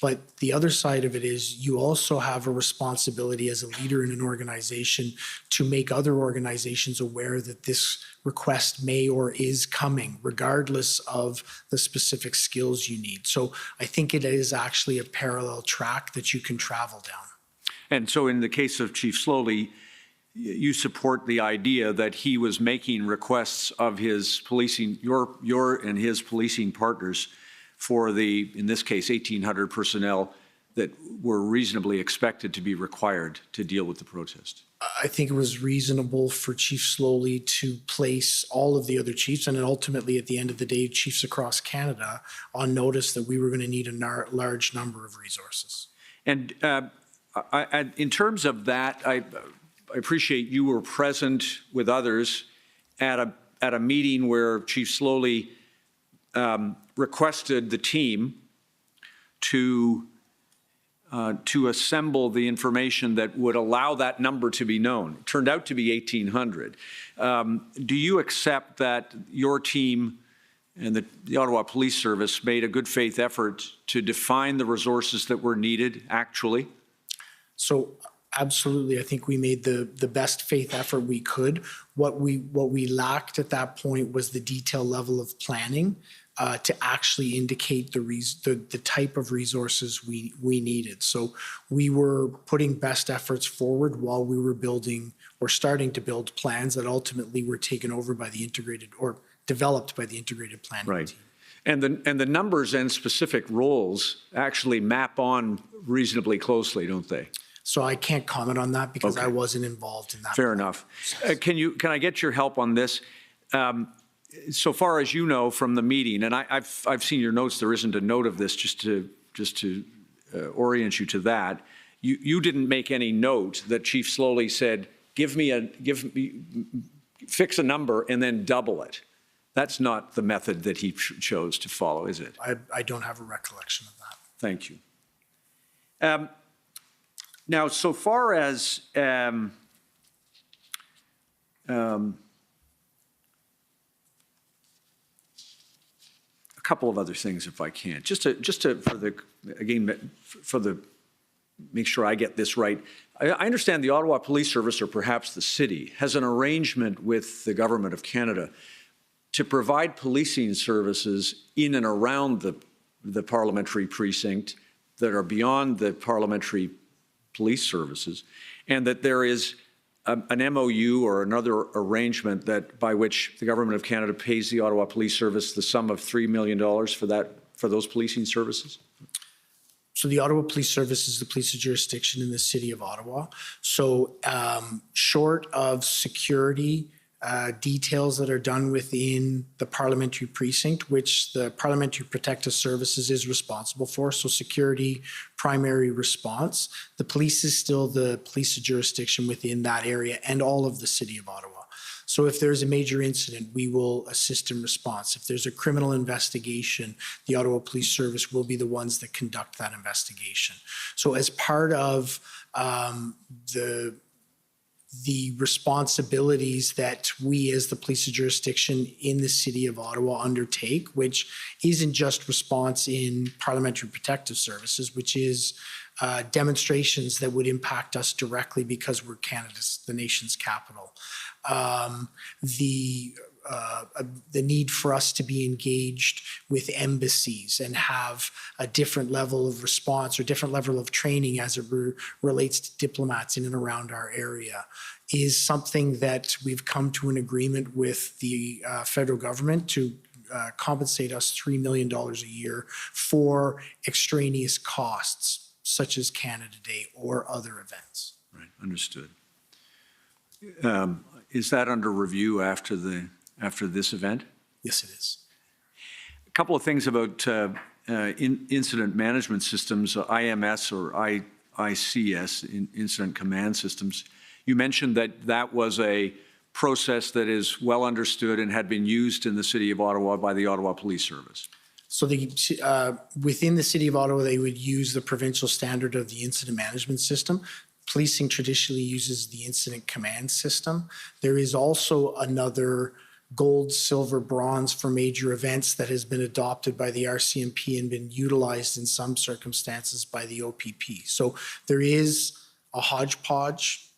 But the other side of it is you also have a responsibility as a leader in an organization to make other organizations aware that this request may or is coming, regardless of the specific skills you need. So I think it is actually a parallel track that you can travel down. And so in the case of Chief Sloly, you support the idea that he was making requests of his policing, your and his policing partners for the, in this case, 1,800 personnel that were reasonably expected to be required to deal with the protest. I think it was reasonable for Chief Sloly to place all of the other chiefs, and then ultimately at the end of the day, chiefs across Canada, on notice that we were going to need a large number of resources. And in terms of that, I appreciate you were present with others at a meeting where Chief Sloly requested the team to assemble the information that would allow that number to be known. It turned out to be 1,800. Do you accept that your team and the Ottawa Police Service made a good faith effort to define the resources that were needed actually? So absolutely, I think we made the best faith effort we could. What we lacked at that point was the detailed level of planning to actually indicate the type of resources we needed. So we were putting best efforts forward while we were building or starting to build plans that ultimately were taken over by the integrated or developed by the integrated planning team. And the numbers and specific roles actually map on reasonably closely, don't they? So I can't comment on that because I wasn't involved in that. Fair enough. Can I get your help on this? So far as you know from the meeting, and I've seen your notes, there isn't a note of this, just to orient you to that. You didn't make any note that Chief Sloly said, fix a number and then double it. That's not the method that he chose to follow, is it? I don't have a recollection of that. Thank you. Now, so far as a couple of other things, if I can, make sure I get this right. I understand the Ottawa Police Service, or perhaps the city, has an arrangement with the Government of Canada to provide policing services in and around the parliamentary precinct that are beyond the parliamentary police services, and that there is an MOU or another arrangement that by which the Government of Canada pays the Ottawa Police Service the sum of $3 million for those policing services? So the Ottawa Police Service is the police jurisdiction in the city of Ottawa. So short of security details that are done within the parliamentary precinct, which the Parliamentary Protective Services is responsible for, so security, primary response, the police is still the police jurisdiction within that area and all of the city of Ottawa. So if there's a major incident, we will assist in response. If there's a criminal investigation, the Ottawa Police Service will be the ones that conduct that investigation. So as part of the responsibilities that we as the police jurisdiction in the city of Ottawa undertake, which isn't just response in parliamentary protective services, which is demonstrations that would impact us directly because we're the nation's capital. The need for us to be engaged with embassies and have a different level of response or different level of training as it relates to diplomats in and around our area is something that we've come to an agreement with the federal government to compensate us $3 million a year for extraneous costs such as Canada Day or other events. Right, understood. Is that under review after this event? Yes, it is. A couple of things about incident management systems, IMS or ICS, Incident Command Systems. You mentioned that was a process that is well understood and had been used in the city of Ottawa by the Ottawa Police Service. So within the city of Ottawa, they would use the provincial standard of the incident management system. Policing traditionally uses the incident command system. There is also another gold, silver, bronze for major events that has been adopted by the RCMP and been utilized in some circumstances by the OPP. So there is a hodgepodge.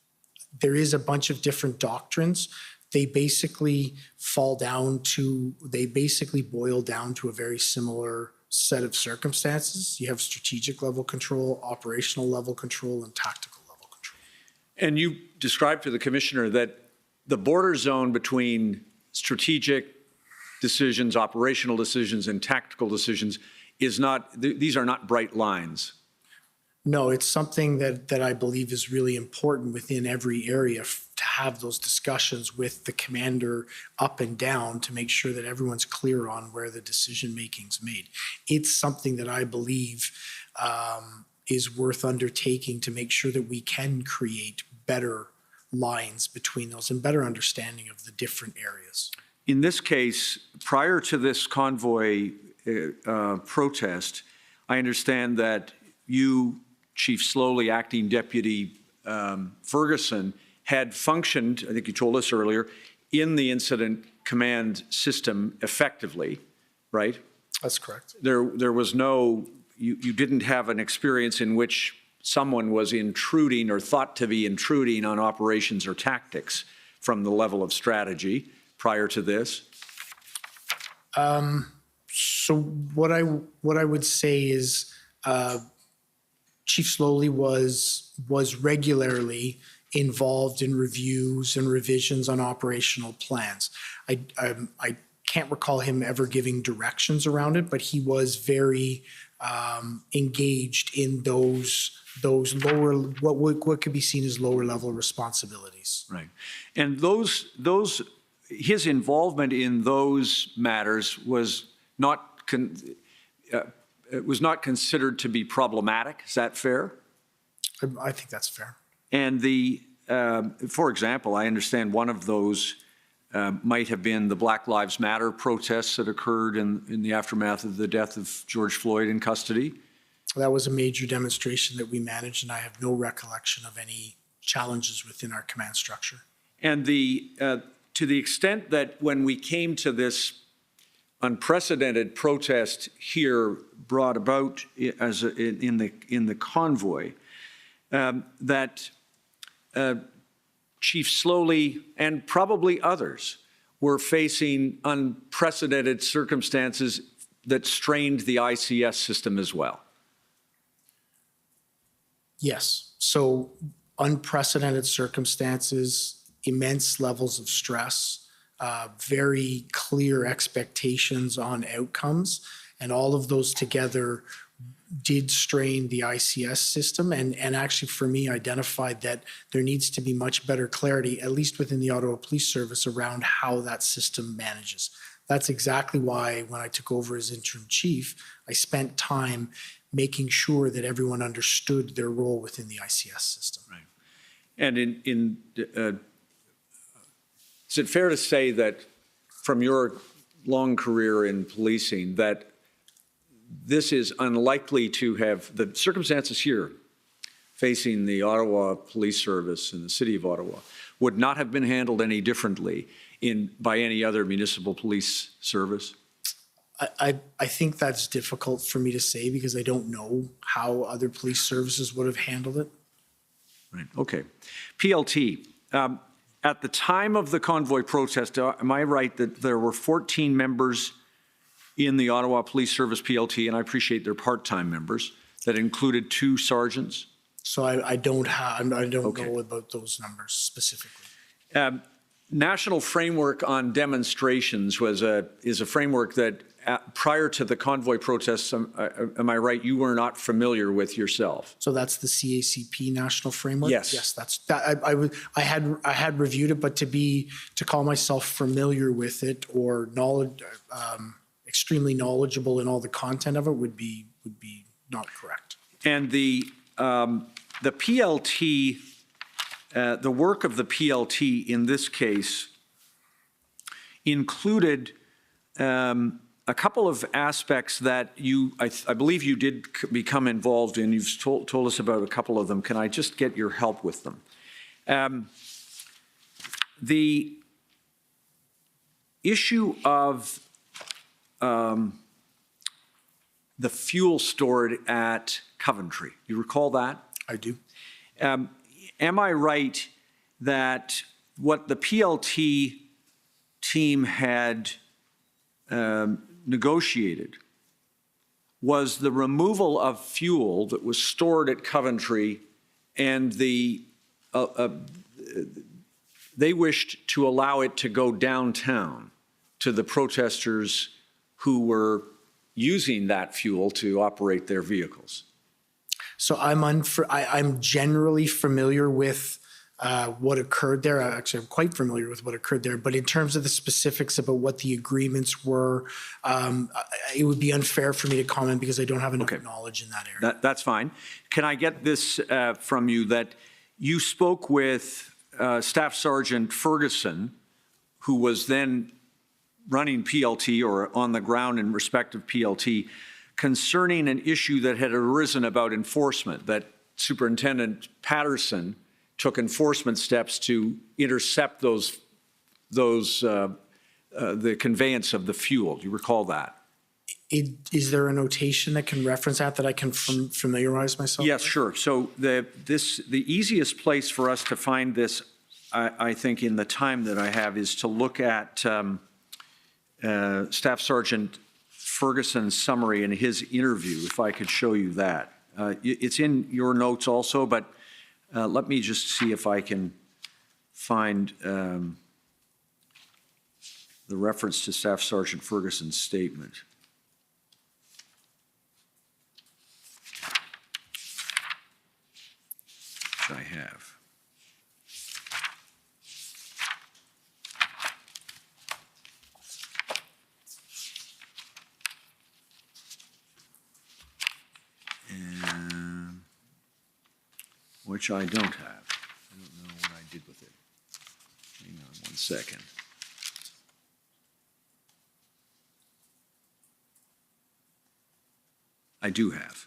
There is a bunch of different doctrines. They basically boil down to a very similar set of circumstances. You have strategic level control, operational level control, and tactical level control. And you described to the commissioner that the border zone between strategic decisions, operational decisions, and tactical decisions is not, these are not bright lines. No, it's something that I believe is really important within every area to have those discussions with the commander up and down to make sure that everyone's clear on where the decision making's made. It's something that I believe is worth undertaking to make sure that we can create better lines between those and better understanding of the different areas. In this case, prior to this convoy protest, I understand that you, Chief Sloly, Acting Deputy Ferguson, had functioned, I think you told us earlier, in the incident command system effectively, right? That's correct. There was no, you didn't have an experience in which someone was intruding or thought to be intruding on operations or tactics from the level of strategy prior to this? So what I would say is Chief Sloly was regularly involved in reviews and revisions on operational plans. I can't recall him ever giving directions around it, but he was very engaged in those lower, what could be seen as lower level responsibilities. Right. And his involvement in those matters was not considered to be problematic. Is that fair? I think that's fair. And for example, I understand one of those might have been the Black Lives Matter protests that occurred in the aftermath of the death of George Floyd in custody. That was a major demonstration that we managed, and I have no recollection of any challenges within our command structure. And to the extent that when we came to this unprecedented protest here brought about as in the convoy, that Chief Sloly and probably others were facing unprecedented circumstances that strained the ICS system as well. Yes. So unprecedented circumstances, immense levels of stress, very clear expectations on outcomes, and all of those together did strain the ICS system and actually for me identified that there needs to be much better clarity, at least within the Ottawa Police Service, around how that system manages. That's exactly why when I took over as interim chief, I spent time making sure that everyone understood their role within the ICS system. Right. And is it fair to say that from your long career in policing that this is unlikely to have, the circumstances here facing the Ottawa Police Service and the City of Ottawa would not have been handled any differently by any other municipal police service? I think that's difficult for me to say because I don't know how other police services would have handled it. Right, okay. PLT, at the time of the convoy protest, am I right that there were 14 members in the Ottawa Police Service PLT, and I appreciate they're part-time members, that included 2 sergeants? So I don't know about those numbers specifically. National Framework on Demonstrations is a framework that prior to the convoy protests, am I right, you were not familiar with yourself? So that's the CACP National Framework? Yes. Yes, I had reviewed it, but to call myself familiar with it or extremely knowledgeable in all the content of it would be not correct. And the PLT, the work of the PLT in this case included a couple of aspects that I believe you did become involved in. You've told us about a couple of them. Can I just get your help with them? issue of the fuel stored at Coventry. You recall that? I do. Am I right that what the PLT team had negotiated was the removal of fuel that was stored at Coventry, and they wished to allow it to go downtown to the protesters who were using that fuel to operate their vehicles? So I'm generally familiar with what occurred there. Actually, I'm quite familiar with what occurred there. But in terms of the specifics about what the agreements were, it would be unfair for me to comment because I don't have enough knowledge in that area. That's fine. Can I get this from you, that you spoke with Staff Sergeant Ferguson, who was then running PLT or on the ground in respect of PLT, concerning an issue that had arisen about enforcement, that Superintendent Patterson took enforcement steps to intercept the conveyance of the fuel. Do you recall that? Is there a notation that can reference that I can familiarize myself Yes, with? sure. So the easiest place for us to find this, I think, in the time that I have, is to look at Staff Sergeant Ferguson's summary and his interview, if I could show you that. It's in your notes also, but let me just see if I can find the reference to Staff Sergeant Ferguson's statement. Which I have. Which I don't have. I don't know what I did with it. Hang on one second. I do have.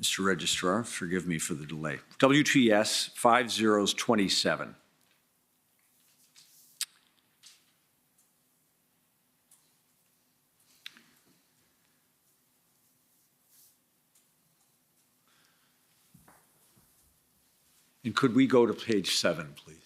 Mr. Registrar, forgive me for the delay. WTS 5027. And could we go to page 7, please?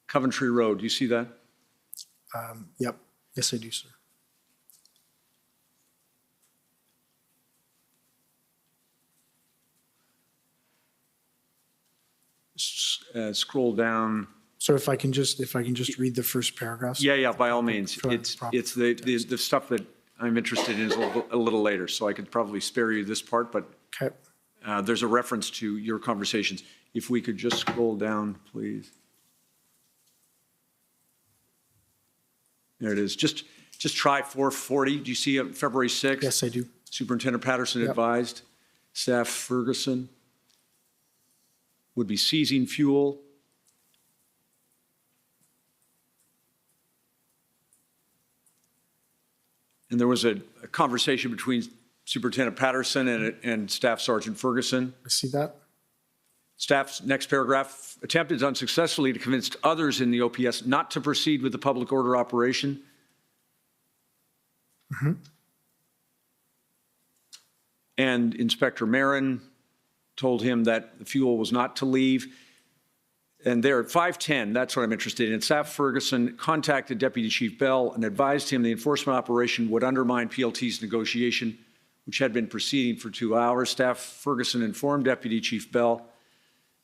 Coventry Road, do you see that? Yep. Yes, I do, sir. Scroll down. So if I can just read the first paragraph. Yeah, by all means. For It's proper the stuff that I'm interested in is a little later, so I could probably spare you this part, but Okay. there's a reference to your conversations. If we could just scroll down, please. There it is. Just try 440. Do you see it, February 6th? Yes, I do. Superintendent Patterson Yep. advised. Staff Ferguson would be seizing fuel. And there was a conversation between Superintendent Patterson and Staff Sergeant Ferguson. I see that. Staff's next paragraph, attempted unsuccessfully to convince others in the OPS not to proceed with the public order operation. And Inspector Marin told him that the fuel was not to leave. And there at 5:10, that's what I'm interested in. Staff Ferguson contacted Deputy Chief Bell and advised him the enforcement operation would undermine PLT's negotiation, which had been proceeding for 2 hours. Staff Ferguson informed Deputy Chief Bell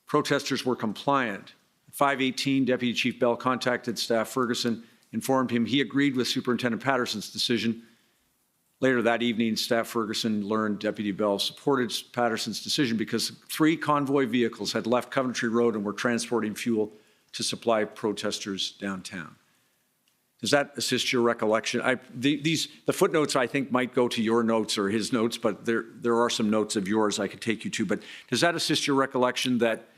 protesters were compliant. At 5:18, Deputy Chief Bell contacted Staff Ferguson, informed him he agreed with Superintendent Patterson's decision. Later that evening, Staff Ferguson learned Deputy Bell supported Patterson's decision because 3 convoy vehicles had left Coventry Road and were transporting fuel to supply protesters downtown. Does that assist your recollection? The footnotes, I think, might go to your notes or his notes, but there are some notes of yours I could take you to. But does that assist your recollection that?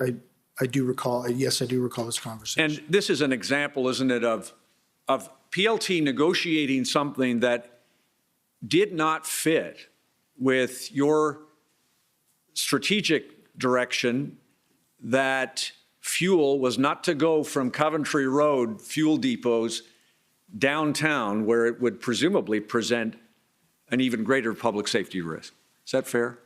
I do recall. Yes, I do recall this conversation. And this is an example, isn't it, of PLT negotiating something that did not fit with your strategic direction, that fuel was not to go from Coventry Road fuel depots downtown, where it would presumably present an even greater public safety risk. Is that fair?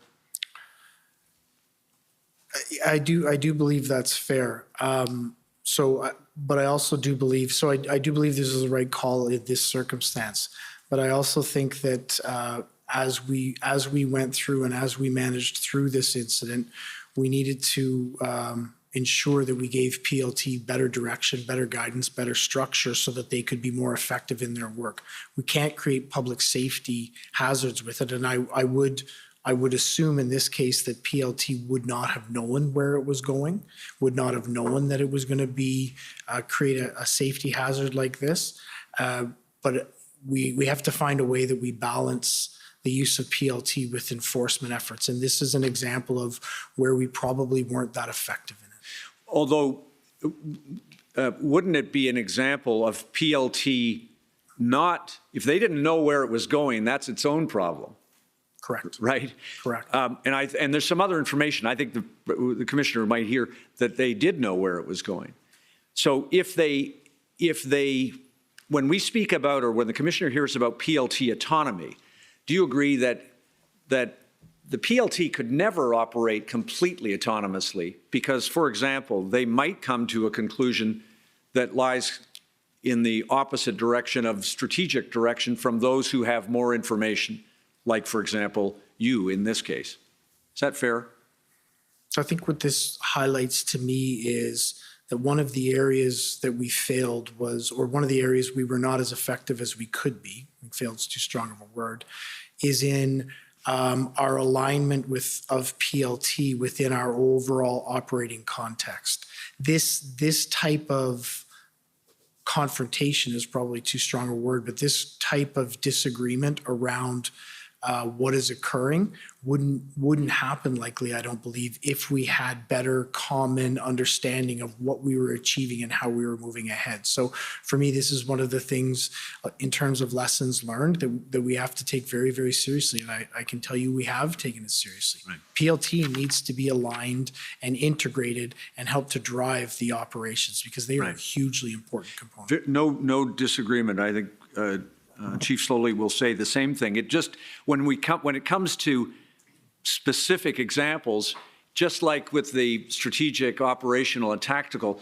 I do believe that's fair. But I also do believe, I do believe this is the right call in this circumstance. But I also think that as we went through and as we managed through this incident, we needed to ensure that we gave PLT better direction, better guidance, better structure so that they could be more effective in their work. We can't create public safety hazards with it. And I would assume in this case that PLT would not have known where it was going, would not have known that it was going to be create a safety hazard like this. But we have to find a way that we balance the use of PLT with enforcement efforts. And this is an example of where we probably weren't that effective in it. Although, wouldn't it be an example of PLT not, if they didn't know where it was going, that's its own problem? Correct. Right? Correct. And there's some other information. I think the commissioner might hear that they did know where it was going. So if they, when we speak about, or when the commissioner hears about PLT autonomy, do you agree that the PLT could never operate completely autonomously because, for example, they might come to a conclusion that lies in the opposite direction of strategic direction from those who have more information, like, for example, you in this case. Is that fair? So I think what this highlights to me is that one of the areas that we failed was, or one of the areas we were not as effective as we could be, I think failed is too strong of a word, is in our alignment of PLT within our overall operating context. This type of confrontation is probably too strong a word, but this type of disagreement around what is occurring wouldn't happen likely, I don't believe, if we had better common understanding of what we were achieving and how we were moving ahead. So for me, this is one of the things in terms of lessons learned that we have to take very, very seriously. And I can tell you we have taken it seriously. Right. PLT needs to be aligned and integrated and help to drive the operations because they are a hugely important component. No disagreement. I think Chief Sloly will say the same thing. It just, when it comes to specific examples, just like with the strategic, operational, and tactical,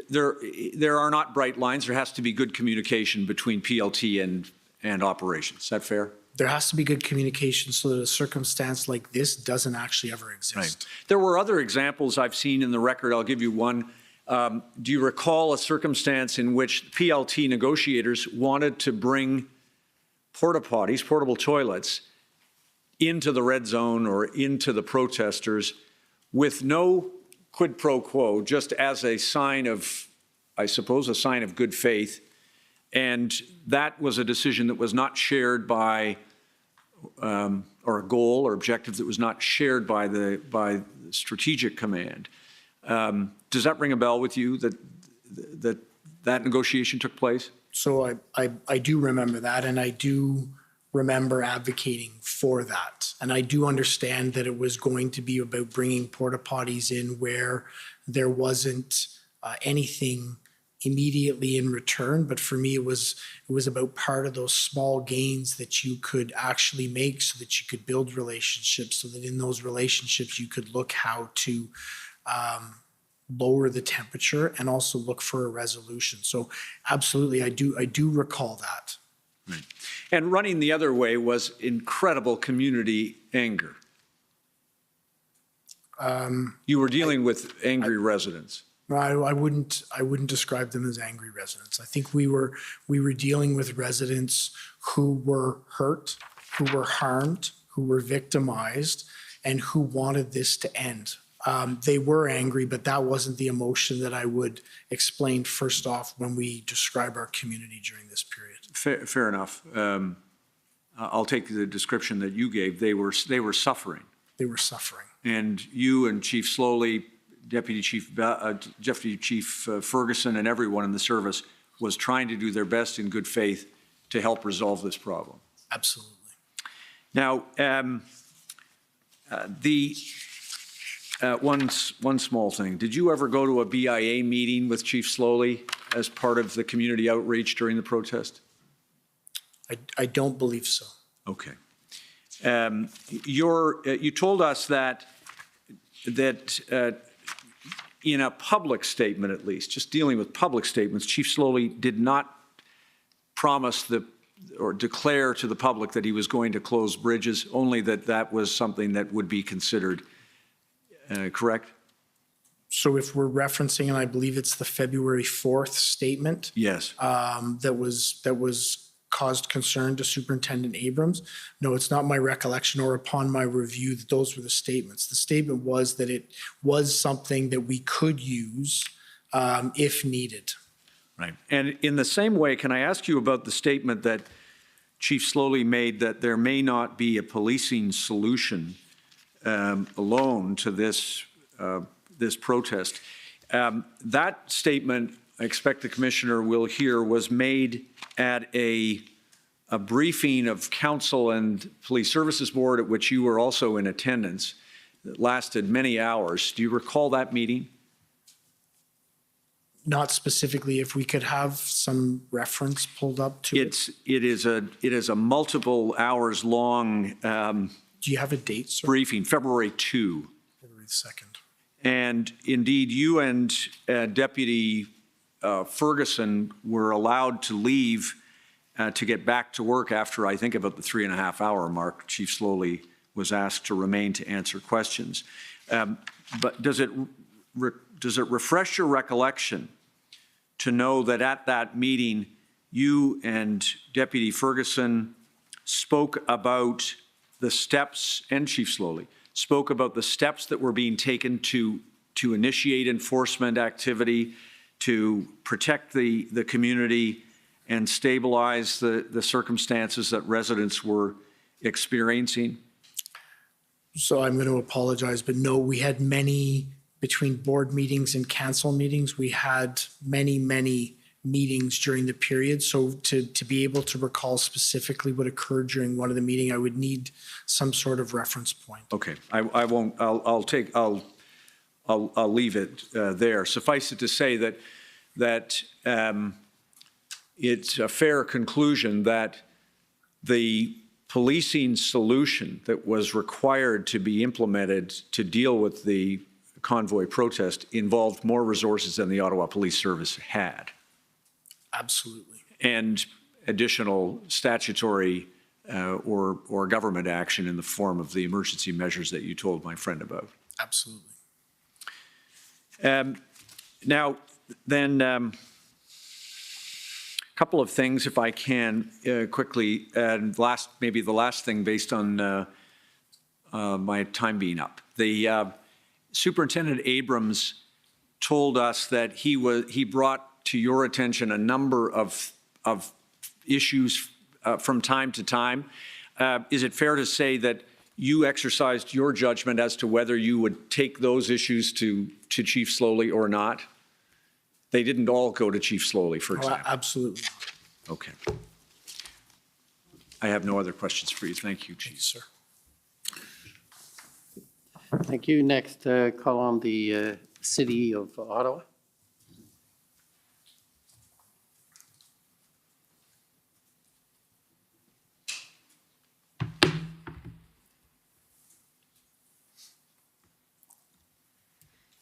there are not bright lines. There has to be good communication between PLT and operations. Is that fair? There has to be good communication so that a circumstance like this doesn't actually ever exist. Right. There were other examples I've seen in the record. I'll give you one. Do you recall a circumstance in which PLT negotiators wanted to bring porta potties, portable toilets, into the red zone or into the protesters with no quid pro quo, just as a sign of, I suppose, a sign of good faith? And that was a decision that was not shared by, or a goal or objective that was not shared by the strategic command. Does that ring a bell with you that negotiation took place? So I do remember that, and I do remember advocating for that. And I do understand that it was going to be about bringing porta potties in where there wasn't anything immediately in return. But for me, it was about part of those small gains that you could actually make so that you could build relationships, so that in those relationships you could look how to lower the temperature and also look for a resolution. So absolutely, I do recall that. Right. And running the other way was incredible community anger. You were dealing with angry residents. No, I wouldn't describe them as angry residents. I think we were dealing with residents who were hurt, who were harmed, who were victimized, and who wanted this to end. They were angry, but that wasn't the emotion that I would explain first off when we describe our community during this period. Fair enough. I'll take the description that you gave. They were suffering. They were suffering. And you and Chief Sloly, Deputy Chief Ferguson, and everyone in the service was trying to do their best in good faith to help resolve this problem. Absolutely. Now, one small thing. Did you ever go to a BIA meeting with Chief Sloly as part of the community outreach during the protest? I don't believe so. Okay. You told us that in a public statement, at least, just dealing with public statements, Chief Sloly did not promise or declare to the public that he was going to close bridges, only that was something that would be considered, correct? So if we're referencing, and I believe it's the February 4th statement. Yes. That was caused concern to Superintendent Abrams. No, it's not my recollection or upon my review that those were the statements. The statement was that it was something that we could use if needed. Right. And in the same way, can I ask you about the statement that Chief Sloly made that there may not be a policing solution alone to this protest? That statement, I expect the Commissioner will hear, was made at a briefing of Council and Police Services Board at which you were also in attendance that lasted many hours. Do you recall that meeting? Not specifically. If we could have some reference pulled up to it. It is a multiple hours long Do you have a date, sir? briefing, February 2. February 2nd. And indeed, you and Deputy Ferguson were allowed to leave to get back to work after, I think, about the 3.5-hour mark. Chief Sloly was asked to remain to answer questions. But does it refresh your recollection to know that at that meeting, you and Deputy Ferguson spoke about the steps, and Chief Sloly spoke about the steps that were being taken to initiate enforcement activity, to protect the community and stabilize the circumstances that residents were experiencing? So I'm going to apologize, but no, we had many, between board meetings and council meetings, we had many meetings during the period. So to be able to recall specifically what occurred during one of the meeting, I would need some sort of reference point. Okay, I won't, I'll leave it there. Suffice it to say that it's a fair conclusion that the policing solution that was required to be implemented to deal with the convoy protest involved more resources than the Ottawa Police Service had. Absolutely. And additional statutory or government action in the form of the emergency measures that you told my friend about. Absolutely. Now, then, a couple of things, if I can, quickly, and maybe the last thing based on my time being up. The Superintendent Abrams told us that he brought to your attention a number of issues from time to time. Is it fair to say that you exercised your judgment as to whether you would take those issues to Chief Sloly or not? They didn't all go to Chief Sloly, for example. Absolutely. Okay. I have no other questions for you. Thank you, Chief. Thank you, sir. Thank you. Next, call on the City of Ottawa.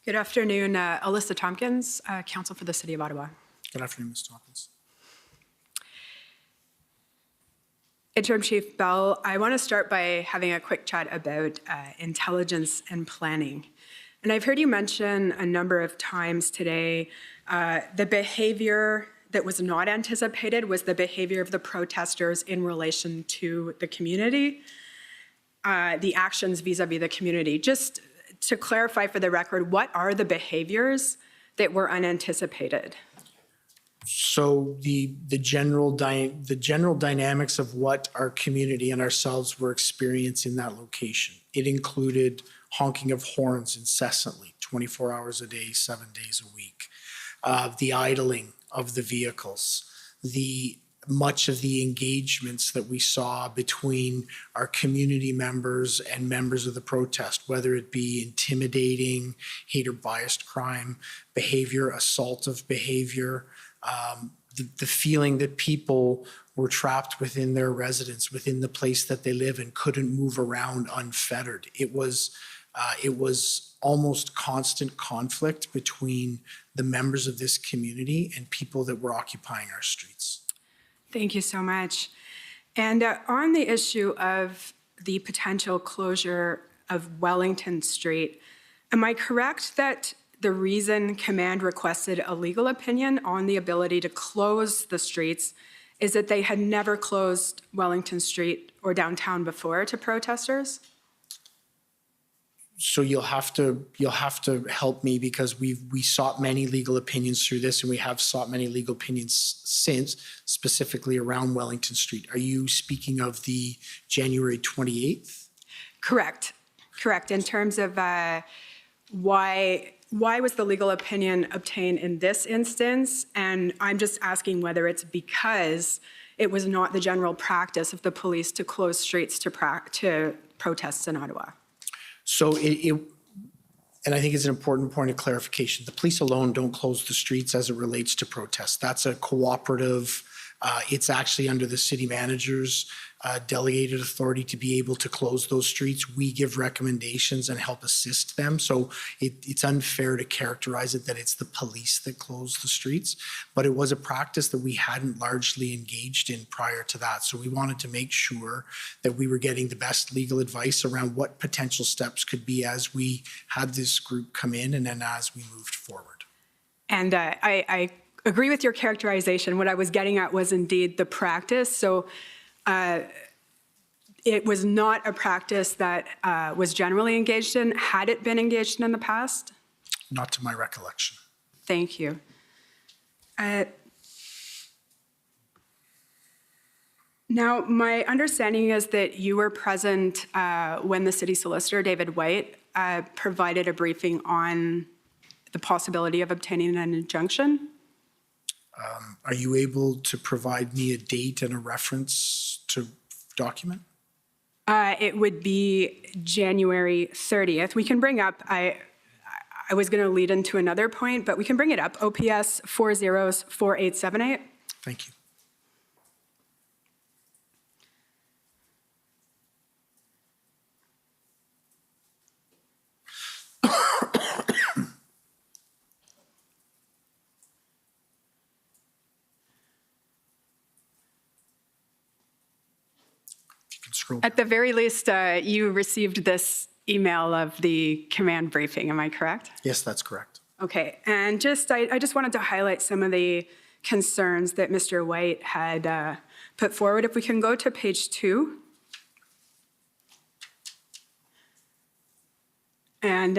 Good afternoon, Alyssa Tompkins, Council for the City of Ottawa. Good afternoon, Ms. Tompkins. Interim Chief Bell, I want to start by having a quick chat about intelligence and planning. And I've heard you mention a number of times today the behavior that was not anticipated was the behavior of the protesters in relation to the community, the actions vis-a-vis the community. Just to clarify for the record, what are the behaviors that were unanticipated? So the general dynamics of what our community and ourselves were experiencing in that location. It included honking of horns incessantly, 24 hours a day, 7 days a week. The idling of the vehicles. Much of the engagements that we saw between our community members and members of the protest, whether it be intimidating, hate or biased crime behavior, assaultive behavior, the feeling that people were trapped within their residence, within the place that they live and couldn't move around unfettered. It was almost constant conflict between the members of this community and people that were occupying our streets. Thank you so much. And on the issue of the potential closure of Wellington Street, am I correct that the reason command requested a legal opinion on the ability to close the streets is that they had never closed Wellington Street or downtown before to protesters? So you'll have to help me, because we sought many legal opinions through this, and we have sought many legal opinions since, specifically around Wellington Street. Are you speaking of the January 28th? Correct. In terms of why was the legal opinion obtained in this instance? And I'm just asking whether it's because it was not the general practice of the police to close streets to protests in Ottawa. So and I think it's an important point of clarification. The police alone don't close the streets as it relates to protests. That's a cooperative, it's actually under the city manager's delegated authority to be able to close those streets. We give recommendations and help assist them. So it's unfair to characterize it that it's the police that close the streets, but it was a practice that we hadn't largely engaged in prior to that. So we wanted to make sure that we were getting the best legal advice around what potential steps could be as we had this group come in and then as we moved forward. And I agree with your characterization. What I was getting at was indeed the practice. So it was not a practice that was generally engaged in. Had it been engaged in the past? Not to my recollection. Thank you. Now, my understanding is that you were present when the city solicitor, David White, provided a briefing on the possibility of obtaining an injunction. Are you able to provide me a date and a reference to document? It would be January 30th. We can bring up, I was going to lead into another point, but we can bring it up. OPS 404878. Thank you. At the very least, you received this email of the command briefing, am I correct? Yes, that's correct. Okay, and I just wanted to highlight some of the concerns that Mr. White had put forward. If we can go to page 2. And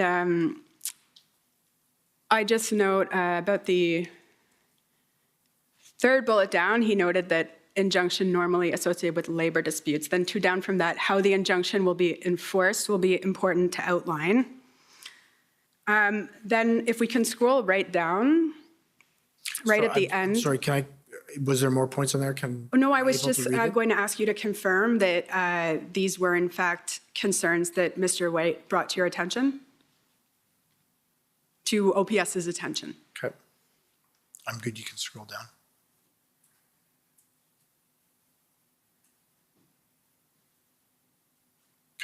I just note about the third bullet down, he noted that injunction normally associated with labor disputes. Then 2 down from that, how the injunction will be enforced will be important to outline. Then if we can scroll right down, right at the end. Sorry, was there more points on there? No, I was just going to ask you to confirm that these were in fact concerns that Mr. White brought to your attention, to OPS's attention. Okay. I'm good, you can scroll down.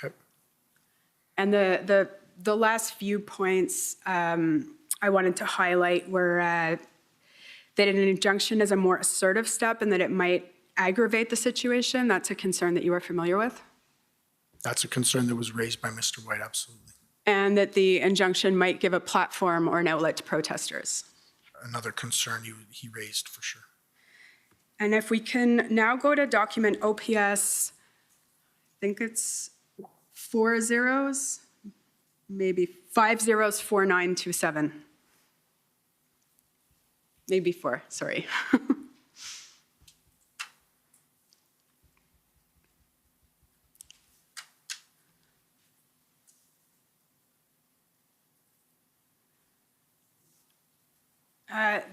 Okay. And the last few points I wanted to highlight were that an injunction is a more assertive step and that it might aggravate the situation. That's a concern that you are familiar with? That's a concern that was raised by Mr. White, absolutely. And that the injunction might give a platform or an outlet to protesters. Another concern he raised for sure. And if we can now go to document OPS, I think it's 4 zeros, maybe 5 zeros, 4927. Maybe 4, sorry.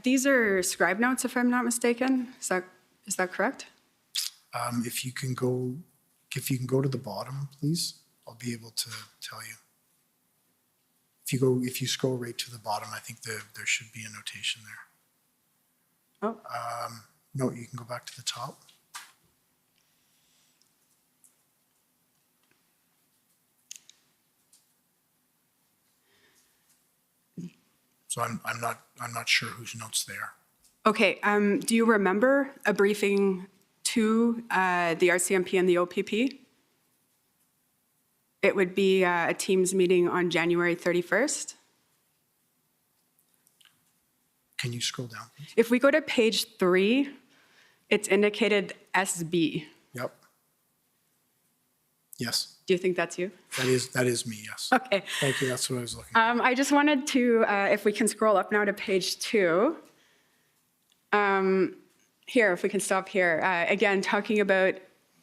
These are scribe notes, if I'm not mistaken. Is that correct? If you can go to the bottom, please, I'll be able to tell you. If you scroll right to the bottom, I think there should be a notation there. Oh. No, you can go back to the top. So I'm not sure whose notes they are. Okay, do you remember a briefing to the RCMP and the OPP? It would be a Teams meeting on January 31st. Can you scroll down, please? If we go to page 3, it's indicated SB. Yep. Yes, Do you think that's you? that is me, yes. Okay. Thank you, that's what I was looking for. I just wanted to, if we can scroll up now to page 2. Here, if we can stop here. Again, talking about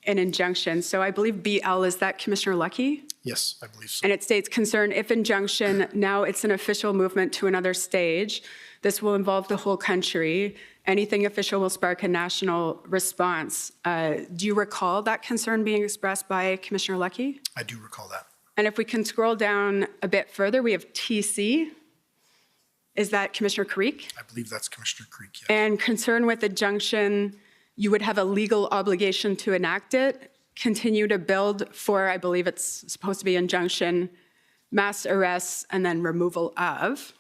an injunction. So I believe BL, is that Commissioner Lucky? Yes, I believe so. And it states, concern if injunction, now it's an official movement to another stage. This will involve the whole country. Anything official will spark a national response. Do you recall that concern being expressed by Commissioner Lucky? I do recall that. And if we can scroll down a bit further, we have TC. Is that Commissioner Carrique? I believe that's Commissioner Carrique, yes. And concern with injunction, you would have a legal obligation to enact it, continue to build for, I believe it's supposed to be injunction, mass arrests, and then removal of.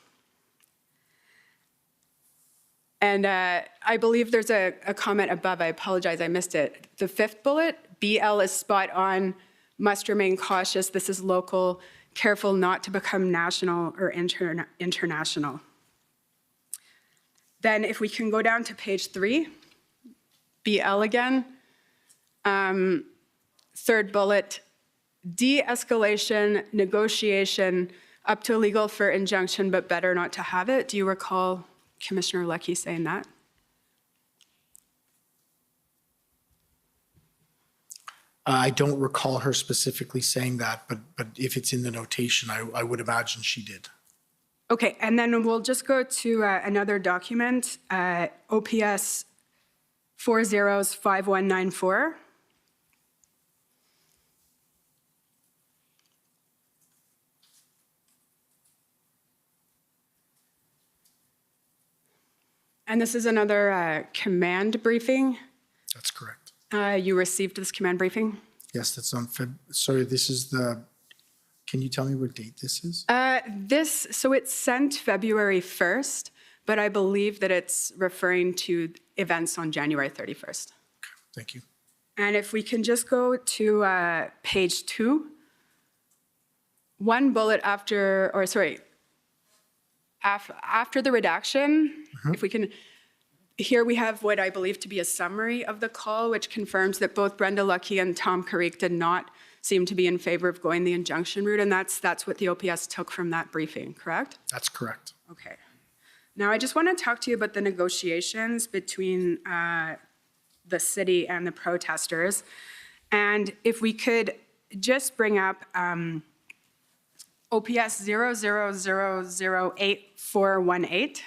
And I believe there's a comment above. I apologize, I missed it. The 5th bullet, BL is spot on, must remain cautious. This is local, careful not to become national or international. Then if we can go down to page 3, BL again. 3rd bullet, de-escalation, negotiation, up to legal for injunction, but better not to have it. Do you recall Commissioner Lucky saying that? I don't recall her specifically saying that, but if it's in the notation, I would imagine she did. Okay, and then we'll just go to another document, OPS 405194. And this is another command briefing. That's correct. You received this command briefing? Yes, that's on sorry, this is the, can you tell me what date this is? So it's sent February 1st, but I believe that it's referring to events on January 31st. Thank you. And if we can just go to page 2, one bullet after, or sorry, after the redaction, if we can, here we have what I believe to be a summary of the call, which confirms that both Brenda Lucky and Tom Carrique did not seem to be in favor of going the injunction route, and that's what the OPS took from that briefing, correct? That's correct. Okay. Now, I just want to talk to you about the negotiations between the city and the protesters. And if we could just bring up OPS 00008418.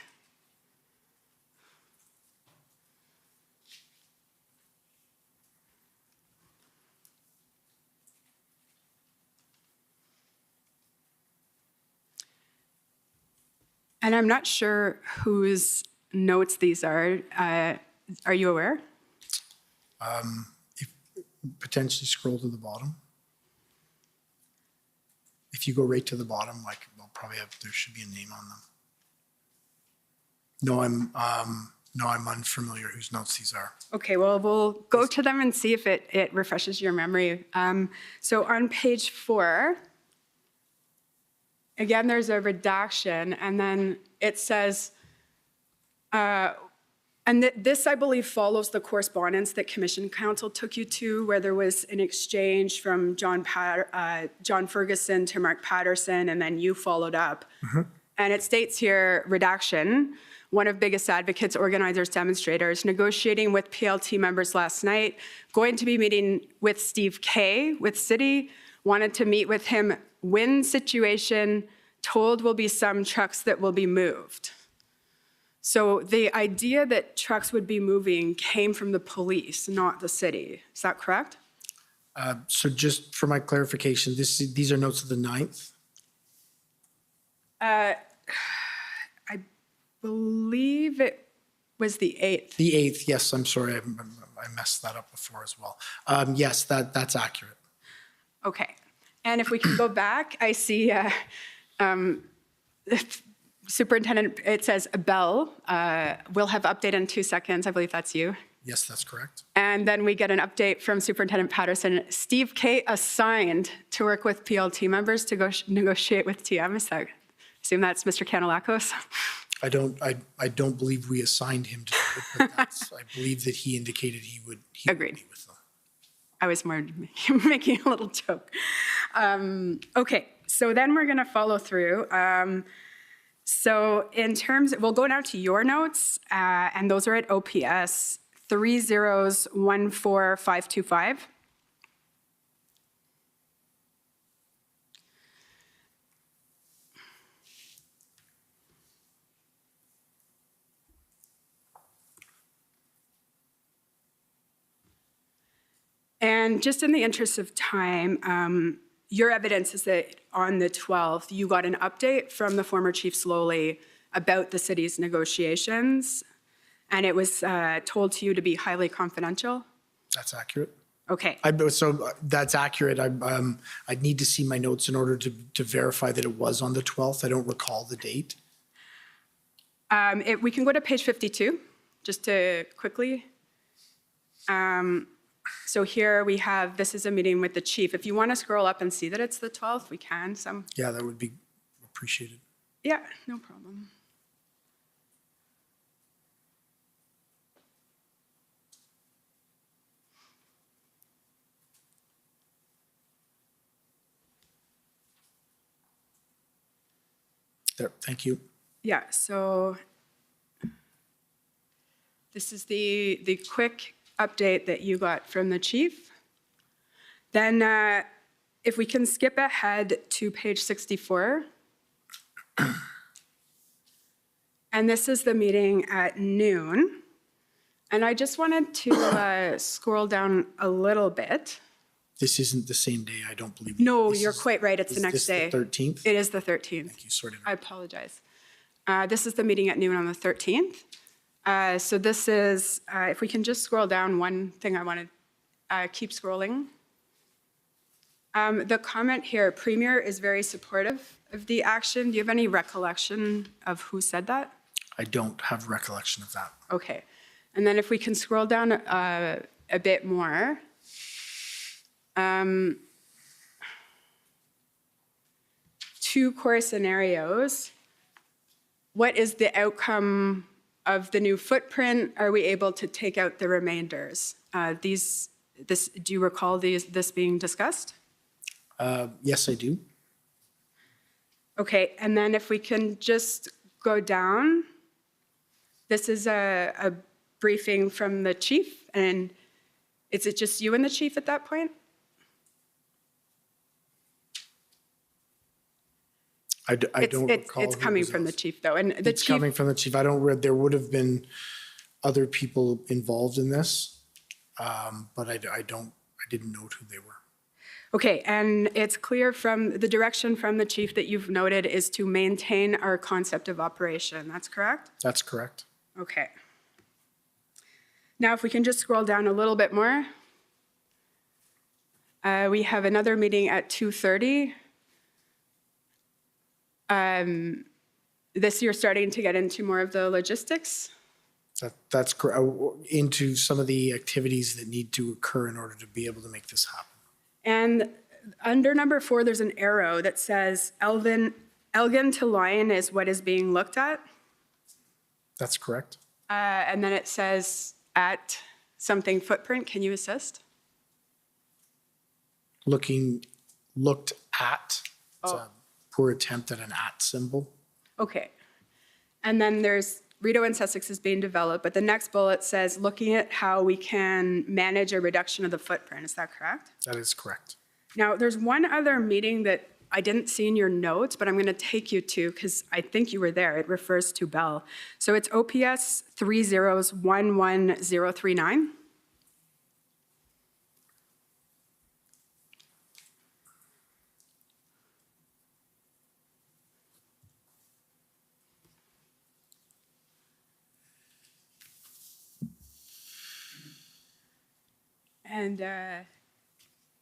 And I'm not sure whose notes these are. Are you aware? If potentially scroll to the bottom. If you go right to the bottom, like we'll probably have, there should be a name on them. No, I'm unfamiliar whose notes these are. Okay, well, we'll go to them and see if it refreshes your memory. So on page 4, again, there's a redaction, and then it says, this, I believe, follows the correspondence that Commission Council took you to, where there was an exchange from John Ferguson to Mark Patterson, and then you followed up. And it states here, redaction, one of biggest advocates, organizers, demonstrators, negotiating with PLT members last night, going to be meeting with Steve Kay with City, wanted to meet with him, win situation, told will be some trucks that will be moved. So the idea that trucks would be moving came from the police, not the city. Is that correct? So just for my clarification, these are notes of the 9th? I believe it was the 8th. The 8th, yes, I'm sorry, I messed that up before as well. Yes, that's accurate. Okay. And if we can go back, I see Superintendent, it says Bell will have update in 2 seconds. I believe that's you. Yes, that's correct. And then we get an update from Superintendent Patterson. Steve K assigned to work with PLT members to go negotiate with TM. Is that, I assume that's Mr. Kanalakos? I don't believe we assigned him to do it, but I believe that he indicated he would Agreed. meet with them. I was more making a little joke. Okay, so then we're gonna follow through. So in terms, we'll go now to your notes, and those are at OPS 3014525. And just in the interest of time, your evidence is that on the 12th, you got an update from the former Chief Sloly about the city's negotiations, and it was told to you to be highly confidential? That's accurate. Okay. So that's accurate. I'd need to see my notes in order to verify that it was on the 12th. I don't recall the date. We can go to page 52, just to quickly. So here we have, this is a meeting with the chief. If you want to scroll up and see that it's the 12th, we can. Yeah, that would be appreciated. Yeah, no problem. There, thank you. Yeah, so this is the quick update that you got from the chief. Then if we can skip ahead to page 64. And this is the meeting at noon. And I just wanted to scroll down a little bit. This isn't the same day, I don't believe. No, you're quite right. It's the next day. Is this the 13th? It is the 13th. Thank you, sorry. I apologize. This is the meeting at noon on the 13th. So this is, if we can just scroll down, one thing I want to keep scrolling. The comment here, Premier is very supportive of the action. Do you have any recollection of who said that? I don't have recollection of that. Okay. And then if we can scroll down a bit more. Two core scenarios. What is the outcome of the new footprint? Are we able to take out the remainders? Do you recall this being discussed? Yes, I do. Okay, and then if we can just go down. This is a briefing from the chief, and is it just you and the chief at that point? I don't recall. It's coming from the chief, though, and the It's chief. coming from the chief. I don't read, there would have been other people involved in this, but I didn't note who they were. Okay, and it's clear from the direction from the chief that you've noted is to maintain our concept of operation. That's correct? That's correct. Okay. Now, if we can just scroll down a little bit more. We have another meeting at 2:30. This you're starting to get into more of the logistics. That's correct. Into some of the activities that need to occur in order to be able to make this happen. And under number 4, there's an arrow that says Elgin to Lyon is what is being looked at. That's correct. And then it says at something footprint. Can you assist? Looked at. It's a poor attempt at an at symbol. Okay. And then there's Rideau and Sussex is being developed, but the next bullet says looking at how we can manage a reduction of the footprint. Is that correct? That is correct. Now, there's one other meeting that I didn't see in your notes, but I'm going to take you to, because I think you were there. It refers to Bell. So it's OPS 3011039. And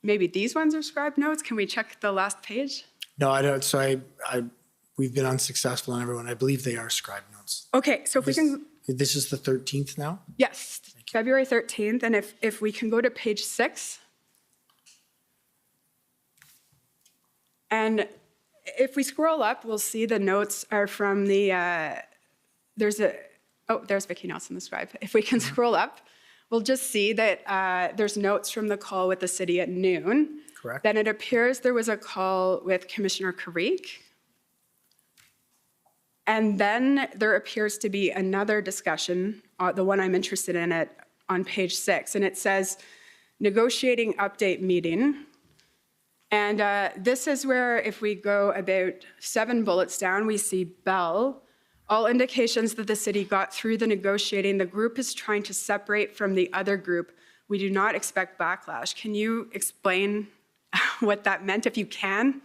maybe these ones are scribed notes. Can we check the last page? No, I don't. So we've been unsuccessful on everyone. I believe they are scribe notes. Okay, so if we can, This is the 13th now? yes, February 13th. And if we can go to page 6. And if we scroll up, we'll see the notes are from the, there's Vicki Nelson, the scribe. If we can scroll up, we'll just see that there's notes from the call with the city at noon. Correct. Then it appears there was a call with Commissioner Carrique. And then there appears to be another discussion, the one I'm interested in on page 6, and it says negotiating update meeting. And this is where, if we go about 7 bullets down, we see Bell. All indications that the city got through the negotiating, the group is trying to separate from the other group. We do not expect backlash. Can you explain what that meant, if you can?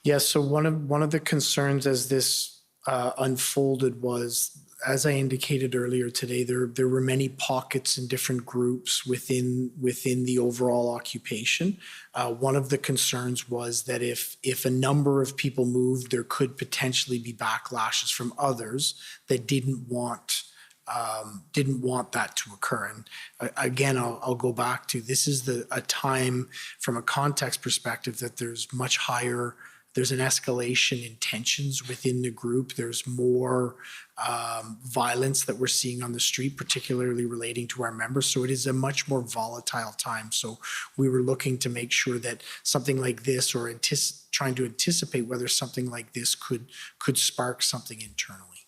Yes, so one of the concerns as this unfolded was, as I indicated earlier today, there were many pockets and different groups within the overall occupation. One of the concerns was that if a number of people moved, there could potentially be backlashes from others that didn't want that to occur. And again, I'll go back to, this is a time from a context perspective that there's much higher. There's an escalation in tensions within the group. There's more violence that we're seeing on the street, particularly relating to our members. So it is a much more volatile time. So we were looking to make sure that something like this, or trying to anticipate whether something like this could spark something internally.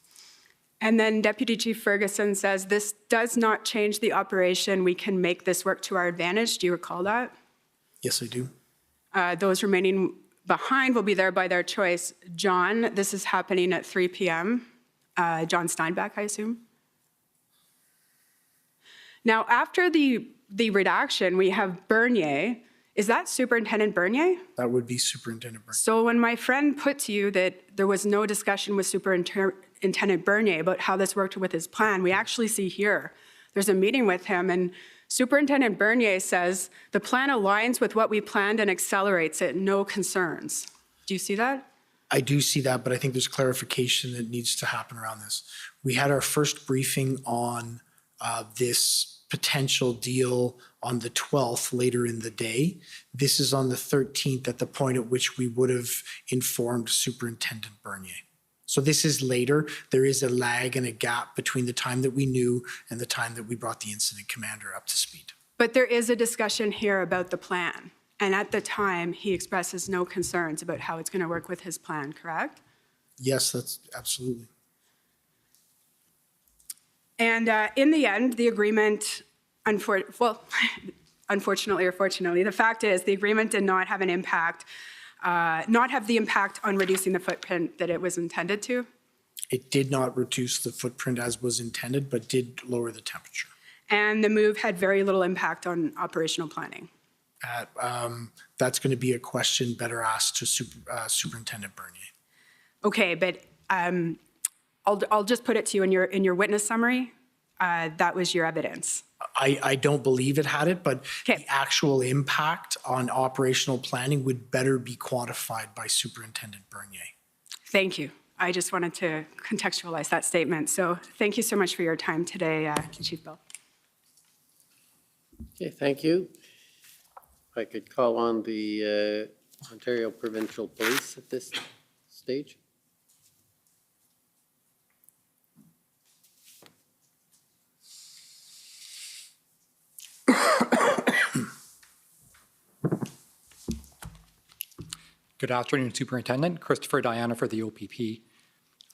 And then Deputy Chief Ferguson says, this does not change the operation. We can make this work to our advantage. Do you recall that? Yes, I do. Those remaining behind will be there by their choice. John, this is happening at 3 p.m. John Steinbach, I assume. Now, after the redaction, we have Bernier. Is that Superintendent Bernier? That would be Superintendent Bernier. So when my friend put to you that there was no discussion with Superintendent Bernier about how this worked with his plan, we actually see here, there's a meeting with him, and Superintendent Bernier says, the plan aligns with what we planned and accelerates it, no concerns. Do you see that? I do see that, but I think there's clarification that needs to happen around this. We had our first briefing on this potential deal on the 12th later in the day. This is on the 13th at the point at which we would have informed Superintendent Bernier. So this is later. There is a lag and a gap between the time that we knew and the time that we brought the incident commander up to speed. But there is a discussion here about the plan. And at the time, he expresses no concerns about how it's going to work with his plan, correct? Yes, that's absolutely. And in the end, the agreement, unfortunately or fortunately, the fact is the agreement did not have an impact, not have the impact on reducing the footprint that it was intended to. It did not reduce the footprint as was intended, but did lower the temperature. And the move had very little impact on operational planning. That's going to be a question better asked to Superintendent Bernier. Okay, but I'll just put it to you in your witness summary. That was your evidence. I don't believe it had it, but Okay. the actual impact on operational planning would better be quantified by Superintendent Bernier. Thank you. I just wanted to contextualize that statement. So thank you so much for your time today, Chief Bell. Okay, thank you. If I could call on the Ontario Provincial Police at this stage. Good afternoon, Superintendent. Christopher Diana for the OPP.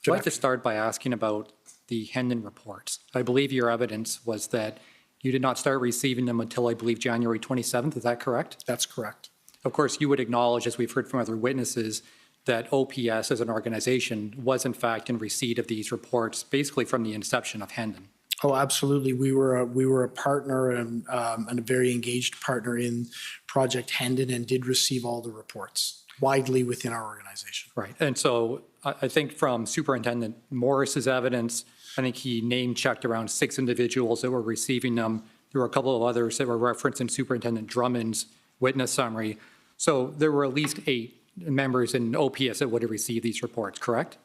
I'd like to start by asking about the Hendon reports. I believe your evidence was that you did not start receiving them until, I believe, January 27th. Is that correct? That's correct. Of course, you would acknowledge, as we've heard from other witnesses, that OPS as an organization was in fact in receipt of these reports basically from the inception of Hendon. Oh, absolutely. We were a partner and a very engaged partner in Project Hendon and did receive all the reports widely within our organization. Right. And so I think from Superintendent Morris's evidence, I think he name-checked around 6 individuals that were receiving them. There were a couple of others that were referenced in Superintendent Drummond's witness summary. So there were at least 8 members in OPS that would have received these reports, correct?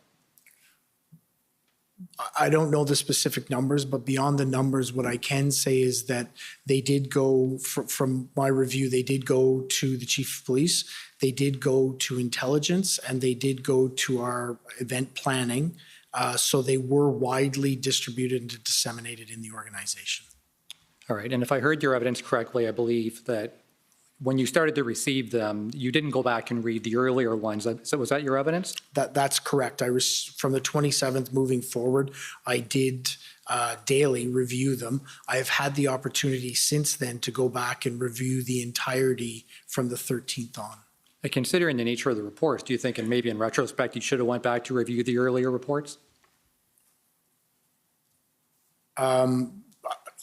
I don't know the specific numbers, but beyond the numbers, what I can say is that they did go, from my review, they did go to the Chief of Police, they did go to intelligence, and they did go to our event planning. So they were widely distributed and disseminated in the organization. All right. And if I heard your evidence correctly, I believe that when you started to receive them, you didn't go back and read the earlier ones. So was that your evidence? That's correct. From the 27th moving forward, I did daily review them. I've had the opportunity since then to go back and review the entirety from the 13th on. And considering the nature of the reports, do you think, and maybe in retrospect, you should have went back to review the earlier reports?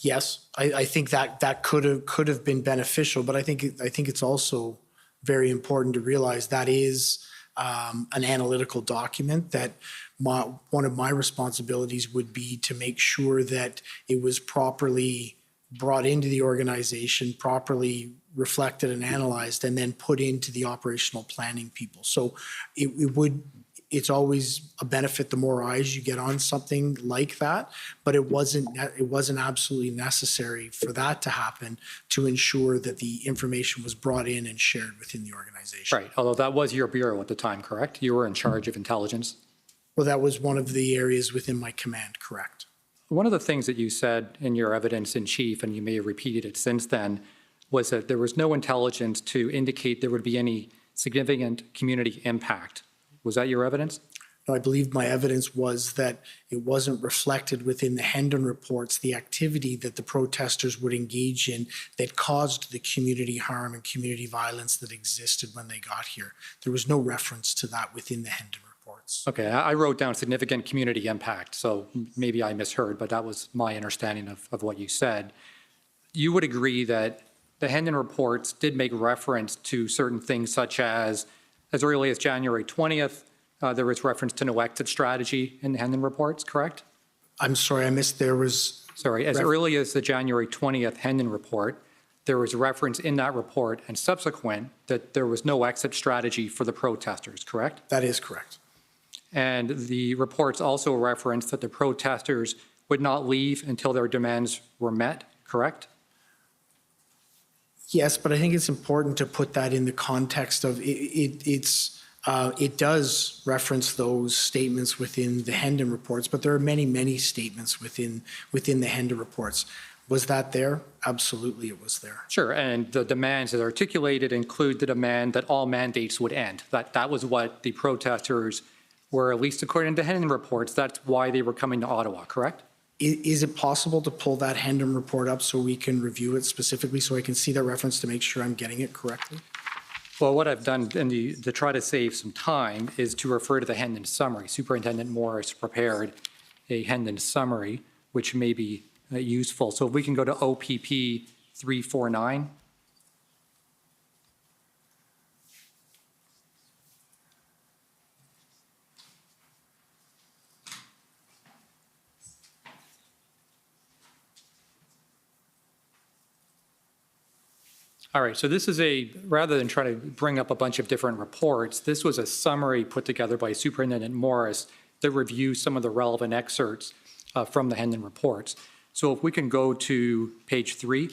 Yes, I think that could have been beneficial, but I think it's also very important to realize that is an analytical document that one of my responsibilities would be to make sure that it was properly brought into the organization, properly reflected and analyzed, and then put into the operational planning people. So it's always a benefit the more eyes you get on something like that, but it wasn't absolutely necessary for that to happen to ensure that the information was brought in and shared within the organization. Right, although that was your bureau at the time, correct? You were in charge of intelligence? Well, that was one of the areas within my command, correct. One of the things that you said in your evidence in chief, and you may have repeated it since then, was that there was no intelligence to indicate there would be any significant community impact. Was that your evidence? No, I believe my evidence was that it wasn't reflected within the Hendon reports, the activity that the protesters would engage in that caused the community harm and community violence that existed when they got here. There was no reference to that within the Hendon reports. Okay, I wrote down significant community impact, so maybe I misheard, but that was my understanding of what you said. You would agree that the Hendon reports did make reference to certain things such as early as January 20th, there was reference to no exit strategy in the Hendon reports, correct? I'm sorry, I missed there was... Sorry, as early as the January 20th Hendon report, there was reference in that report and subsequent that there was no exit strategy for the protesters, correct? That is correct. And the reports also referenced that the protesters would not leave until their demands were met, correct? Yes, but I think it's important to put that in the context of it does reference those statements within the Hendon reports, but there are many, many statements within the Hendon reports. Was that there? Absolutely, it was there. Sure, and the demands that are articulated include the demand that all mandates would end. That was what the protesters were, at least according to Hendon reports, that's why they were coming to Ottawa, correct? Is it possible to pull that Hendon report up so we can review it specifically so I can see that reference to make sure I'm getting it correctly? Well, what I've done to try to save some time is to refer to the Hendon summary. Superintendent Morris prepared a Hendon summary, which may be useful. So if we can go to OPP 349. All right, so this is rather than try to bring up a bunch of different reports, this was a summary put together by Superintendent Morris that reviews some of the relevant excerpts from the Hendon reports. So if we can go to page 3.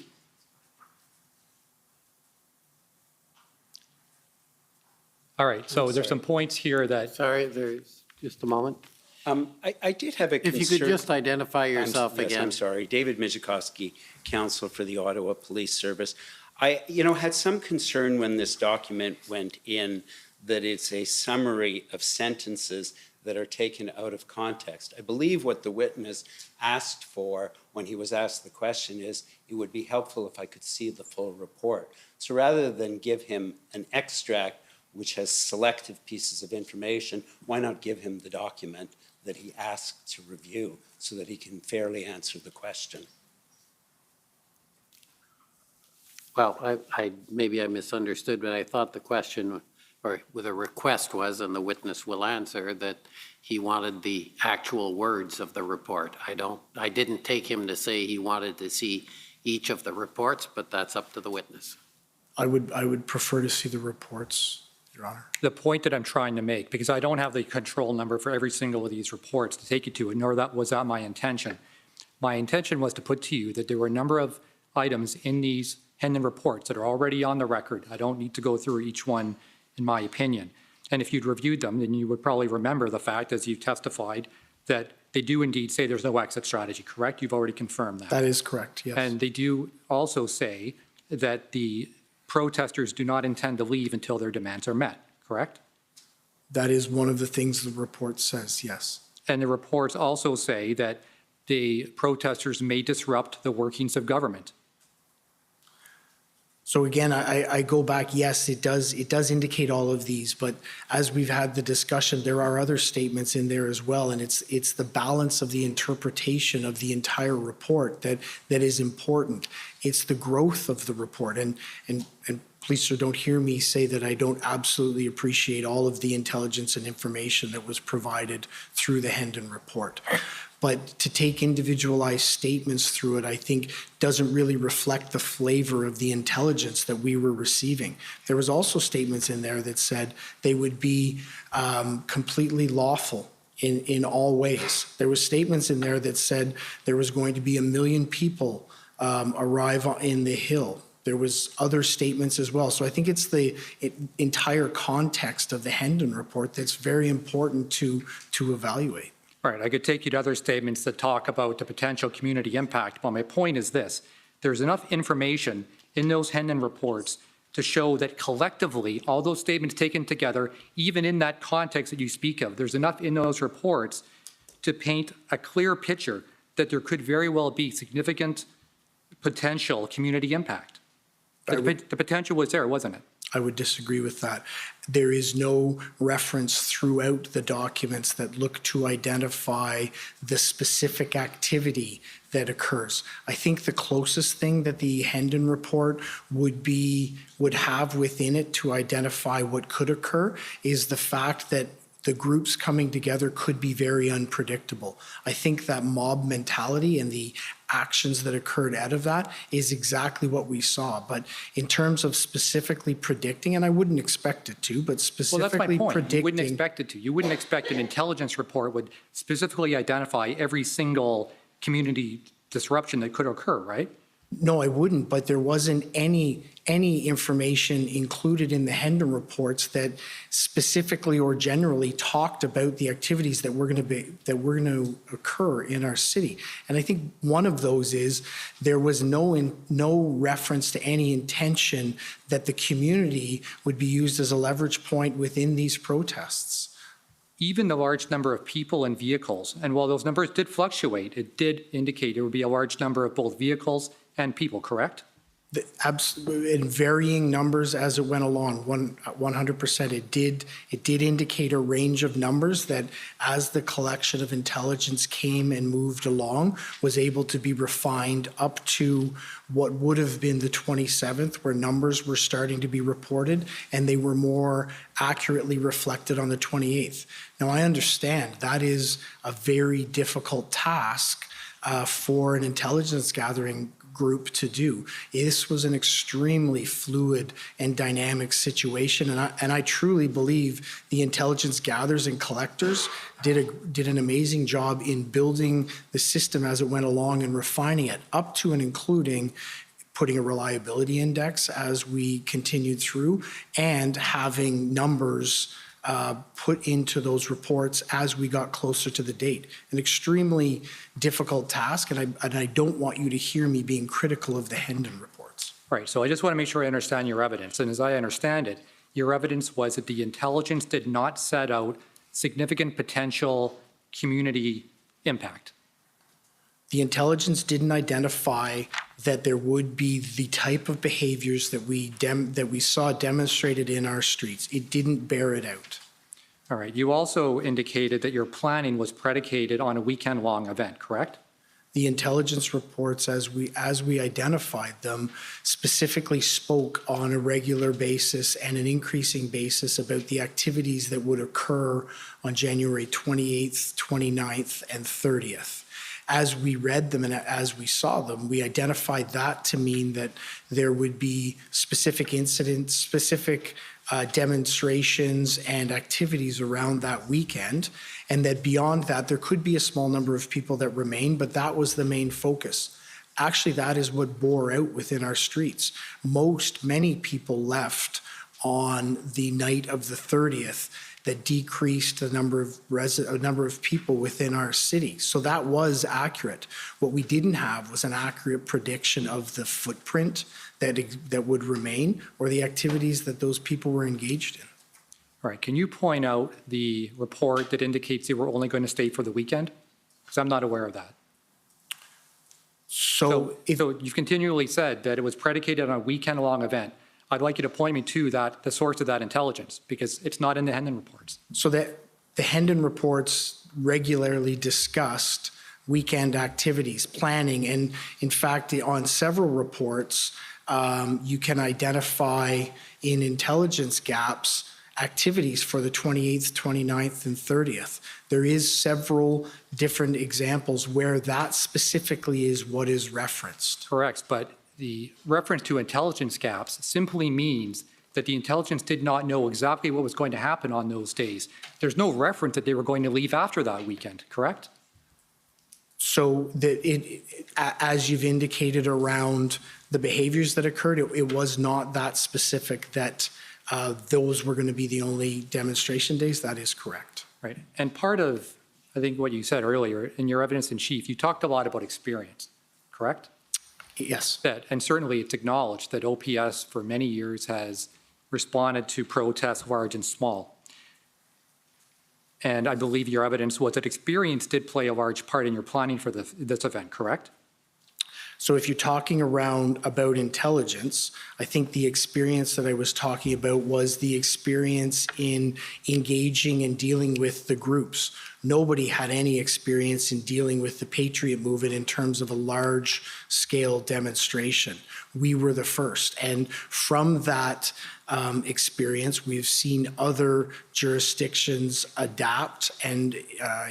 All right, so there's some points here that... Sorry, there's just a moment. I did have a concern. If you could just identify yourself Yes, again. I'm sorry. David Mijikowski, Counsel for the Ottawa Police Service. I had some concern when this document went in that it's a summary of sentences that are taken out of context. I believe what the witness asked for when he was asked the question is, it would be helpful if I could see the full report. So rather than give him an extract which has selective pieces of information, why not give him the document that he asked to review so that he can fairly answer the question? Well, maybe I misunderstood, but I thought the question or the request was, and the witness will answer, that he wanted the actual words of the report. I didn't take him to say he wanted to see each of the reports, but that's up to the witness. I would prefer to see the reports, Your Honor. The point that I'm trying to make, because I don't have the control number for every single of these reports to take you to, nor was that my intention. My intention was to put to you that there were a number of items in these Hendon reports that are already on the record. I don't need to go through each one, in my opinion. And if you'd reviewed them, then you would probably remember the fact, as you testified, that they do indeed say there's no exit strategy, correct? You've already confirmed that. That is correct, yes. And they do also say that the protesters do not intend to leave until their demands are met, correct? That is one of the things the report says, yes. And the reports also say that the protesters may disrupt the workings of government. So again, I go back, yes, it does indicate all of these, but as we've had the discussion, there are other statements in there as well, and it's the balance of the interpretation of the entire report that is important. It's the growth of the report, and please, sir, don't hear me say that I don't absolutely appreciate all of the intelligence and information that was provided through the Hendon report. But to take individualized statements through it, I think, doesn't really reflect the flavor of the intelligence that we were receiving. There was also statements in there that said they would be completely lawful in all ways. There was statements in there that said there was going to be 1 million people arrive in the Hill. There was other statements as well. So I think it's the entire context of the Hendon report that's very important to evaluate. Right, I could take you to other statements that talk about the potential community impact, but my point is this. There's enough information in those Hendon reports to show that collectively, all those statements taken together, even in that context that you speak of, there's enough in those reports to paint a clear picture that there could very well be significant potential community impact. The potential was there, wasn't it? I would disagree with that. There is no reference throughout the documents that look to identify the specific activity that occurs. I think the closest thing that the Hendon report would have within it to identify what could occur is the fact that the groups coming together could be very unpredictable. I think that mob mentality and the actions that occurred out of that is exactly what we saw. But in terms of specifically predicting, and I wouldn't expect it to, but specifically well, that's my point. predicting. You wouldn't expect it to. You wouldn't expect an intelligence report would specifically identify every single community disruption that could occur, right? No, I wouldn't, but there wasn't any information included in the Hendon reports that specifically or generally talked about the activities that were going to occur in our city. And I think one of those is there was no reference to any intention that the community would be used as a leverage point within these protests. Even the large number of people and vehicles, and while those numbers did fluctuate, it did indicate there would be a large number of both vehicles and people, correct? In varying numbers as it went along, 100%. It did indicate a range of numbers that, as the collection of intelligence came and moved along, was able to be refined up to what would have been the 27th, where numbers were starting to be reported, and they were more accurately reflected on the 28th. Now, I understand that is a very difficult task for an intelligence gathering group to do. This was an extremely fluid and dynamic situation, and I truly believe the intelligence gatherers and collectors did an amazing job in building the system as it went along and refining it up to and including putting a reliability index as we continued through and having numbers put into those reports as we got closer to the date. An extremely difficult task, and I don't want you to hear me being critical of the Hendon reports. Right, so I just want to make sure I understand your evidence. And as I understand it, your evidence was that the intelligence did not set out significant potential community impact? The intelligence didn't identify that there would be the type of behaviors that we saw demonstrated in our streets. It didn't bear it out. All right. You also indicated that your planning was predicated on a weekend-long event, correct? The intelligence reports, as we identified them, specifically spoke on a regular basis and an increasing basis about the activities that would occur on January 28th, 29th, and 30th. As we read them and as we saw them, we identified that to mean that there would be specific incidents, specific demonstrations and activities around that weekend, and that beyond that, there could be a small number of people that remain, but that was the main focus. Actually, that is what bore out within our streets. Many people left on the night of the 30th. That decreased the number of people within our city. So that was accurate. What we didn't have was an accurate prediction of the footprint that would remain or the activities that those people were engaged in. All right. Can you point out the report that indicates they were only going to stay for the weekend? Because I'm not aware of that. So you've continually said that it was predicated on a weekend-long event. I'd like you to point me to the source of that intelligence, because it's not in the Hendon reports. So that the Hendon reports regularly discussed weekend activities, planning, and in fact, on several reports, you can identify in intelligence gaps activities for the 28th, 29th, and 30th. There is several different examples where that specifically is what is referenced. Correct, but the reference to intelligence gaps simply means that the intelligence did not know exactly what was going to happen on those days. There's no reference that they were going to leave after that weekend, correct? So as you've indicated around the behaviors that occurred, it was not that specific that those were going to be the only demonstration days. That is correct. Right, and part of, I think, what you said earlier in your evidence in chief, you talked a lot about experience, correct? Yes. And certainly it's acknowledged that OPS for many years has responded to protests large and small. And I believe your evidence was that experience did play a large part in your planning for this event, correct? So if you're talking about intelligence, I think the experience that I was talking about was the experience in engaging and dealing with the groups. Nobody had any experience in dealing with the Patriot movement in terms of a large-scale demonstration. We were the first. And from that experience, we've seen other jurisdictions adapt and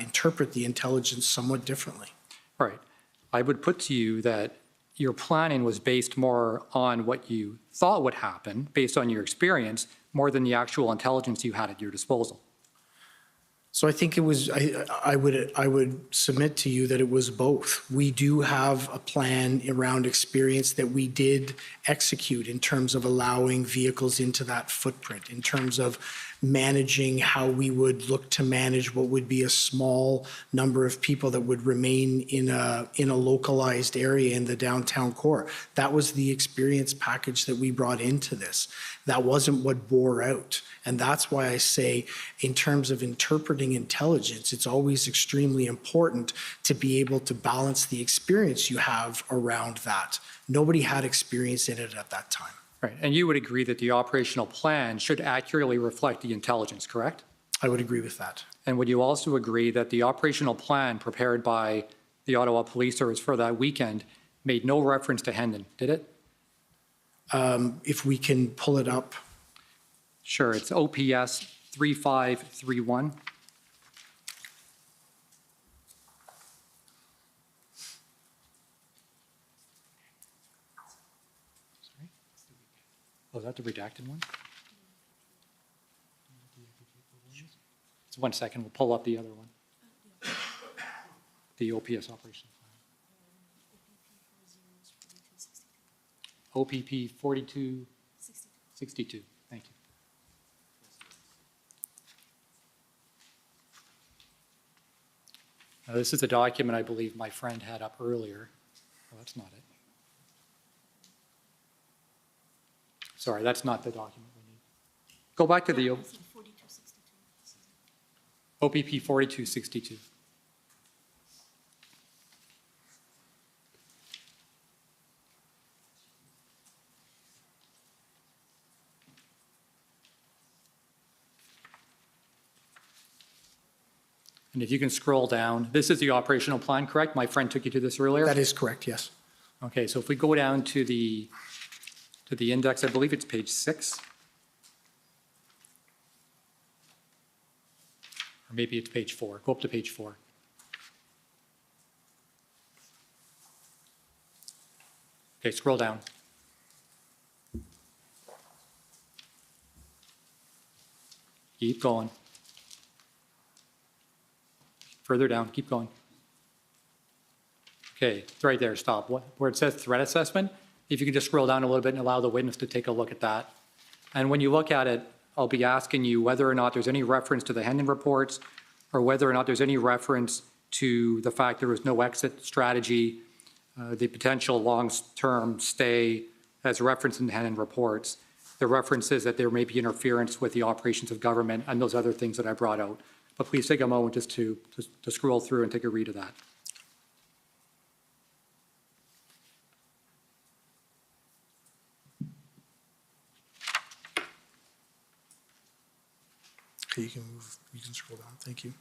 interpret the intelligence somewhat differently. Right. I would put to you that your planning was based more on what you thought would happen based on your experience more than the actual intelligence you had at your disposal. So I think it was, I would submit to you that it was both. We do have a plan around experience that we did execute in terms of allowing vehicles into that footprint, in terms of managing how we would look to manage what would be a small number of people that would remain in a localized area in the downtown core. That was the experience package that we brought into this. That wasn't what bore out. And that's why I say, in terms of interpreting intelligence, it's always extremely important to be able to balance the experience you have around that. Nobody had experience in it at that time. Right, and you would agree that the operational plan should accurately reflect the intelligence, correct? I would agree with that. And would you also agree that the operational plan prepared by the Ottawa Police Service for that weekend made no reference to Hendon, did it? If we can pull it up. Sure, it's OPS 3531. Oh, is that the redacted one? Just 1 second, we'll pull up the other one. The OPS operation plan. OPP 4262. Thank you. Now, this is a document I believe my friend had up earlier. Oh, that's not it. Sorry, that's not the document we need. Go back to the, OPP 4262. And if you can scroll down, this is the operational plan, correct? My friend took you to this earlier? That is correct, yes. Okay, so if we go down to the index, I believe it's page 6. Or maybe it's page 4. Go up to page 4. Okay, scroll down. Keep going. Further down, keep going. Okay, it's right there, stop. Where it says threat assessment, if you can just scroll down a little bit and allow the witness to take a look at that. And when you look at it, I'll be asking you whether or not there's any reference to the Hendon reports or whether or not there's any reference to the fact there was no exit strategy, the potential long-term stay as referenced in the Hendon reports. The reference is that there may be interference with the operations of government and those other things that I brought out. But please take a moment just to scroll through and take a read of that. Okay, you can scroll down, thank you.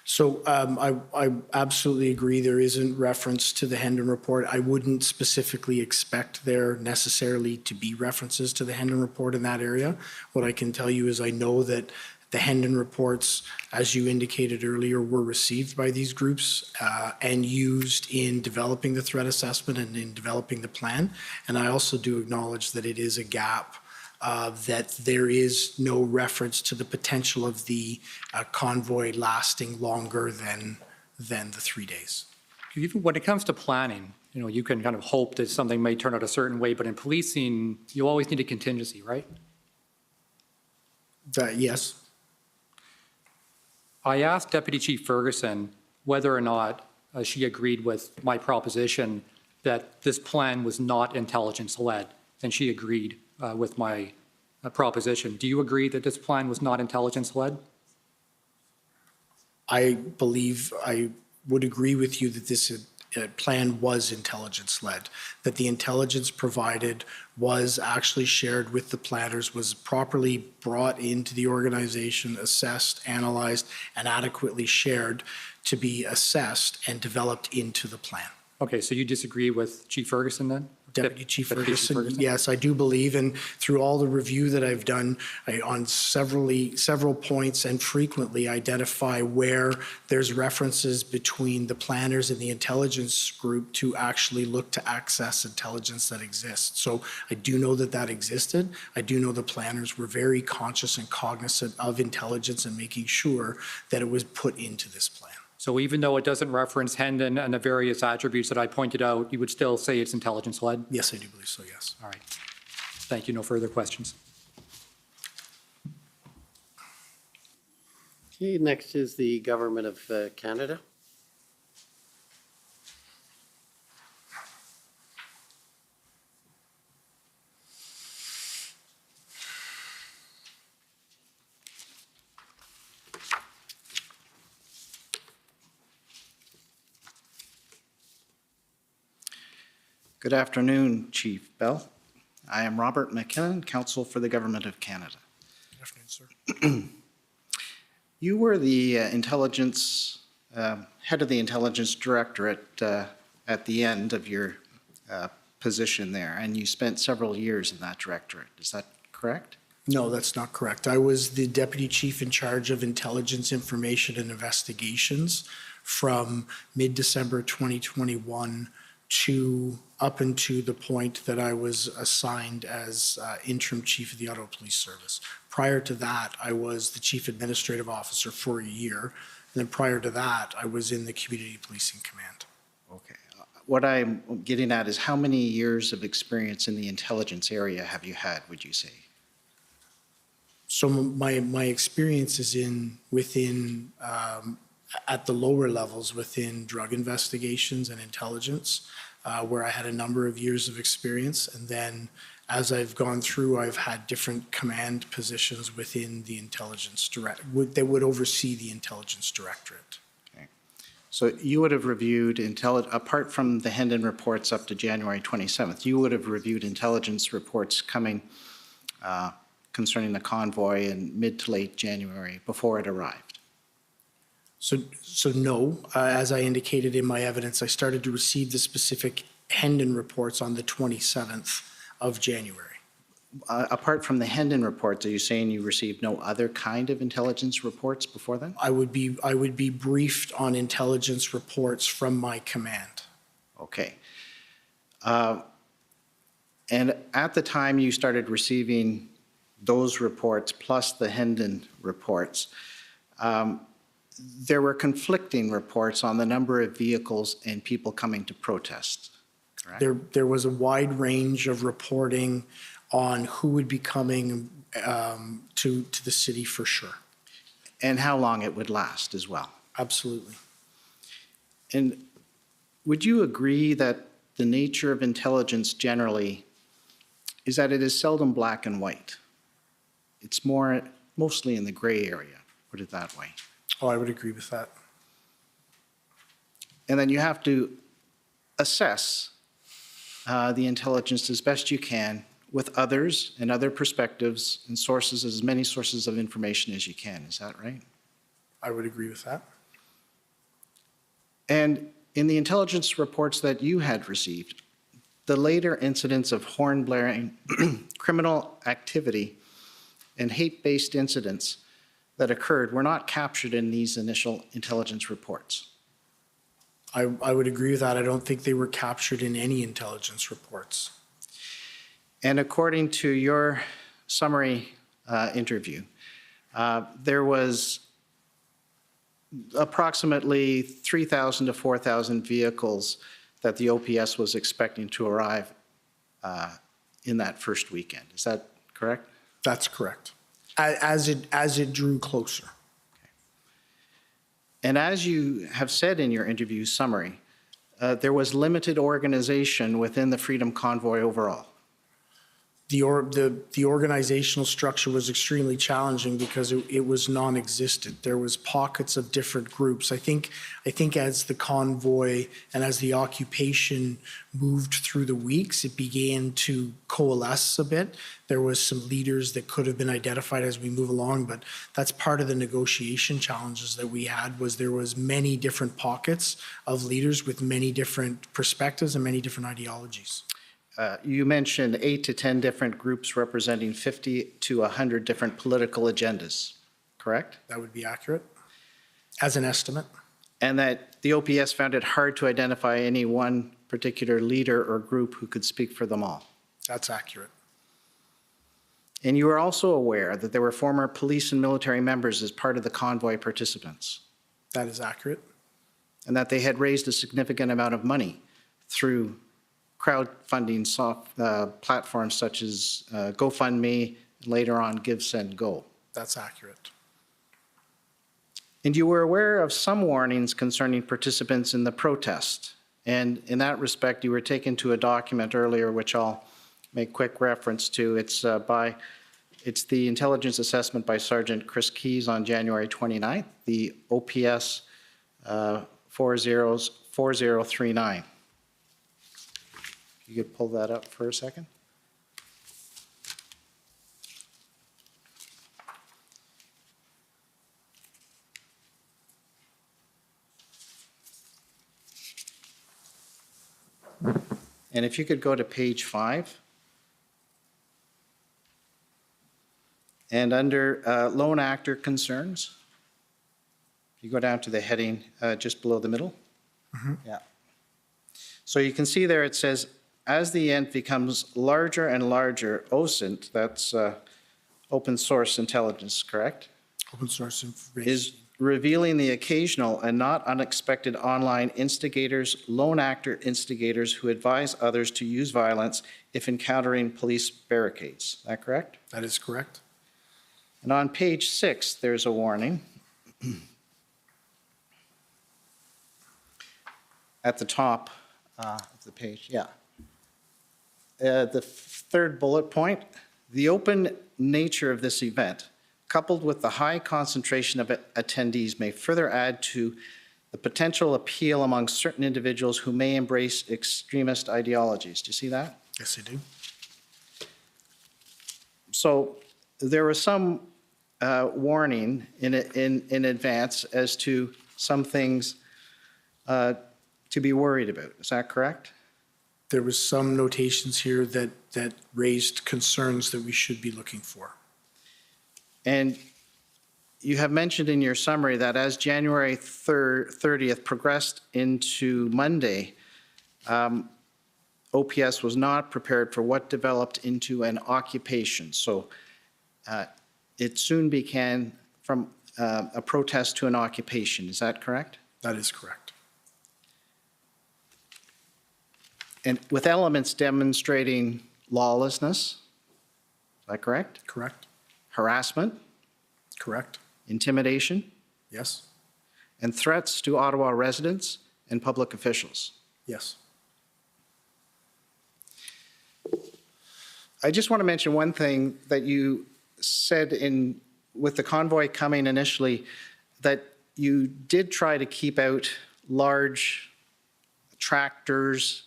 So I absolutely agree there isn't reference to the Hendon report. I wouldn't specifically expect there necessarily to be references to the Hendon report in that area. What I can tell you is I know that the Hendon reports, as you indicated earlier, were received by these groups and used in developing the threat assessment and in developing the plan. And I also do acknowledge that it is a gap that there is no reference to the potential of the convoy lasting longer than the 3 days. Even when it comes to planning, you know, you can kind of hope that something may turn out a certain way, but in policing, you always need a contingency, right? Yes. I asked Deputy Chief Ferguson whether or not she agreed with my proposition that this plan was not intelligence-led, and she agreed with my proposition. Do you agree that this plan was not intelligence-led? I believe I would agree with you that this plan was intelligence-led, that the intelligence provided was actually shared with the planners, was properly brought into the organization, assessed, analyzed, and adequately shared to be assessed and developed into the plan. Okay, so you disagree with Chief Ferguson then? Deputy Chief Ferguson, yes, I do believe, and through all the review that I've done, I on several points and frequently identify where there's references between the planners and the intelligence group to actually look to access intelligence that exists. So I do know that that existed. I do know the planners were very conscious and cognizant of intelligence and making sure that it was put into this plan. So even though it doesn't reference Hendon and the various attributes that I pointed out, you would still say it's intelligence-led? Yes, I do believe so, yes. All right. Thank you. No further questions. Okay, next is the Government of Canada. Good afternoon, Chief Bell. I am Robert McKinnon, Counsel for the Government of Canada. Good afternoon, sir. You were the intelligence, head of the Intelligence Directorate at the end of your position there, and you spent several years in that directorate. Is that correct? No, that's not correct. I was the Deputy Chief in charge of Intelligence, Information, and Investigations from mid-December 2021 to up until the point that I was assigned as interim chief of the Ottawa Police Service. Prior to that, I was the chief administrative officer for a year. And then prior to that, I was in the community policing command. Okay. What I'm getting at is how many years of experience in the intelligence area have you had, would you say? So my experience is within at the lower levels within drug investigations and intelligence, where I had a number of years of experience. And then as I've gone through, I've had different command positions within the intelligence that would oversee the intelligence directorate. Okay. So you would have reviewed, apart from the Hendon reports up to January 27th, you would have reviewed intelligence reports coming concerning the convoy in mid to late January before it arrived. So no, as I indicated in my evidence, I started to receive the specific Hendon reports on the 27th of January. Apart from the Hendon reports, are you saying you received no other kind of intelligence reports before then? I would be briefed on intelligence reports from my command. Okay. And at the time you started receiving those reports plus the Hendon reports, there were conflicting reports on the number of vehicles and people coming to protest, correct? There was a wide range of reporting on who would be coming to the city for sure. And how long it would last as well. Absolutely. And would you agree that the nature of intelligence generally is that it is seldom black and white? It's mostly in the gray area, put it that way. Oh, I would agree with that. And then you have to assess the intelligence as best you can with others and other perspectives and sources, as many sources of information as you can. Is that right? I would agree with that. And in the intelligence reports that you had received, the later incidents of horn blaring, criminal activity, and hate-based incidents that occurred were not captured in these initial intelligence reports. I would agree with that. I don't think they were captured in any intelligence reports. And according to your summary interview, there was approximately 3,000 to 4,000 vehicles that the OPS was expecting to arrive in that first weekend. Is that correct? That's correct. As it drew closer. Okay. And as you have said in your interview summary, there was limited organization within the Freedom Convoy overall. The organizational structure was extremely challenging because it was non-existent. There was pockets of different groups. I think as the convoy and as the occupation moved through the weeks, it began to coalesce a bit. There was some leaders that could have been identified as we move along, but that's part of the negotiation challenges that we had. Was there was many different pockets of leaders with many different perspectives and many different ideologies. You mentioned 8 to 10 different groups representing 50 to 100 different political agendas, correct? That would be accurate, as an estimate. And that the OPS found it hard to identify any one particular leader or group who could speak for them all. That's accurate. And you are also aware that there were former police and military members as part of the convoy participants. That is accurate. And that they had raised a significant amount of money through crowdfunding platforms such as GoFundMe, and later on Give, Send, Go. That's accurate. And you were aware of some warnings concerning participants in the protest. And in that respect, you were taken to a document earlier, which I'll make quick reference to. It's the intelligence assessment by Sergeant Chris Keys on January 29th, the OPS 4039. You could pull that up for a second. And if you could go to page 5. And under lone actor concerns, you go down to the heading just below the middle. Mm-hmm. Yeah. So you can see there it says, as the end becomes larger and larger, OSINT, that's open source intelligence, correct? Open source information. Is revealing the occasional and not unexpected online instigators, lone actor instigators who advise others to use violence if encountering police barricades. Is that correct? That is correct. And on page 6, there's a warning. At the top of the page, yeah. The third bullet point, the open nature of this event, coupled with the high concentration of attendees, may further add to the potential appeal among certain individuals who may embrace extremist ideologies. Do you see that? Yes, I do. So there was some warning in advance as to some things to be worried about. Is that correct? There was some notations here that raised concerns that we should be looking for. And you have mentioned in your summary that as January 30th progressed into Monday, OPS was not prepared for what developed into an occupation. So it soon began from a protest to an occupation. Is that correct? That is correct. And with elements demonstrating lawlessness, is that correct? Correct. Harassment, Correct. intimidation, Yes. and threats to Ottawa residents and public officials. Yes. I just want to mention one thing that you said with the convoy coming initially, that you did try to keep out large tractors,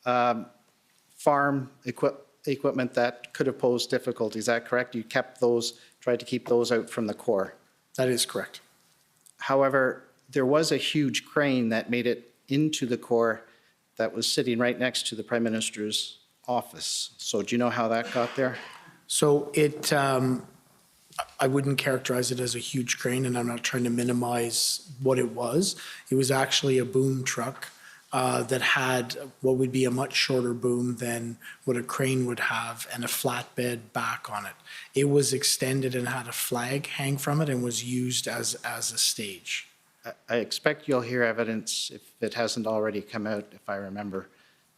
farm equipment that could have posed difficulties. Is that correct? You tried to keep those out from the core. That is correct. However, there was a huge crane that made it into the core that was sitting right next to the Prime Minister's office. So do you know how that got there? So I wouldn't characterize it as a huge crane, and I'm not trying to minimize what it was. It was actually a boom truck that had what would be a much shorter boom than what a crane would have and a flatbed back on it. It was extended and had a flag hang from it and was used as a stage. I expect you'll hear evidence, if it hasn't already come out, if I remember,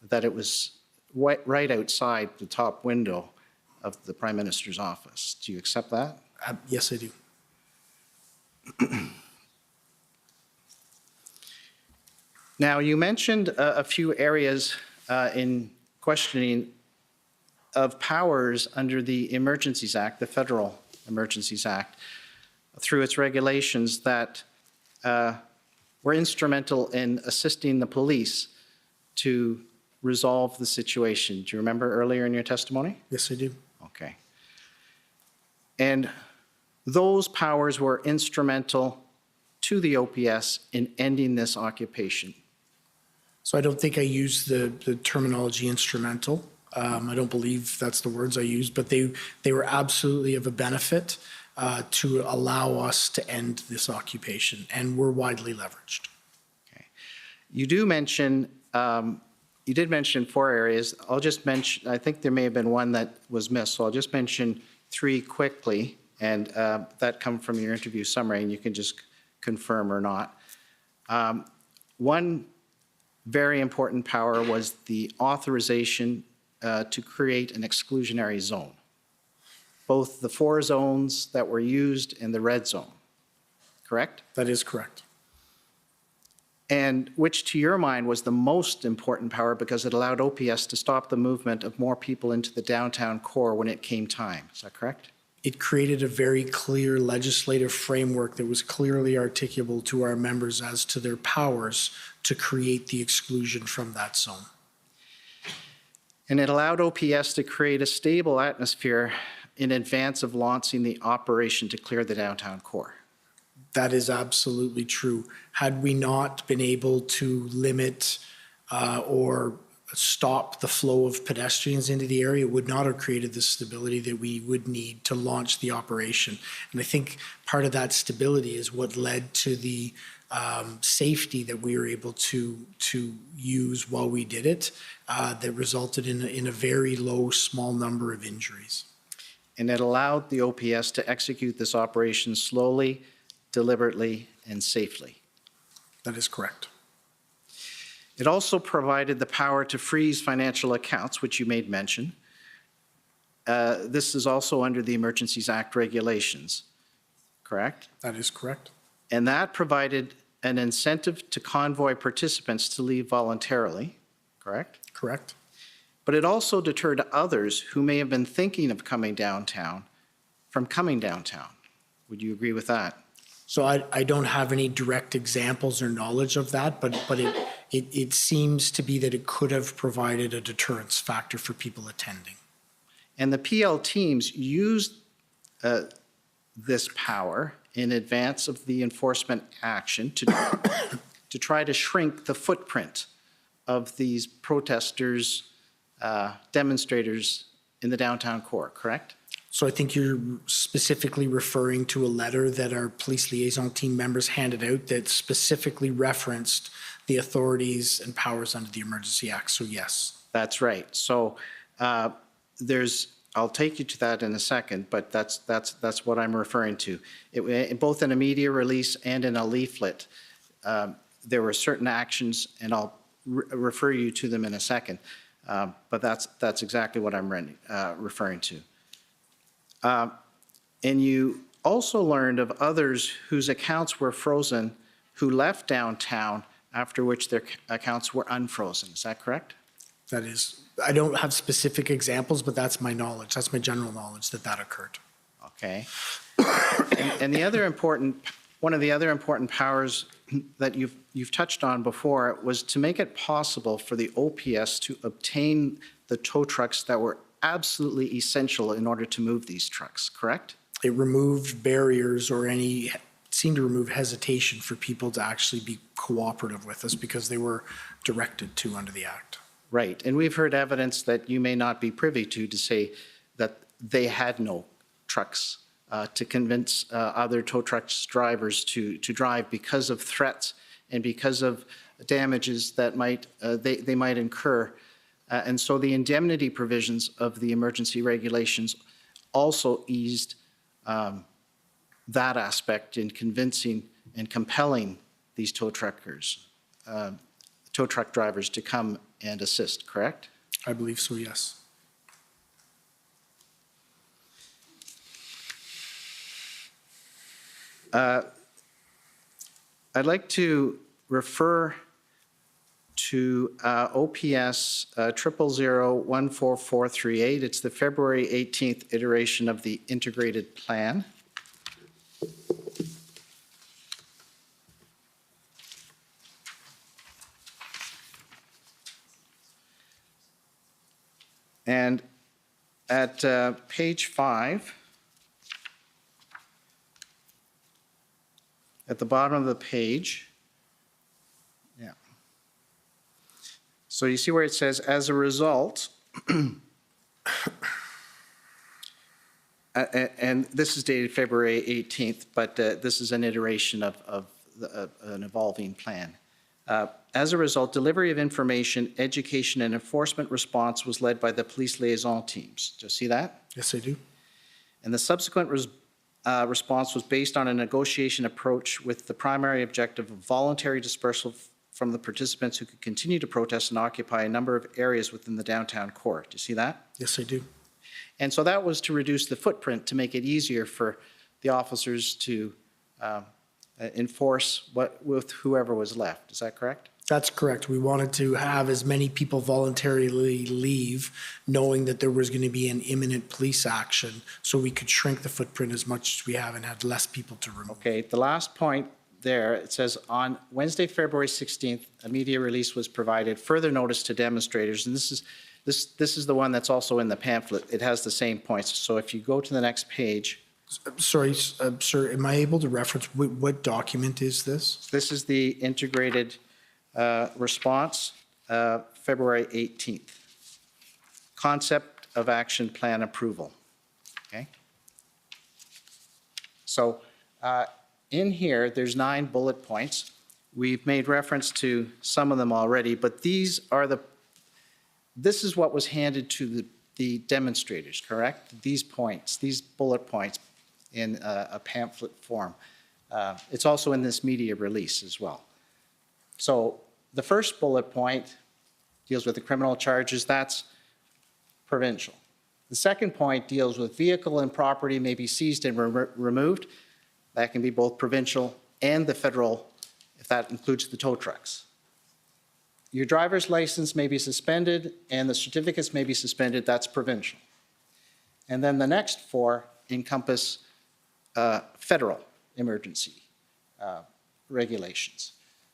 that it was right outside the top window of the Prime Minister's office. Do you accept that? Yes, I do. Now, you mentioned a few areas in questioning of powers under the Emergencies Act, the Federal Emergencies Act, through its regulations that were instrumental in assisting the police to resolve the situation. Do you remember earlier in your testimony? Yes, I do. Okay. And those powers were instrumental to the OPS in ending this occupation. So I don't think I used the terminology instrumental. I don't believe that's the words I used, but they were absolutely of a benefit to allow us to end this occupation, and were widely leveraged. Okay. You did mention 4 areas. I'll just mention, I think there may have been one that was missed, so I'll just mention 3 quickly, and that come from your interview summary, and you can just confirm or not. One very important power was the authorization to create an exclusionary zone, both the 4 zones that were used and the red zone, correct? That is correct. And which, to your mind, was the most important power because it allowed OPS to stop the movement of more people into the downtown core when it came time. Is that correct? It created a very clear legislative framework that was clearly articulable to our members as to their powers to create the exclusion from that zone. And it allowed OPS to create a stable atmosphere in advance of launching the operation to clear the downtown core. That is absolutely true. Had we not been able to limit or stop the flow of pedestrians into the area, it would not have created the stability that we would need to launch the operation. And I think part of that stability is what led to the safety that we were able to use while we did it, that resulted in a very low, small number of injuries. And it allowed the OPS to execute this operation slowly, deliberately, and safely. That is correct. It also provided the power to freeze financial accounts, which you made mention, this is also under the Emergencies Act regulations, correct? That is correct. And that provided an incentive to convoy participants to leave voluntarily, correct? Correct. But it also deterred others who may have been thinking of coming downtown from coming downtown. Would you agree with that? So I don't have any direct examples or knowledge of that, but it seems to be that it could have provided a deterrence factor for people attending. And the PL teams used this power in advance of the enforcement action to try to shrink the footprint of these protesters, demonstrators in the downtown core, correct? So I think you're specifically referring to a letter that our police liaison team members handed out that specifically referenced the authorities and powers under the Emergency Act, so yes. That's right. So I'll take you to that in a second, but that's what I'm referring to. Both in a media release and in a leaflet, there were certain actions, and I'll refer you to them in a second, but that's exactly what I'm referring to. And you also learned of others whose accounts were frozen who left downtown, after which their accounts were unfrozen. Is that correct? That is, I don't have specific examples, but that's my knowledge. That's my general knowledge that occurred. Okay. And one of the other important powers that you've touched on before was to make it possible for the OPS to obtain the tow trucks that were absolutely essential in order to move these trucks, correct? It removed barriers or seemed to remove hesitation for people to actually be cooperative with us because they were directed to under the Act. Right, and we've heard evidence that you may not be privy to say that they had no trucks to convince other tow trucks drivers to drive because of threats and because of damages that they might incur. And so the indemnity provisions of the emergency regulations also eased that aspect in convincing and compelling these tow truck drivers to come and assist, correct? I believe so, yes. I'd like to refer to OPS 000-14438. It's the February 18th iteration of the integrated plan. And at page 5, at the bottom of the page, yeah. So you see where it says, as a result, and this is dated February 18th, but this is an iteration of an evolving plan. As a result, delivery of information, education, and enforcement response was led by the police liaison teams. Do you see that? Yes, I do. And the subsequent response was based on a negotiation approach with the primary objective of voluntary dispersal from the participants who could continue to protest and occupy a number of areas within the downtown core. Do you see that? Yes, I do. And so that was to reduce the footprint, to make it easier for the officers to enforce with whoever was left. Is that correct? That's correct. We wanted to have as many people voluntarily leave, knowing that there was going to be an imminent police action, so we could shrink the footprint as much as we have and had less people to remove. Okay, the last point there, it says on Wednesday, February 16th, a media release was provided, further notice to demonstrators, and this is the one that's also in the pamphlet. It has the same points. So if you go to the next page. Sorry, sir, am I able to reference what document is this? This is the integrated response, February 18th. Concept of action plan approval. Okay. So in here, there's 9 bullet points. We've made reference to some of them already, but this is what was handed to the demonstrators, correct? These points, these bullet points in a pamphlet form. It's also in this media release as well. So the first bullet point deals with the criminal charges. That's provincial. The second point deals with vehicle and property may be seized and removed. That can be both provincial and the federal, if that includes the tow trucks. Your driver's license may be suspended and the certificates may be suspended. That's provincial. And then the next four encompass federal emergency regulations.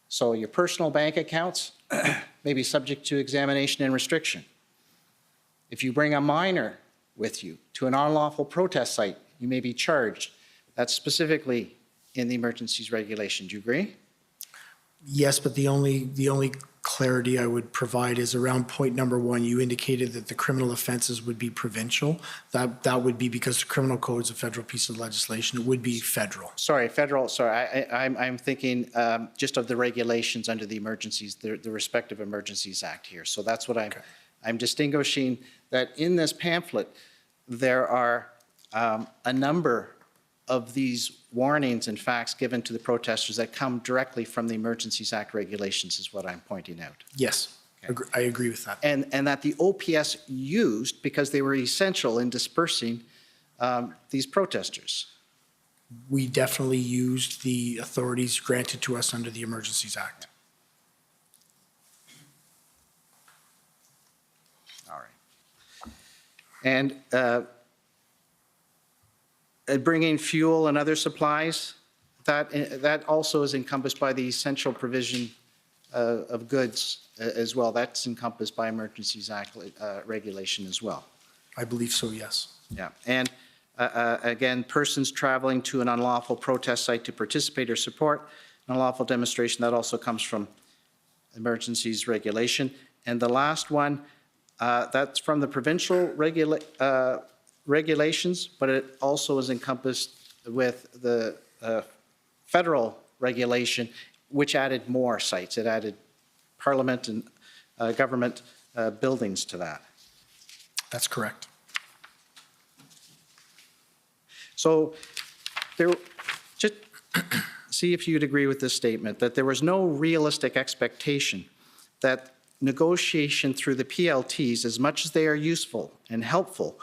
So your personal bank accounts may be subject to examination and restriction. If you bring a minor with you to an unlawful protest site, you may be charged. That's specifically in the emergencies regulation. Do you agree? Yes, but the only clarity I would provide is around point number 1, you indicated that the criminal offenses would be provincial. That would be because the criminal code is a federal piece of legislation. It would be federal. Sorry, federal, sorry, I'm thinking just of the regulations under the emergencies, the respective Emergencies Act here. So that's what I'm distinguishing, that in this pamphlet, there are a number of these warnings and facts given to the protesters that come directly from the Emergencies Act regulations is what I'm pointing out. Yes, okay. I agree with that. And that the OPS used because they were essential in dispersing these protesters. We definitely used the authorities granted to us under the Emergencies Act. All right. And bringing fuel and other supplies, that also is encompassed by the essential provision of goods as well. That's encompassed by Emergencies Act regulation as well. I believe so, yes. Yeah, and again, persons traveling to an unlawful protest site to participate or support an unlawful demonstration, that also comes from emergencies regulation. And the last one, that's from the provincial regulations, but it also is encompassed with the federal regulation, which added more sites. It added parliament and government buildings to that. That's correct. So there, just see if you'd agree with this statement, that there was no realistic expectation that negotiation through the PLTs, as much as they are useful and helpful,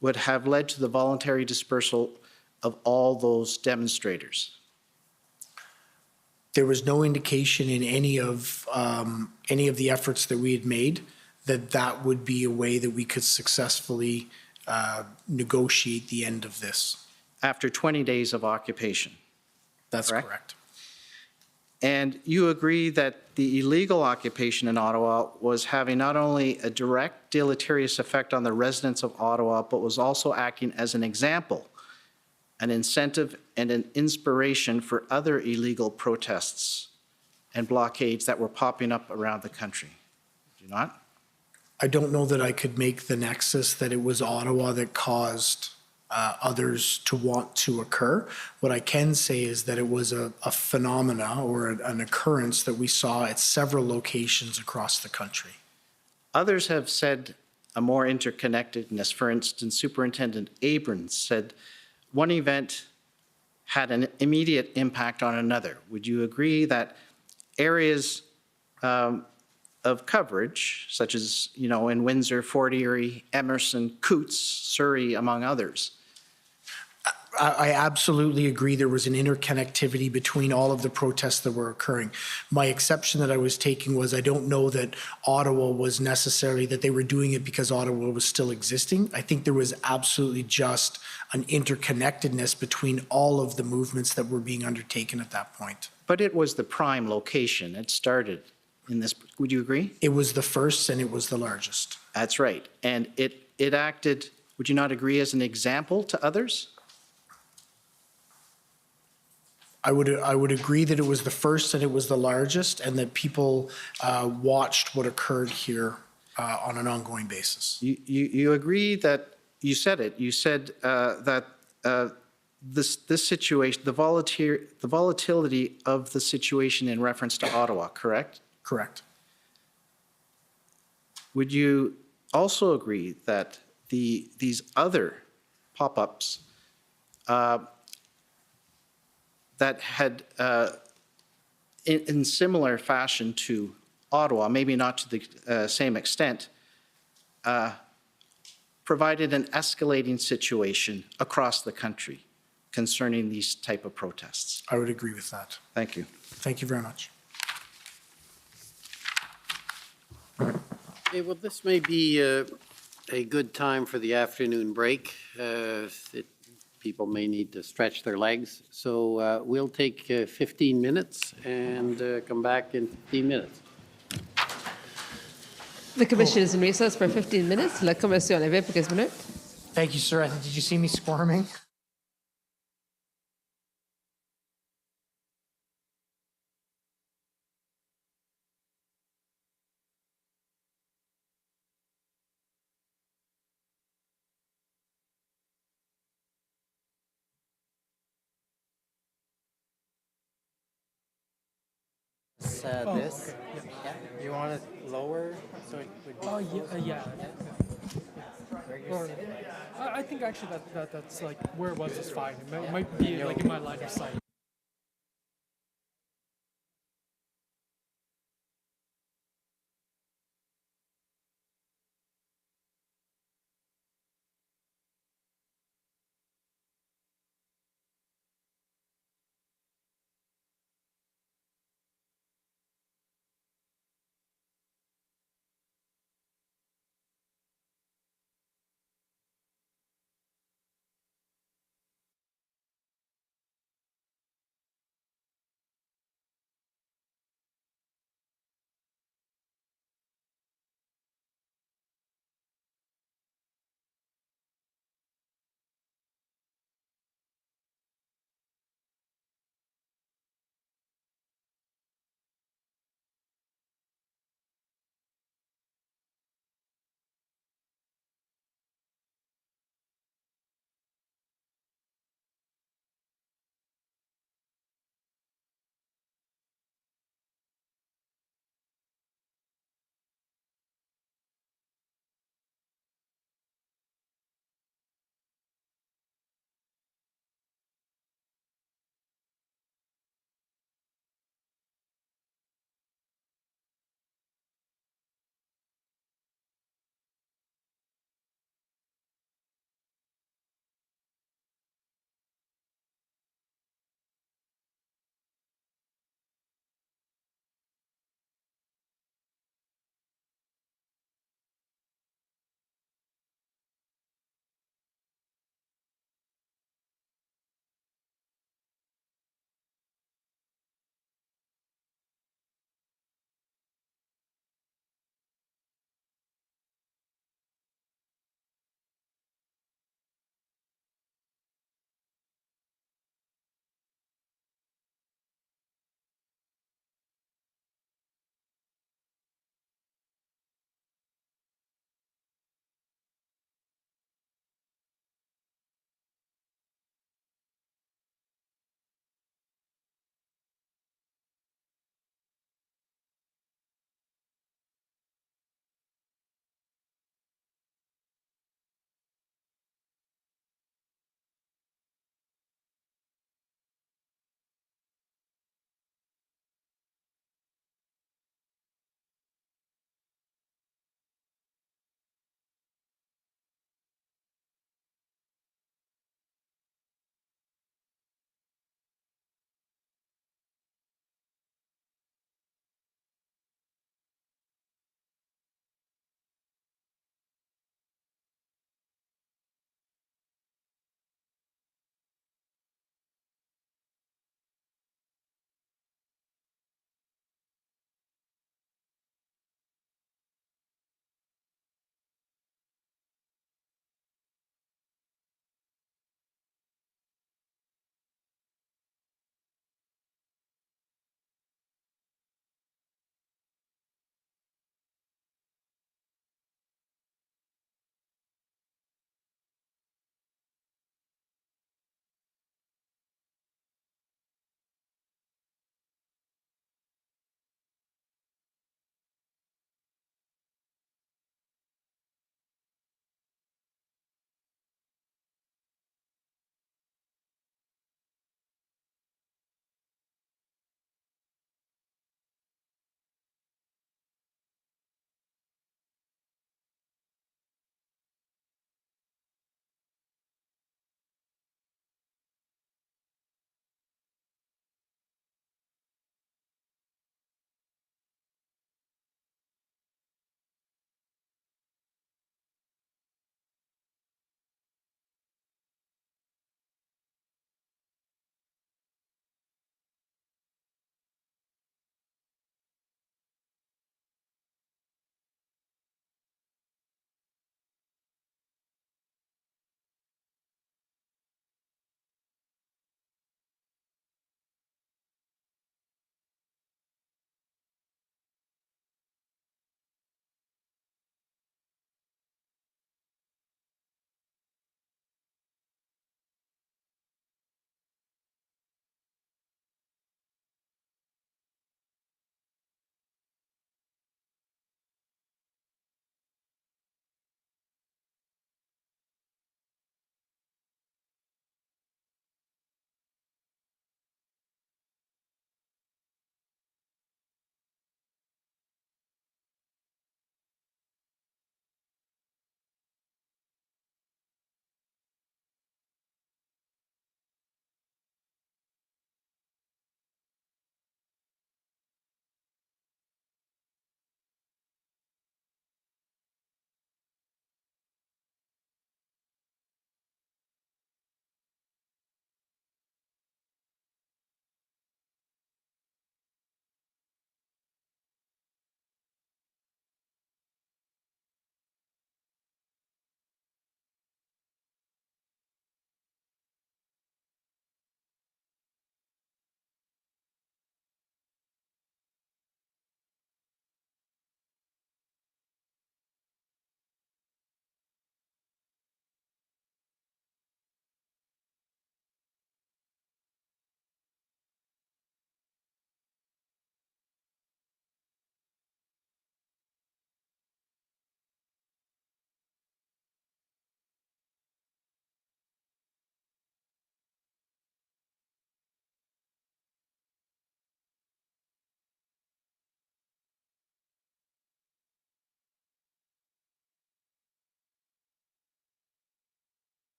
would have led to the voluntary dispersal of all those demonstrators. There was no indication in any of the efforts that we had made that that would be a way that we could successfully negotiate the end of this. After 20 days of occupation. That's correct. And you agree that the illegal occupation in Ottawa was having not only a direct deleterious effect on the residents of Ottawa, but was also acting as an example, an incentive, and an inspiration for other illegal protests and blockades that were popping up around the country. Do you not? I don't know that I could make the nexus that it was Ottawa that caused others to want to occur. What I can say is that it was a phenomena or an occurrence that we saw at several locations across the country. Others have said a more interconnectedness. For instance, Superintendent Abrams said one event had an immediate impact on another. Would you agree that areas of coverage, such as, you know, in Windsor, Fort Erie, Emerson, Coots, Surrey, among others? I absolutely agree there was an interconnectivity between all of the protests that were occurring. My exception that I was taking was I don't know that Ottawa was necessarily, that they were doing it because Ottawa was still existing. I think there was absolutely just an interconnectedness between all of the movements that were being undertaken at that point. But it was the prime location. It started in this, would you agree? It was the first and it was the largest. That's right. And it acted, would you not agree, as an example to others? I would agree that it was the first and it was the largest, and that people watched what occurred here on an ongoing basis. You agree that, you said it, you said that this situation, the volatility of the situation in reference to Ottawa, correct? Correct. Would you also agree that these other pop-ups that had, in similar fashion to Ottawa, maybe not to the same extent, provided an escalating situation across the country concerning these type of protests. I would agree with that. Thank you. Thank you very much. Okay, well, this may be a good time for the afternoon break. People may need to stretch their legs. So we'll take 15 minutes and come back in 15 minutes. The commission is in recess for 15 minutes. La commission est pour 15 minutes. Thank you, sir. Did you see me squirming? This. Yeah. You want it lower so it would be. Oh yeah. Or, I think actually that's like where it was is fine. It might be like in my line of sight.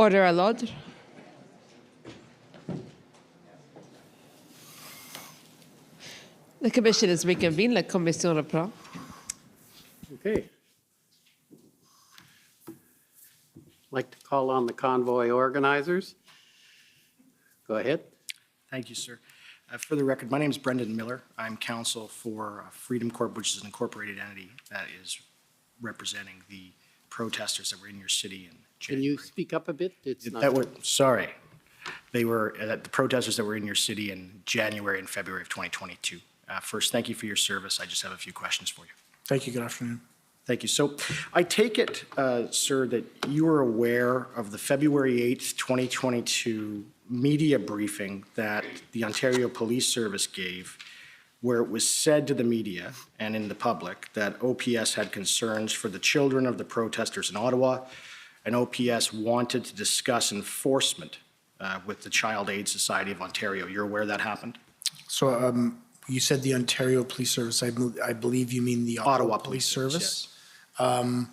Order à l'ordre. The commission is reconvened. La commission reprend. Okay. Like to call on the convoy organizers. Go ahead. Thank you, sir. For the record, my name is Brendan Miller. I'm counsel for Freedom Corp, which is an incorporated entity that is representing the protesters that were in your city in January. Can you speak up a bit? It's not. Sorry. They were the protesters that were in your city in January and February of 2022. First, thank you for your service. I just have a few questions for you. Thank you. Good afternoon. Thank you. So I take it, sir, that you are aware of the February 8th, 2022 media briefing that the Ontario Police Service gave, where it was said to the media and in the public that OPS had concerns for the children of the protesters in Ottawa, and OPS wanted to discuss enforcement with the Child Aid Society of Ontario. You're aware that happened? So you said the Ontario Police Service. I believe you mean the Ottawa Police Service? Yes.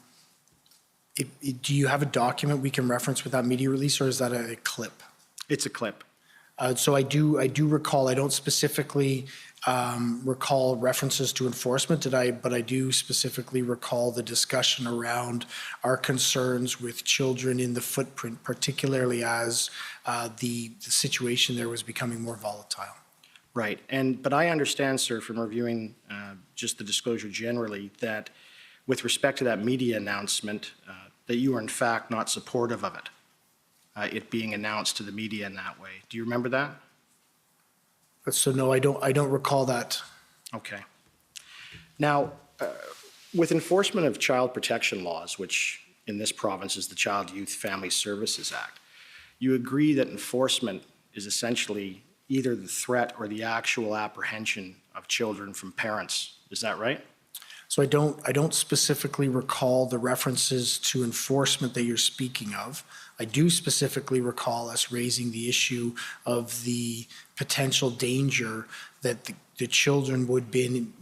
Do you have a document we can reference with that media release, or is that a clip? It's a clip. So I do recall. I don't specifically recall references to enforcement, but I do specifically recall the discussion around our concerns with children in the footprint, particularly as the situation there was becoming more volatile. Right. But I understand, sir, from reviewing just the disclosure generally, that with respect to that media announcement, that you are in fact not supportive of it being announced to the media in that way. Do you remember that? So no, I don't recall that. Okay. Now, with enforcement of child protection laws, which in this province is the Child, Youth, Family Services Act, you agree that enforcement is essentially either the threat or the actual apprehension of children from parents. Is that right? So I don't specifically recall the references to enforcement that you're speaking of. I do specifically recall us raising the issue of the potential danger that the children would be in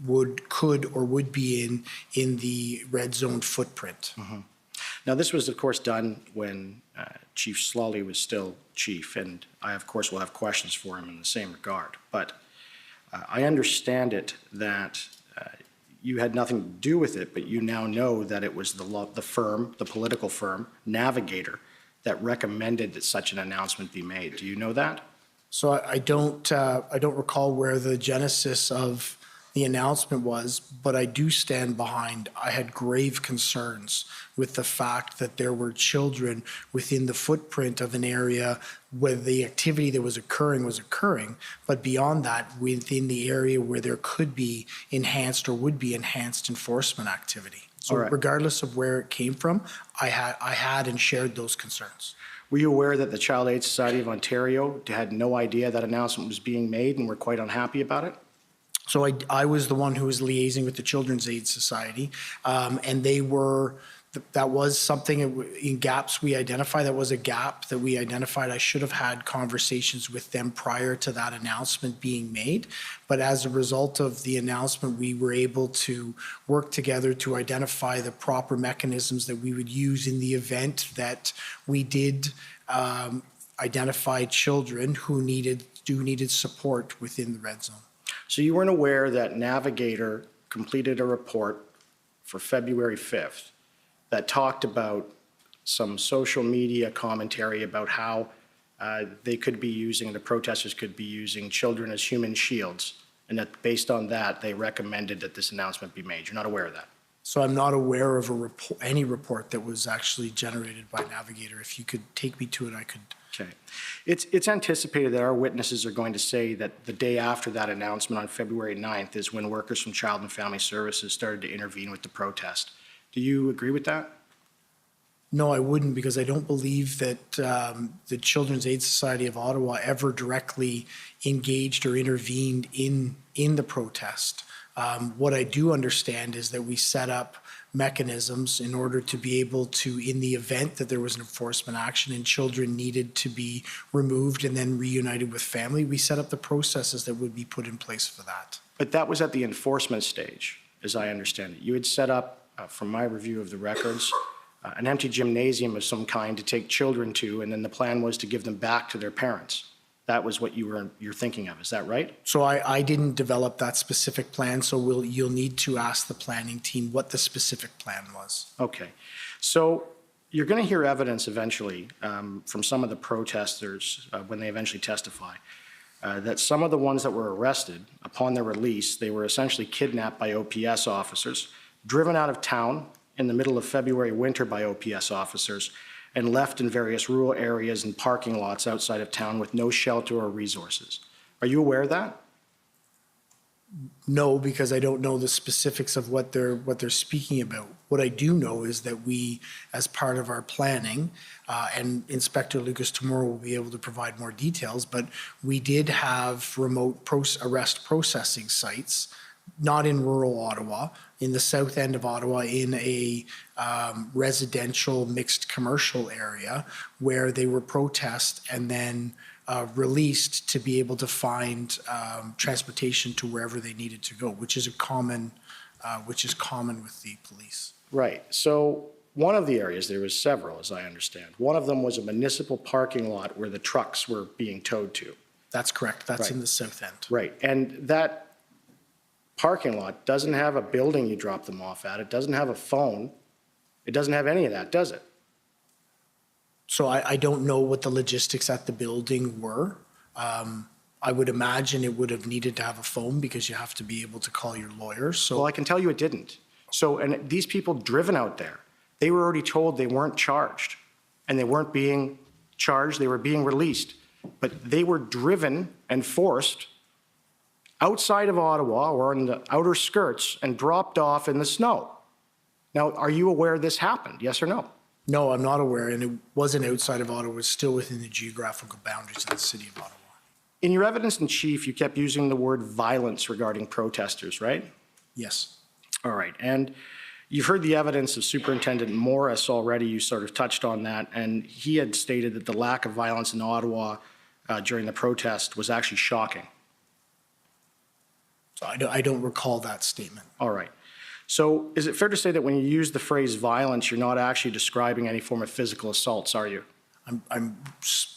the red zone footprint. Mm-hmm. Now, this was, of course, done when Chief Sloly was still chief, and I, of course, will have questions for him in the same regard. But I understand it that you had nothing to do with it, but you now know that it was the political firm, Navigator, that recommended that such an announcement be made. Do you know that? So I don't recall where the genesis of the announcement was, but I do stand behind. I had grave concerns with the fact that there were children within the footprint of an area where the activity that was occurring, but beyond that, within the area where there could be enhanced or would be enhanced enforcement activity. So regardless of where it came from, I had and shared those concerns. Were you aware that the Child Aid Society of Ontario had no idea that announcement was being made and were quite unhappy about it? So I was the one who was liaising with the Children's Aid Society, and that was something in gaps we identified. That was a gap that we identified. I should have had conversations with them prior to that announcement being made. But as a result of the announcement, we were able to work together to identify the proper mechanisms that we would use in the event that we did identify children who needed support within the red zone. So you weren't aware that Navigator completed a report for February 5th that talked about some social media commentary about how they could be using, the protesters could be using children as human shields, and that based on that, they recommended that this announcement be made. You're not aware of that? So I'm not aware of any report that was actually generated by Navigator. If you could take me to it, I could. Okay. It's anticipated that our witnesses are going to say that the day after that announcement on February 9th is when workers from Child and Family Services started to intervene with the protest. Do you agree with that? No, I wouldn't, because I don't believe that the Children's Aid Society of Ottawa ever directly engaged or intervened in the protest. What I do understand is that we set up mechanisms in order to be able to, in the event that there was an enforcement action and children needed to be removed and then reunited with family, we set up the processes that would be put in place for that. But that was at the enforcement stage, as I understand it. You had set up, from my review of the records, an empty gymnasium of some kind to take children to, and then the plan was to give them back to their parents. That was what you're thinking of, is that right? So I didn't develop that specific plan, so you'll need to ask the planning team what the specific plan was. Okay. So you're going to hear evidence eventually from some of the protesters when they eventually testify that some of the ones that were arrested upon their release, they were essentially kidnapped by OPS officers, driven out of town in the middle of February winter by OPS officers, and left in various rural areas and parking lots outside of town with no shelter or resources. Are you aware of that? No, because I don't know the specifics of what they're speaking about. What I do know is that we, as part of our planning, and Inspector Lucas tomorrow will be able to provide more details, but we did have remote arrest processing sites, not in rural Ottawa, in the south end of Ottawa, in a residential mixed commercial area where they were protest and then released to be able to find transportation to wherever they needed to go, which is common with the police. Right. So one of the areas, there was several, as I understand. One of them was a municipal parking lot where the trucks were being towed to. That's correct. That's in the south end. Right. And that parking lot doesn't have a building you drop them off at. It doesn't have a phone. It doesn't have any of that, does it? So I don't know what the logistics at the building were. I would imagine it would have needed to have a phone because you have to be able to call your lawyer. So, well, I can tell you it didn't. So, and these people driven out there, they were already told they weren't charged, and they weren't being charged, they were being released. But they were driven and forced outside of Ottawa or in the outer skirts and dropped off in the snow. Now, are you aware this happened, yes or no? No, I'm not aware, and it wasn't outside of Ottawa. It was still within the geographical boundaries of the city of Ottawa. In your evidence in chief, you kept using the word violence regarding protesters, right? Yes. All right, and you've heard the evidence of Superintendent Morris already. You sort of touched on that, and he had stated that the lack of violence in Ottawa during the protest was actually shocking. So I don't recall that statement. All right. So is it fair to say that when you use the phrase violence, you're not actually describing any form of physical assaults, are you?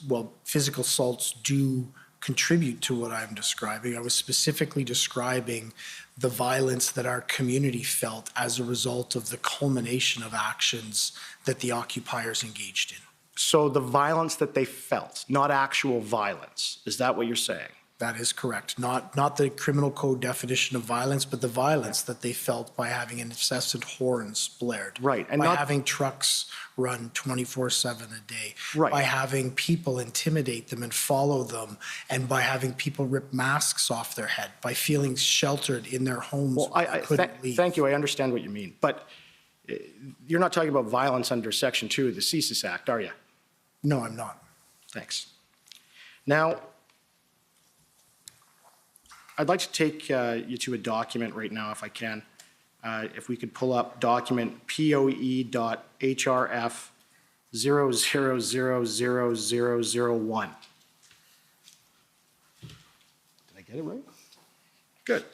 Well, physical assaults do contribute to what I'm describing. I was specifically describing the violence that our community felt as a result of the culmination of actions that the occupiers engaged in. So the violence that they felt, not actual violence, is that what you're saying? That is correct. Not the criminal code definition of violence, but the violence that they felt by having incessant horns blared. Right. And by having trucks run 24/7 a day. Right. By having people intimidate them and follow them, and by having people rip masks off their head, by feeling sheltered in their homes. Well, I couldn't leave. Thank you. I understand what you mean. But you're not talking about violence under Section 2 of the Emergencies Act, are you? No, I'm not. Thanks. Now, I'd like to take you to a document right now, if I can. If we could pull up document POE.HRF 00000001. Did I get it right? Good.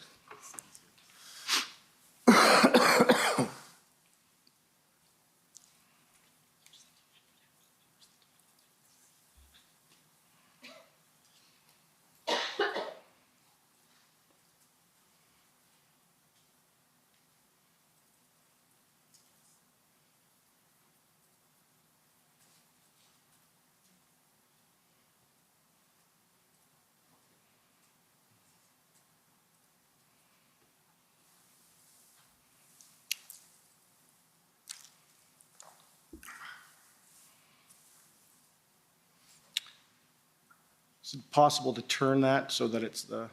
Is it possible to turn that so that it's the...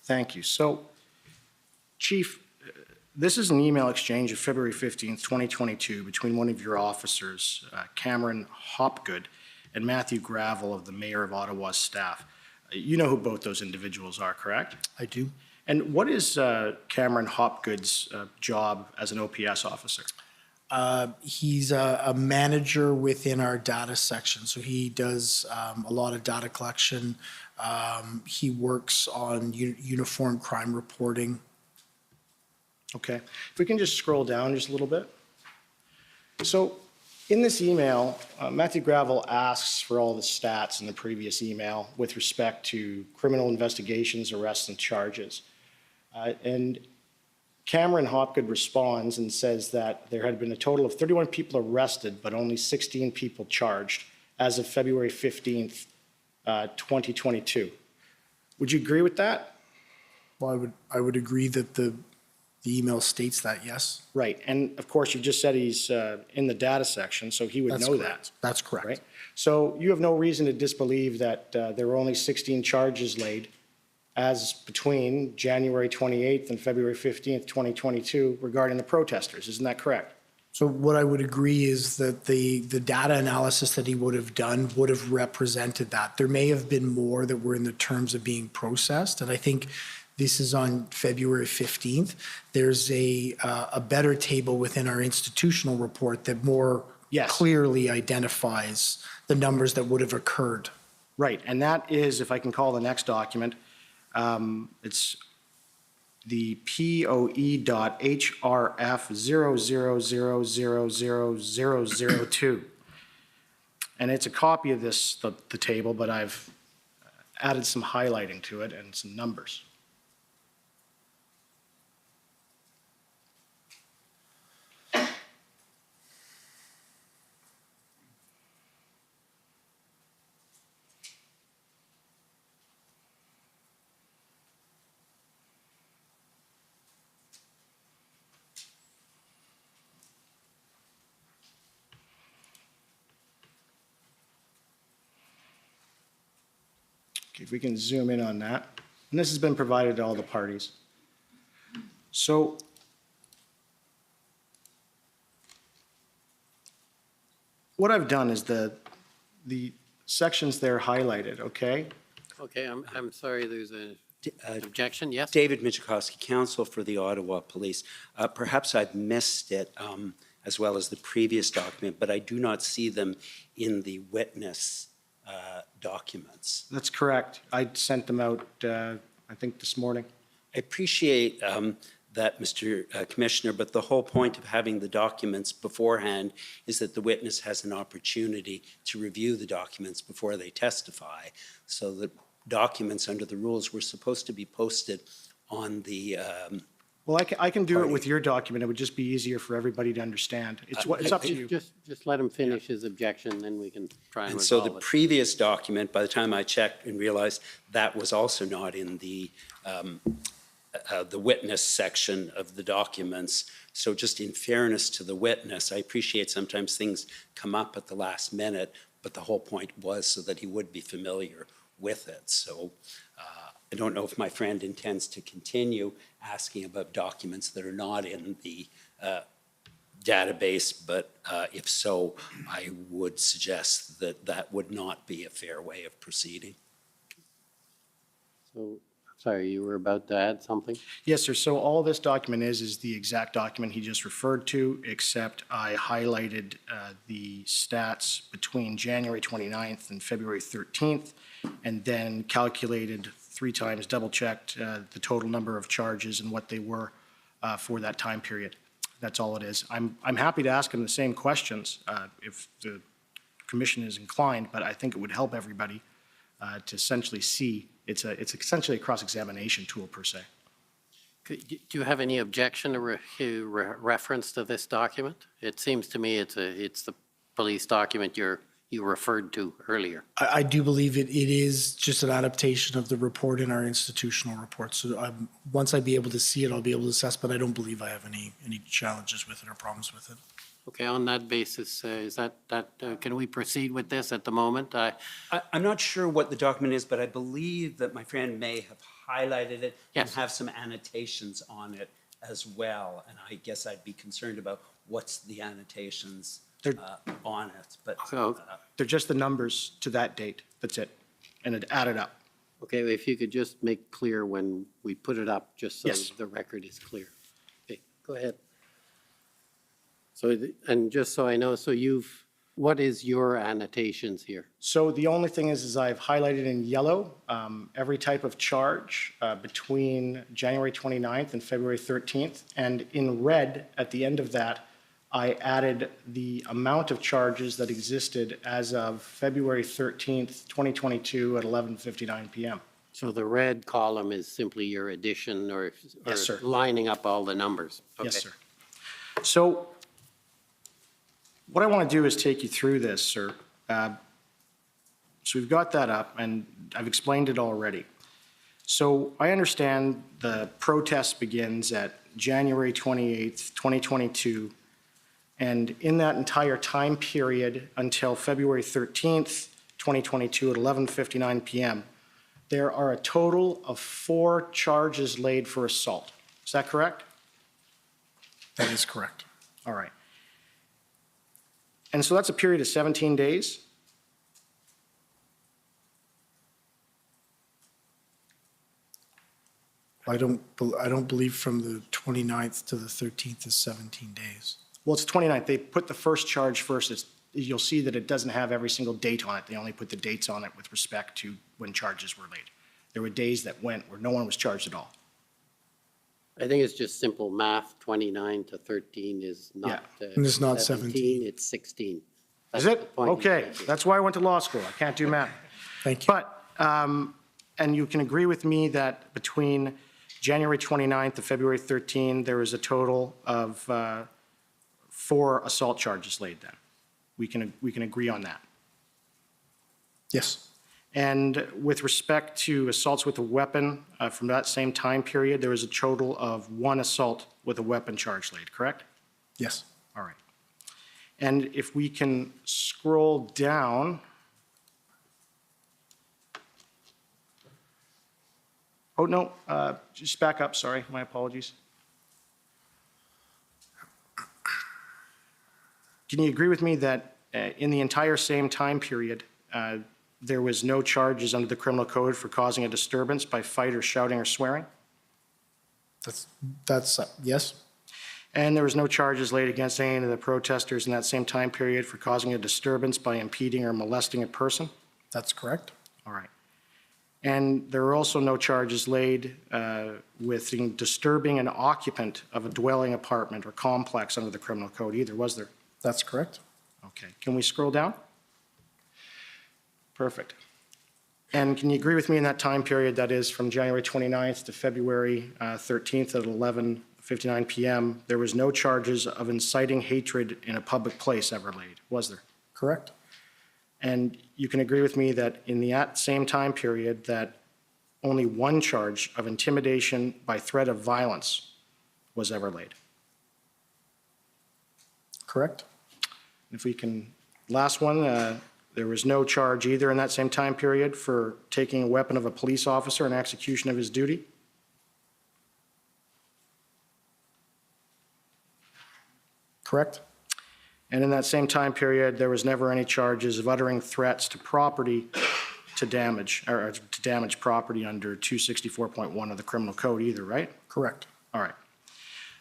Thank you. So, Chief, this is an email exchange of February 15th, 2022, between one of your officers, Cameron Hopgood, and Matthew Gravel of the Mayor of Ottawa's staff. You know who both those individuals are, correct? I do. And what is Cameron Hopgood's job as an OPS officer? He's a manager within our data section, so he does a lot of data collection. He works on uniform crime reporting. Okay. If we can just scroll down just a little bit. So in this email, Matthew Gravel asks for all the stats in the previous email with respect to criminal investigations, arrests, and charges. And Cameron Hopgood responds and says that there had been a total of 31 people arrested, but only 16 people charged as of February 15th, 2022. Would you agree with that? Well, I would agree that the email states that, yes. Right. And of course, you just said he's in the data section, so he would That's know correct. that. That's correct. Right? So you have no reason to disbelieve that there were only 16 charges laid as between January 28th and February 15th, 2022 regarding the protesters. Isn't that correct? So what I would agree is that the data analysis that he would have done would have represented that. There may have been more that were in the terms of being processed, and I think this is on February 15th. There's a better table within our institutional report that more clearly identifies the numbers that would have occurred. Right, and that is, if I can call the next document, it's the POE.HRF 000000002. And it's a copy of this, the table, but I've added some highlighting to it and some numbers. If we can zoom in on that. And this has been provided to all the parties. So what I've done is the sections there highlighted, okay? Okay, I'm sorry, there's an objection, yes? David Michikowski, counsel for the Ottawa Police. Perhaps I've missed it as well as the previous document, but I do not see them in the witness documents. That's correct. I sent them out, I think, this morning. I appreciate that, Mr. Commissioner, but the whole point of having the documents beforehand is that the witness has an opportunity to review the documents before they testify. So the documents under the rules were supposed to be posted on the Well, I can do it with your document. It would just be easier for everybody to understand. It's up to you. Just let him finish his objection, then we can try and And so resolve the it. previous document, by the time I checked and realized that was also not in the witness section of the documents. So just in fairness to the witness, I appreciate sometimes things come up at the last minute, but the whole point was so that he would be familiar with it. So I don't know if my friend intends to continue asking about documents that are not in the database, but if so, I would suggest that that would not be a fair way of proceeding. So, sorry, you were about to add something? Yes, sir. So all this document is the exact document he just referred to, except I highlighted the stats between January 29th and February 13th, and then calculated 3 times, double-checked the total number of charges and what they were for that time period. That's all it is. I'm happy to ask him the same questions if the commission is inclined, but I think it would help everybody to essentially see. It's essentially a cross-examination tool per se. Do you have any objection to reference to this document? It seems to me it's the police document you referred to earlier. I do believe it is just an adaptation of the report in our institutional report. So once I be able to see it, I'll be able to assess, but I don't believe I have any challenges with it or problems with it. Okay, on that basis, can we proceed with this at the moment? I'm not sure what the document is, but I believe that my friend may have highlighted it and Yes. have some annotations on it as well. And I guess I'd be concerned about what's the annotations on it. But They're just the numbers to that date. That's it. And it added up. Okay, if you could just make clear when we put it up, just so Yes. the record is clear. Okay, go ahead. So, and just so I know, what is your annotations here? So the only thing is I've highlighted in yellow every type of charge between January 29th and February 13th. And in red, at the end of that, I added the amount of charges that existed as of February 13th, 2022 at 11:59 p.m. So the red column is simply your addition or Yes, sir. lining up all the numbers? Yes, Okay. sir. So what I want to do is take you through this, sir. So we've got that up, and I've explained it already. So I understand the protest begins at January 28th, 2022, and in that entire time period until February 13th, 2022 at 11:59 p.m., there are a total of 4 charges laid for assault. Is that correct? That is correct. All right. And so that's a period of 17 days? I don't believe from the 29th to the 13th is 17 days. Well, it's 29th. They put the first charge first. You'll see that it doesn't have every single date on it. They only put the dates on it with respect to when charges were laid. There were days that went where no one was charged at all. I think it's just simple math, 29 to 13 is not. And it's not 17. It's 16. Is That's the it? point he's Okay. making. That's why I went to law school. I can't do math. Thank you. But, and you can agree with me that between January 29th to February 13th, there was a total of 4 assault charges laid then. We can agree on that. Yes. And with respect to assaults with a weapon, from that same time period, there was a total of 1 assault with a weapon charge laid, correct? Yes. All right. And if we can scroll down. Oh, no, just back up, sorry, my apologies. Can you agree with me that in the entire same time period, there was no charges under the criminal code for causing a disturbance by fight or shouting or swearing? That's yes. And there was no charges laid against any of the protesters in that same time period for causing a disturbance by impeding or molesting a person? That's correct. All right. And there were also no charges laid with disturbing an occupant of a dwelling apartment or complex under the criminal code either, was there? That's correct. Okay. Can we scroll down? Perfect. And can you agree with me in that time period, that is from January 29th to February 13th at 11:59 p.m., there was no charges of inciting hatred in a public place ever laid, was there? Correct. And you can agree with me that in that same time period that only 1 charge of intimidation by threat of violence was ever laid. Correct. If we can, last one, there was no charge either in that same time period for taking a weapon of a police officer in execution of his duty. Correct. And in that same time period, there was never any charges of uttering threats to property to damage, or to damage property under 264.1 of the criminal code either, right? Correct. All right.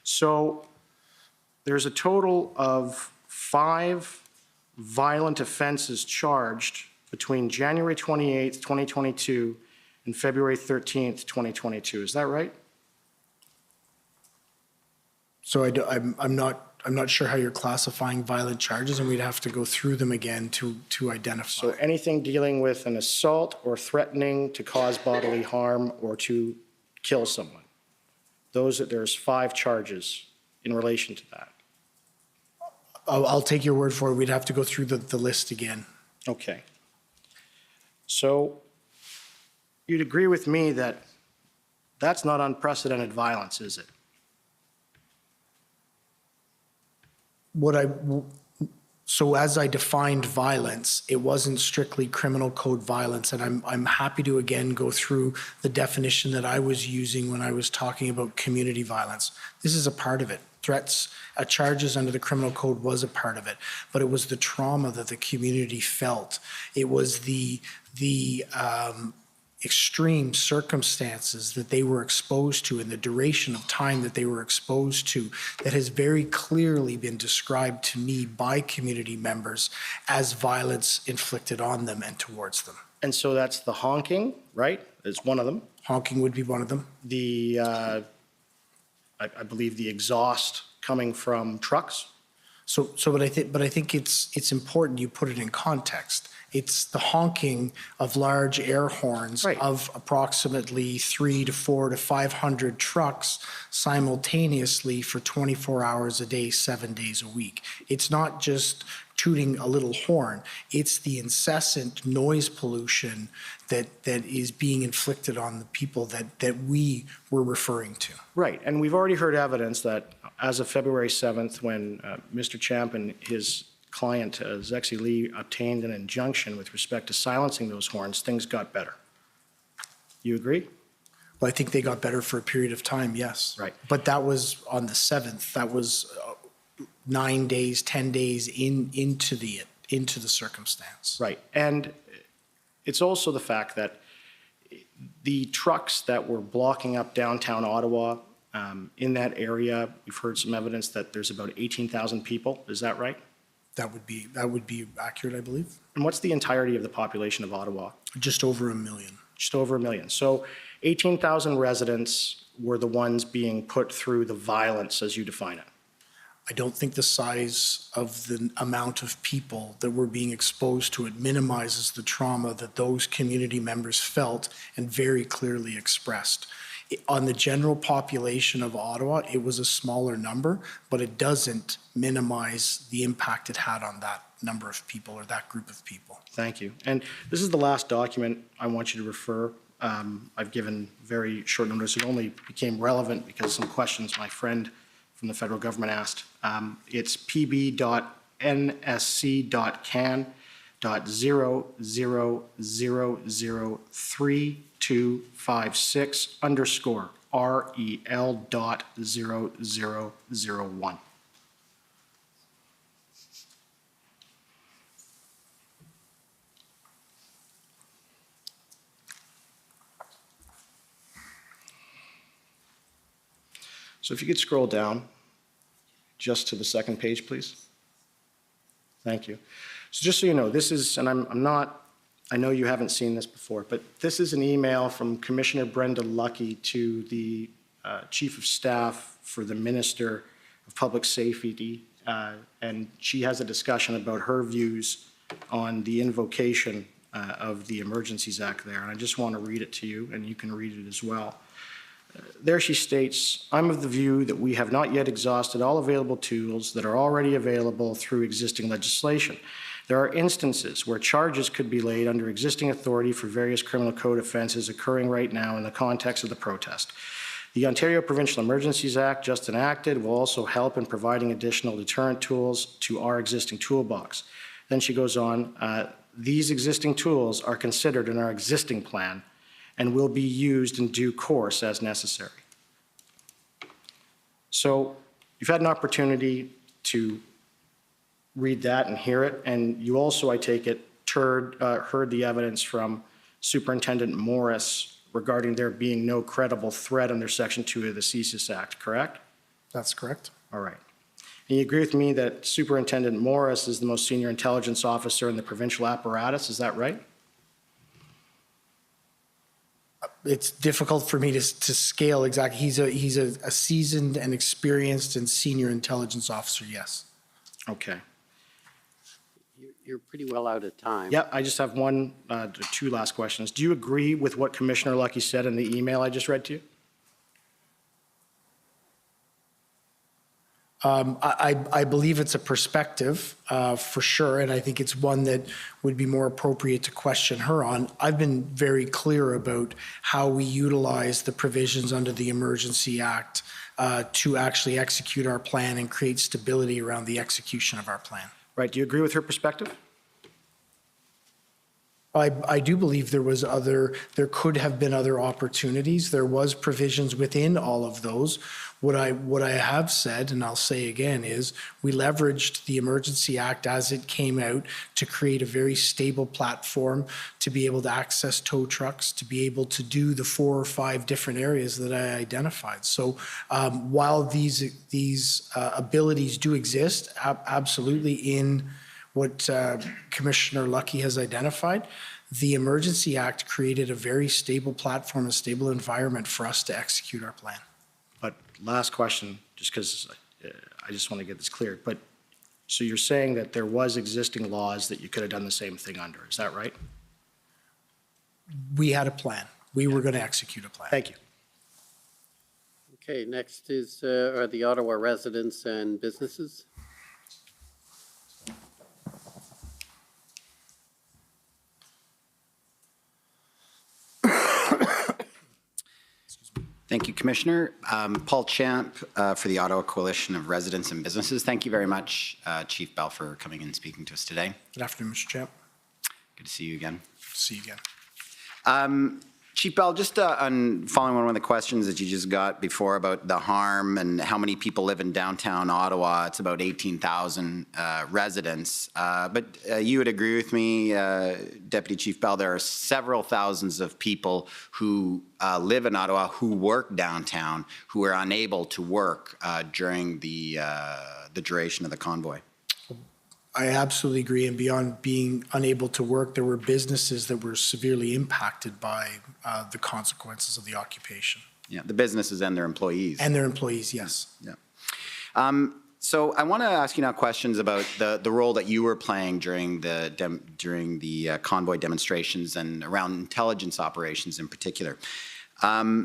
So there's a total of 5 violent offenses charged between January 28th, 2022 and February 13th, 2022. Is that right? So I'm not sure how you're classifying violent charges, and we'd have to go through them again to identify. So anything dealing with an assault or threatening to cause bodily harm or to kill someone. There's 5 charges in relation to that. I'll take your word for it. We'd have to go through the list again. Okay. So you'd agree with me that that's not unprecedented violence, is it? So as I defined violence, it wasn't strictly criminal code violence, and I'm happy to again go through the definition that I was using when I was talking about community violence. This is a part of it. Threats, charges under the criminal code was a part of it, but it was the trauma that the community felt. It was the extreme circumstances that they were exposed to and the duration of time that they were exposed to that has very clearly been described to me by community members as violence inflicted on them and towards them. And so that's the honking, right? Is one of them. Honking would be one of them. The, I believe the exhaust coming from trucks. But I think it's important you put it in context. It's the honking of large air horns of approximately 300 to 400 to 500 trucks simultaneously for 24 hours a day, 7 days a week. It's not just tooting a little horn. It's the incessant noise pollution that is being inflicted on the people that we were referring to. Right, and we've already heard evidence that as of February 7th, when Mr. Champ and his client, Zexi Lee, obtained an injunction with respect to silencing those horns, things got better. You agree? Well, I think they got better for a period of time, yes. Right. But that was on the 7th. That was 9 days, 10 days into the circumstance. Right, and it's also the fact that the trucks that were blocking up downtown Ottawa, in that area, we've heard some evidence that there's about 18,000 people. Is that right? That would be accurate, I believe. And what's the entirety of the population of Ottawa? Just over 1 million. Just over 1 million. So 18,000 residents were the ones being put through the violence as you define it. I don't think the size of the amount of people that were being exposed to it minimizes the trauma that those community members felt and very clearly expressed. On the general population of Ottawa, it was a smaller number, but it doesn't minimize the impact it had on that number of people or that group of people. Thank you. And this is the last document I want you to refer. I've given very short notice. It only became relevant because some questions my friend from the federal government asked. It's pb.nSC.can.0003256_REL.0001. So if you could scroll down just to the second page, please. Thank you. So just so you know, this is, and I'm not, I know you haven't seen this before, but this is an email from Commissioner Brenda Lucki to the Chief of Staff for the Minister of Public Safety, and she has a discussion about her views on the invocation of the Emergencies Act there, and I just want to read it to you, and you can read it as well. There she states, I'm of the view that we have not yet exhausted all available tools that are already available through existing legislation. There are instances where charges could be laid under existing authority for various criminal code offenses occurring right now in the context of the protest. The Ontario Provincial Emergencies Act, just enacted, will also help in providing additional deterrent tools to our existing toolbox. Then she goes on, these existing tools are considered in our existing plan and will be used in due course as necessary. So you've had an opportunity to read that and hear it, and you also, I take it, heard the evidence from Superintendent Morris regarding there being no credible threat under Section 2 of the CSIS Act, correct? That's correct. All right. And you agree with me that Superintendent Morris is the most senior intelligence officer in the provincial apparatus, is that right? It's difficult for me to scale exactly. He's a seasoned and experienced and senior intelligence officer, yes. Okay. You're pretty well out of time. Yeah, I just have two last questions. Do you agree with what Commissioner Lucki said in the email I just read to you? I believe it's a perspective for sure, and I think it's one that would be more appropriate to question her on. I've been very clear about how we utilize the provisions under the Emergency Act to actually execute our plan and create stability around the execution of our plan. Right, do you agree with her perspective? I do believe there could have been other opportunities. There was provisions within all of those. What I have said, and I'll say again, is we leveraged the Emergency Act as it came out to create a very stable platform to be able to access tow trucks, to be able to do the 4 or 5 different areas that I identified. So while these abilities do exist, absolutely in what Commissioner Lucky has identified, the Emergency Act created a very stable platform, a stable environment for us to execute our plan. But last question, just because I just want to get this clear. But so you're saying that there was existing laws that you could have done the same thing under, is that right? We had a plan. We were going to execute a plan. Thank you. Okay, next is, are the Ottawa residents and businesses. Thank you, Commissioner. Paul Champ for the Ottawa Coalition of Residents and Businesses. Thank you very much, Chief Bell, for coming and speaking to us today. Good afternoon, Mr. Champ. Good to see you again. Good to see you again. Chief Bell, just on following one of the questions that you just got before about the harm and how many people live in downtown Ottawa, it's about 18,000 residents. But you would agree with me, Deputy Chief Bell, there are several thousands of people who live in Ottawa who work downtown who are unable to work during the duration of the convoy. I absolutely agree. And beyond being unable to work, there were businesses that were severely impacted by the consequences of the occupation. Yeah, the businesses and their employees. And their employees, yes. Yeah. So I want to ask you now questions about the role that you were playing during the convoy demonstrations and around intelligence operations in particular. I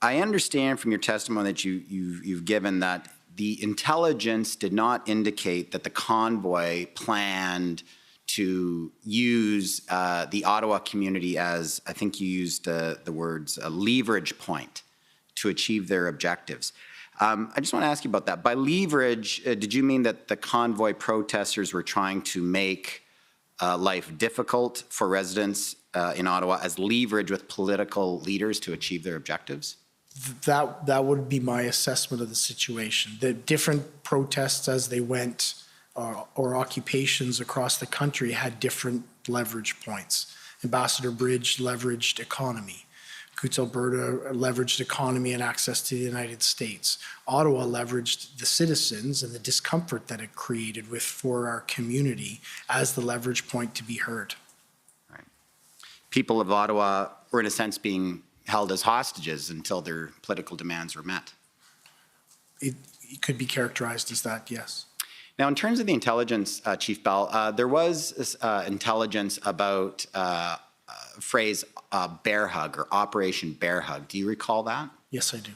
understand from your testimony that you've given that the intelligence did not indicate that the convoy planned to use the Ottawa community as, I think you used the words, a leverage point to achieve their objectives. I just want to ask you about that. By leverage, did you mean that the convoy protesters were trying to make life difficult for residents in Ottawa as leverage with political leaders to achieve their objectives? That would be my assessment of the situation. The different protests as they went or occupations across the country had different leverage points. Ambassador Bridge leveraged economy. UNCUT Alberta leveraged economy and access to the United States. Ottawa leveraged the citizens and the discomfort that it created for our community as the leverage point to be heard. Right. People of Ottawa were in a sense being held as hostages until their political demands were met. It could be characterized as that, yes. Now, in terms of the intelligence, Chief Bell, there was intelligence about phrase bear hug or Operation Bear Hug. Do you recall that? Yes, I do.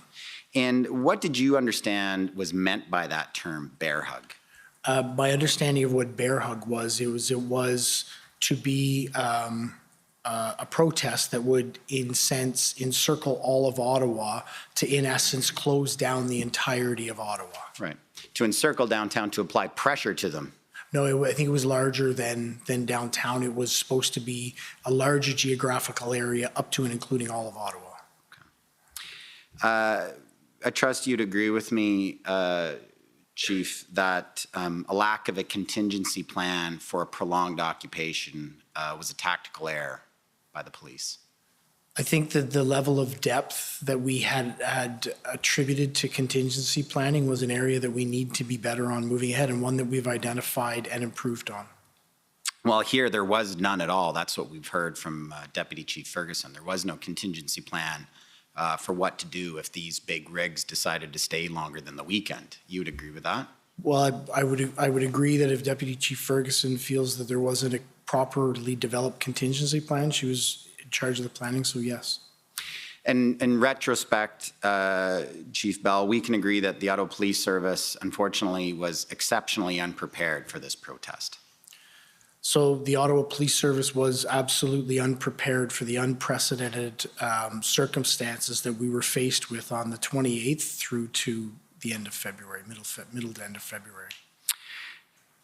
And what did you understand was meant by that term, bear hug? My understanding of what bear hug was, it was to be a protest that would, in sense, encircle all of Ottawa to, in essence, close down the entirety of Ottawa. Right. To encircle downtown to apply pressure to them. No, I think it was larger than downtown. It was supposed to be a larger geographical area up to and including all of Ottawa. Okay. I trust you'd agree with me, Chief, that a lack of a contingency plan for a prolonged occupation was a tactical error by the police. I think that the level of depth that we had attributed to contingency planning was an area that we need to be better on moving ahead, and one that we've identified and improved on. Well, here there was none at all. That's what we've heard from Deputy Chief Ferguson. There was no contingency plan for what to do if these big rigs decided to stay longer than the weekend. You would agree with that? Well, I would agree that if Deputy Chief Ferguson feels that there wasn't a properly developed contingency plan, she was in charge of the planning, so yes. And in retrospect, Chief Bell, we can agree that the Ottawa Police Service, unfortunately, was exceptionally unprepared for this protest. So the Ottawa Police Service was absolutely unprepared for the unprecedented circumstances that we were faced with on the 28th through to the end of February, middle to end of February.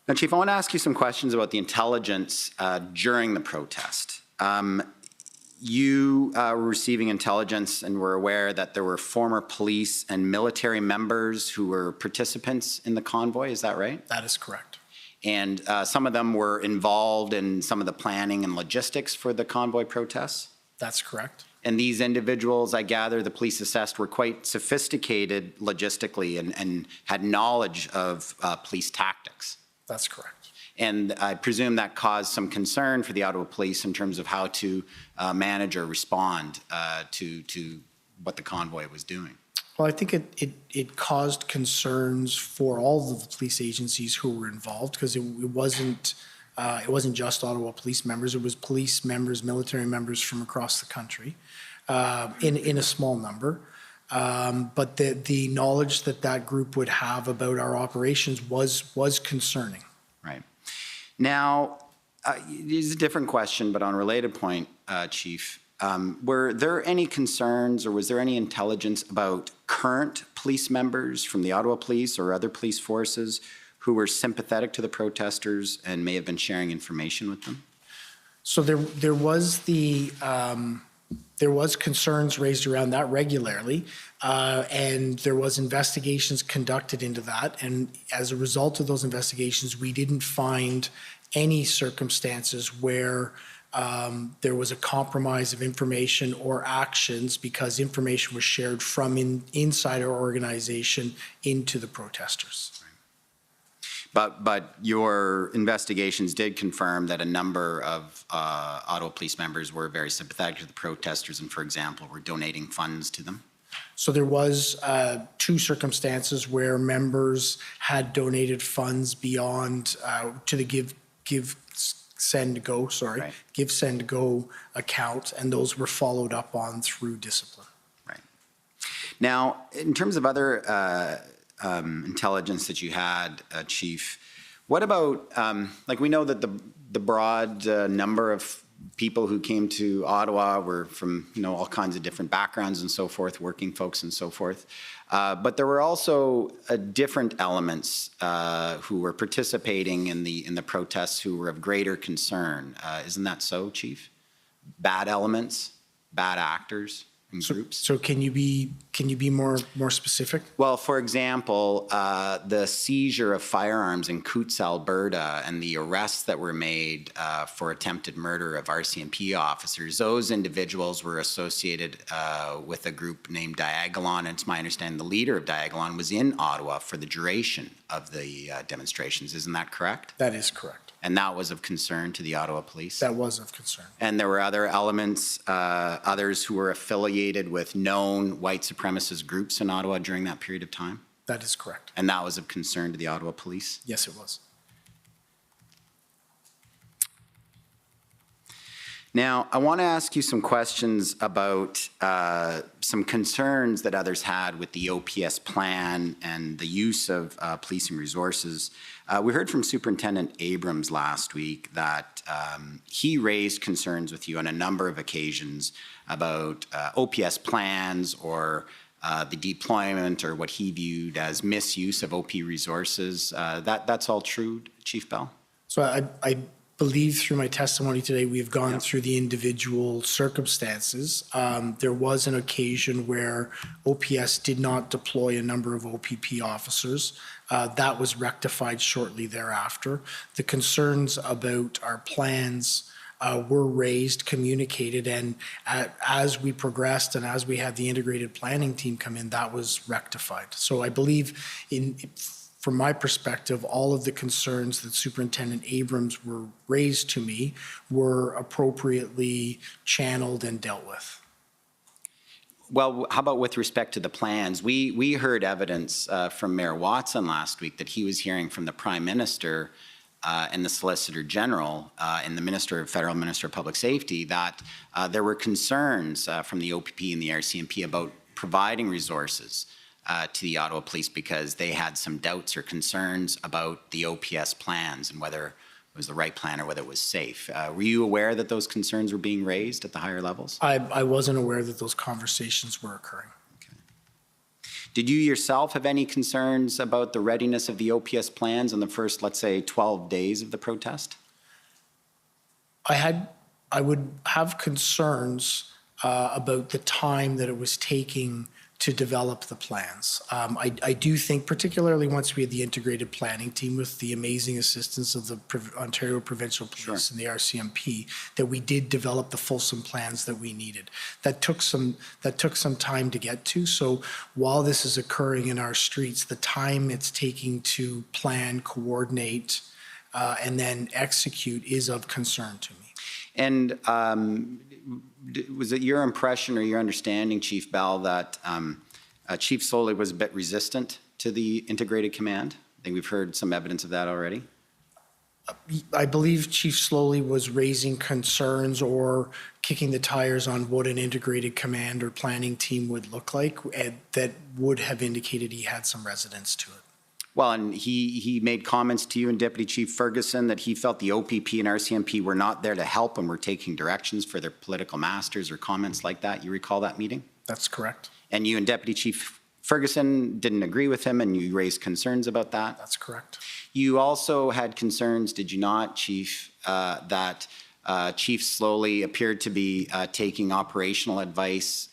Now, Chief, I want to ask you some questions about the intelligence during the protest. You were receiving intelligence and were aware that there were former police and military members who were participants in the convoy, is that right? That is correct. And some of them were involved in some of the planning and logistics for the convoy protests? That's correct. And these individuals, I gather, the police assessed were quite sophisticated logistically and had knowledge of police tactics. That's correct. And I presume that caused some concern for the Ottawa Police in terms of how to manage or respond to what the convoy was doing. Well, I think it caused concerns for all of the police agencies who were involved, because it wasn't just Ottawa police members. It was police members, military members from across the country, in a small number. But the knowledge that group would have about our operations was concerning. Right. Now, this is a different question, but on a related point, Chief. Were there any concerns or was there any intelligence about current police members from the Ottawa Police or other police forces who were sympathetic to the protesters and may have been sharing information with them? So there was concerns raised around that regularly, and there was investigations conducted into that. And as a result of those investigations, we didn't find any circumstances where there was a compromise of information or actions because information was shared from inside our organization into the protesters. But your investigations did confirm that a number of Ottawa Police members were very sympathetic to the protesters and, for example, were donating funds to them? So there was two circumstances where members had donated funds beyond to the Give Send Go account, and those were followed up on through discipline. Right. Now, in terms of other intelligence that you had, Chief, what about, like we know that the broad number of people who came to Ottawa were from, all kinds of different backgrounds and so forth, working folks and so forth. But there were also different elements who were participating in the protests who were of greater concern. Isn't that so, Chief? Bad elements, bad actors and groups? So can you be more specific? Well, for example, the seizure of firearms in Coutts, Alberta, and the arrests that were made for attempted murder of RCMP officers, those individuals were associated with a group named Diagolon, and it's my understanding the leader of Diagolon was in Ottawa for the duration of the demonstrations. Isn't that correct? That is correct. And that was of concern to the Ottawa Police? That was of concern. And there were other elements, others who were affiliated with known white supremacist groups in Ottawa during that period of time? That is correct. And that was of concern to the Ottawa Police? Yes, it was. Now, I want to ask you some questions about some concerns that others had with the OPS plan and the use of policing resources. We heard from Superintendent Abrams last week that he raised concerns with you on a number of occasions about OPS plans or the deployment or what he viewed as misuse of OP resources. That's all true, Chief Bell? So I believe through my testimony today, we've gone through the individual circumstances. There was an occasion where OPS did not deploy a number of OPP officers. That was rectified shortly thereafter. The concerns about our plans were raised, communicated, and as we progressed and as we had the integrated planning team come in, that was rectified. So I believe from my perspective, all of the concerns that Superintendent Abrams were raised to me were appropriately channeled and dealt with. Well, how about with respect to the plans? We heard evidence from Mayor Watson last week that he was hearing from the Prime Minister and the Solicitor General and the Federal Minister of Public Safety that there were concerns from the OPP and the RCMP about providing resources to the Ottawa Police because they had some doubts or concerns about the OPS plans and whether was the right plan or whether it was safe. Were you aware that those concerns were being raised at the higher levels? I wasn't aware that those conversations were occurring. Did you yourself have any concerns about the readiness of the OPS plans in the first, let's say, 12 days of the protest? I would have concerns about the time that it was taking to develop the plans. I do think, particularly once we had the integrated planning team with the amazing assistance of the Ontario Provincial Police and the RCMP, that we did develop the fulsome plans that we needed. That took some time to get to. So while this is occurring in our streets, the time it's taking to plan, coordinate, and then execute is of concern to me. And was it your impression or your understanding, Chief Bell, that Chief Sloly was a bit resistant to the integrated command? I think we've heard some evidence of that already. I believe Chief Sloly was raising concerns or kicking the tires on what an integrated command or planning team would look like, and that would have indicated he had some resonance to it. Well, and he made comments to you and Deputy Chief Ferguson that he felt the OPP and RCMP were not there to help and were taking directions for their political masters or comments like that. You recall that meeting? That's correct. And you and Deputy Chief Ferguson didn't agree with him and you raised concerns about that? That's correct. You also had concerns, did you not, Chief, that Chief Sloly appeared to be taking operational advice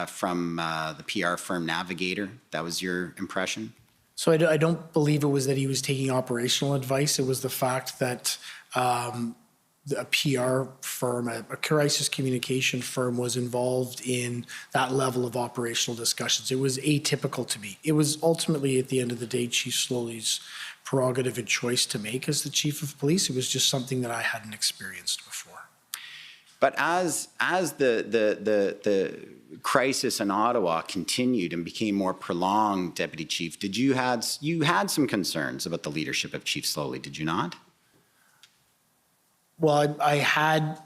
from the PR firm Navigator? That was your impression? So I don't believe it was that he was taking operational advice. It was the fact that a PR firm, a crisis communication firm, was involved in that level of operational discussions. It was atypical to me. It was ultimately, at the end of the day, Chief Sloly's prerogative and choice to make as the Chief of Police. It was just something that I hadn't experienced before. But as the crisis in Ottawa continued and became more prolonged, Deputy Chief, you had some concerns about the leadership of Chief Sloly, did you not? Well, I had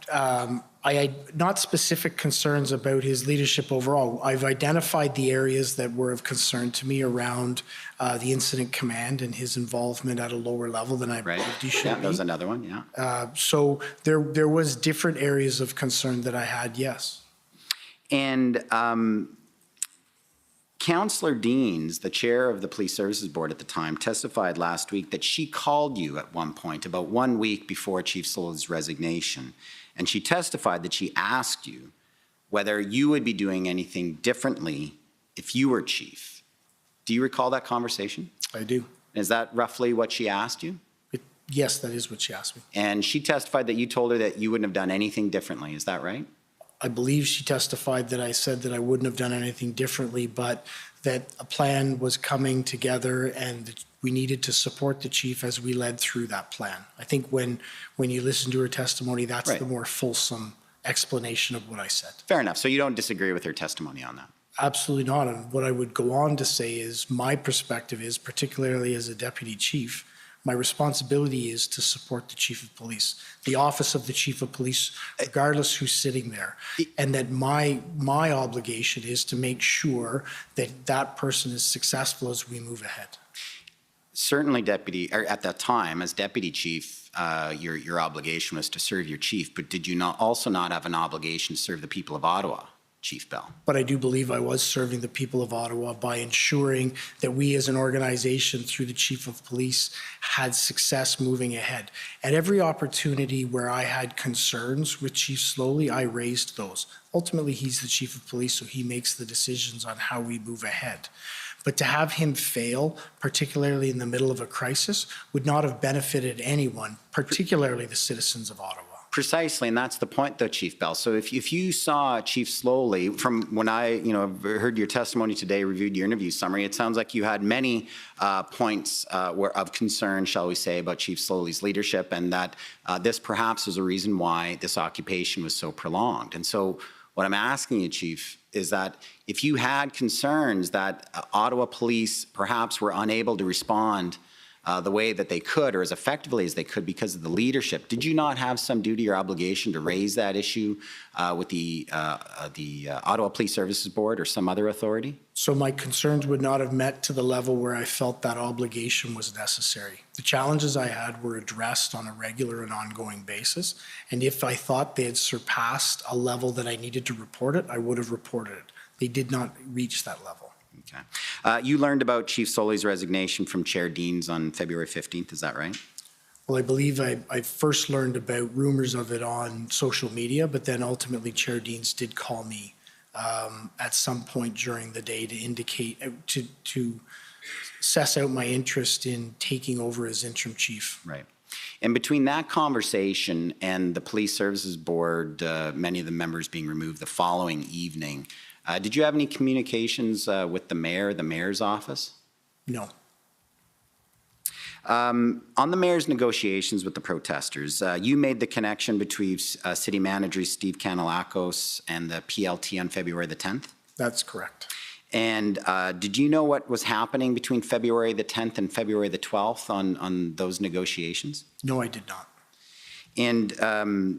not specific concerns about his leadership overall. I've identified the areas that were of concern to me around the incident command and his involvement at a lower level than I believed he should be. Yeah, that was another one, yeah. So there was different areas of concern that I had, yes. And Councillor Deans, the chair of the Police Services Board at the time, testified last week that she called you at one point, about 1 week before Chief Sloly's resignation, and she testified that she asked you whether you would be doing anything differently if you were chief. Do you recall that conversation? I do. Is that roughly what she asked you? Yes, that is what she asked me. And she testified that you told her that you wouldn't have done anything differently. Is that right? I believe she testified that I said that I wouldn't have done anything differently, but that a plan was coming together and that we needed to support the chief as we led through that plan. I think when you listen to her testimony, that's the more fulsome explanation of what I said. Fair enough. So you don't disagree with her testimony on that? Absolutely not. And what I would go on to say is my perspective is, particularly as a deputy chief, my responsibility is to support the chief of police, the office of the chief of police, regardless who's sitting there. And that my obligation is to make sure that that person is successful as we move ahead. Certainly, at that time, as deputy chief, your obligation was to serve your chief, but did you also not have an obligation to serve the people of Ottawa, Chief Bell? But I do believe I was serving the people of Ottawa by ensuring that we as an organization, through the chief of police, had success moving ahead. At every opportunity where I had concerns with Chief Sloly, I raised those. Ultimately, he's the chief of police, so he makes the decisions on how we move ahead. But to have him fail, particularly in the middle of a crisis, would not have benefited anyone, particularly the citizens of Ottawa. Precisely, and that's the point, though, Chief Bell. So if you saw Chief Sloly, from when I heard your testimony today, reviewed your interview summary, it sounds like you had many points of concern, shall we say, about Chief Sloly's leadership, and that this perhaps was a reason why this occupation was so prolonged. And so what I'm asking you, Chief, is that if you had concerns that Ottawa police perhaps were unable to respond the way that they could, or as effectively as they could, because of the leadership. Did you not have some duty or obligation to raise that issue with the Ottawa Police Services Board or some other authority? So my concerns would not have met to the level where I felt that obligation was necessary. The challenges I had were addressed on a regular and ongoing basis, and if I thought they had surpassed a level that I needed to report it, I would have reported it. They did not reach that level. Okay. You learned about Chief Sloly's resignation from Chair Deans on February 15th, is that right? Well, I believe I first learned about rumors of it on social media, but then ultimately Chair Deans did call me at some point during the day to indicate, to suss out my interest in taking over as interim chief. Right. And between that conversation and the Police Services Board, many of the members being removed the following evening, did you have any communications with the mayor, the mayor's office? No. On the mayor's negotiations with the protesters, you made the connection between City Manager Steve Kanellakos and the PLT on February the 10th? That's correct. And did you know what was happening between February the 10th and February the 12th on those negotiations? No, I did not. And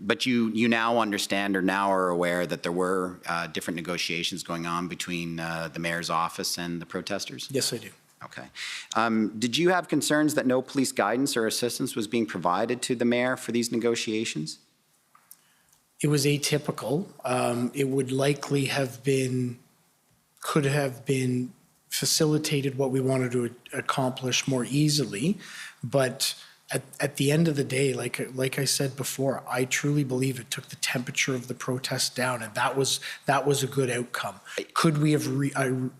but you now understand or now are aware that there were different negotiations going on between the mayor's office and the protesters? Yes, I do. Okay. Did you have concerns that no police guidance or assistance was being provided to the mayor for these negotiations? It was atypical. It would likely have been, could have been facilitated what we wanted to accomplish more easily, but at the end of the day, like I said before, I truly believe it took the temperature of the protest down, and that was a good outcome. Could we have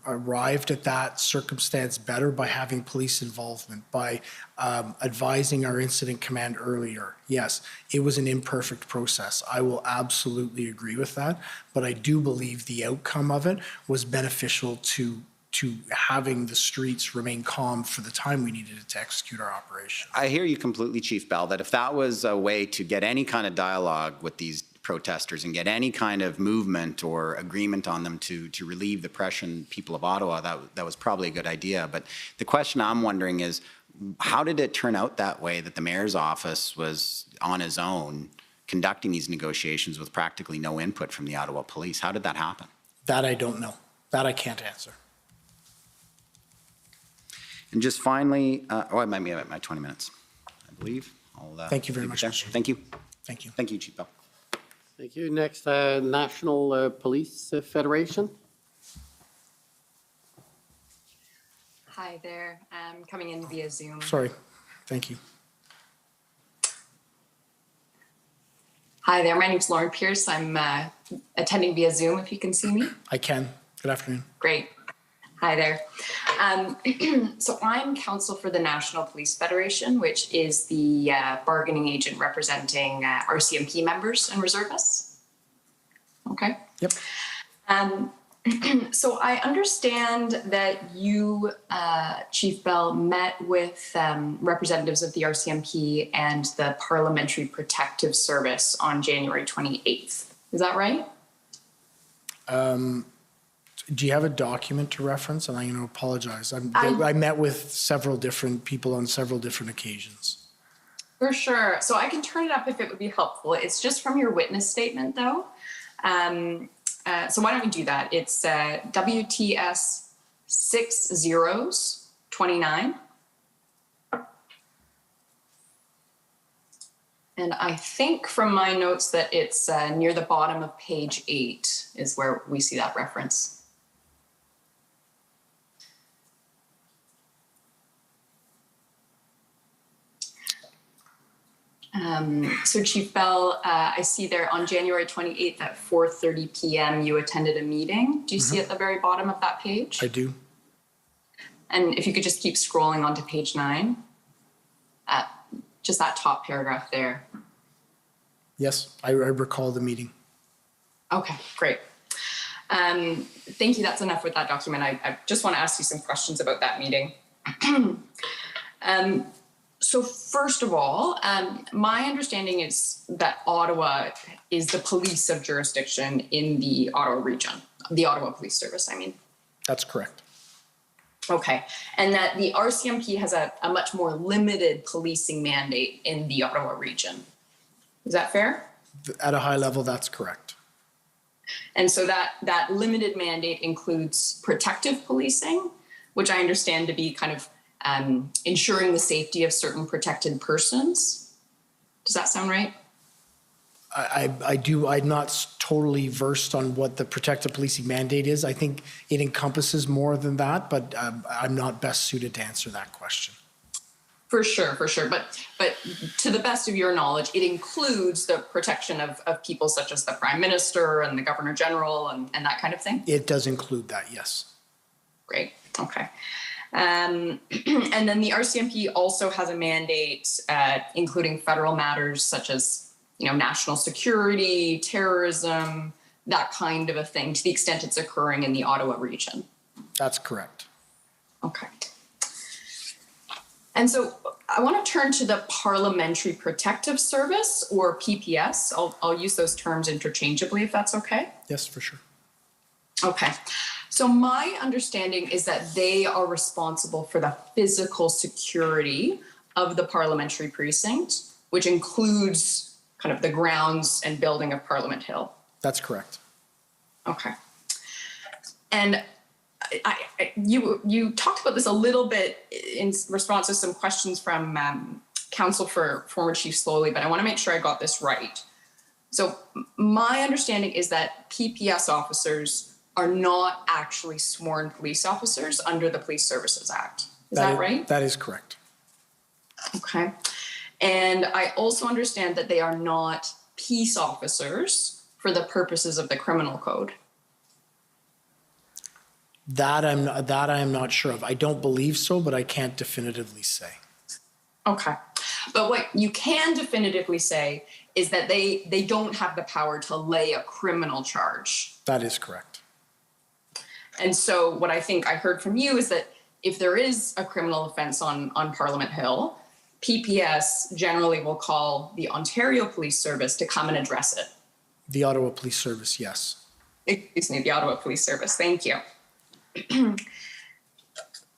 arrived at that circumstance better by having police involvement, by advising our incident command earlier? Yes, it was an imperfect process. I will absolutely agree with that, but I do believe the outcome of it was beneficial to having the streets remain calm for the time we needed it to execute our operation. I hear you completely, Chief Bell, that if that was a way to get any kind of dialogue with these protesters and get any kind of movement or agreement on them to relieve the pressure on people of Ottawa, that was probably a good idea. But the question I'm wondering is, how did it turn out that way, that the mayor's office was on his own conducting these negotiations with practically no input from the Ottawa police? How did that happen? That I don't know. That I can't answer. And just finally, I might be at my 20 minutes, I believe. Thank you very much. Thank you. Thank you. Thank you, Chief Bell. Thank you. Next, National Police Federation. Hi there. I'm coming in via Zoom. Sorry. Thank you. Hi there. My name's Lauren Pierce. I'm attending via Zoom, if you can see me. I can. Good afternoon. Great. Hi there. So I'm counsel for the National Police Federation, which is the bargaining agent representing RCMP members and reservists. Okay. Yep. So I understand that you, Chief Bell, met with representatives of the RCMP and the Parliamentary Protective Service on January 28th. Is that right? Do you have a document to reference? And I'm going to apologize. I met with several different people on several different occasions. For sure. So I can turn it up if it would be helpful. It's just from your witness statement, though. So why don't we do that? It's WTS 6029. And I think from my notes that it's near the bottom of page 8 is where we see that reference. So Chief Bell, I see there on January 28th at 4:30 p.m. you attended a meeting. Do you see at the very bottom of that page? I do. And if you could just keep scrolling onto page 9, just that top paragraph there. Yes, I recall the meeting. Okay, great. Thank you. That's enough with that document. I just want to ask you some questions about that meeting. So first of all, my understanding is that Ottawa is the police of jurisdiction in the Ottawa region, the Ottawa Police Service, I mean. That's correct. Okay, and that the RCMP has a much more limited policing mandate in the Ottawa region. Is that fair? At a high level, that's correct. And so that limited mandate includes protective policing, which I understand to be kind of ensuring the safety of certain protected persons. Does that sound right? I'm not totally versed on what the protective policing mandate is. I think it encompasses more than that, but I'm not best suited to answer that question. For sure. But to the best of your knowledge, it includes the protection of people such as the Prime Minister and the Governor General and that kind of thing? It does include that, yes. Great, okay. And then the RCMP also has a mandate including federal matters such as national security, terrorism, that kind of a thing, to the extent it's occurring in the Ottawa region. That's correct. Okay. And so I want to turn to the Parliamentary Protective Service, or PPS. I'll use those terms interchangeably if that's okay. Yes, for sure. Okay. So my understanding is that they are responsible for the physical security of the parliamentary precinct, which includes kind of the grounds and building of Parliament Hill. That's correct. Okay. And you talked about this a little bit in response to some questions from Counsel for former Chief Sloly, but I want to make sure I got this right. So my understanding is that PPS officers are not actually sworn police officers under the Police Services Act. Is that right? That is correct. Okay. And I also understand that they are not peace officers for the purposes of the criminal code. That I'm not sure of. I don't believe so, but I can't definitively say. Okay. But what you can definitively say is that they don't have the power to lay a criminal charge. That is correct. And so what I think I heard from you is that if there is a criminal offense on Parliament Hill, PPS generally will call the Ontario Police Service to come and address it. The Ottawa Police Service, yes. Excuse me, the Ottawa Police Service. Thank you.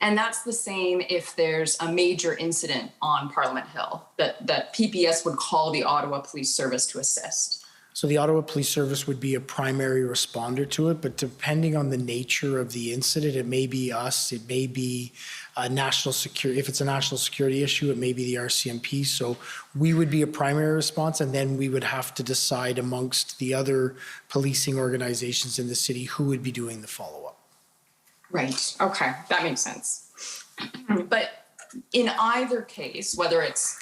And that's the same if there's a major incident on Parliament Hill, that PPS would call the Ottawa Police Service to assist. So the Ottawa Police Service would be a primary responder to it, but depending on the nature of the incident, it may be us, it may be national security. If it's a national security issue, it may be the RCMP. So we would be a primary response, and then we would have to decide amongst the other policing organizations in the city who would be doing the follow-up. Right. Okay. That makes sense. But in either case, whether it's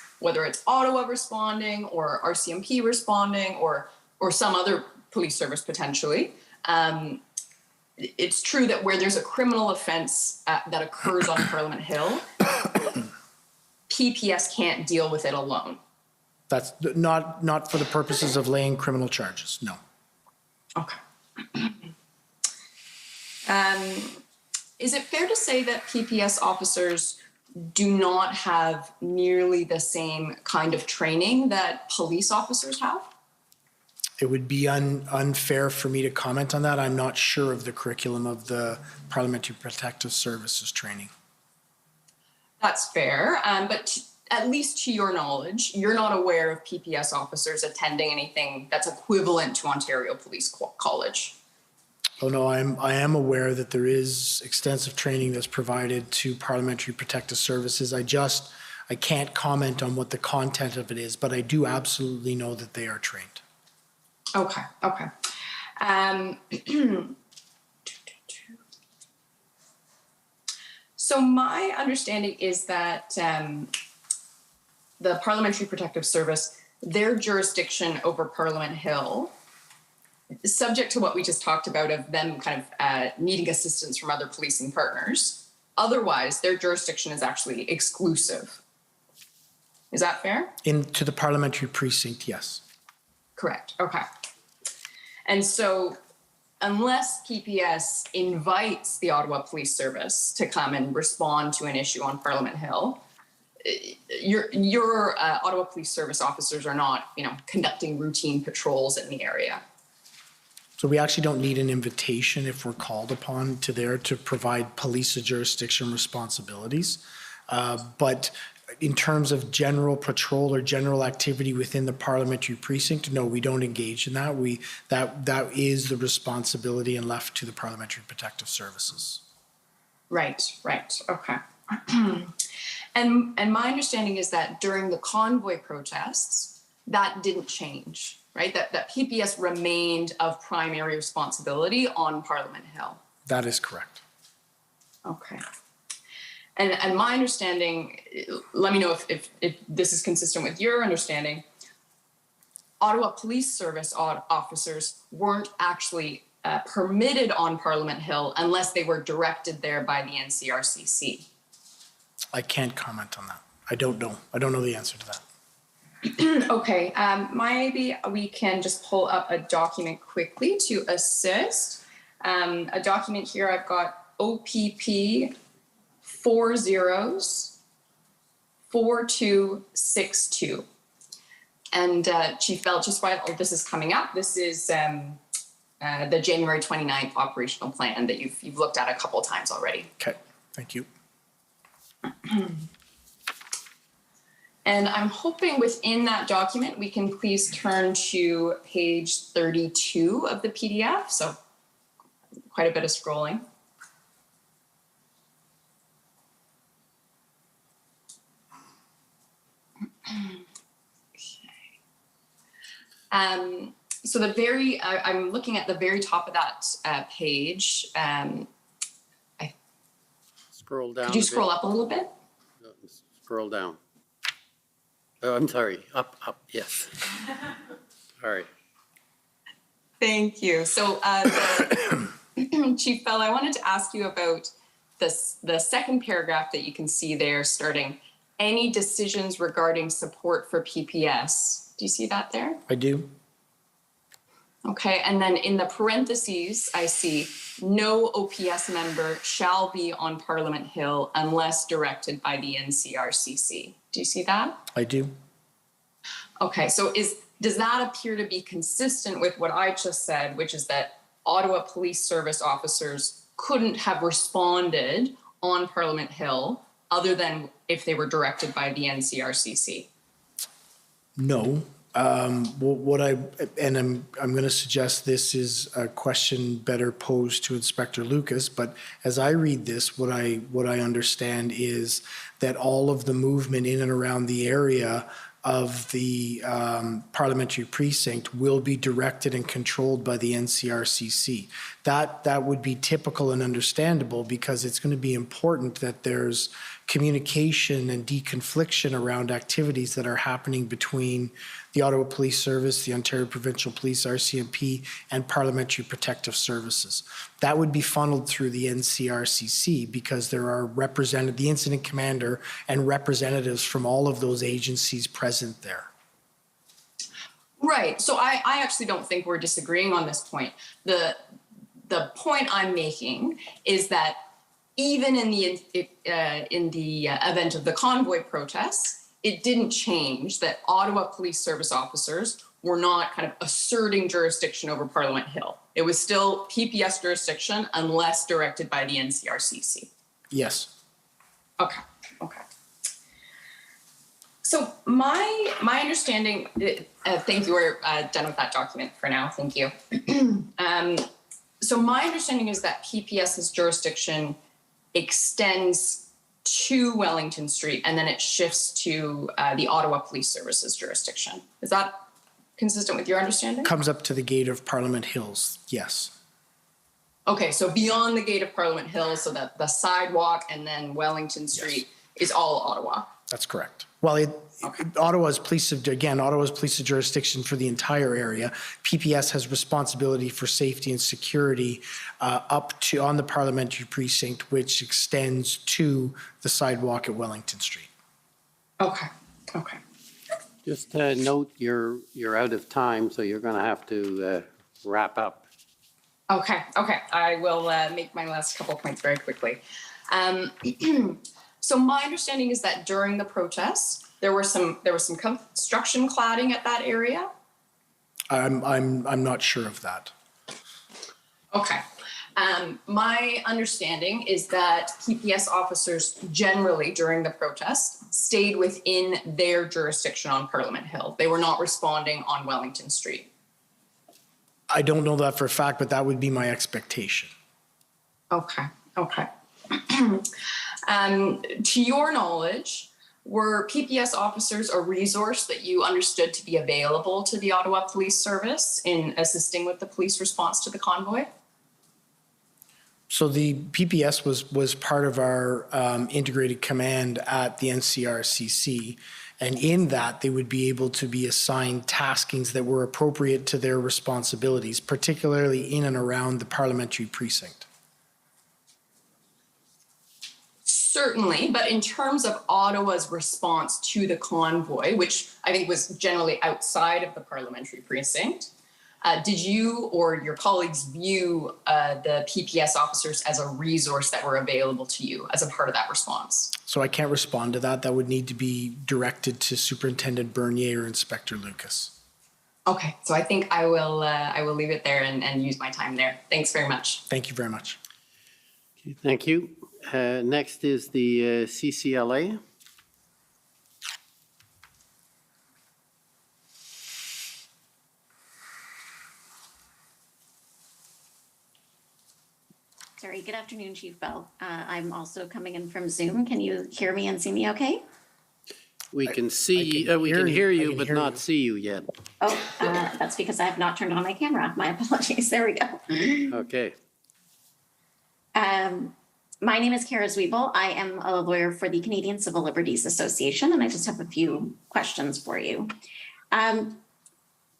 Ottawa responding or RCMP responding or some other police service potentially, it's true that where there's a criminal offense that occurs on Parliament Hill, PPS can't deal with it alone. That's not for the purposes of laying criminal charges, no. Okay. Is it fair to say that PPS officers do not have nearly the same kind of training that police officers have? It would be unfair for me to comment on that. I'm not sure of the curriculum of the Parliamentary Protective Services training. That's fair, but at least to your knowledge, you're not aware of PPS officers attending anything that's equivalent to Ontario Police College. Oh no, I am aware that there is extensive training that's provided to Parliamentary Protective Services. I can't comment on what the content of it is, but I do absolutely know that they are trained. Okay. So my understanding is that the Parliamentary Protective Service, their jurisdiction over Parliament Hill, subject to what we just talked about of them kind of needing assistance from other policing partners. Otherwise, their jurisdiction is actually exclusive. Is that fair? To the parliamentary precinct, yes. Correct. Okay. And so unless PPS invites the Ottawa Police Service to come and respond to an issue on Parliament Hill, your Ottawa Police Service officers are not, conducting routine patrols in the area. So we actually don't need an invitation if we're called upon to there to provide police jurisdiction responsibilities. But in terms of general patrol or general activity within the parliamentary precinct, no, we don't engage in that. That is the responsibility and left to the Parliamentary Protective Services. Right, okay. And my understanding is that during the convoy protests, that didn't change, right? That PPS remained of primary responsibility on Parliament Hill. That is correct. Okay. And my understanding, let me know if this is consistent with your understanding, Ottawa Police Service officers weren't actually permitted on Parliament Hill unless they were directed there by the NCRCC. I can't comment on that. I don't know. I don't know the answer to that. Okay, maybe we can just pull up a document quickly to assist. A document here, I've got OPP 404262. And Chief Bell, just while this is coming up, this is the January 29th operational plan that you've looked at a couple of times already. Okay, thank you. And I'm hoping within that document, we can please turn to page 32 of the PDF. So quite a bit of scrolling. So I'm looking at the very top of that page. Scroll down. Could you scroll up a little bit? Scroll down. Oh, I'm sorry. Up, yes. All right. Thank you. So, Chief Bell, I wanted to ask you about the second paragraph that you can see there starting, any decisions regarding support for PPS. Do you see that there? I do. Okay, and then in the parentheses, I see no OPS member shall be on Parliament Hill unless directed by the NCRCC. Do you see that? I do. Okay, so does that appear to be consistent with what I just said, which is that Ottawa Police Service officers couldn't have responded on Parliament Hill other than if they were directed by the NCRCC? No. I'm going to suggest this is a question better posed to Inspector Lucas, but as I read this, what I understand is that all of the movement in and around the area of the parliamentary precinct will be directed and controlled by the NCRCC. That would be typical and understandable because it's going to be important that there's communication and deconfliction around activities that are happening between the Ottawa Police Service, the Ontario Provincial Police, RCMP, and Parliamentary Protective Services. That would be funneled through the NCRCC because there are the incident commander and representatives from all of those agencies present there. Right. So I actually don't think we're disagreeing on this point. The point I'm making is that even in the event of the convoy protests, it didn't change that Ottawa Police Service officers were not kind of asserting jurisdiction over Parliament Hill. It was still PPS jurisdiction unless directed by the NCRCC. Yes. Okay. So my understanding, thank you, we're done with that document for now, thank you. So my understanding is that PPS's jurisdiction extends to Wellington Street and then it shifts to the Ottawa Police Services jurisdiction. Is that consistent with your understanding? Comes up to the gate of Parliament Hills, yes. Okay, so beyond the gate of Parliament Hill, so that the sidewalk and then Wellington Street is all Ottawa. That's correct. Well, Ottawa's police jurisdiction for the entire area. PPS has responsibility for safety and security up to on the parliamentary precinct, which extends to the sidewalk at Wellington Street. Okay. Just note you're out of time, so you're going to have to wrap up. Okay. I will make my last couple of points very quickly. So my understanding is that during the protests, there was some construction cladding at that area. I'm not sure of that. Okay. My understanding is that PPS officers generally during the protest stayed within their jurisdiction on Parliament Hill. They were not responding on Wellington Street. I don't know that for a fact, but that would be my expectation. Okay. Okay. To your knowledge, were PPS officers a resource that you understood to be available to the Ottawa Police Service in assisting with the police response to the convoy? So the PPS was part of our integrated command at the NCRCC. And in that, they would be able to be assigned taskings that were appropriate to their responsibilities, particularly in and around the parliamentary precinct. Certainly, but in terms of Ottawa's response to the convoy, which I think was generally outside of the parliamentary precinct, did you or your colleagues view the PPS officers as a resource that were available to you as a part of that response? So I can't respond to that. That would need to be directed to Superintendent Bernier or Inspector Lucas. Okay, so I think I will leave it there and use my time there. Thanks very much. Thank you very much. Okay, thank you. Next is the CCLA. Sorry, good afternoon, Chief Bell. I'm also coming in from Zoom. Can you hear me and see me okay? We can see, we can hear you, but not see you yet. Oh, that's because I have not turned on my camera. My apologies. There we go. Okay. My name is Kara Zwiebel. I am a lawyer for the Canadian Civil Liberties Association, and I just have a few questions for you.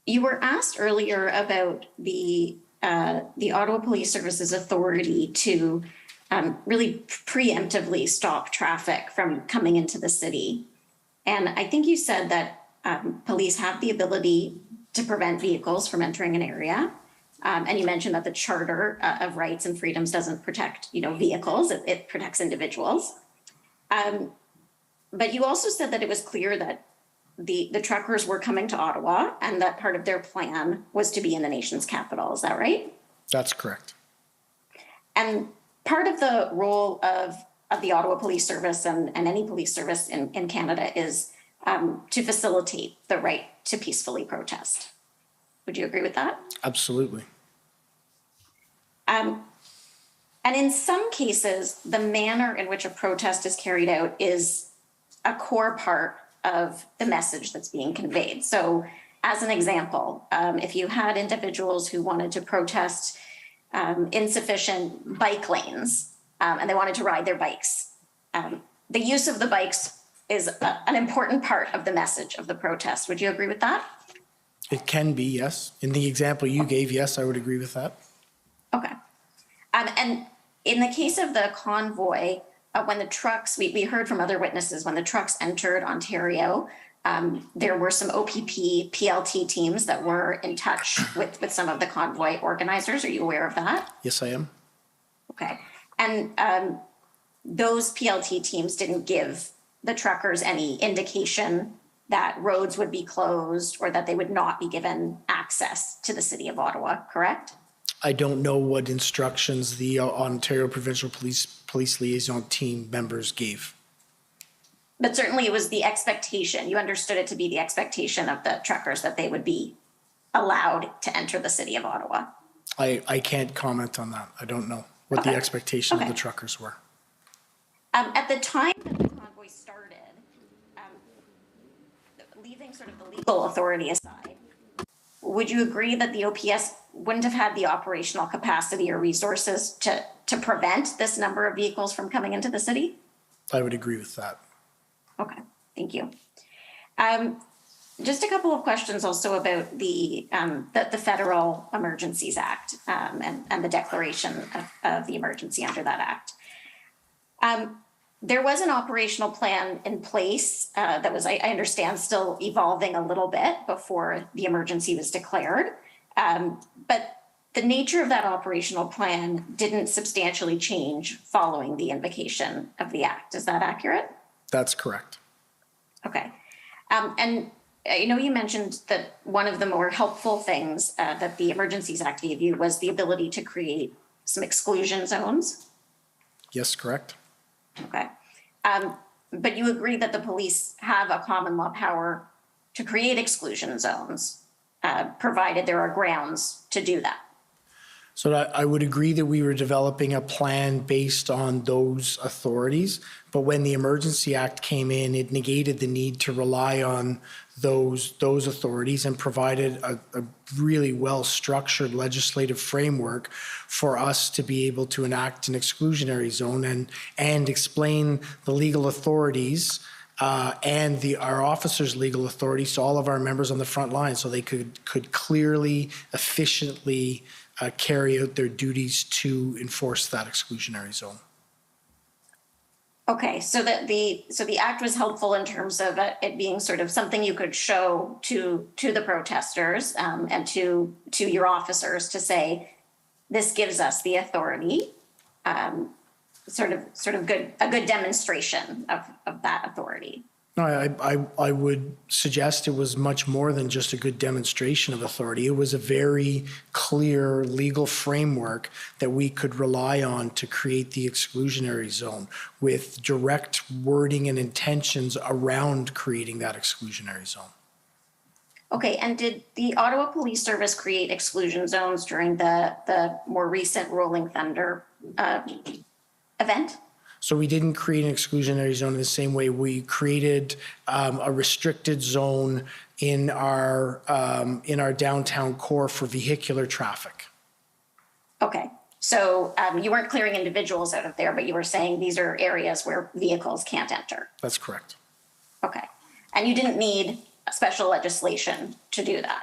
You were asked earlier about the Ottawa Police Service's authority to really preemptively stop traffic from coming into the city. And I think you said that police have the ability to prevent vehicles from entering an area. And you mentioned that the Charter of Rights and Freedoms doesn't protect, vehicles, it protects individuals. But you also said that it was clear that the truckers were coming to Ottawa and that part of their plan was to be in the nation's capital. Is that right? That's correct. And part of the role of the Ottawa Police Service and any police service in Canada is to facilitate the right to peacefully protest. Would you agree with that? Absolutely. And in some cases, the manner in which a protest is carried out is a core part of the message that's being conveyed. So as an example, if you had individuals who wanted to protest insufficient bike lanes and they wanted to ride their bikes, the use of the bikes is an important part of the message of the protest. Would you agree with that? It can be, yes. In the example you gave, yes, I would agree with that. Okay. And in the case of the convoy, when the trucks, we heard from other witnesses, when the trucks entered Ontario, there were some OPP PLT teams that were in touch with some of the convoy organizers. Are you aware of that? Yes, I am. Okay. And those PLT teams didn't give the truckers any indication that roads would be closed or that they would not be given access to the city of Ottawa, correct? I don't know what instructions the Ontario Provincial Police Liaison team members gave. But certainly it was the expectation. You understood it to be the expectation of the truckers that they would be allowed to enter the city of Ottawa. I can't comment on that. I don't know what the expectation of the truckers were. At the time that the convoy started, leaving sort of the legal authority aside, would you agree that the OPS wouldn't have had the operational capacity or resources to prevent this number of vehicles from coming into the city? I would agree with that. Okay, thank you. Just a couple of questions also about the Federal Emergencies Act and the declaration of the emergency under that act. There was an operational plan in place that was, I understand, still evolving a little bit before the emergency was declared. But the nature of that operational plan didn't substantially change following the invocation of the act. Is that accurate? That's correct. Okay. And I know you mentioned that one of the more helpful things that the Emergencies Act gave you was the ability to create some exclusion zones. Yes, correct. Okay. But you agree that the police have a common law power to create exclusion zones, provided there are grounds to do that. So I would agree that we were developing a plan based on those authorities, but when the Emergency Act came in, it negated the need to rely on those authorities and provided a really well-structured legislative framework for us to be able to enact an exclusionary zone and explain the legal authorities and our officers' legal authorities to all of our members on the front line so they could clearly, efficiently carry out their duties to enforce that exclusionary zone. Okay, so the act was helpful in terms of it being sort of something you could show to the protesters and to your officers to say, this gives us the authority, sort of a good demonstration of that authority. No, I would suggest it was much more than just a good demonstration of authority. It was a very clear legal framework that we could rely on to create the exclusionary zone with direct wording and intentions around creating that exclusionary zone. Okay, and did the Ottawa Police Service create exclusion zones during the more recent Rolling Thunder event? So we didn't create an exclusionary zone in the same way. We created a restricted zone in our downtown core for vehicular traffic. Okay, so you weren't clearing individuals out of there, but you were saying these are areas where vehicles can't enter. That's correct. Okay, and you didn't need special legislation to do that?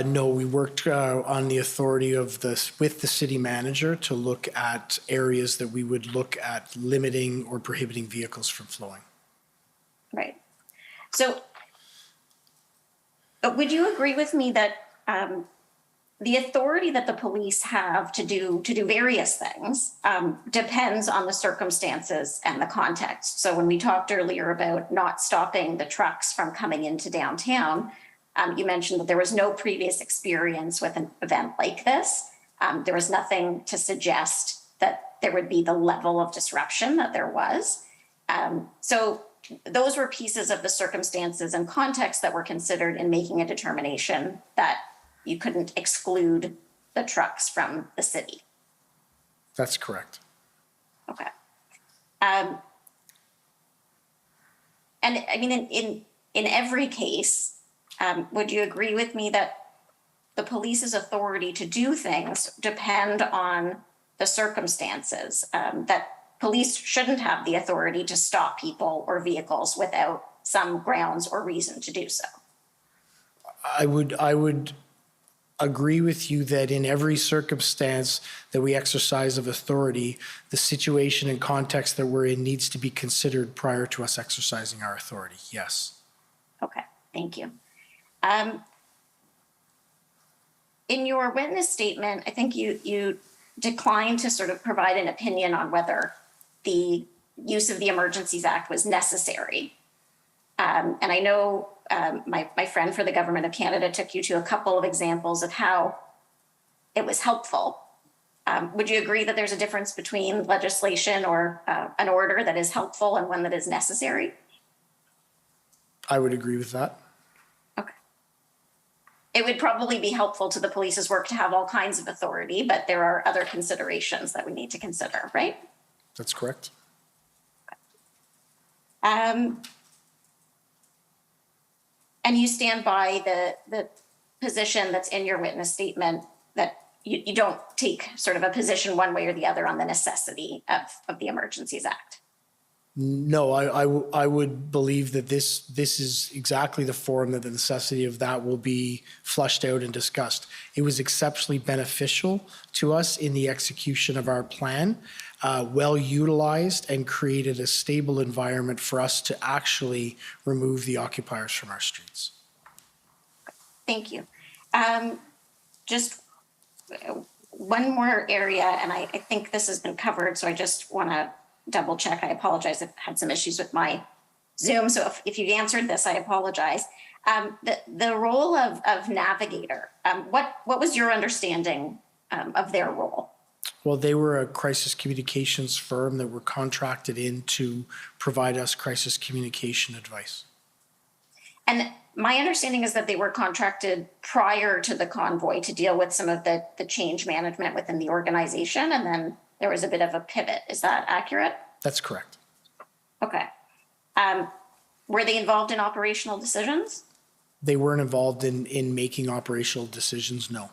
No, we worked on the authority of with the city manager to look at areas that we would look at limiting or prohibiting vehicles from flowing. Right. So would you agree with me that the authority that the police have to do various things depends on the circumstances and the context? So when we talked earlier about not stopping the trucks from coming into downtown, you mentioned that there was no previous experience with an event like this. There was nothing to suggest that there would be the level of disruption that there was. So those were pieces of the circumstances and context that were considered in making a determination that you couldn't exclude the trucks from the city. That's correct. Okay. And I mean, in every case, would you agree with me that the police's authority to do things depend on the circumstances, that police shouldn't have the authority to stop people or vehicles without some grounds or reason to do so? I would agree with you that in every circumstance that we exercise of authority, the situation and context that we're in needs to be considered prior to us exercising our authority. Yes. Okay, thank you. In your witness statement, I think you declined to sort of provide an opinion on whether the use of the Emergencies Act was necessary. And I know my friend for the Government of Canada took you to a couple of examples of how it was helpful. Would you agree that there's a difference between legislation or an order that is helpful and one that is necessary? I would agree with that. It would probably be helpful to the police's work to have all kinds of authority, but there are other considerations that we need to consider, right? That's correct. And you stand by the position that's in your witness statement that you don't take sort of a position one way or the other on the necessity of the Emergencies Act. No, I would believe that this is exactly the forum that the necessity of that will be flushed out and discussed. It was exceptionally beneficial to us in the execution of our plan, well utilized, and created a stable environment for us to actually remove the occupiers from our streets. Thank you. Just one more area, and I think this has been covered, so I just want to double check. I apologize. I've had some issues with my Zoom, so if you've answered this, I apologize. The role of navigator, what was your understanding of their role? Well, they were a crisis communications firm that were contracted in to provide us crisis communication advice. And my understanding is that they were contracted prior to the convoy to deal with some of the change management within the organization, and then there was a bit of a pivot. Is that accurate? That's correct. Okay. Were they involved in operational decisions? They weren't involved in making operational decisions, no.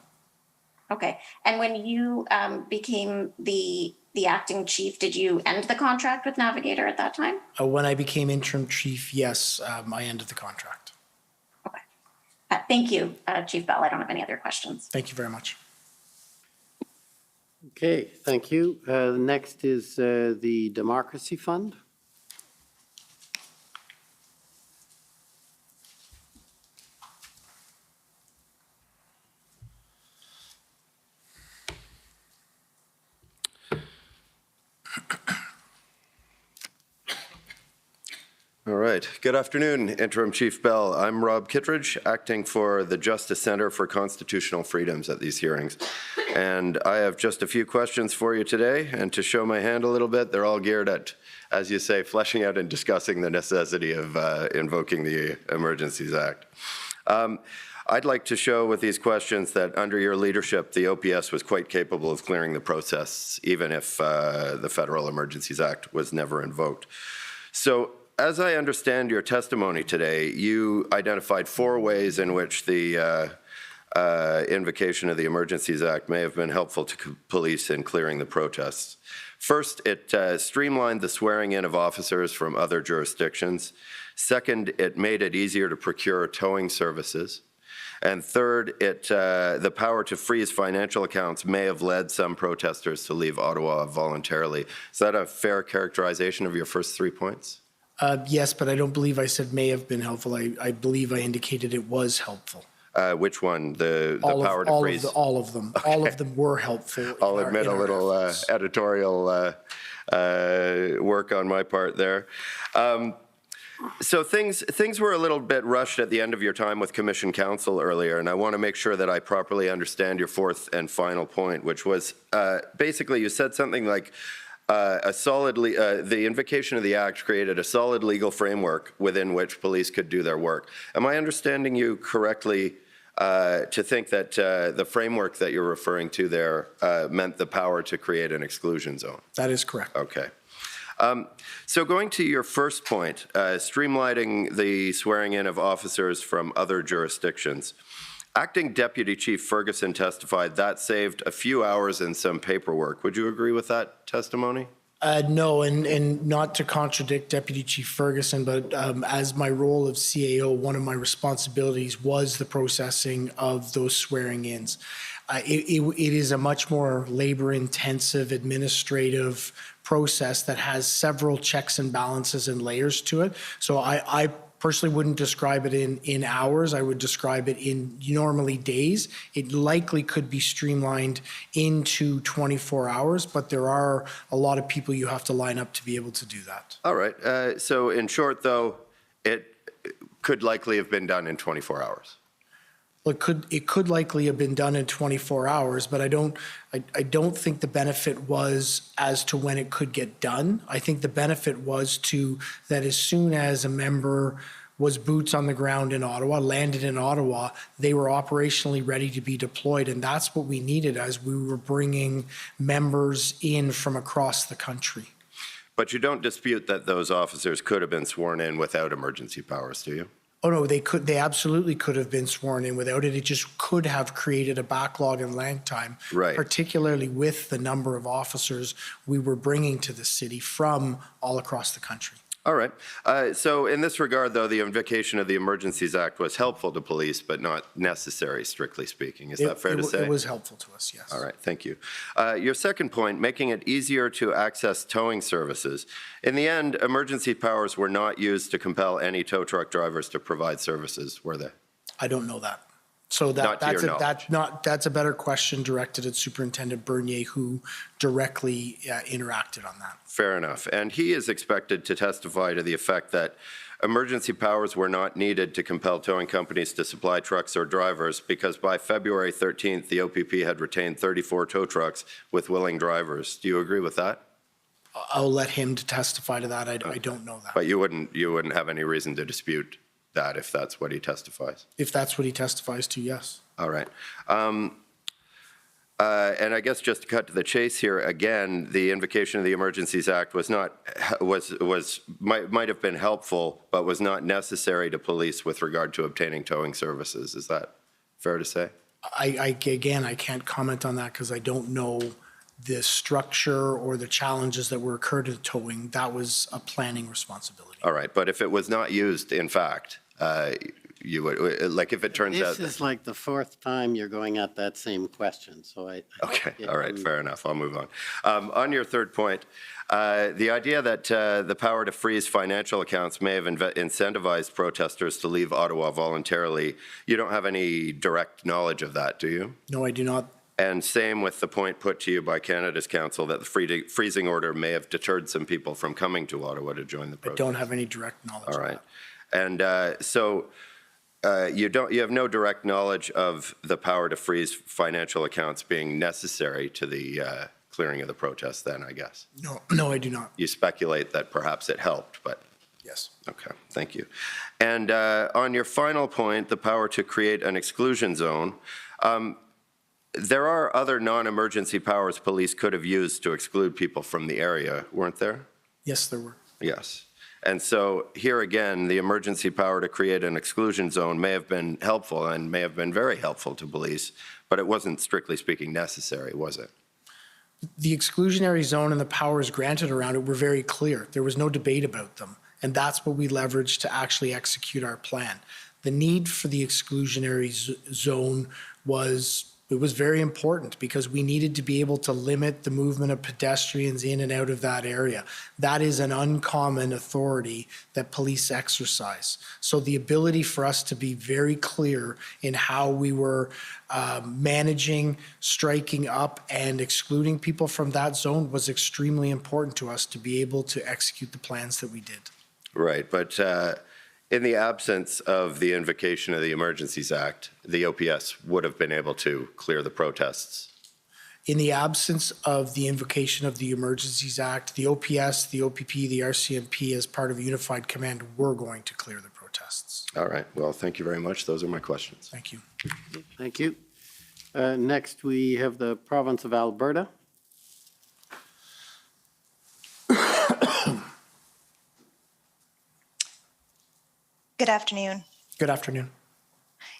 Okay. And when you became the acting chief, did you end the contract with Navigator at that time? When I became interim chief, yes, I ended the contract. Okay. Thank you, Chief Bell. I don't have any other questions. Thank you very much. Okay, thank you. Next is the Democracy Fund. All right. Good afternoon, Interim Chief Bell. I'm Rob Kittredge, acting for the Justice Center for Constitutional Freedoms at these hearings. And I have just a few questions for you today. And to show my hand a little bit, they're all geared at, as you say, fleshing out and discussing the necessity of invoking the Emergencies Act. I'd like to show with these questions that under your leadership, the OPS was quite capable of clearing the process, even if the Federal Emergencies Act was never invoked. So, as I understand your testimony today, you identified 4 ways in which the invocation of the Emergencies Act may have been helpful to police in clearing the protests. First, it streamlined the swearing in of officers from other jurisdictions. Second, it made it easier to procure towing services. And third, the power to freeze financial accounts may have led some protesters to leave Ottawa voluntarily. Is that a fair characterization of your first 3 points? Yes, but I don't believe I said may have been helpful. I believe I indicated it was helpful. Which one? The power to freeze? All of them. Okay. All of them were helpful. I'll admit a little editorial work on my part there. So things were a little bit rushed at the end of your time with Commission Counsel earlier, and I want to make sure that I properly understand your 4th and final point, which was basically you said something like, the invocation of the Act created a solid legal framework within which police could do their work. Am I understanding you correctly to think that the framework that you're referring to there meant the power to create an exclusion zone? That is correct. Okay. So going to your first point, streamlining the swearing in of officers from other jurisdictions, Acting Deputy Chief Ferguson testified that saved a few hours and some paperwork. Would you agree with that testimony? No, and not to contradict Deputy Chief Ferguson, but as my role of CAO, one of my responsibilities was the processing of those swearing-ins. It is a much more labor-intensive administrative process that has several checks and balances and layers to it. So I personally wouldn't describe it in hours. I would describe it in normally days. It likely could be streamlined into 24 hours, but there are a lot of people you have to line up to be able to do that. All right. So in short, though, it could likely have been done in 24 hours. It could likely have been done in 24 hours, but I don't think the benefit was as to when it could get done. I think the benefit was that as soon as a member was boots on the ground in Ottawa, landed in Ottawa, they were operationally ready to be deployed, and that's what we needed as we were bringing members in from across the country. But you don't dispute that those officers could have been sworn in without emergency powers, do you? Oh, no, they absolutely could have been sworn in without it. It just could have created a backlog in lag time, right, particularly with the number of officers we were bringing to the city from all across the country. All right. So in this regard, though, the invocation of the Emergencies Act was helpful to police, but not necessary, strictly speaking. Is that fair to say? It was helpful to us, yes. All right. Thank you. Your second point, making it easier to access towing services. In the end, emergency powers were not used to compel any tow truck drivers to provide services, were they? I don't know that. So Not to your knowledge. that's a better question directed at Superintendent Bernier, who directly interacted on that. Fair enough. And he is expected to testify to the effect that emergency powers were not needed to compel towing companies to supply trucks or drivers because by February 13th, the OPP had retained 34 tow trucks with willing drivers. Do you agree with that? I'll let him to testify to that. I don't know that. But you wouldn't have any reason to dispute that if that's what he testifies? If that's what he testifies to, yes. All right. And I guess just to cut to the chase here, again, the invocation of the Emergencies Act might have been helpful, but was not necessary to police with regard to obtaining towing services. Is that fair to say? Again, I can't comment on that because I don't know the structure or the challenges that were occurred to towing. That was a planning responsibility. All right, but if it was not used, in fact, you would, like if it turns out. This is like the fourth time you're going at that same question, so I. Okay, all right, fair enough, I'll move on. On your third point, the idea that the power to freeze financial accounts may have incentivized protesters to leave Ottawa voluntarily, you don't have any direct knowledge of that, do you? No, I do not. And same with the point put to you by Canada's Council that the freezing order may have deterred some people from coming to Ottawa to join the protest. I don't have any direct knowledge All of right. that. And so you have no direct knowledge of the power to freeze financial accounts being necessary to the clearing of the protest then, I guess? No, I do not. You speculate that perhaps it helped, but. Yes. Okay, thank you. And on your final point, the power to create an exclusion zone, there are other non-emergency powers police could have used to exclude people from the area, weren't there? Yes, there were. Yes. And so here again, the emergency power to create an exclusion zone may have been helpful and may have been very helpful to police, but it wasn't strictly speaking necessary, was it? The exclusionary zone and the powers granted around it were very clear. There was no debate about them. And that's what we leveraged to actually execute our plan. The need for the exclusionary zone was very important because we needed to be able to limit the movement of pedestrians in and out of that area. That is an uncommon authority that police exercise. So the ability for us to be very clear in how we were managing, striking up, and excluding people from that zone was extremely important to us to be able to execute the plans that we did. Right, but in the absence of the invocation of the Emergencies Act, the OPS would have been able to clear the protests. In the absence of the invocation of the Emergencies Act, the OPS, the OPP, the RCMP, as part of a unified command, were going to clear the protests. All right, well, thank you very much. Those are my questions. Thank you. Thank you. Next, we have the province of Alberta. Good afternoon. Good afternoon.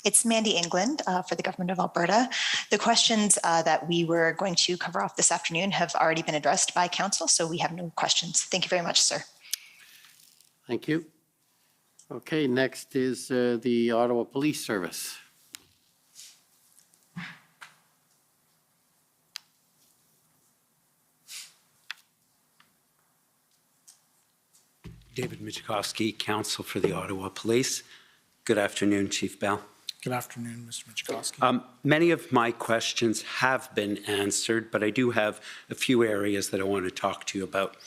It's Mandy England for the Government of Alberta. The questions that we were going to cover off this afternoon have already been addressed by Council, so we have no questions. Thank you very much, sir. Thank you. Okay, next is the Ottawa Police Service. David Michikowski, Counsel for the Ottawa Police. Good afternoon, Chief Bell. Good afternoon, Mr. Michikowski. Many of my questions have been answered, but I do have a few areas that I want to talk to you about.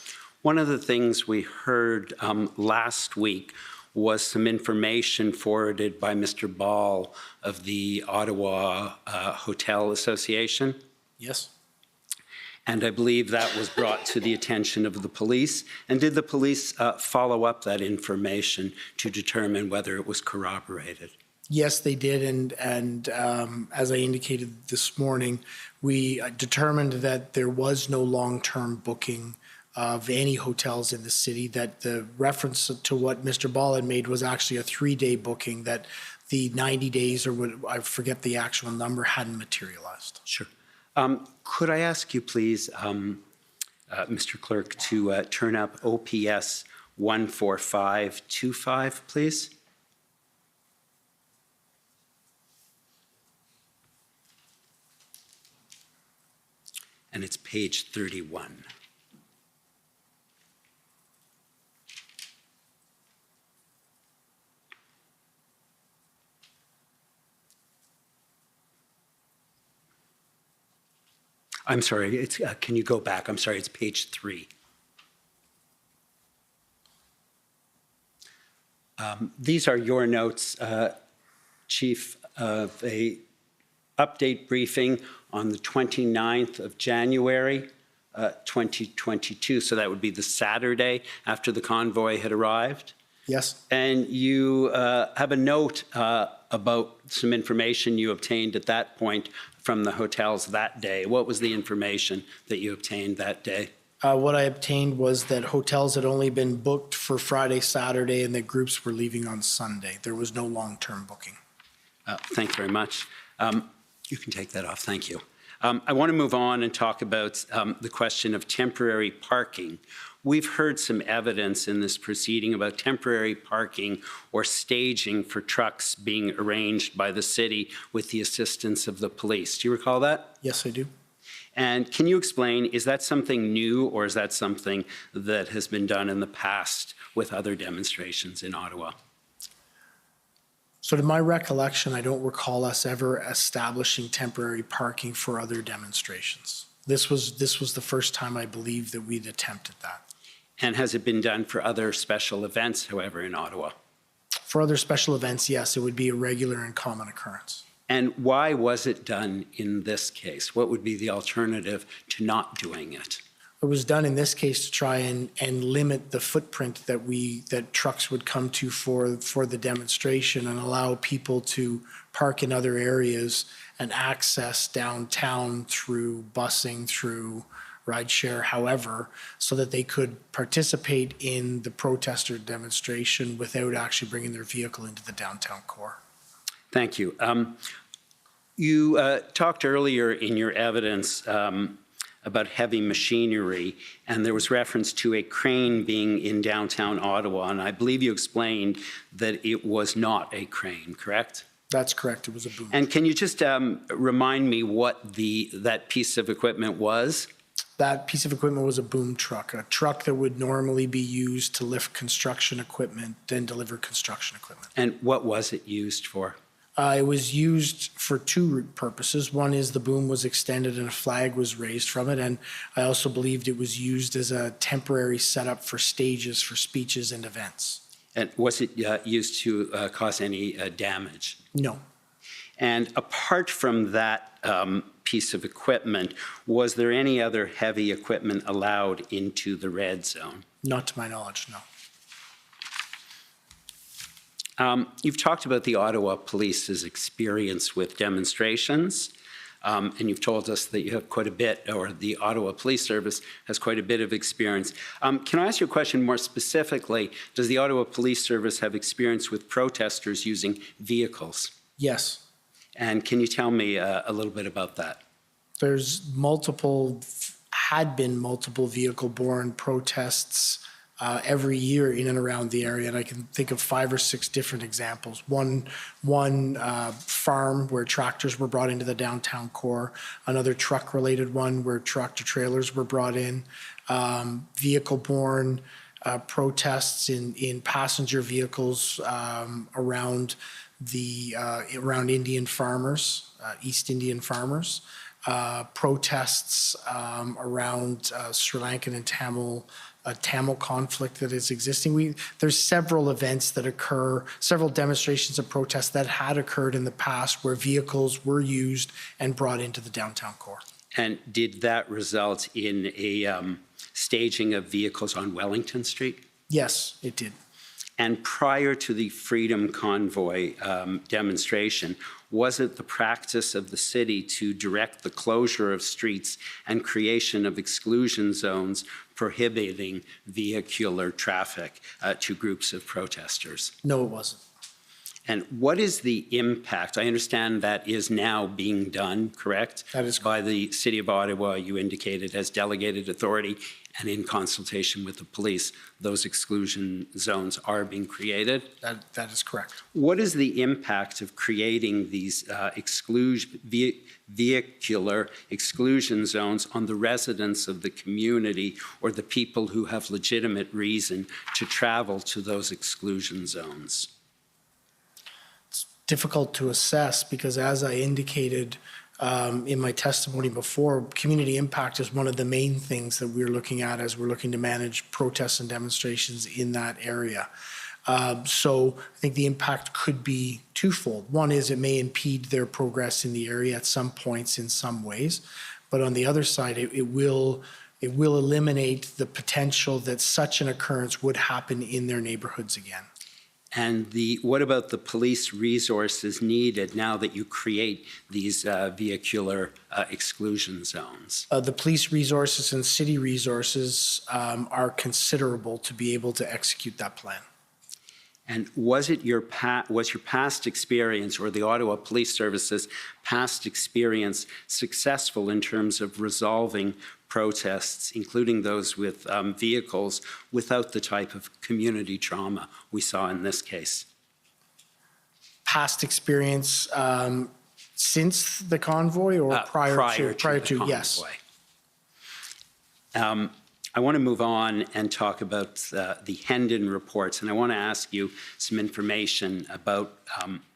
One of the things we heard last week was some information forwarded by Mr. Ball of the Ottawa Hotel Association. Yes. And I believe that was brought to the attention of the police. And did the police follow up that information to determine whether it was corroborated? Yes, they did. And as I indicated this morning, we determined that there was no long-term booking of any hotels in the city, that the reference to what Mr. Ball had made was actually a 3-day booking, that the 90 days, or what, I forget the actual number, hadn't materialized. Sure. Could I ask you, please, Mr. Clerk, to turn up OPS 14525, please? And it's page 31. I'm sorry, it's, can you go back? I'm sorry, it's page 3. These are your notes, Chief, of a update briefing on the 29th of January, 2022. So that would be the Saturday after the convoy had arrived. Yes. And you have a note about some information you obtained at that point from the hotels that day. What was the information that you obtained that day? What I obtained was that hotels had only been booked for Friday, Saturday, and that groups were leaving on Sunday. There was no long-term booking. Thank you very much. You can take that off. Thank you. I want to move on and talk about the question of temporary parking. We've heard some evidence in this proceeding about temporary parking or staging for trucks being arranged by the city with the assistance of the police. Do you recall that? Yes, I do. And can you explain, is that something new or is that something that has been done in the past with other demonstrations in Ottawa? So to my recollection, I don't recall us ever establishing temporary parking for other demonstrations. This was the first time I believe that we'd attempted that. And has it been done for other special events, however, in Ottawa? For other special events, yes, it would be a regular and common occurrence. And why was it done in this case? What would be the alternative to not doing it? It was done in this case to try and limit the footprint that trucks would come to for the demonstration and allow people to park in other areas and access downtown through busing, through rideshare, however, so that they could participate in the protester demonstration without actually bringing their vehicle into the downtown core. Thank you. You talked earlier in your evidence about heavy machinery, and there was reference to a crane being in downtown Ottawa, and I believe you explained that it was not a crane, correct? That's correct. It was a boom. And can you just remind me what that piece of equipment was? That piece of equipment was a boom truck, a truck that would normally be used to lift construction equipment and deliver construction equipment. And what was it used for? It was used for two purposes. One is the boom was extended and a flag was raised from it, and I also believed it was used as a temporary setup for stages for speeches and events. And was it used to cause any damage? No. And apart from that piece of equipment, was there any other heavy equipment allowed into the red zone? Not to my knowledge, no. You've talked about the Ottawa Police's experience with demonstrations, and you've told us that you have quite a bit, or the Ottawa Police Service has quite a bit of experience. Can I ask you a question more specifically? Does the Ottawa Police Service have experience with protesters using vehicles? Yes. And can you tell me a little bit about that? There's had been multiple vehicle-borne protests every year in and around the area, and I can think of 5 or 6 different examples. One farm where tractors were brought into the downtown core, another truck-related one where tractor-trailers were brought in, vehicle-borne protests in passenger vehicles around Indian farmers, East Indian farmers, protests around Sri Lankan and Tamil conflict that is existing. There's several events that occur, several demonstrations and protests that had occurred in the past where vehicles were used and brought into the downtown core. And did that result in a staging of vehicles on Wellington Street? Yes, it did. And prior to the Freedom Convoy demonstration, was it the practice of the city to direct the closure of streets and creation of exclusion zones prohibiting vehicular traffic to groups of protesters? No, it wasn't. And what is the impact? I understand that is now being done, correct? That is correct. By the City of Ottawa, you indicated, as delegated authority, and in consultation with the police, those exclusion zones are being created? That is correct. What is the impact of creating these vehicular exclusion zones on the residents of the community or the people who have legitimate reason to travel to those exclusion zones? It's difficult to assess because, as I indicated, in my testimony before, community impact is one of the main things that we're looking at as we're looking to manage protests and demonstrations in that area. So I think the impact could be twofold. One is it may impede their progress in the area at some points in some ways, but on the other side, it will eliminate the potential that such an occurrence would happen in their neighborhoods again. And what about the police resources needed now that you create these vehicular exclusion zones? The police resources and city resources are considerable to be able to execute that plan. And was your past experience or the Ottawa Police Service's past experience successful in terms of resolving protests, including those with vehicles, without the type of community trauma we saw in this case? Past experience since the convoy or prior to yes. I want to move on and talk about the Hendon reports, and I want to ask you some information about,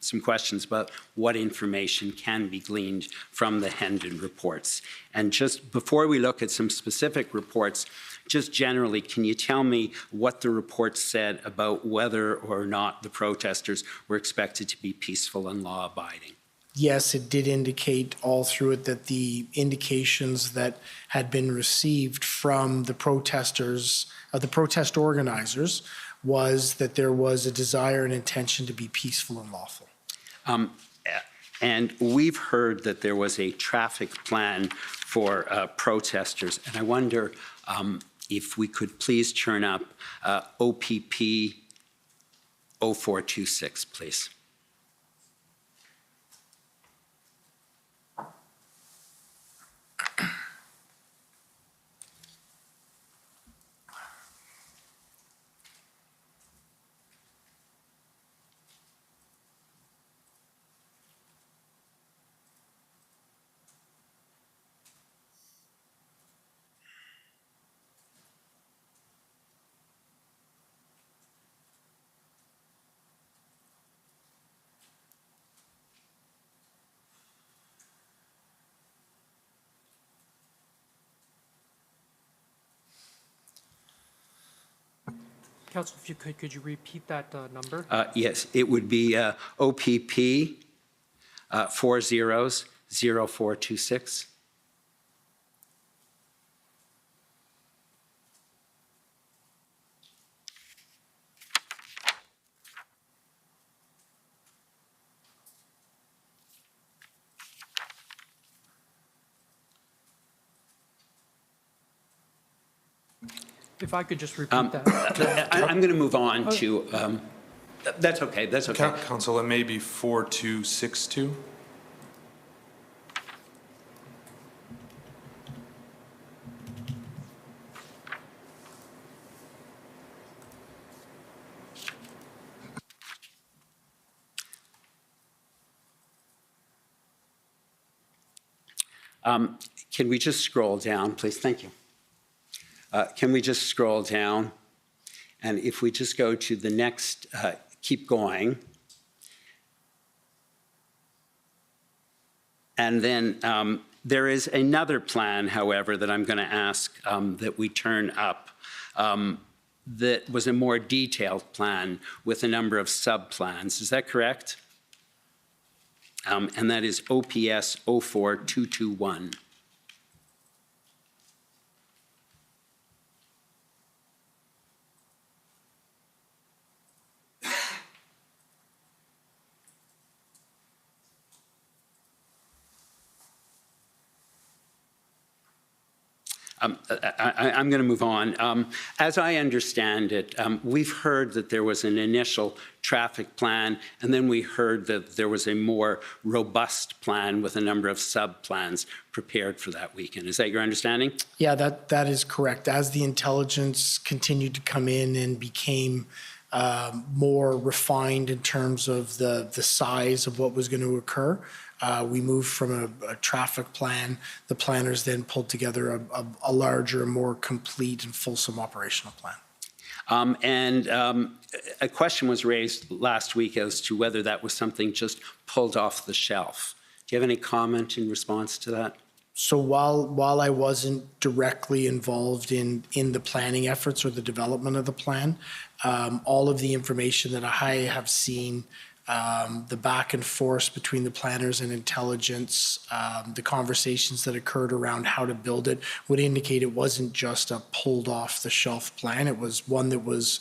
some questions about what information can be gleaned from the Hendon reports. And just before we look at some specific reports, just generally, can you tell me what the reports said about whether or not the protesters were expected to be peaceful and law-abiding? Yes, it did indicate all through it that the indications that had been received from the protesters, the protest organizers, was that there was a desire and intention to be peaceful and lawful. And we've heard that there was a traffic plan for protesters, and I wonder if we could please turn up OPP 0426, please. Council, if you could you repeat that number? Yes, it would be OPP 400426. If I could just repeat that. I'm going to move on to, that's okay, that's okay. Council, it may be 4262. Can we just scroll down, please? Thank you. Can we just scroll down? And if we just go to the next, keep going. And then there is another plan, however, that I'm going to ask that we turn up that was a more detailed plan with a number of sub-plans. Is that correct? And that is OPS 04221. I'm going to move on. As I understand it, we've heard that there was an initial traffic plan, and then we heard that there was a more robust plan with a number of sub-plans prepared for that weekend. Is that your understanding? Yeah, that is correct. As the intelligence continued to come in and became more refined in terms of the size of what was going to occur, we moved from a traffic plan. The planners then pulled together a larger, more complete and fulsome operational plan. A question was raised last week as to whether that was something just pulled off the shelf. Do you have any comment in response to that? So while I wasn't directly involved in the planning efforts or the development of the plan, all of the information that I have seen, the back and forth between the planners and intelligence, the conversations that occurred around how to build it would indicate it wasn't just a pulled off the shelf plan. It was one that was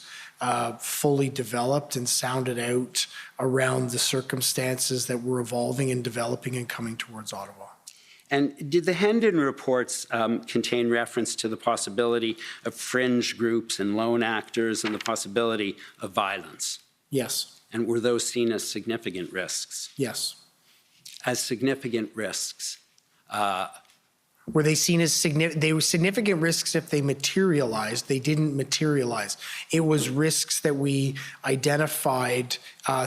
fully developed and sounded out around the circumstances that were evolving and developing and coming towards Ottawa. And did the Hendon reports contain reference to the possibility of fringe groups and lone actors and the possibility of violence? Yes. And were those seen as significant risks? Yes. As significant risks? Were they seen as significant? They were significant risks if they materialized. They didn't materialize. It was risks that we identified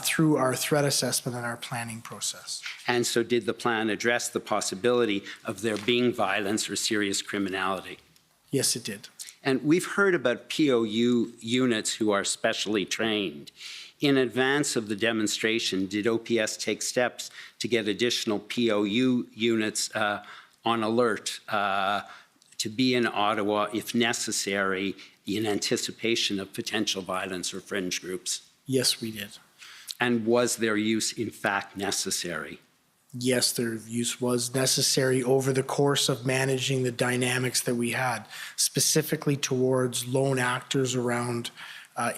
through our threat assessment and our planning process. And so did the plan address the possibility of there being violence or serious criminality? Yes, it did. And we've heard about POU units who are specially trained. In advance of the demonstration, did OPS take steps to get additional POU units on alert to be in Ottawa if necessary in anticipation of potential violence or fringe groups? Yes, we did. And was their use in fact necessary? Yes, their use was necessary over the course of managing the dynamics that we had, specifically towards lone actors around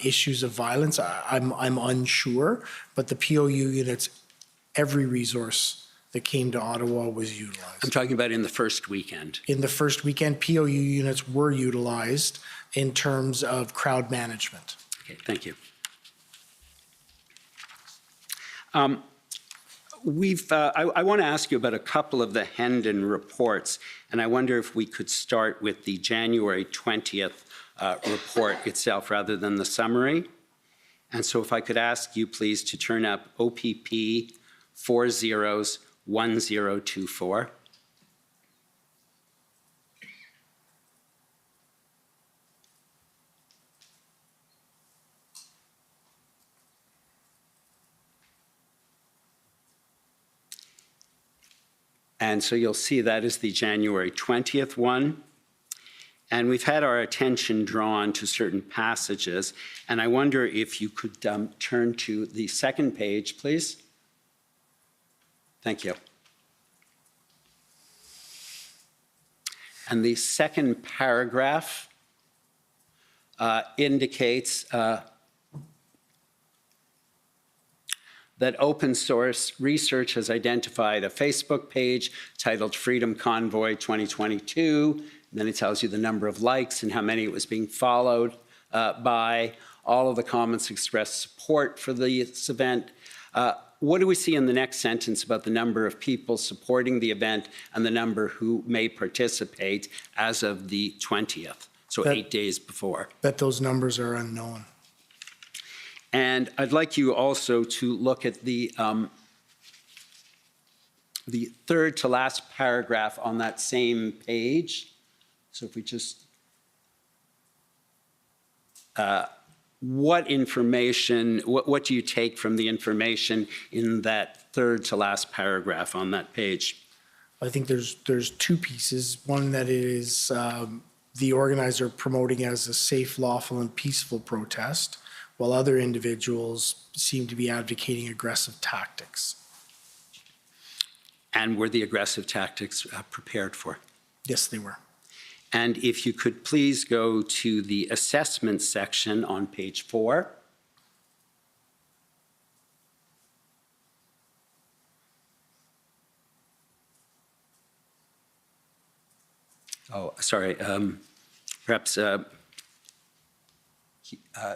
issues of violence. I'm unsure, but the POU units, every resource that came to Ottawa was utilized. I'm talking about in the first weekend. In the first weekend, POU units were utilized in terms of crowd management. Okay, thank you. I want to ask you about a couple of the Hendon reports, and I wonder if we could start with the January 20th report itself rather than the summary. And so if I could ask you please to turn up OPP 401024. And so you'll see that is the January 20th one. And we've had our attention drawn to certain passages. And I wonder if you could turn to the second page, please. Thank you. And the second paragraph indicates that open source research has identified a Facebook page titled Freedom Convoy 2022. And then it tells you the number of likes and how many it was being followed by. All of the comments express support for this event. What do we see in the next sentence about the number of people supporting the event and the number who may participate as of the 20th, so 8 days before? That those numbers are unknown. And I'd like you also to look at the third to last paragraph on that same page. So if we just, what information, what do you take from the information in that third to last paragraph on that page? I think there's two pieces. One that it is the organizer promoting as a safe, lawful, and peaceful protest, while other individuals seem to be advocating aggressive tactics. And were the aggressive tactics prepared for? Yes, they were. And if you could please go to the assessment section on page 4. Oh, sorry, perhaps,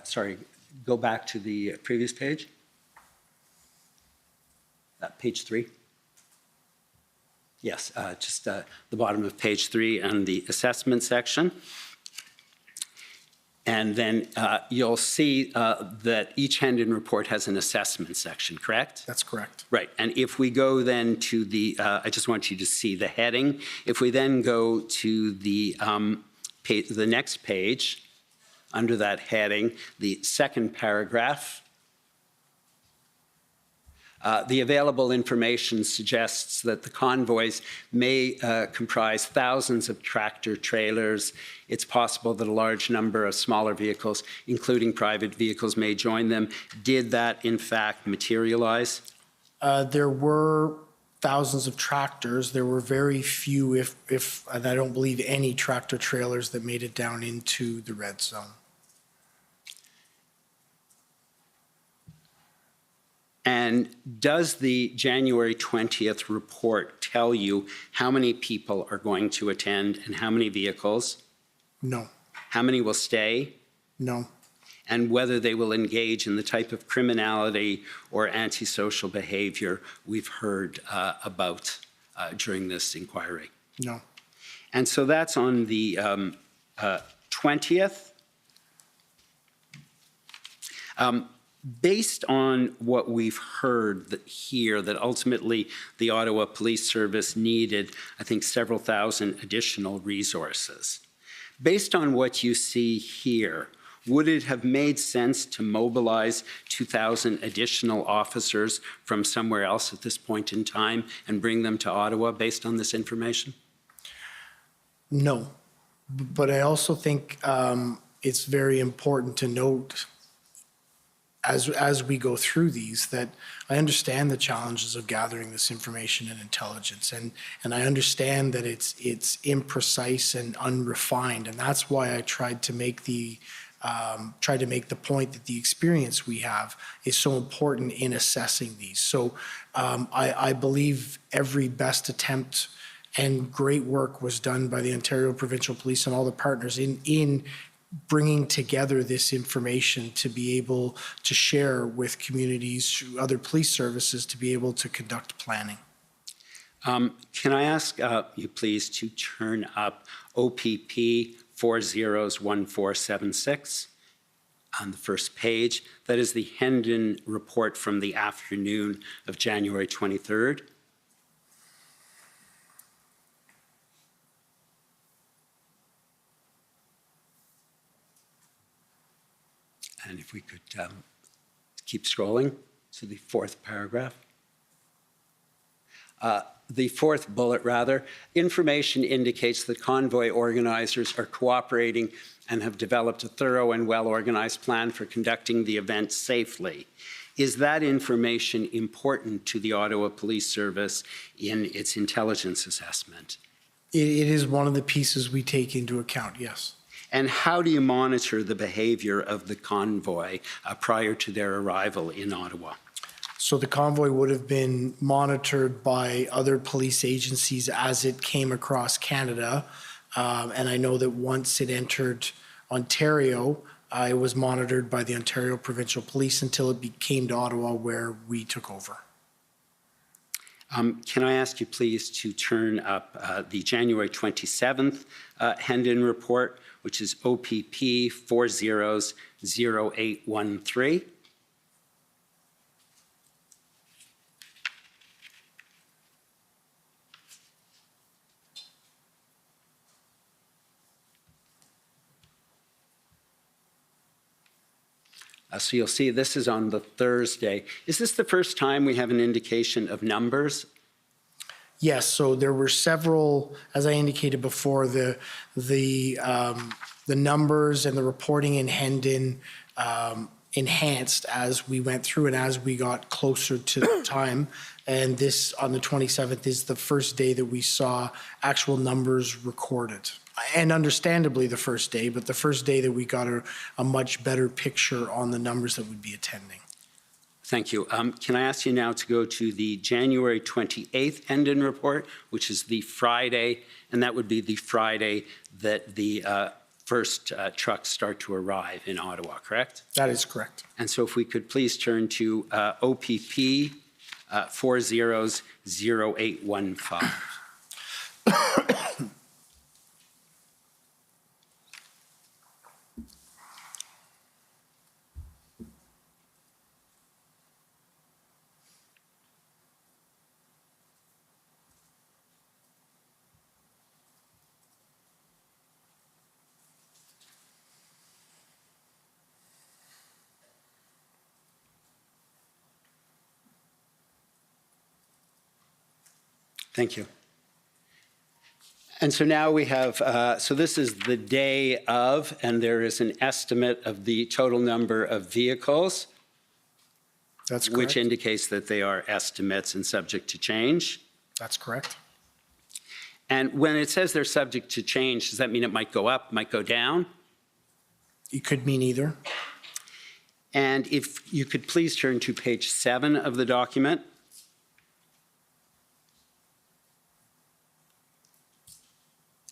sorry, go back to the previous page. Page 3. Yes, just the bottom of page 3 and the assessment section. And then you'll see that each Hendon report has an assessment section, correct? That's correct. Right, and if we go then to the, I just want you to see the heading. If we then go to the next page, under that heading, the second paragraph, The available information suggests that the convoys may comprise thousands of tractor trailers. It's possible that a large number of smaller vehicles, including private vehicles, may join them. Did that, in fact, materialize? There were thousands of tractors. There were very few, and I don't believe any tractor trailers that made it down into the red zone. And does the January 20th report tell you how many people are going to attend and how many vehicles? No. How many will stay? No. And whether they will engage in the type of criminality or antisocial behavior we've heard about during this inquiry? No. And so that's on the 20th. Based on what we've heard here, that ultimately the Ottawa Police Service needed, I think, several thousand additional resources. Based on what you see here, would it have made sense to mobilize 2,000 additional officers from somewhere else at this point in time and bring them to Ottawa based on this information? No. But I also think it's very important to note as we go through these that I understand the challenges of gathering this information and intelligence, and I understand that it's imprecise and unrefined, and that's why I tried to make the point that the experience we have is so important in assessing these. So I believe every best attempt and great work was done by the Ontario Provincial Police and all the partners in bringing together this information to be able to share with communities, other police services, to be able to conduct planning. Can I ask you please to turn up OPP 401476 on the first page? That is the Hendon report from the afternoon of January 23rd. And if we could keep scrolling to the fourth paragraph. The fourth bullet, rather, information indicates that convoy organizers are cooperating and have developed a thorough and well-organized plan for conducting the event safely. Is that information important to the Ottawa Police Service in its intelligence assessment? It is one of the pieces we take into account, yes. And how do you monitor the behavior of the convoy prior to their arrival in Ottawa? So the convoy would have been monitored by other police agencies as it came across Canada. And I know that once it entered Ontario, it was monitored by the Ontario Provincial Police until it came to Ottawa, where we took over. Can I ask you please to turn up the January 27th Hendon report, which is OPP 400813. So you'll see this is on the Thursday. Is this the first time we have an indication of numbers? Yes, so there were several, as I indicated before, the numbers and the reporting in Hendon enhanced as we went through and as we got closer to the time. And this, on the 27th, is the first day that we saw actual numbers recorded. And understandably the first day, but the first day that we got a much better picture on the numbers that would be attending. Thank you. Can I ask you now to go to the January 28th Hendon report, which is the Friday, and that would be the Friday that the first trucks start to arrive in Ottawa, correct? That is correct. And so if we could please turn to OPP 400815. Thank you. And so now we have, so this is the day of, and there is an estimate of the total number of vehicles. That's correct. Which indicates that they are estimates and subject to change. That's correct. And when it says they're subject to change, does that mean it might go up, might go down? It could mean either. And if you could please turn to page 7 of the document.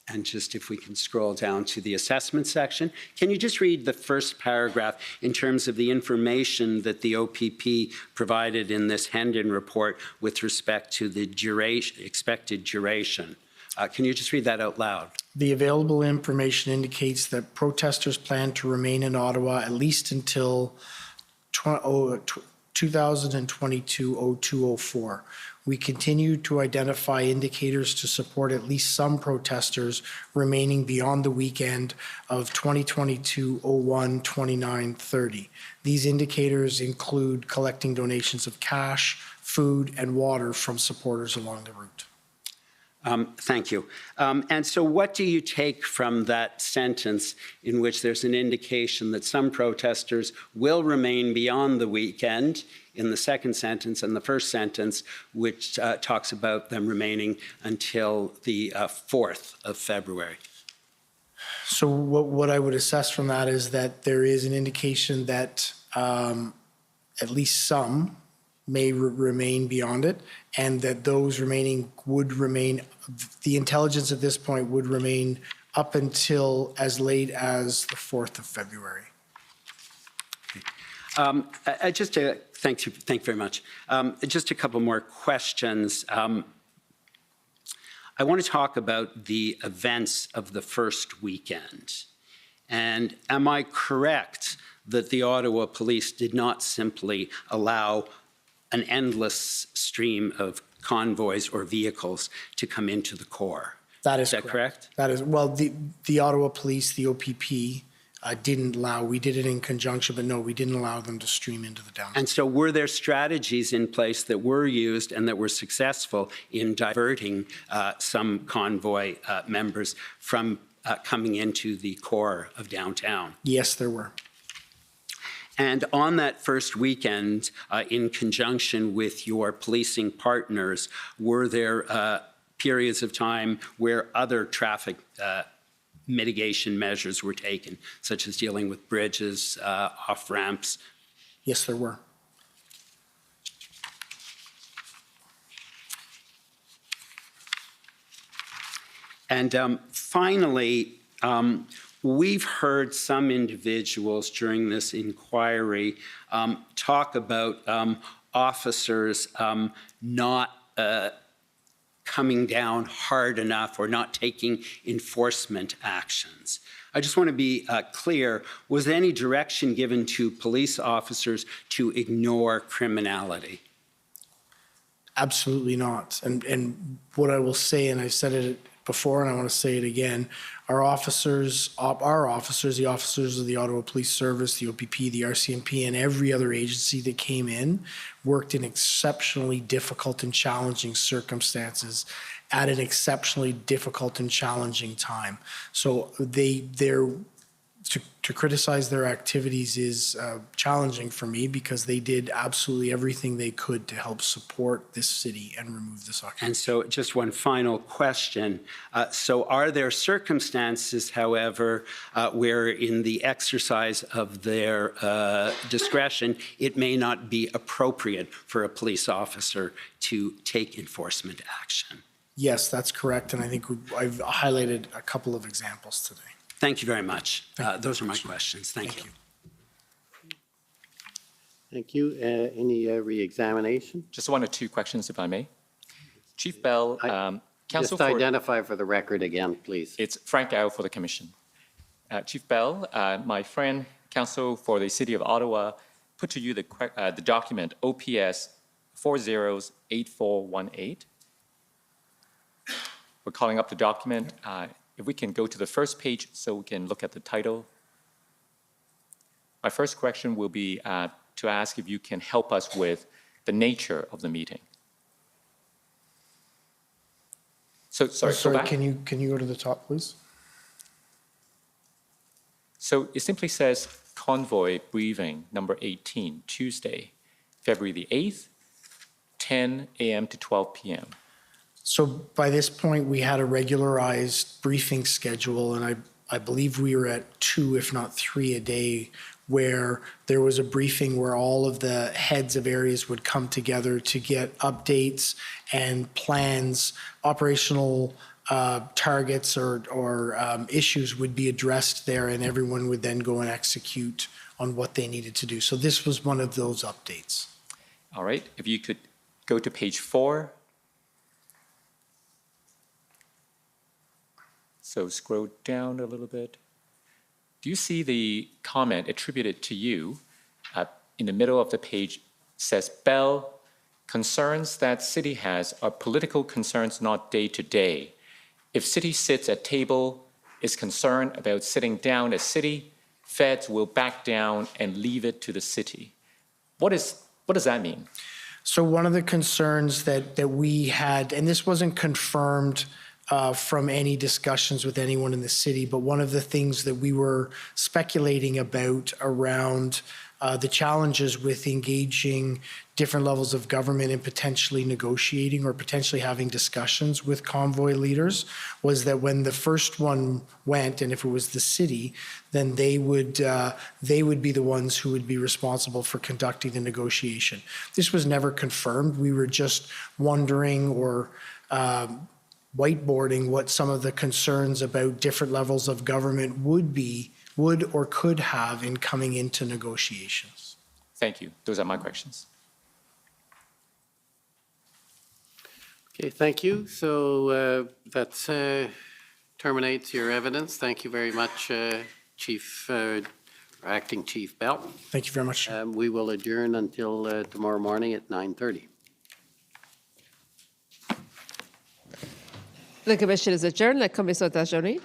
And just if we can scroll down to the assessment section, can you just read the first paragraph in terms of the information that the OPP provided in this Hendon report with respect to the duration, expected duration? Can you just read that out loud? The available information indicates that protesters plan to remain in Ottawa at least until 2022-02-04. We continue to identify indicators to support at least some protesters remaining beyond the weekend of 2022-01-29-30. These indicators include collecting donations of cash, food, and water from supporters along the route. Thank you. And so what do you take from that sentence in which there's an indication that some protesters will remain beyond the weekend in the second sentence, and the first sentence, which talks about them remaining until the 4th of February? So what I would assess from that is that there is an indication that at least some may remain beyond it, and that those remaining would remain, the intelligence at this point would remain up until as late as the 4th of February. Thank you very much. Just a couple more questions. I want to talk about the events of the first weekend. And am I correct that the Ottawa Police did not simply allow an endless stream of convoys or vehicles to come into the core? Is that correct? That is, well, the Ottawa Police, the OPP, didn't allow, we did it in conjunction, but no, we didn't allow them to stream into the downtown. And so were there strategies in place that were used and that were successful in diverting some convoy members from coming into the core of downtown? Yes, there were. And on that first weekend, in conjunction with your policing partners, were there periods of time where other traffic mitigation measures were taken, such as dealing with bridges, off-ramps? Yes, there were. And finally, we've heard some individuals during this inquiry talk about officers not coming down hard enough or not taking enforcement actions. I just want to be clear, was there any direction given to police officers to ignore criminality? Absolutely not. And what I will say, and I've said it before and I want to say it again, the officers of the Ottawa Police Service, the OPP, the RCMP, and every other agency that came in worked in exceptionally difficult and challenging circumstances at an exceptionally difficult and challenging time. So to criticize their activities is challenging for me, because they did absolutely everything they could to help support this city and remove this occupation. And so just one final question. So are there circumstances, however, where in the exercise of their discretion, it may not be appropriate for a police officer to take enforcement action? Yes, that's correct. And I think I've highlighted a couple of examples today. Thank you very much. Those are my questions. Thank you. Thank you. Any re-examination? Just one or two questions, if I may. Chief Bell, Council Just identify for the record again, please. It's Frank Au for the Commission. Chief Bell, my friend, Council for the City of Ottawa, put to you the document OPS 408418. We're calling up the document. If we can go to the first page so we can look at the title. My first question will be to ask if you can help us with the nature of the meeting. So, sorry, go Sorry, back. can you go to the top, please? So it simply says convoy briefing number 18, Tuesday, February the 8th, 10 a.m. to 12 p.m. So by this point, we had a regularized briefing schedule, and I believe we were at 2, if not 3 a day, where there was a briefing where all of the heads of areas would come together to get updates and plans, operational targets or issues would be addressed there, and everyone would then go and execute on what they needed to do. So this was one of those updates. All right, if you could go to page 4. So scroll down a little bit. Do you see the comment attributed to you in the middle of the page says, Bell, concerns that city has are political concerns, not day to day. If city sits at table, is concerned about sitting down as city, feds will back down and leave it to the city. What does that mean? So one of the concerns that we had, and this wasn't confirmed from any discussions with anyone in the city, but one of the things that we were speculating about around the challenges with engaging different levels of government and potentially negotiating or potentially having discussions with convoy leaders was that when the first one went, and if it was the city, then they would be the ones who would be responsible for conducting the negotiation. This was never confirmed. We were just wondering or whiteboarding what some of the concerns about different levels of government would or could have in coming into negotiations. Thank you. Those are my questions. Okay, thank you. So that terminates your evidence. Thank you very much, Acting Chief Bell. Thank you very much. We will adjourn until tomorrow morning at 9:30. The commission is adjourned. La commission est adjournée.